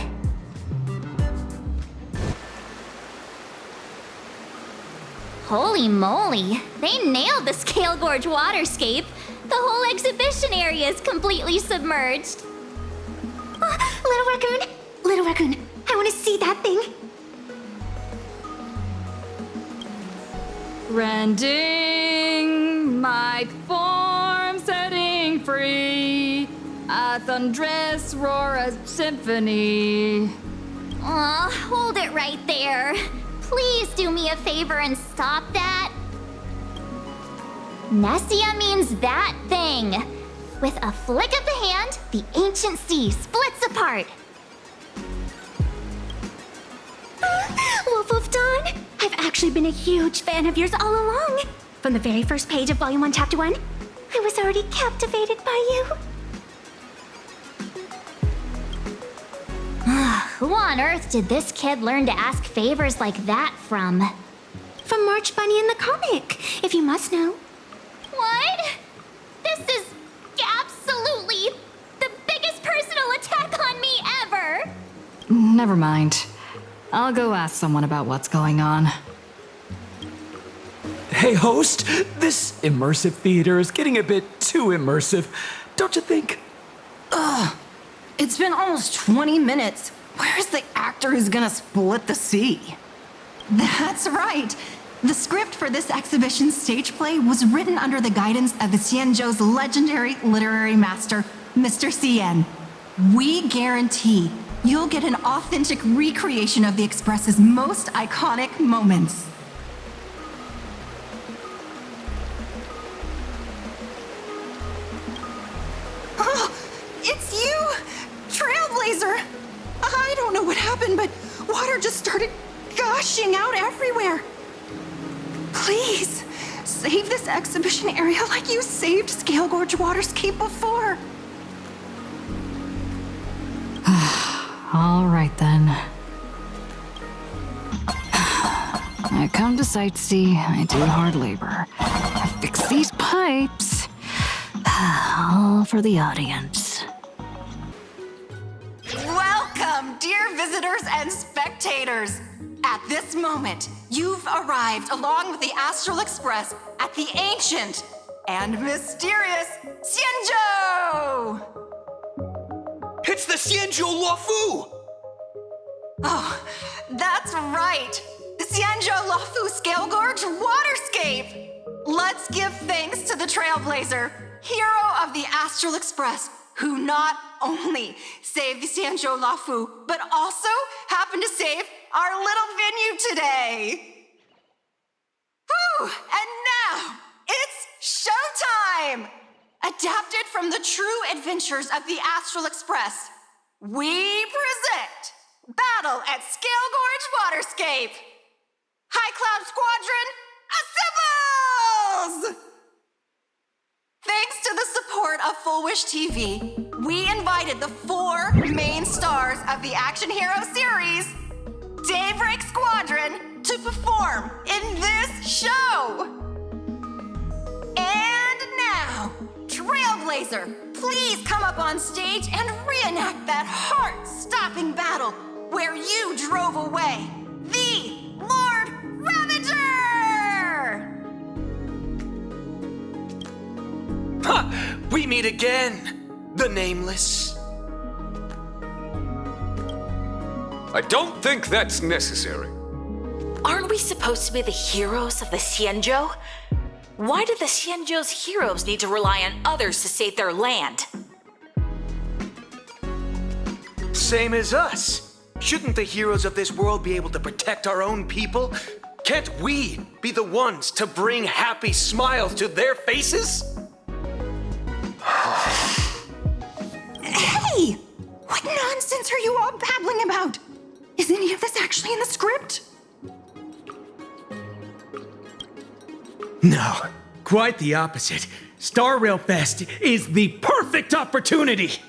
Holy moly, they nailed the Scale Gorge waterscape. The whole exhibition area is completely submerged. Little Raccoon, I want want to see that thing. Rending my form, setting free. A thunderous roar, a symphony. Aw, hold it right there. Please do me a favor and stop that. Nessia means that thing. With a flick of the hand, the ancient sea splits apart. Wolf of Dawn, I've actually been a huge fan of yours all along. From the very first page of Volume 1, Chapter 1, I was already captivated by you. Who on earth did this kid learn to ask favors like that from? From March Bunny in the comic, if you must know. What? This is absolutely the biggest personal attack on me ever! Never mind. I'll go ask someone about what's going on. Hey, host, this immersive theater is getting a bit too immersive, don't you think? Ugh. It's been almost 20 minutes. Where's the actor who's gonna split the sea? That's right. The script for this exhibition's stage play was written under the guidance of the Xianzhou's legendary literary master, Mr. Cien. We guarantee you'll get an authentic recreation of the Express's most iconic moments. Oh, it's you! Trailblazer! I don't know what happened, but water just started gushing out everywhere. Please, save this exhibition area like you saved Scale Gorge Waterscape before. All right then. I come to sightsee, I do hard labor. I fix these pipes. All for the audience. Welcome, dear visitors and spectators. At this moment, you've arrived along with the Astral Express at the ancient and mysterious Xianzhou! It's the Xianzhou Luofu! Oh, that's right. The Xianzhou Luofu Scale Gorge Waterscape! Let's give thanks to the Trailblazer, hero of the Astral Express, who not only saved the Xianzhou Luofu, but also happened to save our little venue today. Whew, and now it's showtime! Adapted from the true adventures of the Astral Express, we present Battle at Scale Gorge Waterscape. High Cloud Squadron, assembles! Thanks to the support of Fulwish TV, we invited the 4 main stars of the action hero series, Daybreak Squadron, to perform in this show. And now, Trailblazer, please come up on stage and reenact that heart-stopping battle where you drove away the Lord Ravager! Ha! We meet again, the Nameless. I don't think that's necessary. Aren't we supposed to be the heroes of the Xianzhou? Why do the Xianzhou's heroes need to rely on others to save their land? Same as us. Shouldn't the heroes of this world be able to protect our own people? Can't we be the ones to bring happy smiles to their faces? Hey! What nonsense are you all babbling about? Is any of this actually in the script? No, quite the opposite. Star Rail Fest is the perfect opportunity.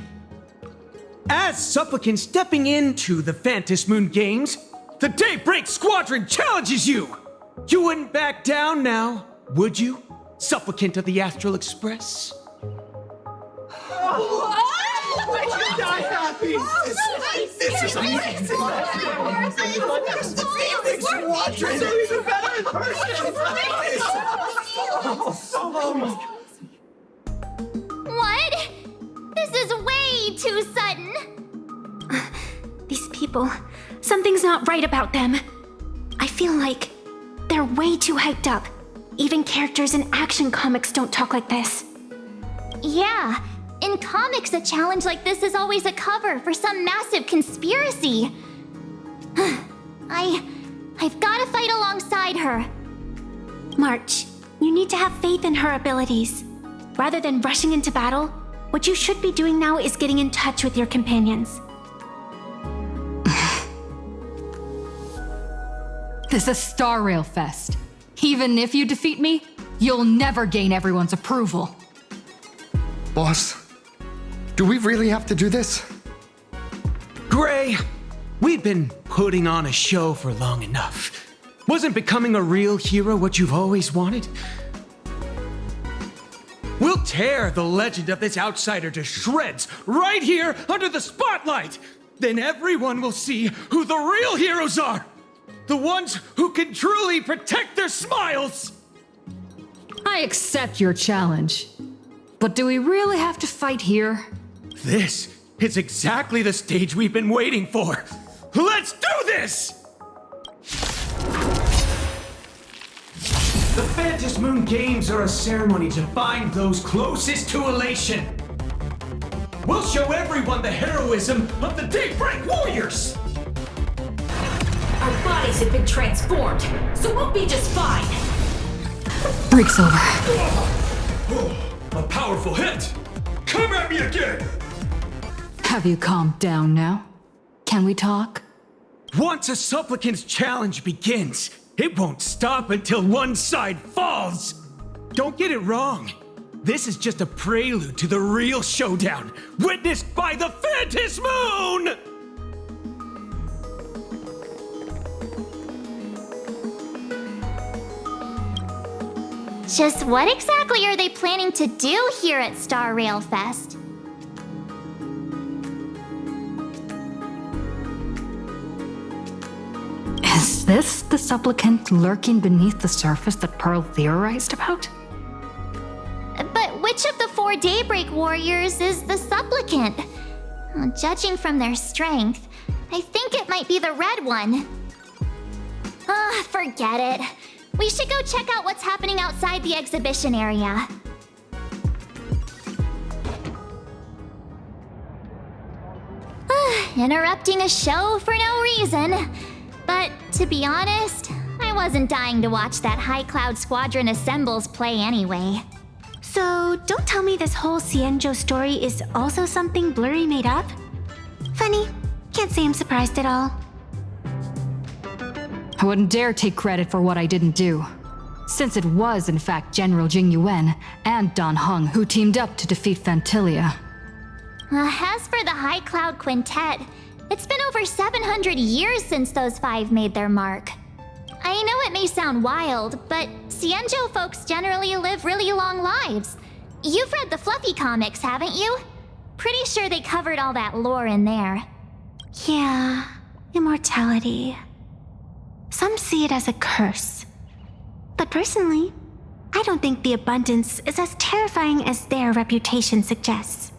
As Supplicant stepping into the Phantom Moon Games, the Daybreak Squadron challenges you. You wouldn't back down now, would you, Supplicant of the Astral Express? I die happy! This is amazing! Squadron! Even better in person! What? This is way too sudden. These people, Something's not right about them. I feel like they're way too hyped up. Even characters in action comics don't talk like this. Yeah, in comics, a challenge like this is always a cover for some massive conspiracy. I've gotta fight alongside her. March, you need to have faith in her abilities. Rather than rushing into battle, what you should be doing now is getting in touch with your companions. This is Star Rail Fest. Even if you defeat me, you'll never gain everyone's approval. Boss, do we really have to do this? Gray, we've been putting on a show for long enough. Wasn't becoming a real hero what you've always wanted? We'll tear the legend of this outsider to shreds right here under the spotlight. Then everyone will see who the real heroes are. The ones who can truly protect their smiles. I accept your challenge. But do we really have to fight here? This is exactly the stage we've been waiting for. Let's do this! The Phantasm Moon Games are a ceremony to find those closest to elation. We'll show everyone the heroism of the Daybreak Warriors! Our bodies have been transformed, so we'll be just fine. Break's over. A powerful hit! Come at me again! Have you calmed down now? Can we talk? Once a Supplicant's challenge begins, it won't stop until one side falls! Don't get it wrong. This is just a prelude to the real showdown, witnessed by the Phantasm Moon! Just what exactly are they planning to do here at Star Rail Fest? Is this the supplicant lurking beneath the surface that Pearl theorized about? But which of the 4 Daybreak Warriors is the supplicant? Well, judging from their strength, I think it might be the red one. Forget it. We should go check out what's happening outside the exhibition area. Interrupting a show for no reason. But to be honest, I wasn't dying to watch that High Cloud Squadron Assembles play anyway. So, don't tell me this whole Xianzhou story is also something Blurry made up? Funny. Can't say I'm surprised at all. I wouldn't dare take credit for what I didn't do, since it was in fact General Jing Yuan and Don Heng who teamed up to defeat Phantilia. As for the High Cloud Quintet, it's been over 700 years since those 5 made their mark. I know it may sound wild, but Xianzhou folks generally live really long lives. You've read the Fluffy comics, haven't you? Pretty sure they covered all that lore in there. Yeah, immortality. Some see it as a curse. But personally, I don't think the abundance is as terrifying as their reputation suggests.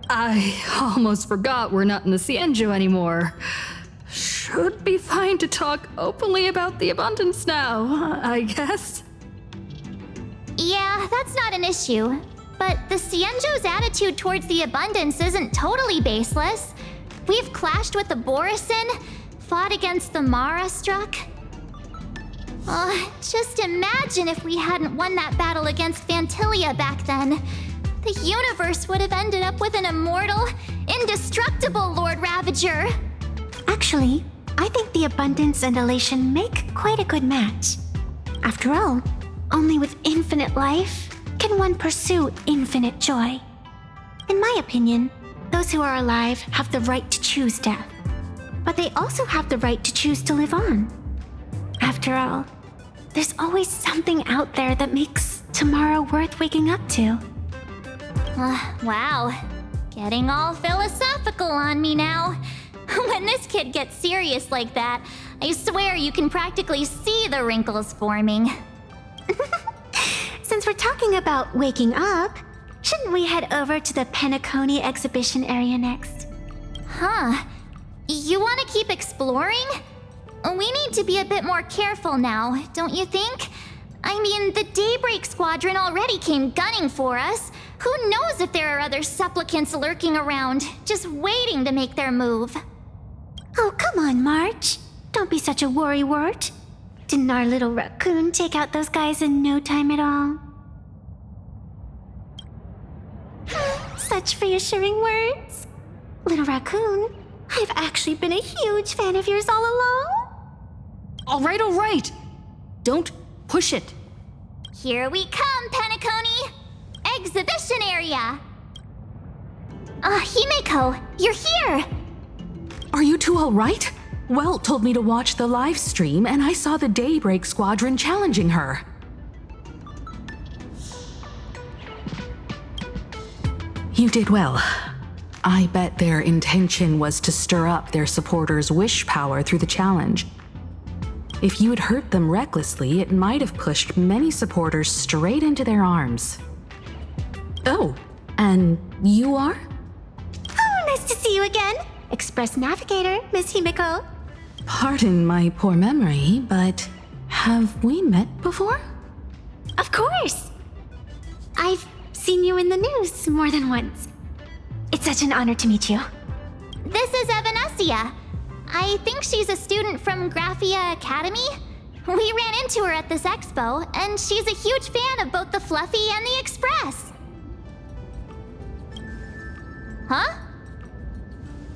I almost forgot we're not in the Xianzhou anymore. Should be fine to talk openly about the abundance now, I guess. Yeah, that's not an issue. But the Xianzhou's attitude towards the abundance isn't totally baseless. We've clashed with the Borisin, fought against the Mara struck. Just imagine if we hadn't won that battle against Phantilia back then. The universe would have ended up with an immortal, indestructible Lord Ravager. Actually, I think the abundance and elation make quite a good match. After all, only with infinite life can one pursue infinite joy. In my opinion, those who are alive have the right to choose death. But they also have the right to choose to live on. After all, there's always something out there that makes tomorrow worth waking up to. Wow. Getting all philosophical on me now. When this kid gets serious like that, I swear you can practically see the wrinkles forming. Since we're talking about waking up, shouldn't we head over to the Penacony exhibition area next? Huh. You want to keep exploring? We need to be a bit more careful now, don't you think? I mean, the Daybreak Squadron already came gunning for us. Who knows if there are other supplicants lurking around, just waiting to make their move. Oh, come on, March. Don't be such a worrywart. Didn't our little raccoon take out those guys in no time at all? Such reassuring words. Little raccoon, I've actually been a huge fan of yours all along. All right. Don't push it. Here we come, Penacony! Exhibition area! Himeko, you're here! Are you two all right? Welt told me to watch the live stream, and I saw the Daybreak Squadron challenging her. You did well. I bet their intention was to stir up their supporters' wish power through the challenge. If you'd hurt them recklessly, it might have pushed many supporters straight into their arms. Oh, and you are? Oh, nice to see you again. Express Navigator, Miss Himeko. Pardon my poor memory, but have we met before? Of course. I've seen you in the news more than once. It's such an honor to meet you. This is Evanescia. I think she's a student from Graphia Academy. We ran into her at this expo, and she's a huge fan of both the Fluffy and the Express. Huh?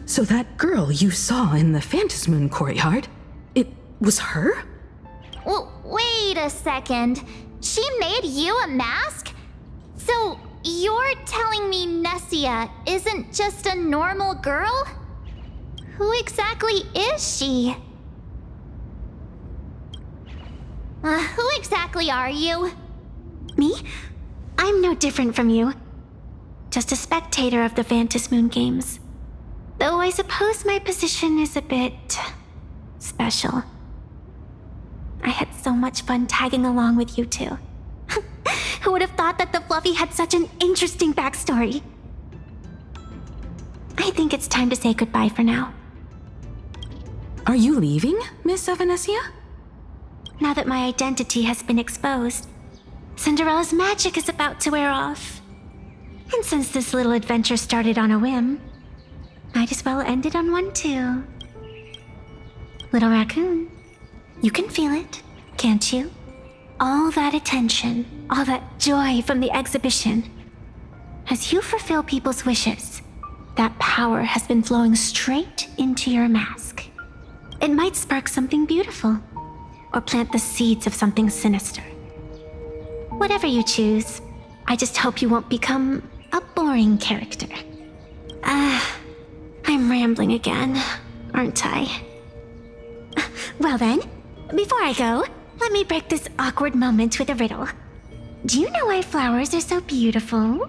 So that girl you saw in the Phantasmoon courtyard, it was her? Well, wait a second. She made you a mask? So you're telling me Nessia isn't just a normal girl? Who exactly is she? Who exactly are you? Me? I'm no different from you. Just a spectator of the Phantasmoon games. Though I suppose my position is a bit special. I had so much fun tagging along with you two. Who would have thought that the Fluffy had such an interesting backstory? I think it's time to say goodbye for now. Are you leaving, Miss Evanescia? Now that my identity has been exposed, Cinderella's magic is about to wear off. And since this little adventure started on a whim, might as well end it on one too. Little raccoon, you can feel it, can't you? All that attention, all that joy from the exhibition. As you fulfill people's wishes, that power has been flowing straight into your mask. It might spark something beautiful, or plant the seeds of something sinister. Whatever you choose, I just hope you won't become a boring character. I'm rambling again, aren't I? Well then, before I go, let me break this awkward moment with a riddle. Do you know why flowers are so beautiful?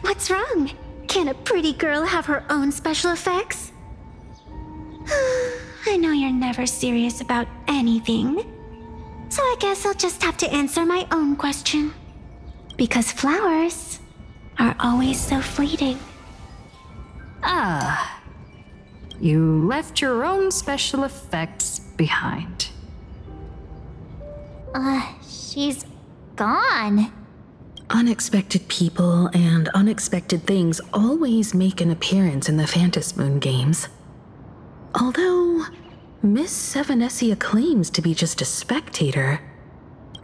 What's wrong? Can a pretty girl have her own special effects? I know you're never serious about anything. So I guess I'll just have to answer my own question. Because flowers are always so fleeting. Ah. You left your own special effects behind. She's gone. Unexpected people and unexpected things always make an appearance in the Phantasmoon games. Although Miss Evanescia claims to be just a spectator,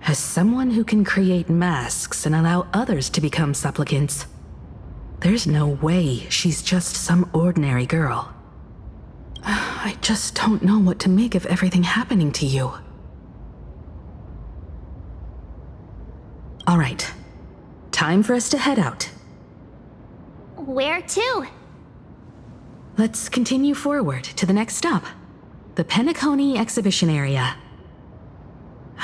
as someone who can create masks and allow others to become supplicants, there's no way she's just some ordinary girl. I just don't know what to make of everything happening to you. All right. Time for us to head out. Where to? Let's continue forward to the next stop, the Penacony exhibition area.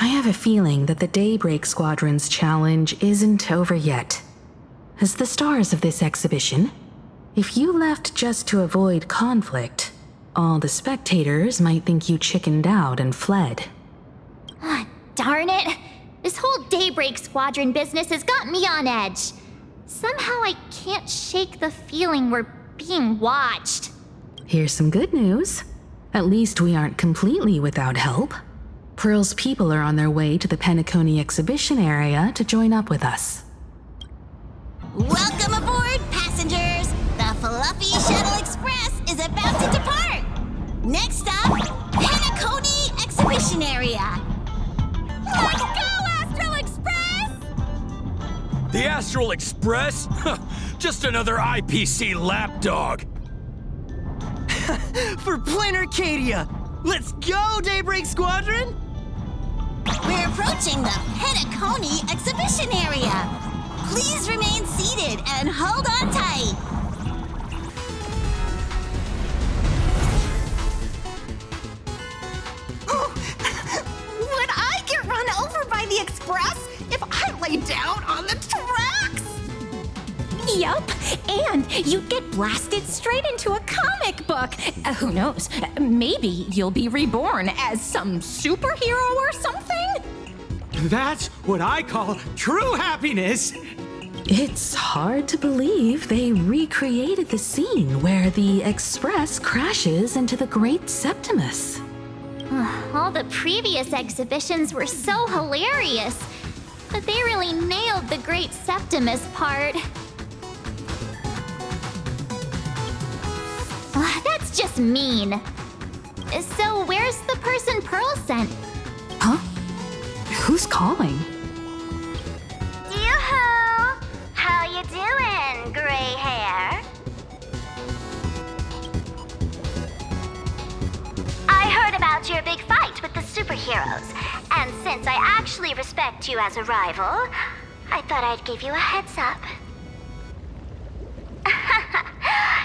I have a feeling that the Daybreak Squadron's challenge isn't over yet. As the stars of this exhibition, if you left just to avoid conflict, all the spectators might think you chickened out and fled. Darn it! This whole Daybreak Squadron business has got me on edge. Somehow I can't shake the feeling we're being watched. Here's some good news. At least we aren't completely without help. Pearl's people are on their way to the Penacony exhibition area to join up with us. Welcome aboard, passengers! The Fluffy Shuttle Express is about to depart! Next stop, Penacony exhibition area! Let's go, Astral Express! The Astral Express? Just another IPC lapdog. For Planar Cadia! Let's go, Daybreak Squadron! We're approaching the Penacony exhibition area. Please remain seated and hold on tight. Would I get run over by the Express if I lay down on the tracks? Yup, and you'd get blasted straight into a comic book. Who knows? Maybe you'll be reborn as some superhero or something? That's what I call true happiness! It's hard to believe they recreated the scene where the Express crashes into the Great Septimus. All the previous exhibitions were so hilarious, but they really nailed the Great Septimus part. That's just mean. So where's the person Pearl sent? Huh? Who's calling? Yoo-hoo! How you doing, gray hair? I heard about your big fight with the superheroes, and since I actually respect you as a rival, I thought I'd give you a heads up.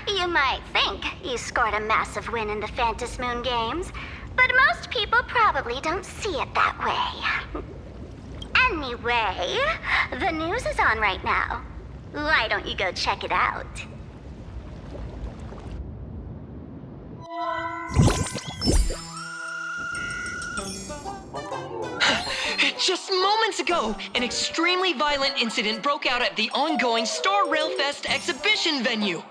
You might think you scored a massive win in the Phantom Moon games, but most people probably don't see it that way. Anyway, the news is on right now. Why don't you go check it out? Just moments ago, an extremely violent incident broke out at the ongoing Star Railfest exhibition venue.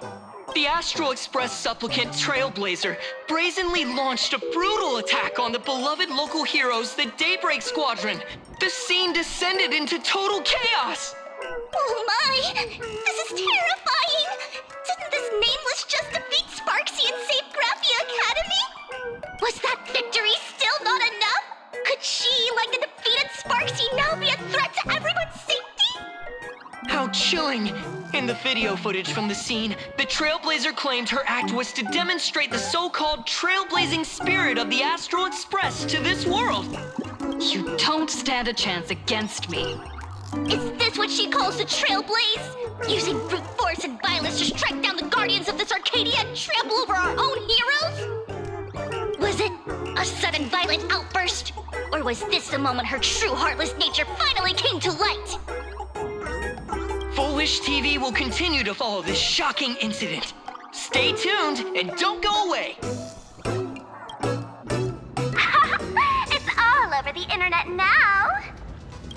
The Astral Express supplicant Trailblazer brazenly launched a brutal attack on the beloved local heroes, the Daybreak Squadron. The scene descended into total chaos! Oh my! This is terrifying! Didn't this nameless just defeat Sparksy and save Graphia Academy? Was that victory still not enough? Could she, like the defeated Sparksy, now be a threat to everyone's safety? How chilling! In the video footage from the scene, the Trailblazer claimed her act was to demonstrate the so-called trailblazing spirit of the Astral Express to this world. You don't stand a chance against me. Is this what she calls the Trailblaze? Using brute force and violence to strike down the guardians of this Arcadia and trample over our own heroes? Was it a sudden violent outburst? Or was this the moment her true heartless nature finally came to light? Fulwish TV will continue to follow this shocking incident. Stay tuned and don't go away. It's all over the internet now.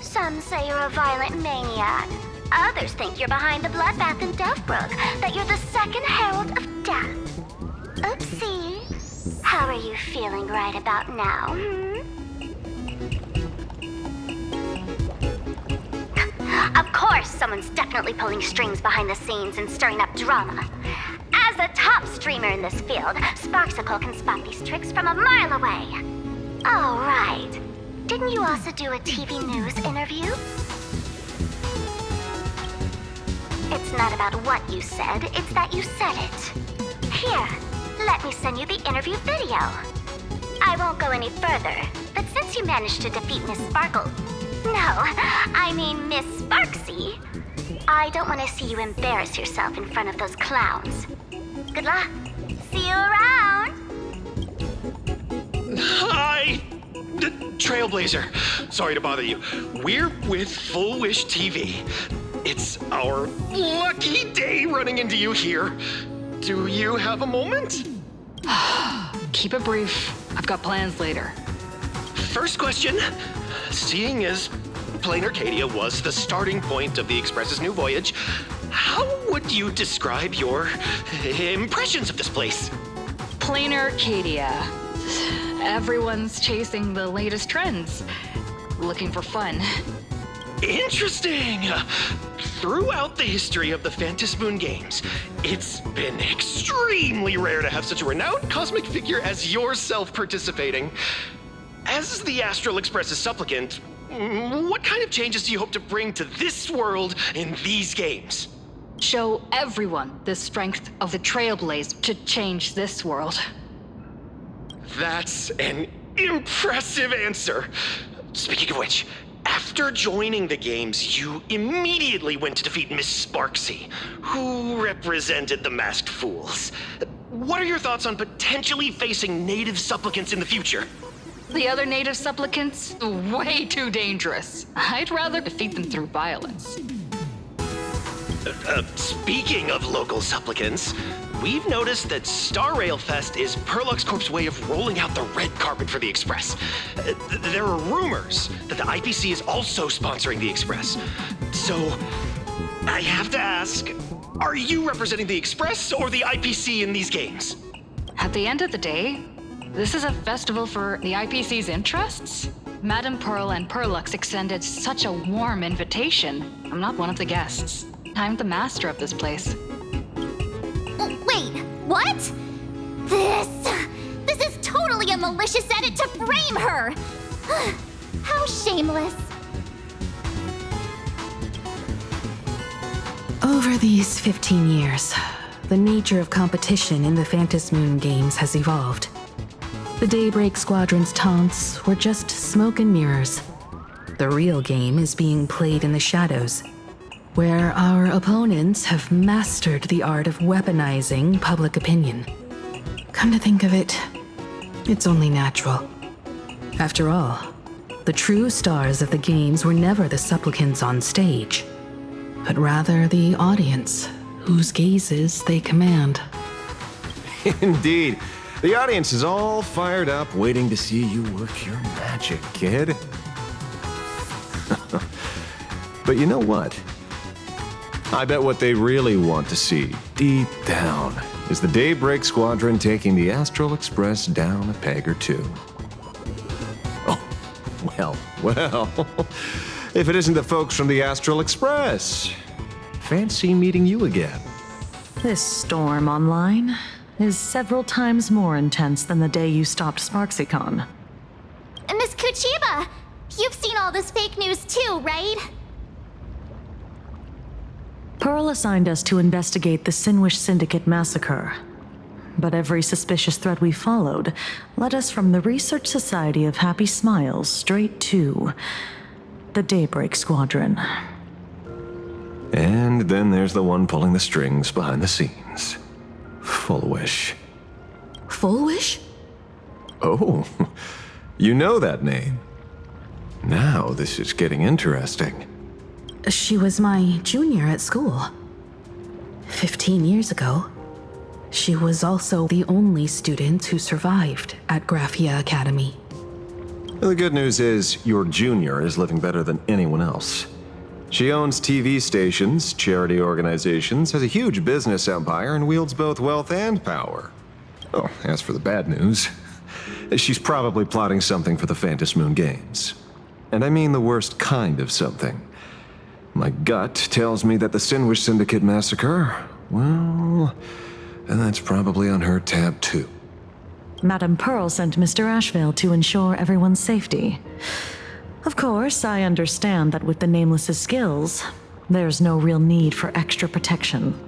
Some say you're a violent maniac. Others think you're behind the bloodbath in Delftbrook, that you're the second herald of death. Oopsie. How are you feeling right about now, Of course, someone's definitely pulling strings behind the scenes and stirring up drama. As a top streamer in this field, Sparksicle can spot these tricks from a mile away. Oh, right. Didn't you also do a TV news interview? It's not about what you said, it's that you said it. Here, let me send you the interview video. I won't go any further, but since you managed to defeat Miss Sparkle... No, I mean Miss Sparksy. I don't want to see you embarrass yourself in front of those clowns. Good luck. See you around. Hi! Trailblazer. Sorry to bother you. We're with Fulwish TV. It's our lucky day running into you here. Do you have a moment? Keep it brief. I've got plans later. First question. Seeing as Planar Cadia was the starting point of the Express's new voyage, how would you describe your impressions of this place? Plain Arcadia. Everyone's chasing the latest trends, looking for fun. Interesting! Throughout the history of the Phantom Moon games, it's been extremely rare to have such a renowned cosmic figure as yourself participating. As the Astral Express's supplicant, what kind of changes do you hope to bring to this world in these games? Show everyone the strength of the Trailblaze to change this world. That's an impressive answer. Speaking of which, after joining the games, you immediately went to defeat Miss Sparksy, who represented the Masked Fools. What are your thoughts on potentially facing native supplicants in the future? The other native supplicants? Way too dangerous. I'd rather defeat them through violence. Speaking of local supplicants, we've noticed that Star Rail Fest is Pearluxe Corp's way of rolling out the red carpet for the Express. There are rumors that the IPC is also sponsoring the Express. So, I have to ask, are you representing the Express or the IPC in these games? At the end of the day, this is a festival for the IPC's interests. Madame Pearl and Pearluxe extended such a warm invitation. I'm not one of the guests. I'm the master of this place. Wait, what? This is totally a malicious edit to frame her! How shameless. Over these 15 years, the nature of competition in the Phantom Moon games has evolved. The Daybreak Squadron's taunts were just smoke and mirrors. The real game is being played in the shadows, where our opponents have mastered the art of weaponizing public opinion. Come to think of it, it's only natural. After all, the true stars of the games were never the supplicants on stage, but rather the audience, whose gazes they command. Indeed. The audience is all fired up, waiting to see you work your magic, kid. But you know what? I bet what they really want to see, deep down, is the Daybreak Squadron taking the Astral Express down a peg or two. Oh, well, if it isn't the folks from the Astral Express. Fancy meeting you again. This storm online is several times more intense than the day you stopped SparksyCon. Miss Kuchiba, you've seen all this fake news too, right? Pearl assigned us to investigate the Sinwish Syndicate massacre. But every suspicious thread we followed led us from the Research Society of Happy Smiles straight to the Daybreak Squadron. And then there's the one pulling the strings behind the scenes. Fulwish. Fulwish? Oh, you know that name. Now this is getting interesting. She was my junior at school. 15 years ago. She was also the only student who survived at Graphia Academy. The good news is your junior is living better than anyone else. She owns TV stations, charity organizations, has a huge business empire, and wields both wealth and power. Oh, as for the bad news, she's probably plotting something for the Phantom Moon games. And I mean the worst kind of something. My gut tells me that the Sinwish Syndicate massacre, well, and that's probably on her tab too. Madame Pearl sent Mr. Ashveil to ensure everyone's safety. Of course, I understand that with the Nameless's skills, there's no real need for extra protection.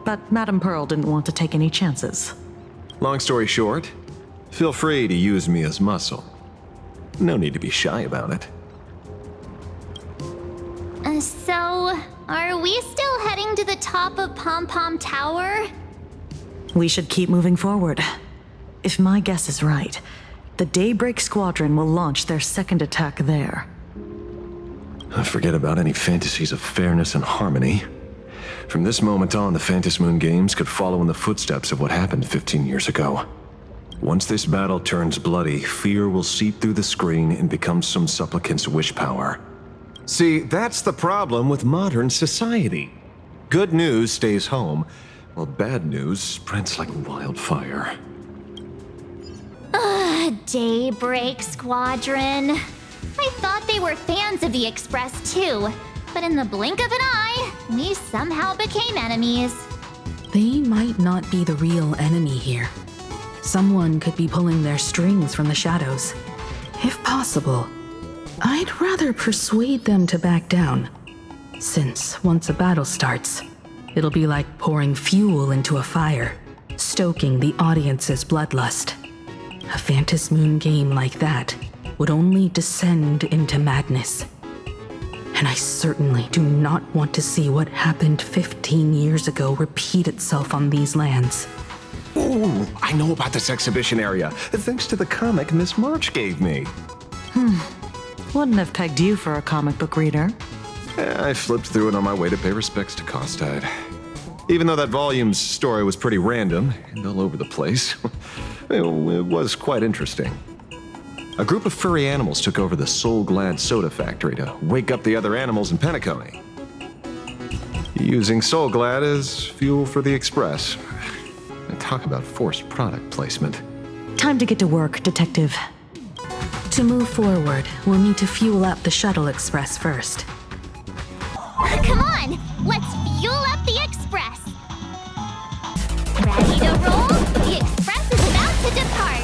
But Madame Pearl didn't want to take any chances. Long story short, feel free to use me as muscle. No need to be shy about it. So, are we still heading to the top of Pom-Pom Tower? We should keep moving forward. If my guess is right, the Daybreak Squadron will launch their second attack there. Forget about any fantasies of fairness and harmony. From this moment on, the Phantom Moon games could follow in the footsteps of what happened 15 years ago. Once this battle turns bloody, fear will seep through the screen and become some supplicant's wish power. See, that's the problem with modern society. Good news stays home, while bad news spreads like wildfire. Daybreak, Squadron. I thought they were fans of the Express too, but in the blink of an eye, we somehow became enemies. They might not be the real enemy here. Someone could be pulling their strings from the shadows. If possible, I'd rather persuade them to back down, since once a battle starts, it'll be like pouring fuel into a fire, stoking the audience's bloodlust. A Phantasmoon game like that would only descend into madness. And I certainly do not want to see what happened 15 years ago repeat itself on these lands. Ooh, I know about this exhibition area, thanks to the comic Miss March gave me. Wouldn't have pegged you for a comic book reader. I flipped through it on my way to pay respects to Costide. Even though that volume's story was pretty random and all over the place, it was quite interesting. A group of furry animals took over the Soul Glad soda factory to wake up the other animals in Penacony, using Soul Glad as fuel for the Express. And talk about forced product placement. Time to get to work, Detective. To move forward, we'll need to fuel up the Shuttle Express first. Come on, let's fuel up the Express. Ready to roll? The Express is about to depart.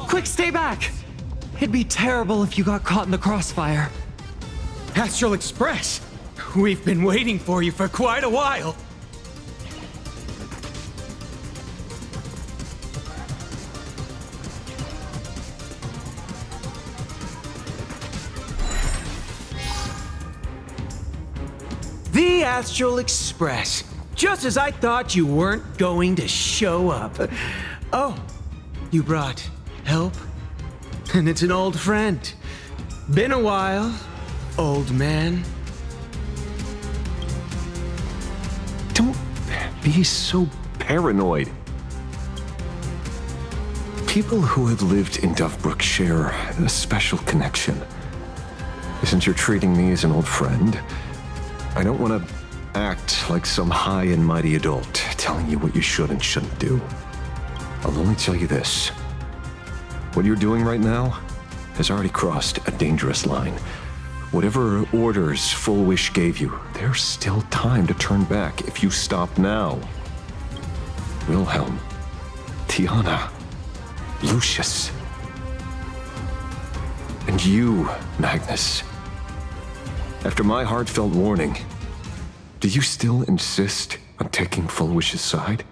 Quick, stay back! It'd be terrible if you got caught in the crossfire. Astral Express! We've been waiting for you for quite a while. The Astral Express. Just as I thought you weren't going to show up. Oh, you brought help? And it's an old friend. Been a while, old man. Don't be so paranoid. People who have lived in Dovebrook share a special connection. Since you're treating me as an old friend, I don't want to act like some high and mighty adult telling you what you should and shouldn't do. I'll only tell you this. What you're doing right now has already crossed a dangerous line. Whatever orders Fulwish gave you, there's still time to turn back if you stop now. Wilhelm, Tiana, Lucius, and you, Magnus. After my heartfelt warning, do you still insist on taking Fulwish's side?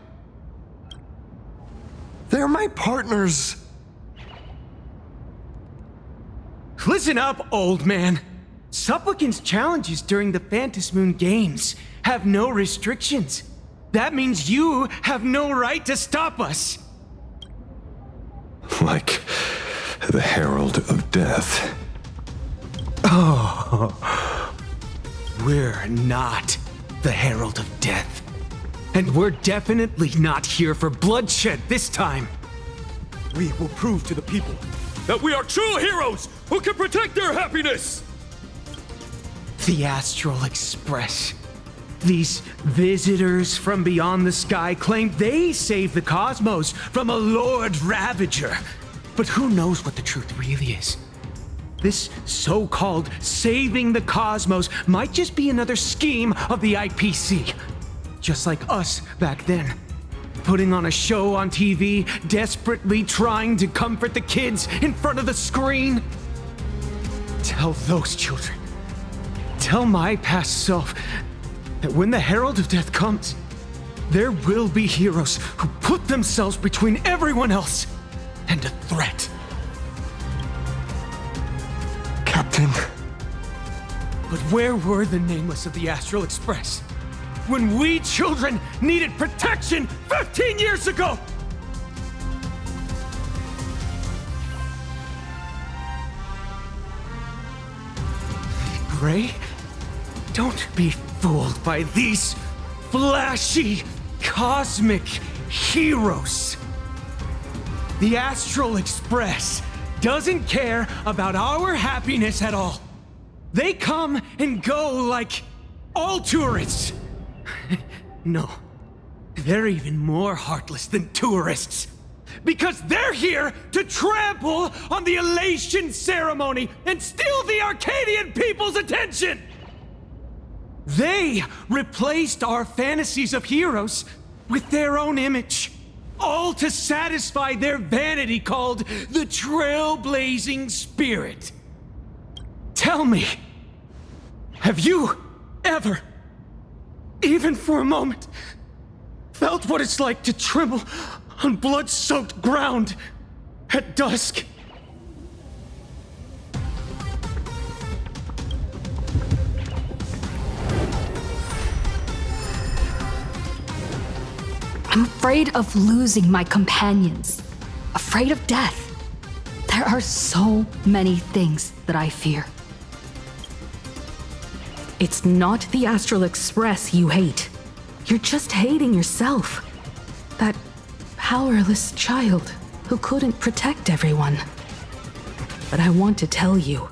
They're my partners. Listen up, old man. Supplicant's challenges during the Phantasmoon Games have no restrictions. That means you have no right to stop us. Like the Herald of Death. Oh, we're not the Herald of Death. And we're definitely not here for bloodshed this time. We will prove to the people that we are true heroes who can protect their happiness! The Astral Express. These visitors from beyond the sky claim they saved the cosmos from a Lord Ravager. But who knows what the truth really is? This so-called saving the cosmos might just be another scheme of the IPC. Just like us back then. Putting on a show on TV, desperately trying to comfort the kids in front of the screen. Tell those children, tell my past self, that when the Herald of Death comes, there will be heroes who put themselves between everyone else and a threat. Captain. But where were the nameless of the Astral Express when we children needed protection 15 years ago? Gray? Don't be fooled by these flashy, cosmic heroes. The Astral Express doesn't care about our happiness at all. They come and go like all tourists. No, they're even more heartless than tourists. Because they're here to trample on the elation ceremony and steal the Arcadian people's attention! They replaced our fantasies of heroes with their own image, all to satisfy their vanity called the Trailblazing Spirit. Tell me, have you ever, even for a moment, felt what it's like to tremble on blood-soaked ground at dusk? I'm afraid of losing my companions, afraid of death. There are so many things that I fear. It's not the Astral Express you hate. You're just hating yourself. That powerless child who couldn't protect everyone. But I want to tell you,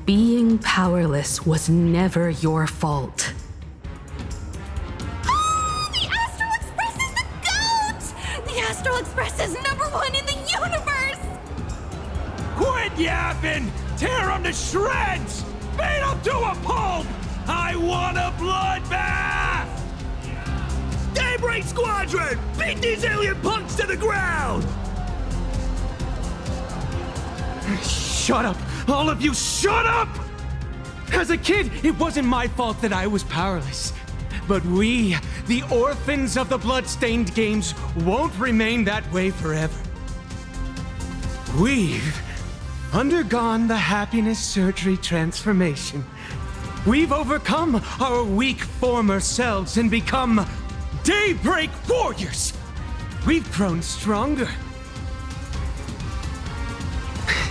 being powerless was never your fault. The Astral Express is the GOAT! The Astral Express is #1 in the universe! Quit yapping! Tear them to shreds! Beat them to a pulp! I want a bloodbath! Daybreak Squadron! Beat these alien punks to the ground! Shut up! All of you, shut up! As a kid, it wasn't my fault that I was powerless. But we, the orphans of the Bloodstained Games, won't remain that way forever. We've undergone the happiness surgery transformation. We've overcome our weak former selves and become Daybreak Warriors! We've grown stronger.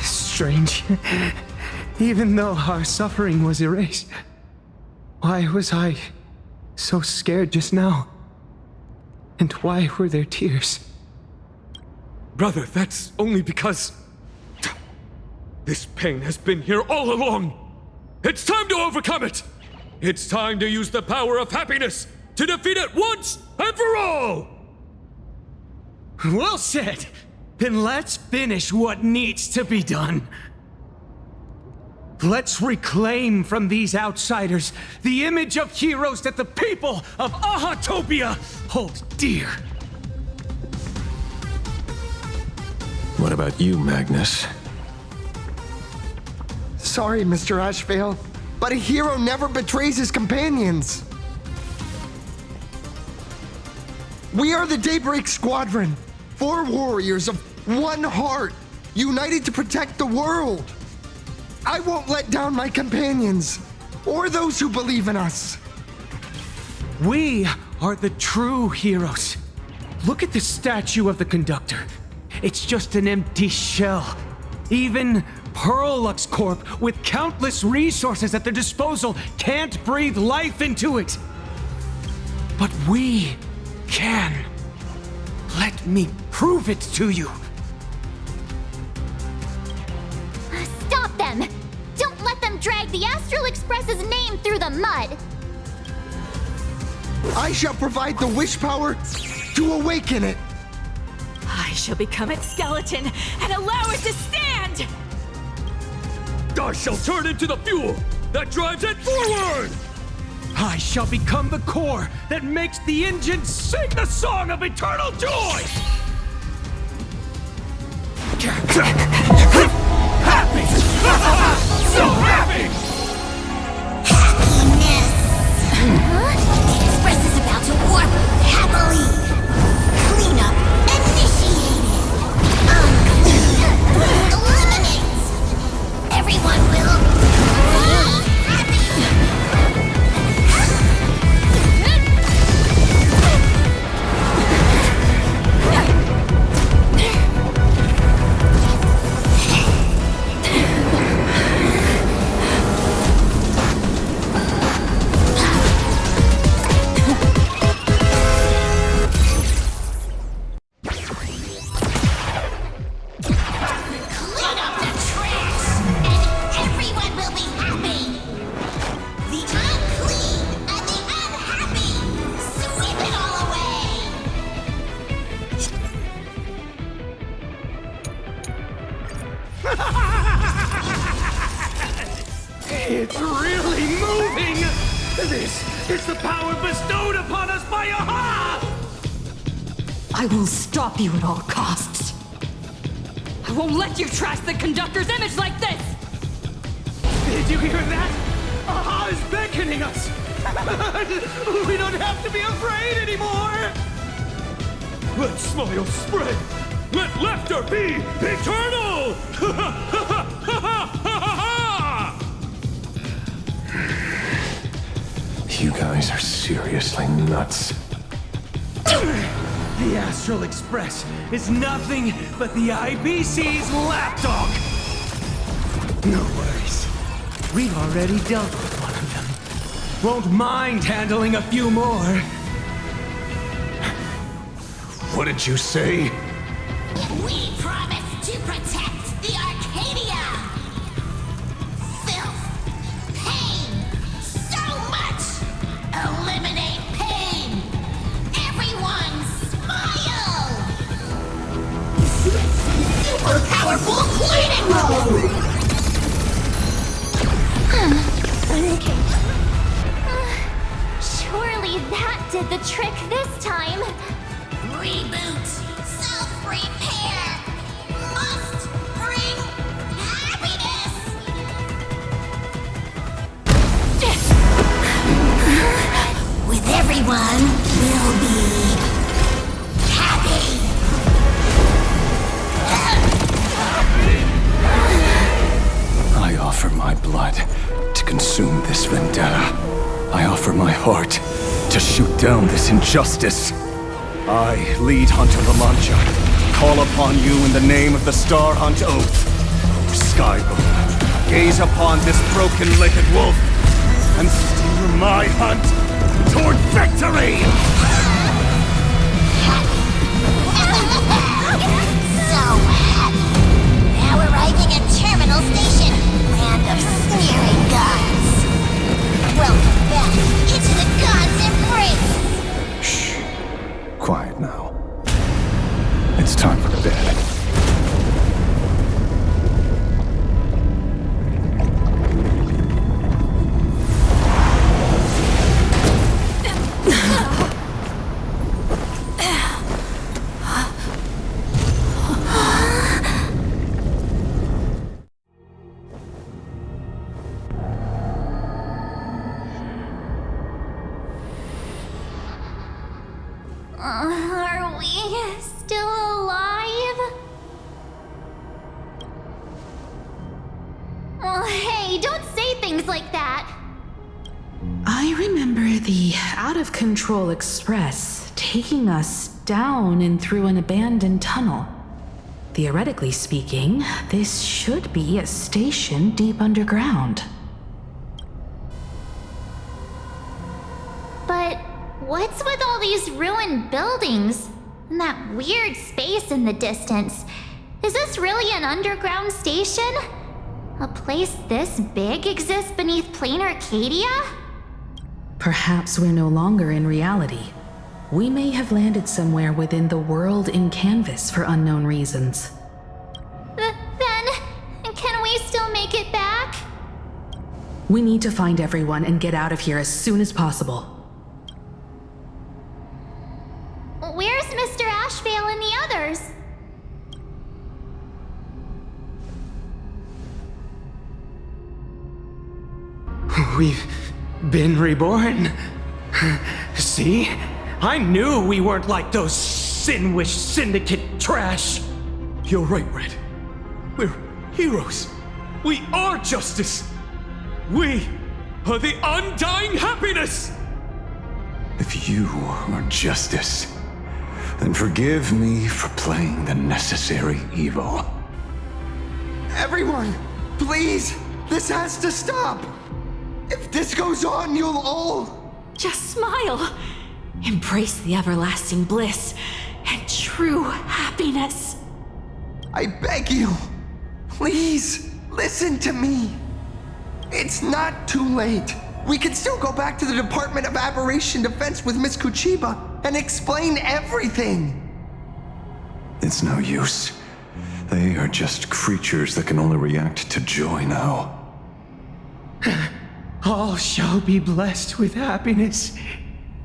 Strange. Even though our suffering was erased, why was I so scared just now? And why were there tears? Brother, that's only because this pain has been here all along. It's time to overcome it. It's time to use the power of happiness to defeat it once and for all! Well said. Then let's finish what needs to be done. Let's reclaim from these outsiders the image of heroes that the people of Ahatopia hold dear. What about you, Magnus? Sorry, Mr. Ashveil, but a hero never betrays his companions. We are the Daybreak Squadron, 4 warriors of one heart, united to protect the world. I won't let down my companions, or those who believe in us. We are the true heroes. Look at the statue of the conductor. It's just an empty shell. Even Pearluxe Corp, with countless resources at their disposal, can't breathe life into it. But we can. Let me prove it to you. Stop them! Don't let them drag the Astral Express's name through the mud! I shall provide the wish power to awaken it. I shall become its skeleton and allow it to stand! I shall turn into the fuel that drives it forward! I shall become the core that makes the engine sing the song of eternal joy! Happy! So happy! Happiness! The Express is about to warp happily! Cleanup initiated! Unclean! Eliminate! Everyone will be happy! It's really moving! This is the power bestowed upon us by Aha! I will stop you at all costs. I won't let you trash the conductor's image like this! Did you hear that? Aha is beckoning us! We don't have to be afraid anymore! Let smile spread! Let laughter be eternal! You guys are seriously nuts. The Astral Express is nothing but the IBC's lapdog! No worries. We've already dealt with one of them. Won't mind handling a few more. What did you say? We promise to protect the Arcadia! Filth! Pain! So much! Eliminate pain! Everyone smile! Super powerful cleaning mode! Surely that did the trick this time. Reboot! Self-repair! Must bring happiness! With everyone, we'll be happy! I offer my blood to consume this vendetta. I offer my heart to shoot down this injustice. I, lead hunter the Mancha, call upon you in the name of the Star Hunt Oath. Skyboom, gaze upon this broken-legged wolf and steer my hunt toward victory! So happy! Now arriving at Terminal Station, land of sneering gods. Welcome back into the gods' embrace! Shh. Quiet now. It's time for bed. Are we still alive? Oh, hey, don't say things like that. I remember the out-of-control express taking us down and through an abandoned tunnel. Theoretically speaking, this should be a station deep underground. But what's with all these ruined buildings? And that weird space in the distance? Is this really an underground station? A place this big exists beneath plain Arcadia? Perhaps we're no longer in reality. We may have landed somewhere within the world in canvas for unknown reasons. Then, can we still make it back? We need to find everyone and get out of here as soon as possible. Where's Mr. Ashveil and the others? We've been reborn. See? I knew we weren't like those Sinwish Syndicate trash. You're right, Red. We're heroes. We are justice. We are the undying happiness! If you are justice, then forgive me for playing the necessary evil. Everyone, please! This has to stop! If this goes on, you'll all... Just smile. Embrace the everlasting bliss and true happiness. I beg you, please, listen to me. It's not too late. We can still go back to the Department of Aberration Defense with Miss Kuchiba and explain everything. It's no use. They are just creatures that can only react to joy now. All shall be blessed with happiness.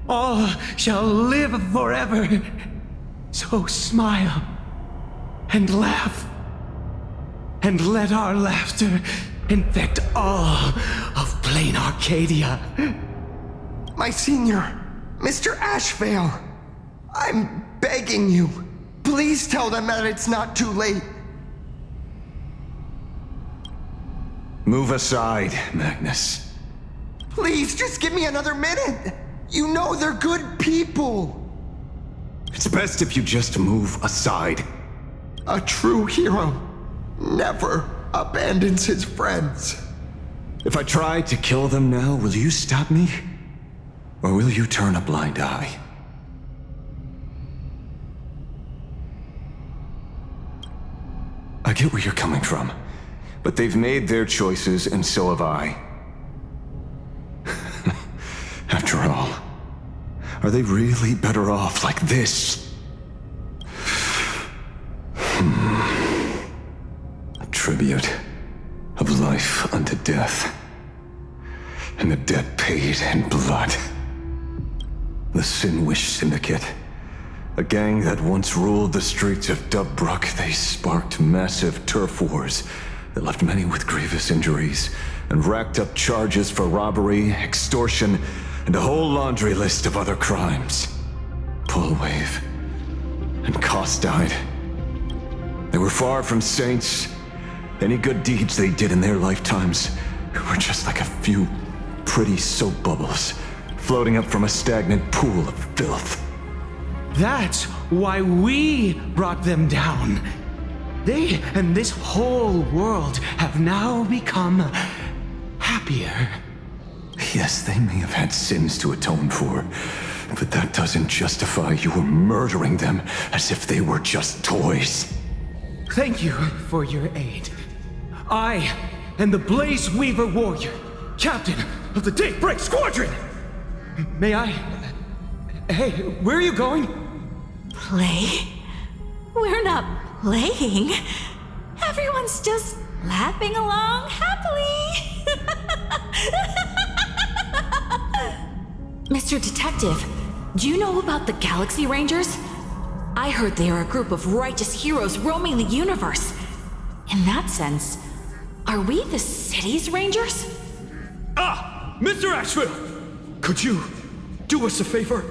All shall live forever. So smile and laugh. And let our laughter infect all of plain Arcadia. My senior, Mr. Ashveil, I'm begging you. Please tell them that it's not too late. Move aside, Magnus. Please, just give me another minute. You know they're good people. It's best if you just move aside. A true hero never abandons his friends. If I try to kill them now, will you stop me? Or will you turn a blind eye? I get where you're coming from, but they've made their choices and so have I. After all, are they really better off like this? A tribute of life unto death, and the debt paid in blood. The Sinwish Syndicate, a gang that once ruled the streets of Dubbrook. They sparked massive turf wars that left many with grievous injuries and racked up charges for robbery, extortion, and a whole laundry list of other crimes. Pullwave and Koss died. They were far from saints. Any good deeds they did in their lifetimes were just like a few pretty soap bubbles floating up from a stagnant pool of filth. That's why we brought them down. They and this whole world have now become happier. Yes, they may have had sins to atone for, but that doesn't justify you murdering them as if they were just toys. Thank you for your aid. I am the Blaze Weaver Warrior, captain of the Daybreak Squadron! May I? Hey, where are you going? Play? We're not playing. Everyone's just laughing along happily. Mr. Detective, do you know about the Galaxy Rangers? I heard they are a group of righteous heroes roaming the universe. In that sense, are we the city's rangers? Ah! Mr. Ashveil! Could you do us a favor?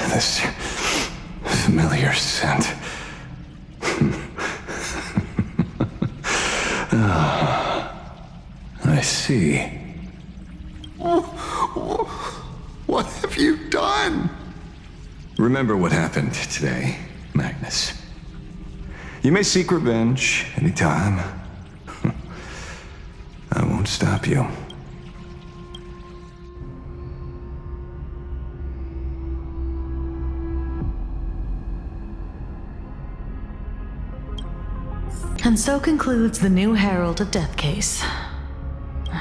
This familiar scent. I see. What have you done? Remember what happened today, Magnus. You may seek revenge anytime. I won't stop you. And so concludes the new Herald of Death case.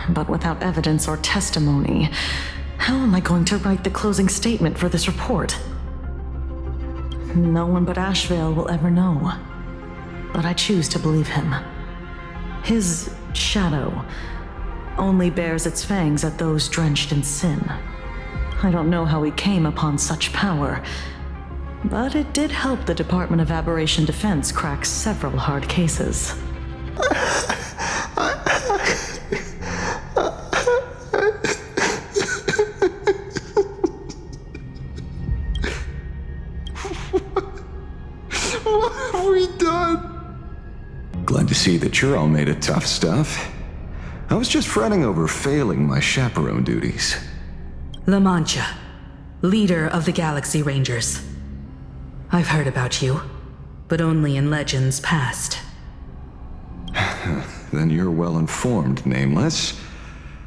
But without evidence or testimony, how am I going to write the closing statement for this report? No one but Ashveil will ever know. But I choose to believe him. His shadow only bears its fangs at those drenched in sin. I don't know how he came upon such power, but it did help the Department of Aberration Defense crack several hard cases. What have we done? Glad to see that you're all made of tough stuff. I was just fretting over failing my chaperone duties. La Mancha, leader of the Galaxy Rangers. I've heard about you, but only in legends past. Then you're well informed, Nameless.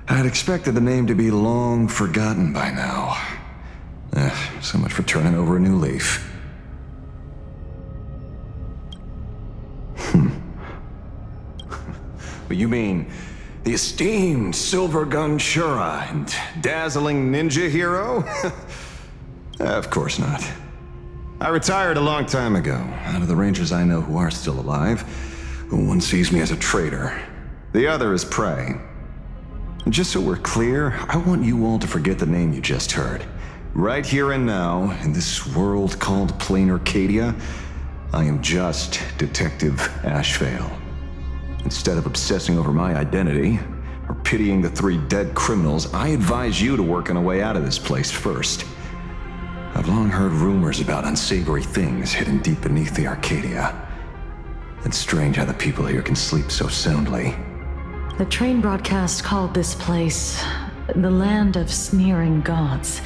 I'd expected the name to be long forgotten by now. So much for turning over a new leaf. But you mean The esteemed Silver Gun Shura and dazzling ninja hero? Of course not. I retired a long time ago. Out of the Rangers I know who are still alive, one sees me as a traitor. The other is prey. And just so we're clear, I want you all to forget the name you just heard. Right here and now, in this world called Plain Arcadia, I am just Detective Ashveil. Instead of obsessing over my identity, or pitying the 3 dead criminals, I advise you to work on a way out of this place first. I've long heard rumors about unsavory things hidden deep beneath the Arcadia. It's strange how the people here can sleep so soundly. The train broadcast called this place the land of sneering gods.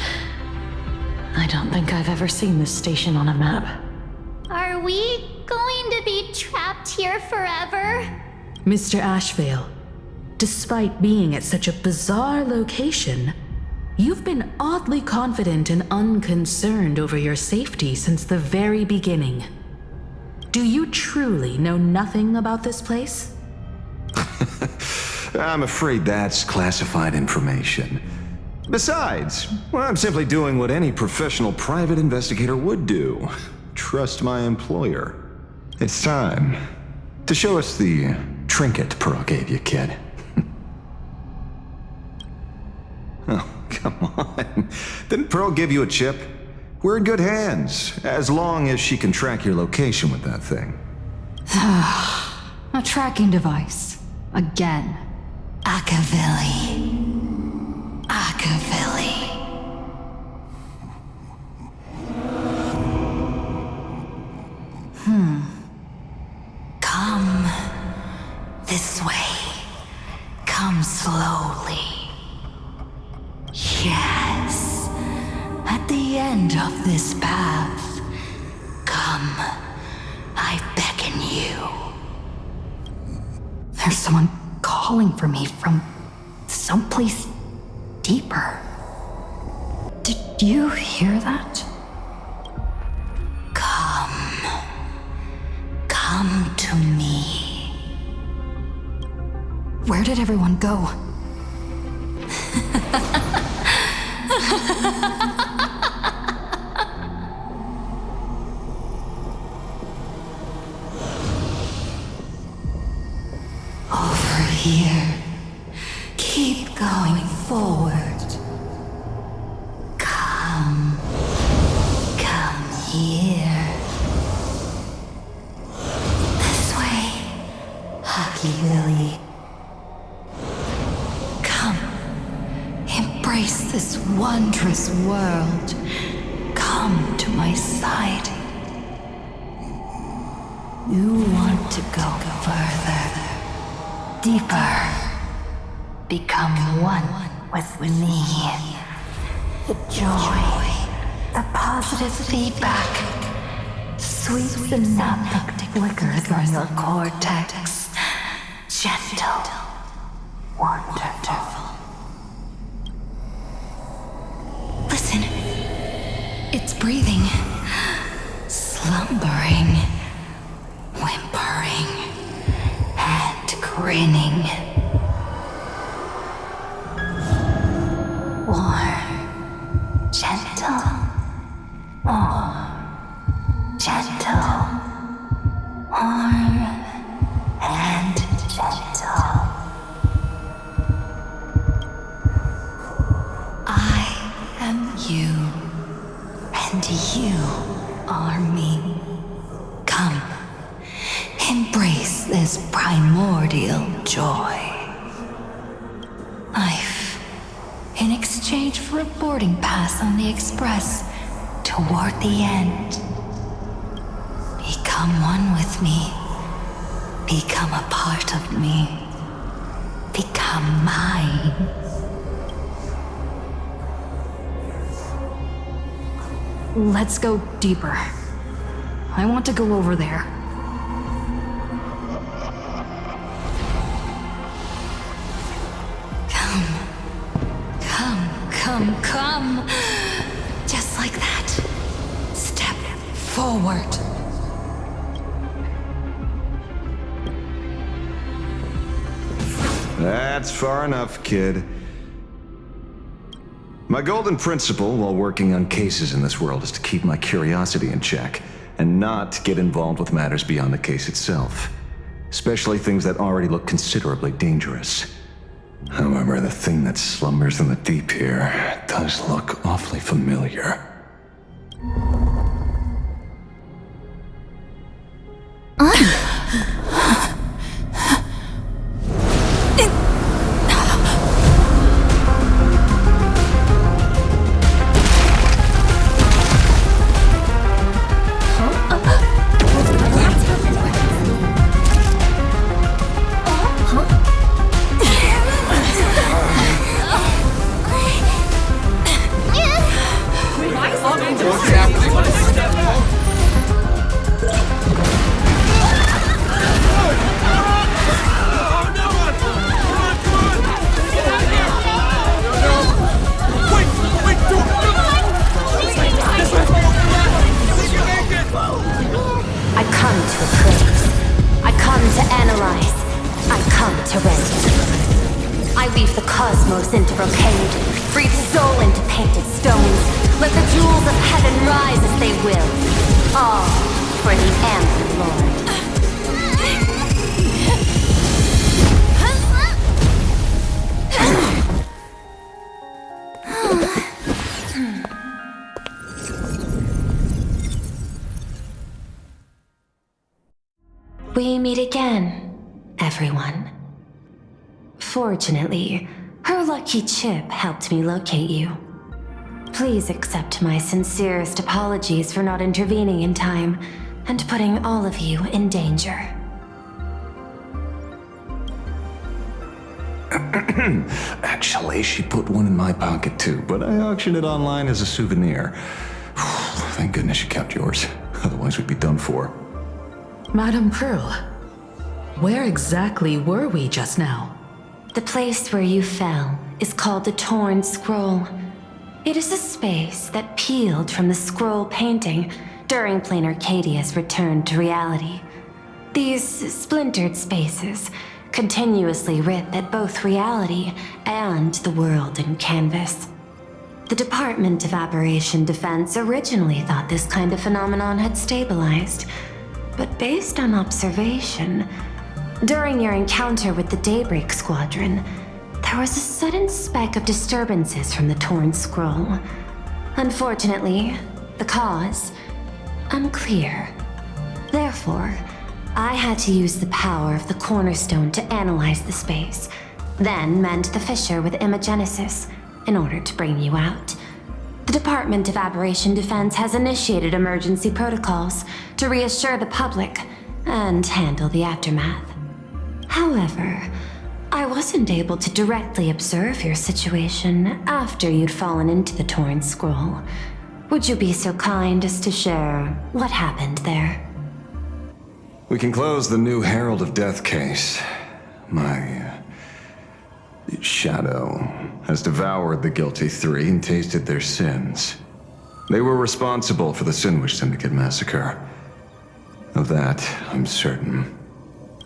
I don't think I've ever seen this station on a map. Are we going to be trapped here forever? Mr. Ashveil, despite being at such a bizarre location, you've been oddly confident and unconcerned over your safety since the very beginning. Do you truly know nothing about this place? I'm afraid that's classified information. Besides, well, I'm simply doing what any professional private investigator would do. Trust my employer. It's time to show us the trinket Pearl gave you, kid. Oh, come on. Didn't Pearl give you a chip? We're in good hands, as long as she can track your location with that thing. A tracking device. Again. Akavilli. Come this way. Come slowly. Yes. At the end of this path. Come. I beckon you. There's someone calling for me from someplace deeper. Did you hear that? Come to me. Where did everyone go? Over here. Keep going forward. Come here. This way. Akavilli. Come. Embrace this wondrous world. Come to my side. You want to go further. Deeper. Become one with me. The joy, the positive feedback, sweet synaptic flickers on your cortex. Gentle, wonderful. Listen, it's breathing, slumbering, whimpering, and grinning. Gentle, warm, and gentle. I am you, and you are me. Come, embrace this primordial joy. Life, in exchange for a boarding pass on the express toward the end. Become one with me. Become a part of me. Become mine. Let's go deeper. I want to go over there. Come. Just like that. Step forward. That's far enough, kid. My golden principle while working on cases in this world is to keep my curiosity in check and not get involved with matters beyond the case itself, especially things that already look considerably dangerous. However, the thing that slumbers in the deep here does look awfully familiar. We meet again, everyone. Fortunately, her lucky chip helped me locate you. Please accept my sincerest apologies for not intervening in time and putting all of you in danger. Actually, she put one in my pocket too, but I auctioned it online as a souvenir. Thank goodness you kept yours. Otherwise we'd be done for. Madame Pearl, where exactly were we just now? The place where you fell is called the Torn Scroll. It is a space that peeled from the scroll painting during Plain Arcadia's return to reality. These splintered spaces continuously rip at both reality and the world in canvas. The Department of Aberration Defense originally thought this kind of phenomenon had stabilized, but based on observation, during your encounter with the Daybreak Squadron, there was a sudden speck of disturbances from the Torn Scroll. Unfortunately, the cause, unclear. Therefore, I had to use the power of the Cornerstone to analyze the space, then mend the fissure with Imagenesis in order to bring you out. The Department of Aberration Defense has initiated emergency protocols to reassure the public and handle the aftermath. However, I wasn't able to directly observe your situation after you'd fallen into the Torn Scroll. Would you be so kind as to share what happened there? We can close the new Herald of Death case. My shadow has devoured the guilty three and tasted their sins. They were responsible for the Sinwish Syndicate massacre. Of that, I'm certain.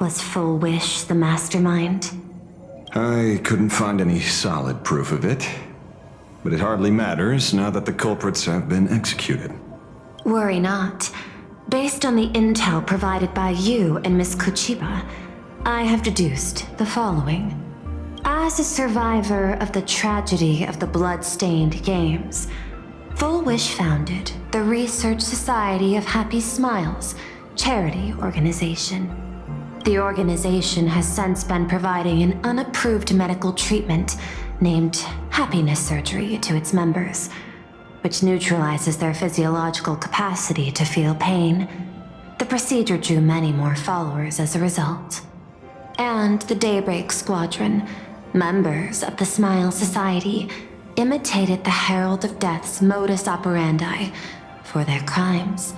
Was Fulwish the mastermind? I couldn't find any solid proof of it, but it hardly matters now that the culprits have been executed. Worry not. Based on the intel provided by you and Miss Kuchiba, I have deduced the following. As a survivor of the tragedy of the Blood-Stained Games, Fulwish founded the Research Society of Happy Smiles charity organization. The organization has since been providing an unapproved medical treatment named happiness surgery to its members, which neutralizes their physiological capacity to feel pain. The procedure drew many more followers as a result. And the Daybreak Squadron, members of the Smile Society, imitated the Herald of Death's modus operandi for their crimes,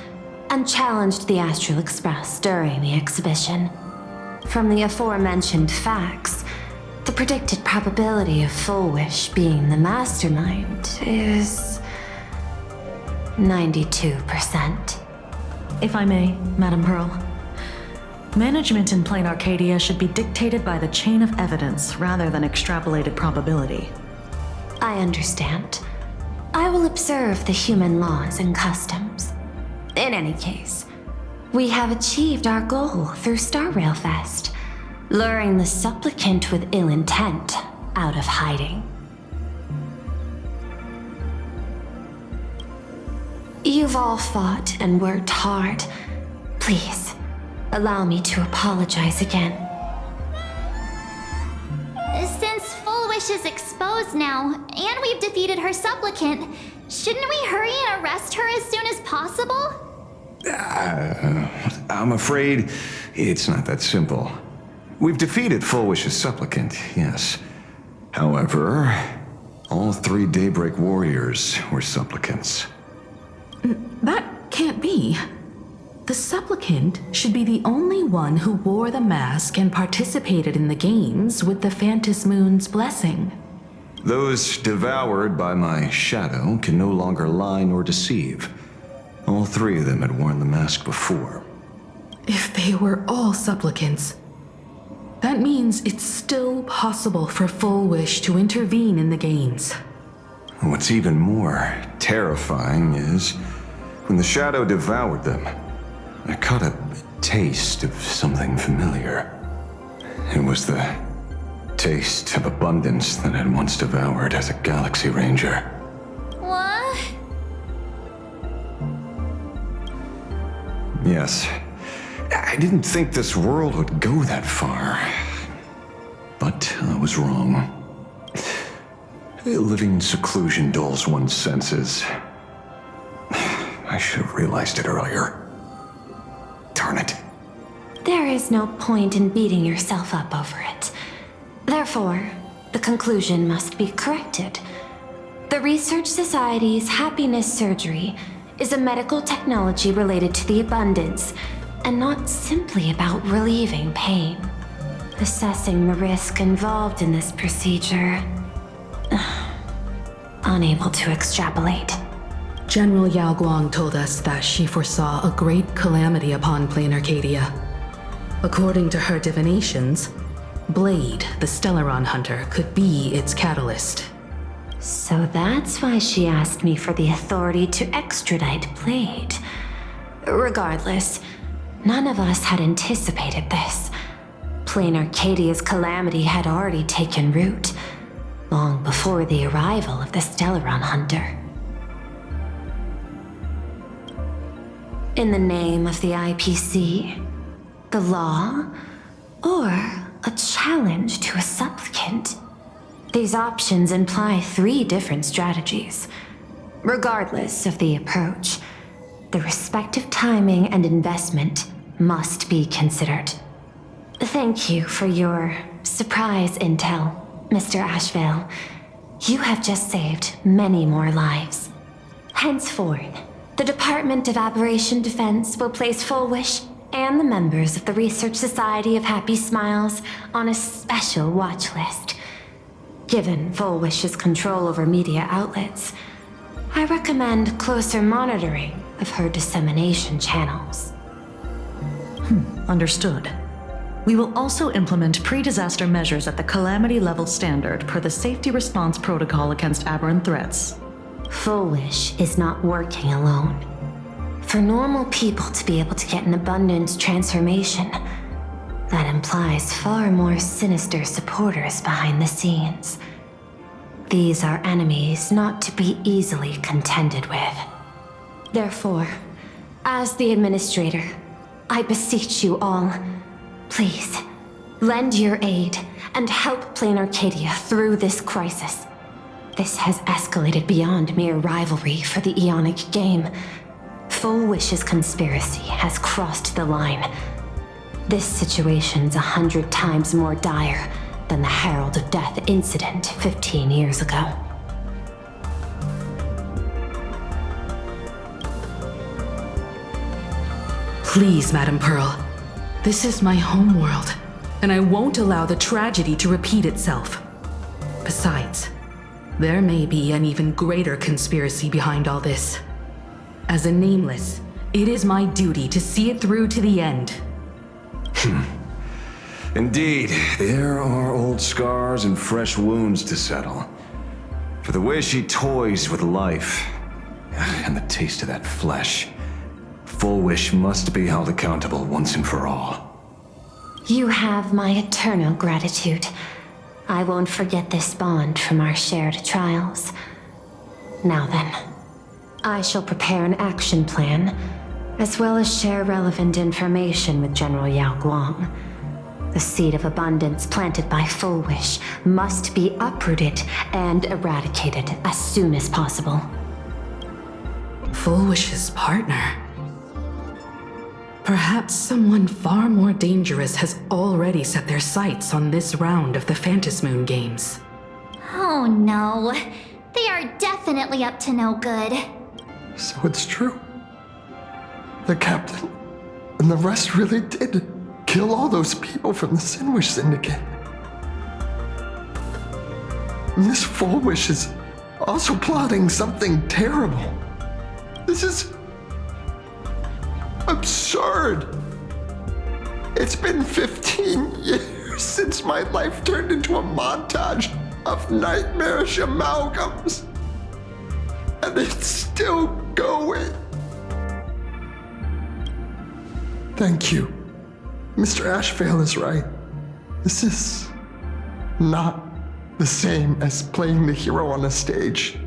and challenged the Astral Express during the exhibition. From the aforementioned facts, the predicted probability of Fulwish being the mastermind is 92%. If I may, Madame Pearl, Management in Plain Arcadia should be dictated by the chain of evidence rather than extrapolated probability. I understand. I will observe the human laws and customs. In any case, we have achieved our goal through Star Railfest, luring the supplicant with ill intent out of hiding. You've all fought and worked hard. Please, allow me to apologize again. Since Fulwish is exposed now, and we've defeated her supplicant, shouldn't we hurry and arrest her as soon as possible? I'm afraid it's not that simple. We've defeated Fulwish's supplicant, yes. However, all 3 Daybreak warriors were supplicants. That can't be. The supplicant should be the only one who wore the mask and participated in the games with the Phantom Moon's blessing. Those devoured by my shadow can no longer lie nor deceive. All 3 of them had worn the mask before. If they were all supplicants, that means it's still possible for Fulwish to intervene in the games. What's even more terrifying is, when the shadow devoured them, I caught a taste of something familiar. It was the taste of abundance that I'd once devoured as a Galaxy Ranger. What? Yes. I didn't think this world would go that far. But I was wrong. Living in seclusion dulls one's senses. I should have realized it earlier. Darn it. There is no point in beating yourself up over it. Therefore, the conclusion must be corrected. The Research Society's happiness surgery is a medical technology related to the abundance, and not simply about relieving pain. Assessing the risk involved in this procedure... unable to extrapolate. General Yao Guang told us that she foresaw a great calamity upon Plain Arcadia. According to her divinations, Blade, the Stellaron hunter, could be its catalyst. So that's why she asked me for the authority to extradite Blade. Regardless, none of us had anticipated this. Plain Arcadia's calamity had already taken root, long before the arrival of the Stellaron hunter. In the name of the IPC, the law, or a challenge to a supplicant, these options imply 3 different strategies. Regardless of the approach, the respective timing and investment must be considered. Thank you for your surprise intel, Mr. Ashveil. You have just saved many more lives. Henceforth, the Department of Aberration Defense will place Fulwish and the members of the Research Society of Happy Smiles on a special watch list. Given Fulwish's control over media outlets, I recommend closer monitoring of her dissemination channels. Understood. We will also implement pre-disaster measures at the calamity level standard per the safety response protocol against aberrant threats. Fulwish is not working alone. For normal people to be able to get an abundance transformation, that implies far more sinister supporters behind the scenes. These are enemies not to be easily contended with. Therefore, as the administrator, I beseech you all, please, lend your aid and help Plain Arcadia through this crisis. This has escalated beyond mere rivalry for the Ionic game. Fulwish's conspiracy has crossed the line. This situation's 100 times more dire than the Herald of Death incident 15 years ago. Please, Madam Pearl. This is my homeworld, and I won't allow the tragedy to repeat itself. Besides, there may be an even greater conspiracy behind all this. As a Nameless, it is my duty to see it through to the end. Indeed, there are old scars and fresh wounds to settle. For the way she toys with life, and the taste of that flesh, Fulwish must be held accountable once and for all. You have my eternal gratitude. I won't forget this bond from our shared trials. Now then, I shall prepare an action plan, as well as share relevant information with General Yao Guang. The seed of abundance planted by Fulwish must be uprooted and eradicated as soon as possible. Fulwish's partner? Perhaps someone far more dangerous has already set their sights on this round of the Phantasmoon Games. Oh no. They are definitely up to no good. So it's true. The captain and the rest really did kill all those people from the Sinwish Syndicate. Miss Fulwish is also plotting something terrible. This is absurd. It's been 15 years since my life turned into a montage of nightmarish amalgams. And it's still going. Thank you. Mr. Ashveil is right. This is not the same as playing the hero on a stage.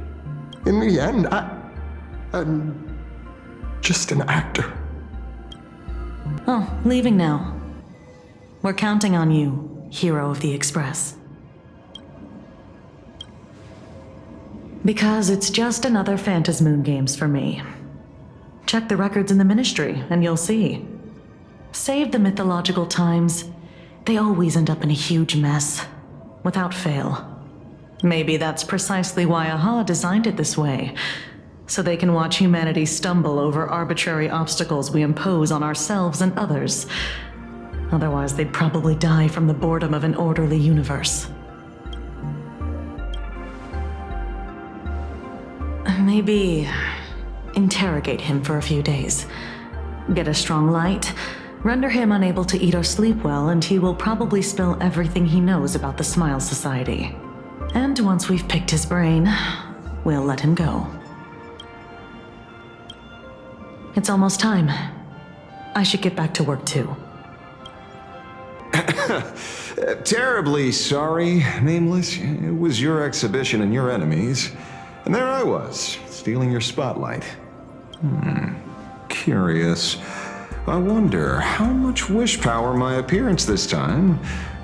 In the end, I'm just an actor. Oh, leaving now. We're counting on you, hero of the Express. Because it's just another Phantasmoon Games for me. Check the records in the Ministry, and you'll see. Save the mythological times, they always end up in a huge mess, without fail. Maybe that's precisely why Aha designed it this way, so they can watch humanity stumble over arbitrary obstacles we impose on ourselves and others. Otherwise, they'd probably die from the boredom of an orderly universe. Maybe interrogate him for a few days. Get a strong light, render him unable to eat or sleep well, and he will probably spill everything he knows about the Smile Society. And once we've picked his brain, we'll let him go. It's almost time. I should get back to work too. Terribly sorry, Nameless. It was your exhibition and your enemies. And there I was, stealing your spotlight. Curious. I wonder how much wish power my appearance this time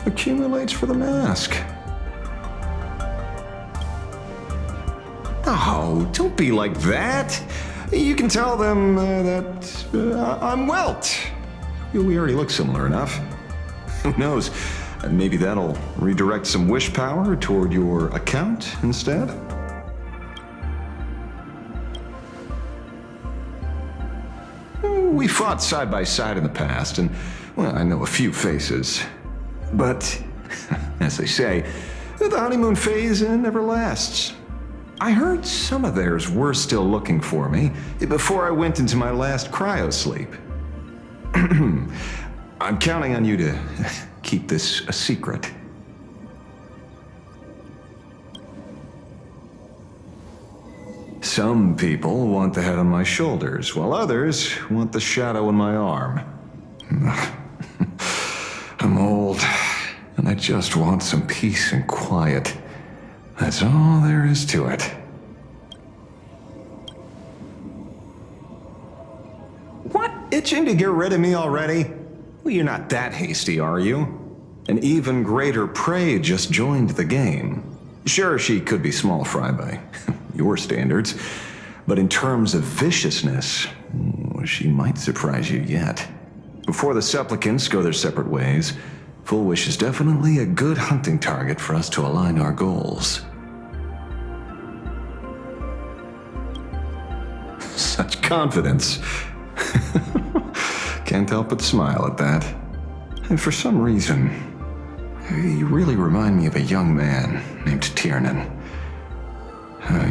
accumulates for the mask. Oh, don't be like that. You can tell them that I'm Welt. We already look similar enough. Who knows? Maybe that'll redirect some wish power toward your account instead? We fought side by side in the past, and, well, I know a few faces. But, as they say, the honeymoon phase never lasts. I heard some of theirs were still looking for me before I went into my last cryosleep. I'm counting on you to keep this a secret. Some people want the head on my shoulders, while others want the shadow in my arm. I'm old, and I just want some peace and quiet. That's all there is to it. What? Itching to get rid of me already? Well, you're not that hasty, are you? An even greater prey just joined the game. Sure, she could be small fry by your standards, but in terms of viciousness, she might surprise you yet. Before the supplicants go their separate ways, Fulwish is definitely a good hunting target for us to align our goals. Such confidence. Can't help but smile at that. And for some reason, you really remind me of a young man named Tiernan.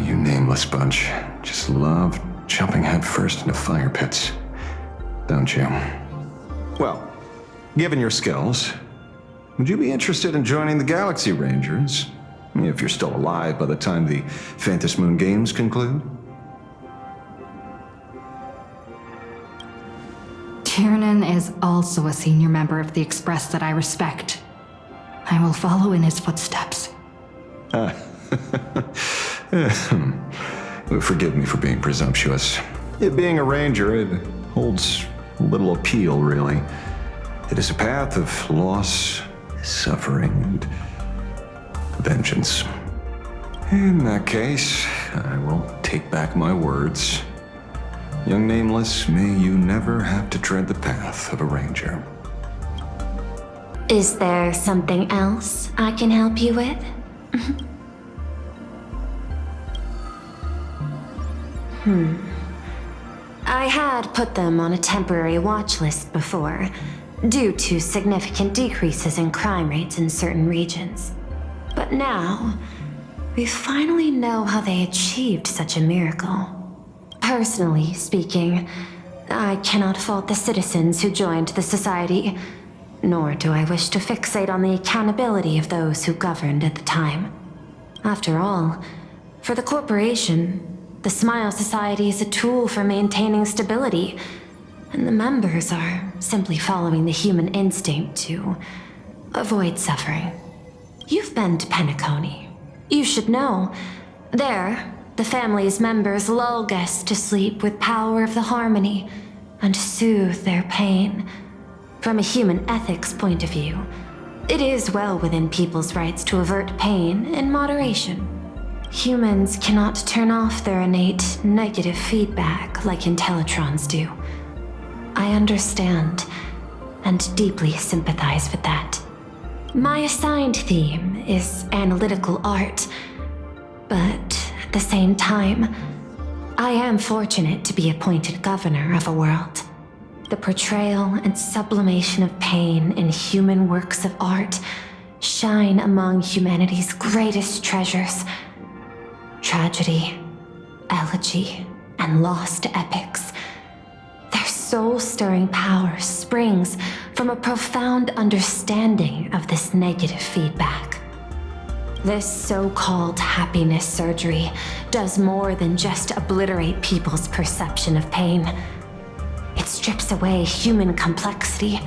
You nameless bunch just love jumping headfirst into fire pits, don't you? Well, Given your skills, would you be interested in joining the Galaxy Rangers? If you're still alive by the time the Phantom Moon Games conclude? Tiernan is also a senior member of the Express that I respect. I will follow in his footsteps. Forgive me for being presumptuous. Being a ranger, it holds little appeal, really. It is a path of loss, suffering, and vengeance. In that case, I will take back my words. Young Nameless, may you never have to tread the path of a ranger. Is there something else I can help you with? I had put them on a temporary watch list before, due to significant decreases in crime rates in certain regions. But now, we finally know how they achieved such a miracle. Personally speaking, I cannot fault the citizens who joined the society, nor do I wish to fixate on the accountability of those who governed at the time. After all, for the corporation, the Smile Society is a tool for maintaining stability, and the members are simply following the human instinct to avoid suffering. You've been to Penacony. You should know. There, the family's members lull guests to sleep with power of the harmony and soothe their pain. From a human ethics point of view, it is well within people's rights to avert pain in moderation. Humans cannot turn off their innate negative feedback like Intellitrons do. I understand and deeply sympathize with that. My assigned theme is analytical art, but at the same time, I am fortunate to be appointed governor of a world. The portrayal and sublimation of pain in human works of art shine among humanity's greatest treasures. Tragedy, elegy, and lost epics. Their soul-stirring power springs from a profound understanding of this negative feedback. This so-called happiness surgery does more than just obliterate people's perception of pain. It strips away human complexity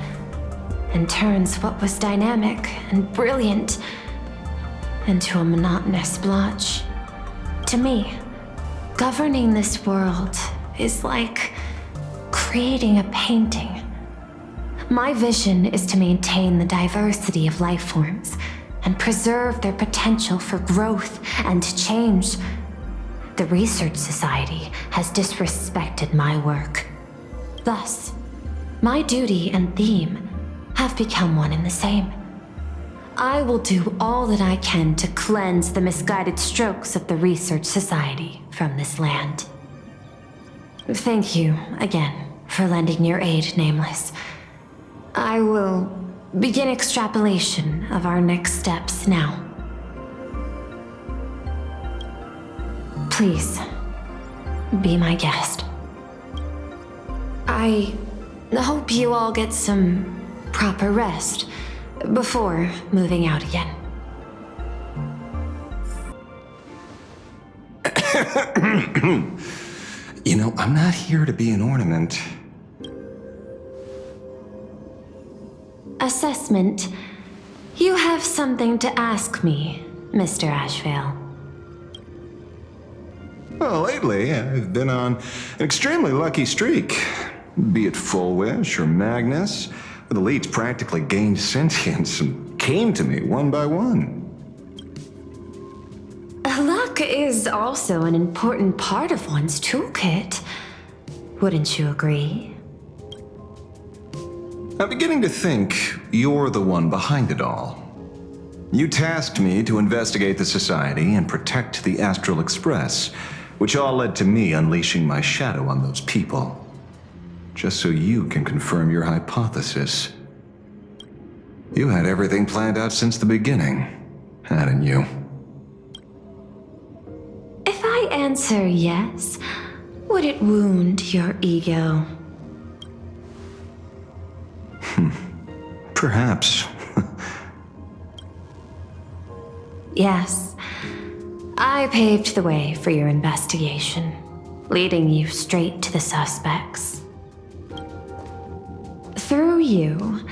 and turns what was dynamic and brilliant into a monotonous blotch. To me, governing this world is like creating a painting. My vision is to maintain the diversity of life forms and preserve their potential for growth and change. The Research Society has disrespected my work. Thus, my duty and theme have become one and the same. I will do all that I can to cleanse the misguided strokes of the Research Society from this land. Thank you again for lending your aid, Nameless. I will begin extrapolation of our next steps now. Please, be my guest. I hope you all get some proper rest before moving out again. You know, I'm not here to be an ornament. Assessment. You have something to ask me, Mr. Ashveil. Well, lately, I've been on an extremely lucky streak. Be it Fulwish or Magnus, the elites practically gained sentience and came to me one by one. Luck is also an important part of one's toolkit. Wouldn't you agree? I'm beginning to think you're the one behind it all. You tasked me to investigate the Society and protect the Astral Express, which all led to me unleashing my shadow on those people. Just so you can confirm your hypothesis. You had everything planned out since the beginning, hadn't you? If I answer yes, would it wound your ego? Perhaps. Yes. I paved the way for your investigation, leading you straight to the suspects. Through you,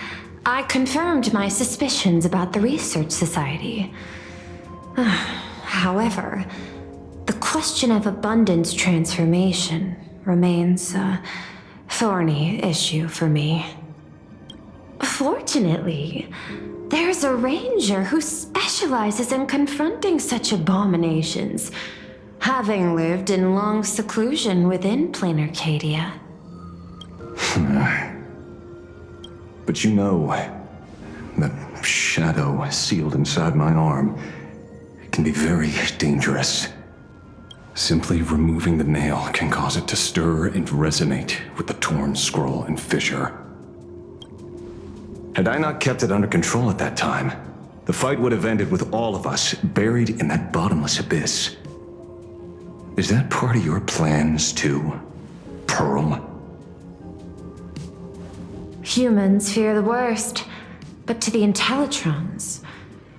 I confirmed my suspicions about the Research Society. However, the question of abundance transformation remains a thorny issue for me. Fortunately, there's a ranger who specializes in confronting such abominations, having lived in long seclusion within planar Cadia. But you know, that shadow sealed inside my arm can be very dangerous. Simply removing the nail can cause it to stir and resonate with the torn scroll and fissure. Had I not kept it under control at that time, the fight would have ended with all of us buried in that bottomless abyss. Is that part of your plans too, Pearl? Humans fear the worst, but to the Intellitrons,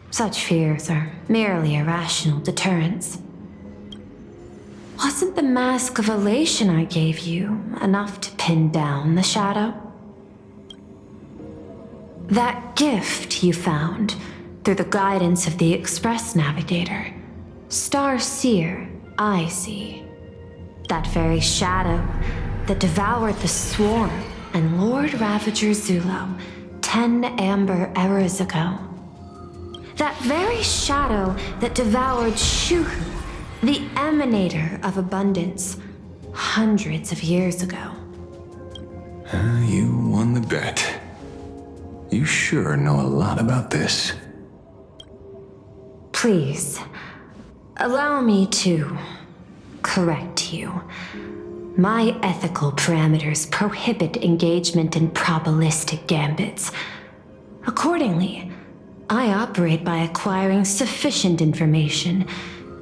such fears are merely irrational deterrents. Wasn't the mask of elation I gave you enough to pin down the shadow? That gift you found through the guidance of the Express Navigator, Star Seer, I see. That very shadow that devoured the Swarm and Lord Ravager Zulo 10 amber eras ago. That very shadow that devoured Shuhu, the Emanator of Abundance, hundreds of years ago. You won the bet. You sure know a lot about this. Please, allow me to correct you. My ethical parameters prohibit engagement in probabilistic gambits. Accordingly, I operate by acquiring sufficient information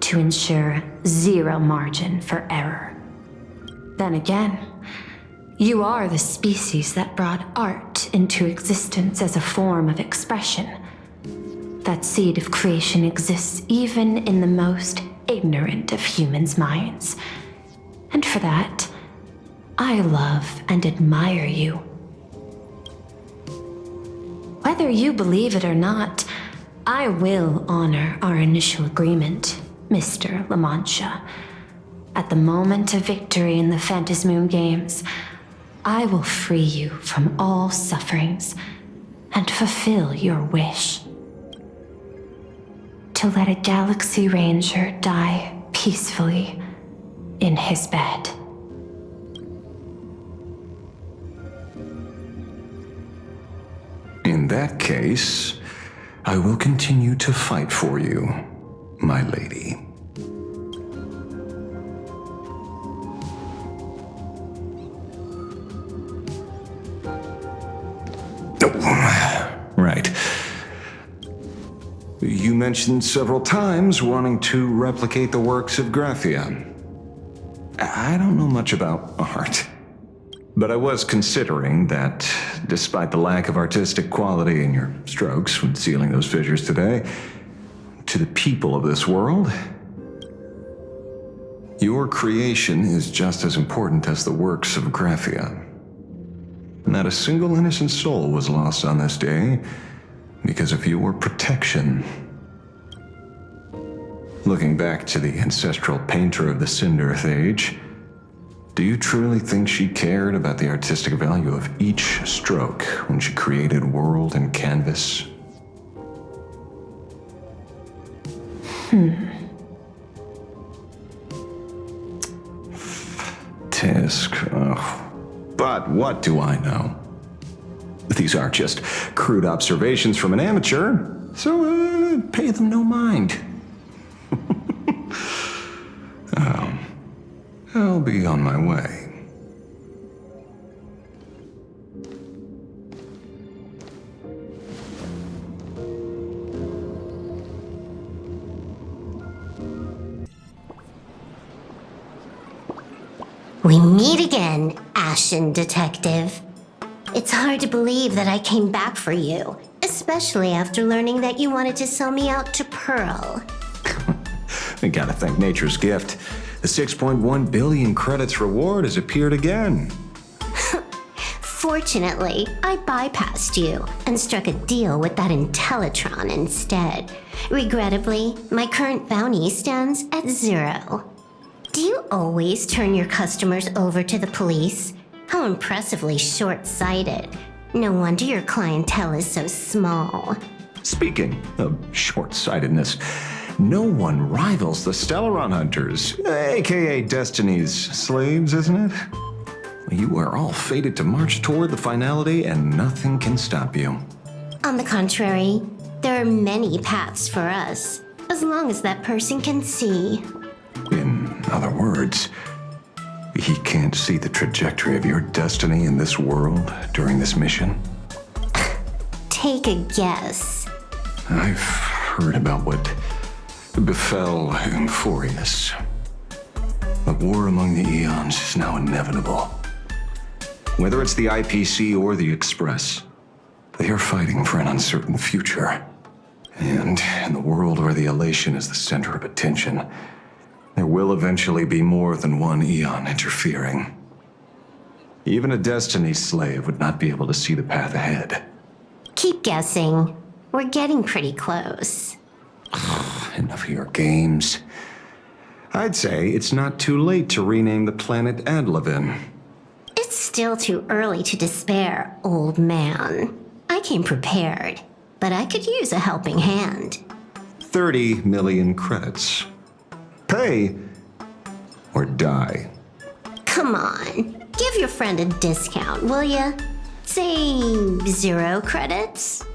to ensure zero margin for error. Then again, you are the species that brought art into existence as a form of expression. That seed of creation exists even in the most ignorant of humans' minds. And for that, I love and admire you. Whether you believe it or not, I will honor our initial agreement, Mr. La Mancha. At the moment of victory in the Phantasmoon Games, I will free you from all sufferings and fulfill your wish. To let a Galaxy Ranger die peacefully in his bed. In that case, I will continue to fight for you, my lady. Right. You mentioned several times wanting to replicate the works of Graphia. I don't know much about art, but I was considering that, despite the lack of artistic quality in your strokes when sealing those fissures today, to the people of this world, your creation is just as important as the works of Graphia. Not a single innocent soul was lost on this day because of your protection. Looking back to the ancestral painter of the Cinder Age, do you truly think she cared about the artistic value of each stroke when she created world and canvas? Tisk, ugh. But what do I know? These are just crude observations from an amateur, so pay them no mind. I'll be on my way. We meet again, Ashen Detective. It's hard to believe that I came back for you, especially after learning that you wanted to sell me out to Pearl. I gotta thank nature's gift. The 6.1 billion credits reward has appeared again. Fortunately, I bypassed you and struck a deal with that Intellitron instead. Regrettably, my current bounty stands at 0. Do you always turn your customers over to the police? How impressively short-sighted. No wonder your clientele is so small. Speaking of short-sightedness, no one rivals the Stellaron Hunters, aka Destiny's slaves, isn't it? You are all fated to march toward the finality and nothing can stop you. On the contrary, there are many paths for us, as long as that person can see. In other words, he can't see the trajectory of your destiny in this world during this mission? Take a guess. I've heard about what befell Euphorius. The war among the eons is now inevitable. Whether it's the IPC or the Express, they are fighting for an uncertain future. And in the world where the elation is the center of attention, there will eventually be more than one eon interfering. Even a Destiny slave would not be able to see the path ahead. Keep guessing. We're getting pretty close. Enough of your games. I'd say it's not too late to rename the planet Adlevin. It's still too early to despair, old man. I came prepared, but I could use a helping hand. 30 million credits. Pay or die. Come on, give your friend a discount, will ya? Say 0 credits?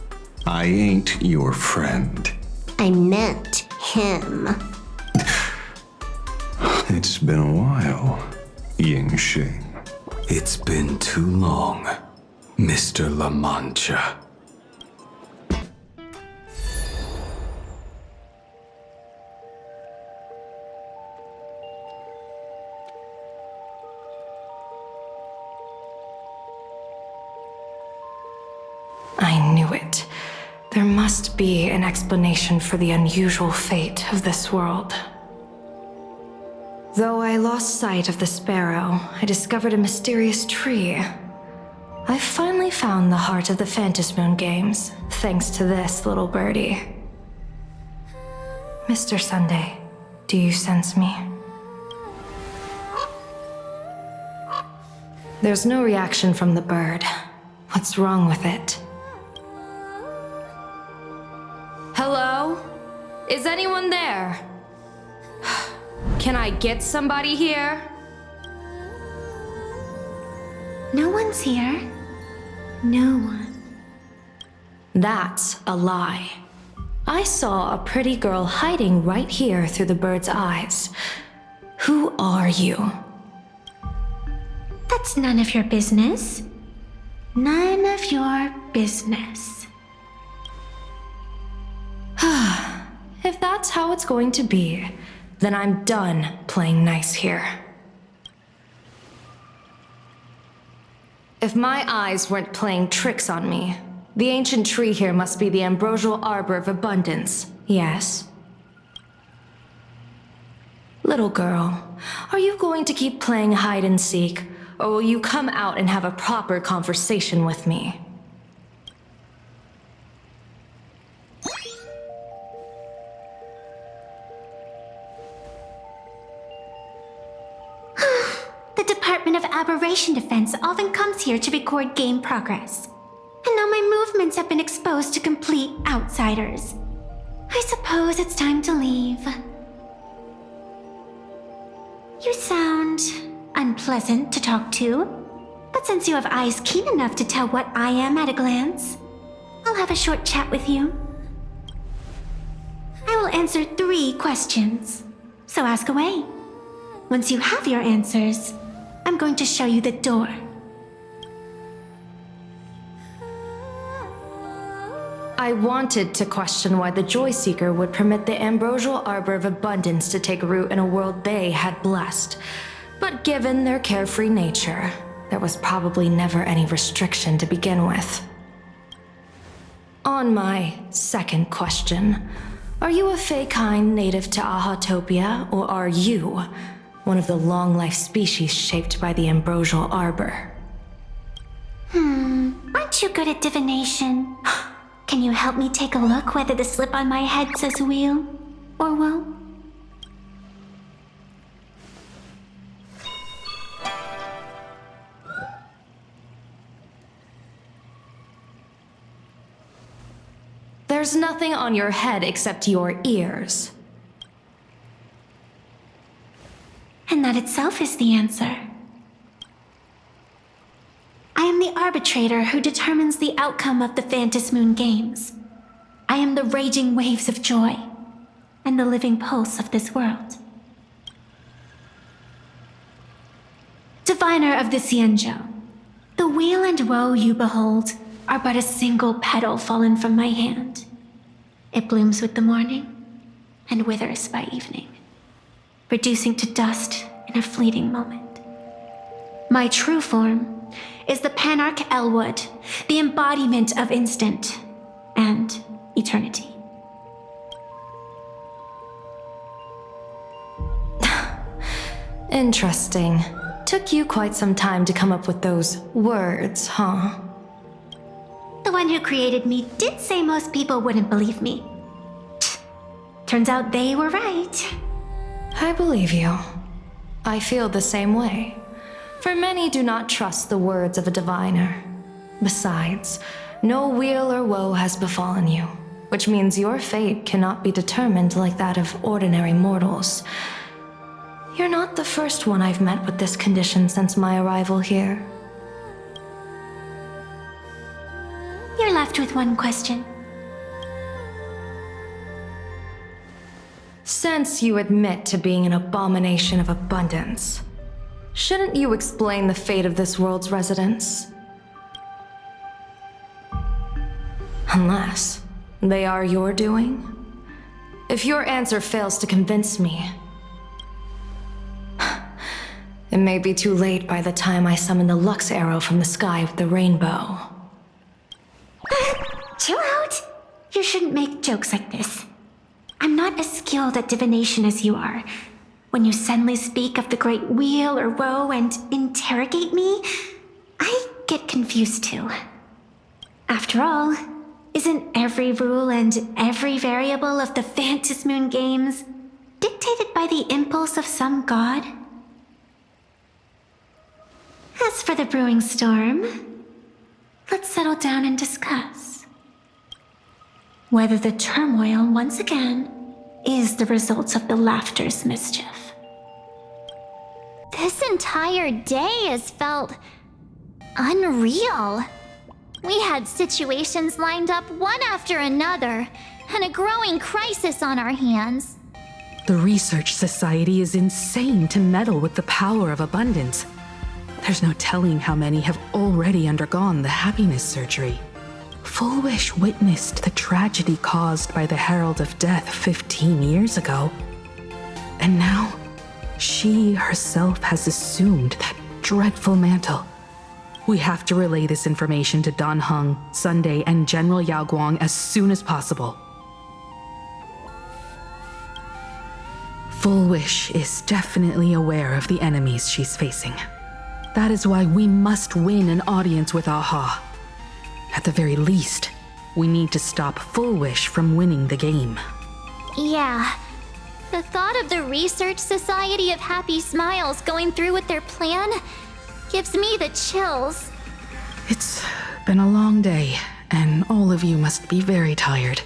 I ain't your friend. I meant him. It's been a while, Ying Shing. It's been too long, Mr. La Mancha. I knew it. There must be an explanation for the unusual fate of this world. Though I lost sight of the sparrow, I discovered a mysterious tree. I finally found the heart of the Phantasmoon games, thanks to this little birdie. Mr. Sunday, do you sense me? There's no reaction from the bird. What's wrong with it? Hello? Is anyone there? Can I get somebody here? No one's here. No one. That's a lie. I saw a pretty girl hiding right here through the bird's eyes. Who are you? That's none of your business. None of your business. If that's how it's going to be, then I'm done playing nice here. If my eyes weren't playing tricks on me, the ancient tree here must be the ambrosial arbor of abundance, yes? Little girl, are you going to keep playing hide and seek, or will you come out and have a proper conversation with me? The Department of Aberration Defense often comes here to record game progress. And now my movements have been exposed to complete outsiders. I suppose it's time to leave. You sound unpleasant to talk to, but since you have eyes keen enough to tell what I am at a glance, I'll have a short chat with you. I will answer 3 questions, so ask away. Once you have your answers, I'm going to show you the door. I wanted to question why the Joy Seeker would permit the ambrosial arbor of abundance to take root in a world they had blessed. But given their carefree nature, there was probably never any restriction to begin with. On my second question, are you a Feykind native to Ahatopia, or are you one of the long-life species shaped by the ambrosial arbor? Aren't you good at divination? Can you help me take a look whether the slip on my head says wheel or woe? There's nothing on your head except your ears. And that itself is the answer. I am the arbitrator who determines the outcome of the Phantasm Moon Games. I am the raging waves of joy and the living pulse of this world. Diviner of the Xianzhou, the weal and woe you behold are but a single petal fallen from my hand. It blooms with the morning and withers by evening, reducing to dust in a fleeting moment. My true form is the Panarch Elwood, the embodiment of instant and eternity. Interesting. Took you quite some time to come up with those words, huh? The one who created me did say most people wouldn't believe me. Turns out they were right. I believe you. I feel the same way. For many do not trust the words of a diviner. Besides, no weal or woe has befallen you, which means your fate cannot be determined like that of ordinary mortals. You're not the first one I've met with this condition since my arrival here. You're left with one question. Since you admit to being an abomination of abundance, shouldn't you explain the fate of this world's residents? Unless they are your doing? If your answer fails to convince me, it may be too late by the time I summon the Lux arrow from the sky with the rainbow. Chill out! You shouldn't make jokes like this. I'm not as skilled at divination as you are. When you suddenly speak of the great weal or woe and interrogate me, I get confused too. After all, isn't every rule and every variable of the Phantasm Moon Games dictated by the impulse of some god? As for the brewing storm, let's settle down and discuss whether the turmoil once again is the result of the laughter's mischief. This entire day has felt unreal. We had situations lined up one after another, and a growing crisis on our hands. The Research Society is insane to meddle with the power of abundance. There's no telling how many have already undergone the happiness surgery. Fulwish witnessed the tragedy caused by the Herald of Death 15 years ago. And now, she herself has assumed that dreadful mantle. We have to relay this information to Don Heng, Sunday, and General Yao Guang as soon as possible. Fulwish is definitely aware of the enemies she's facing. That is why we must win an audience with Aha. At the very least, we need to stop Fulwish from winning the game. Yeah. The thought of the Research Society of Happy Smiles going through with their plan gives me the chills. It's been a long day, and all of you must be very tired.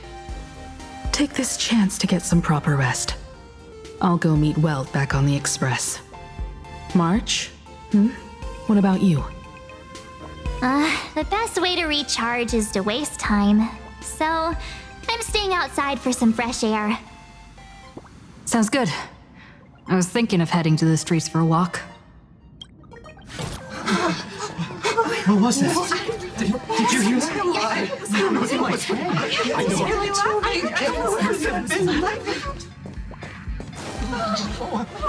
Take this chance to get some proper rest. I'll go meet Weld back on the Express. March? What about you? The best way to recharge is to waste time. So, I'm staying outside for some fresh air. Sounds good. I was thinking of heading to the streets for a walk. What was that? Did you hear that?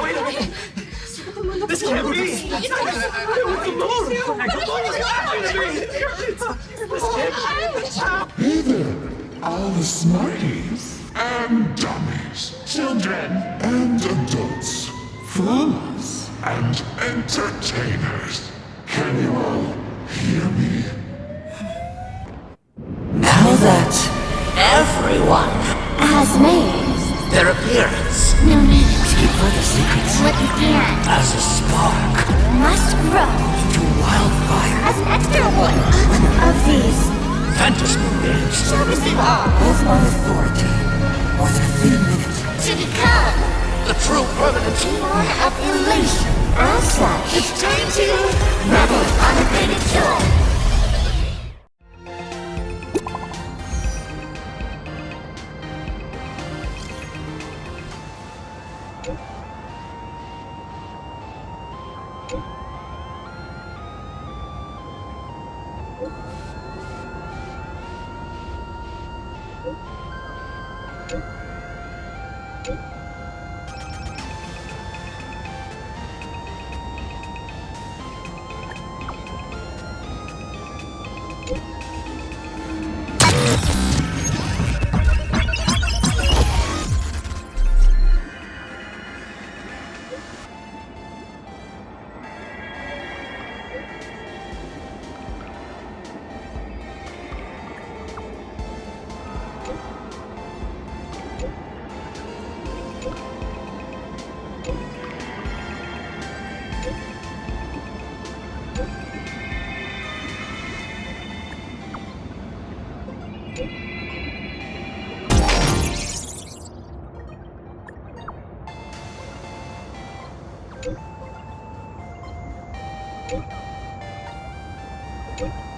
Wait a minute. This can't be! It was the moon! Hey there, all the smarties and dummies, children and adults, fools and entertainers. Can you all hear me? Now that everyone has made their appearance, no need to keep further secrets what began as a spark must grow into wildfire as an extra one of these fantasy games shall receive all of my authority within a few minutes to become the true permanent one of elation. As such, it's time to revel in unabated joy. you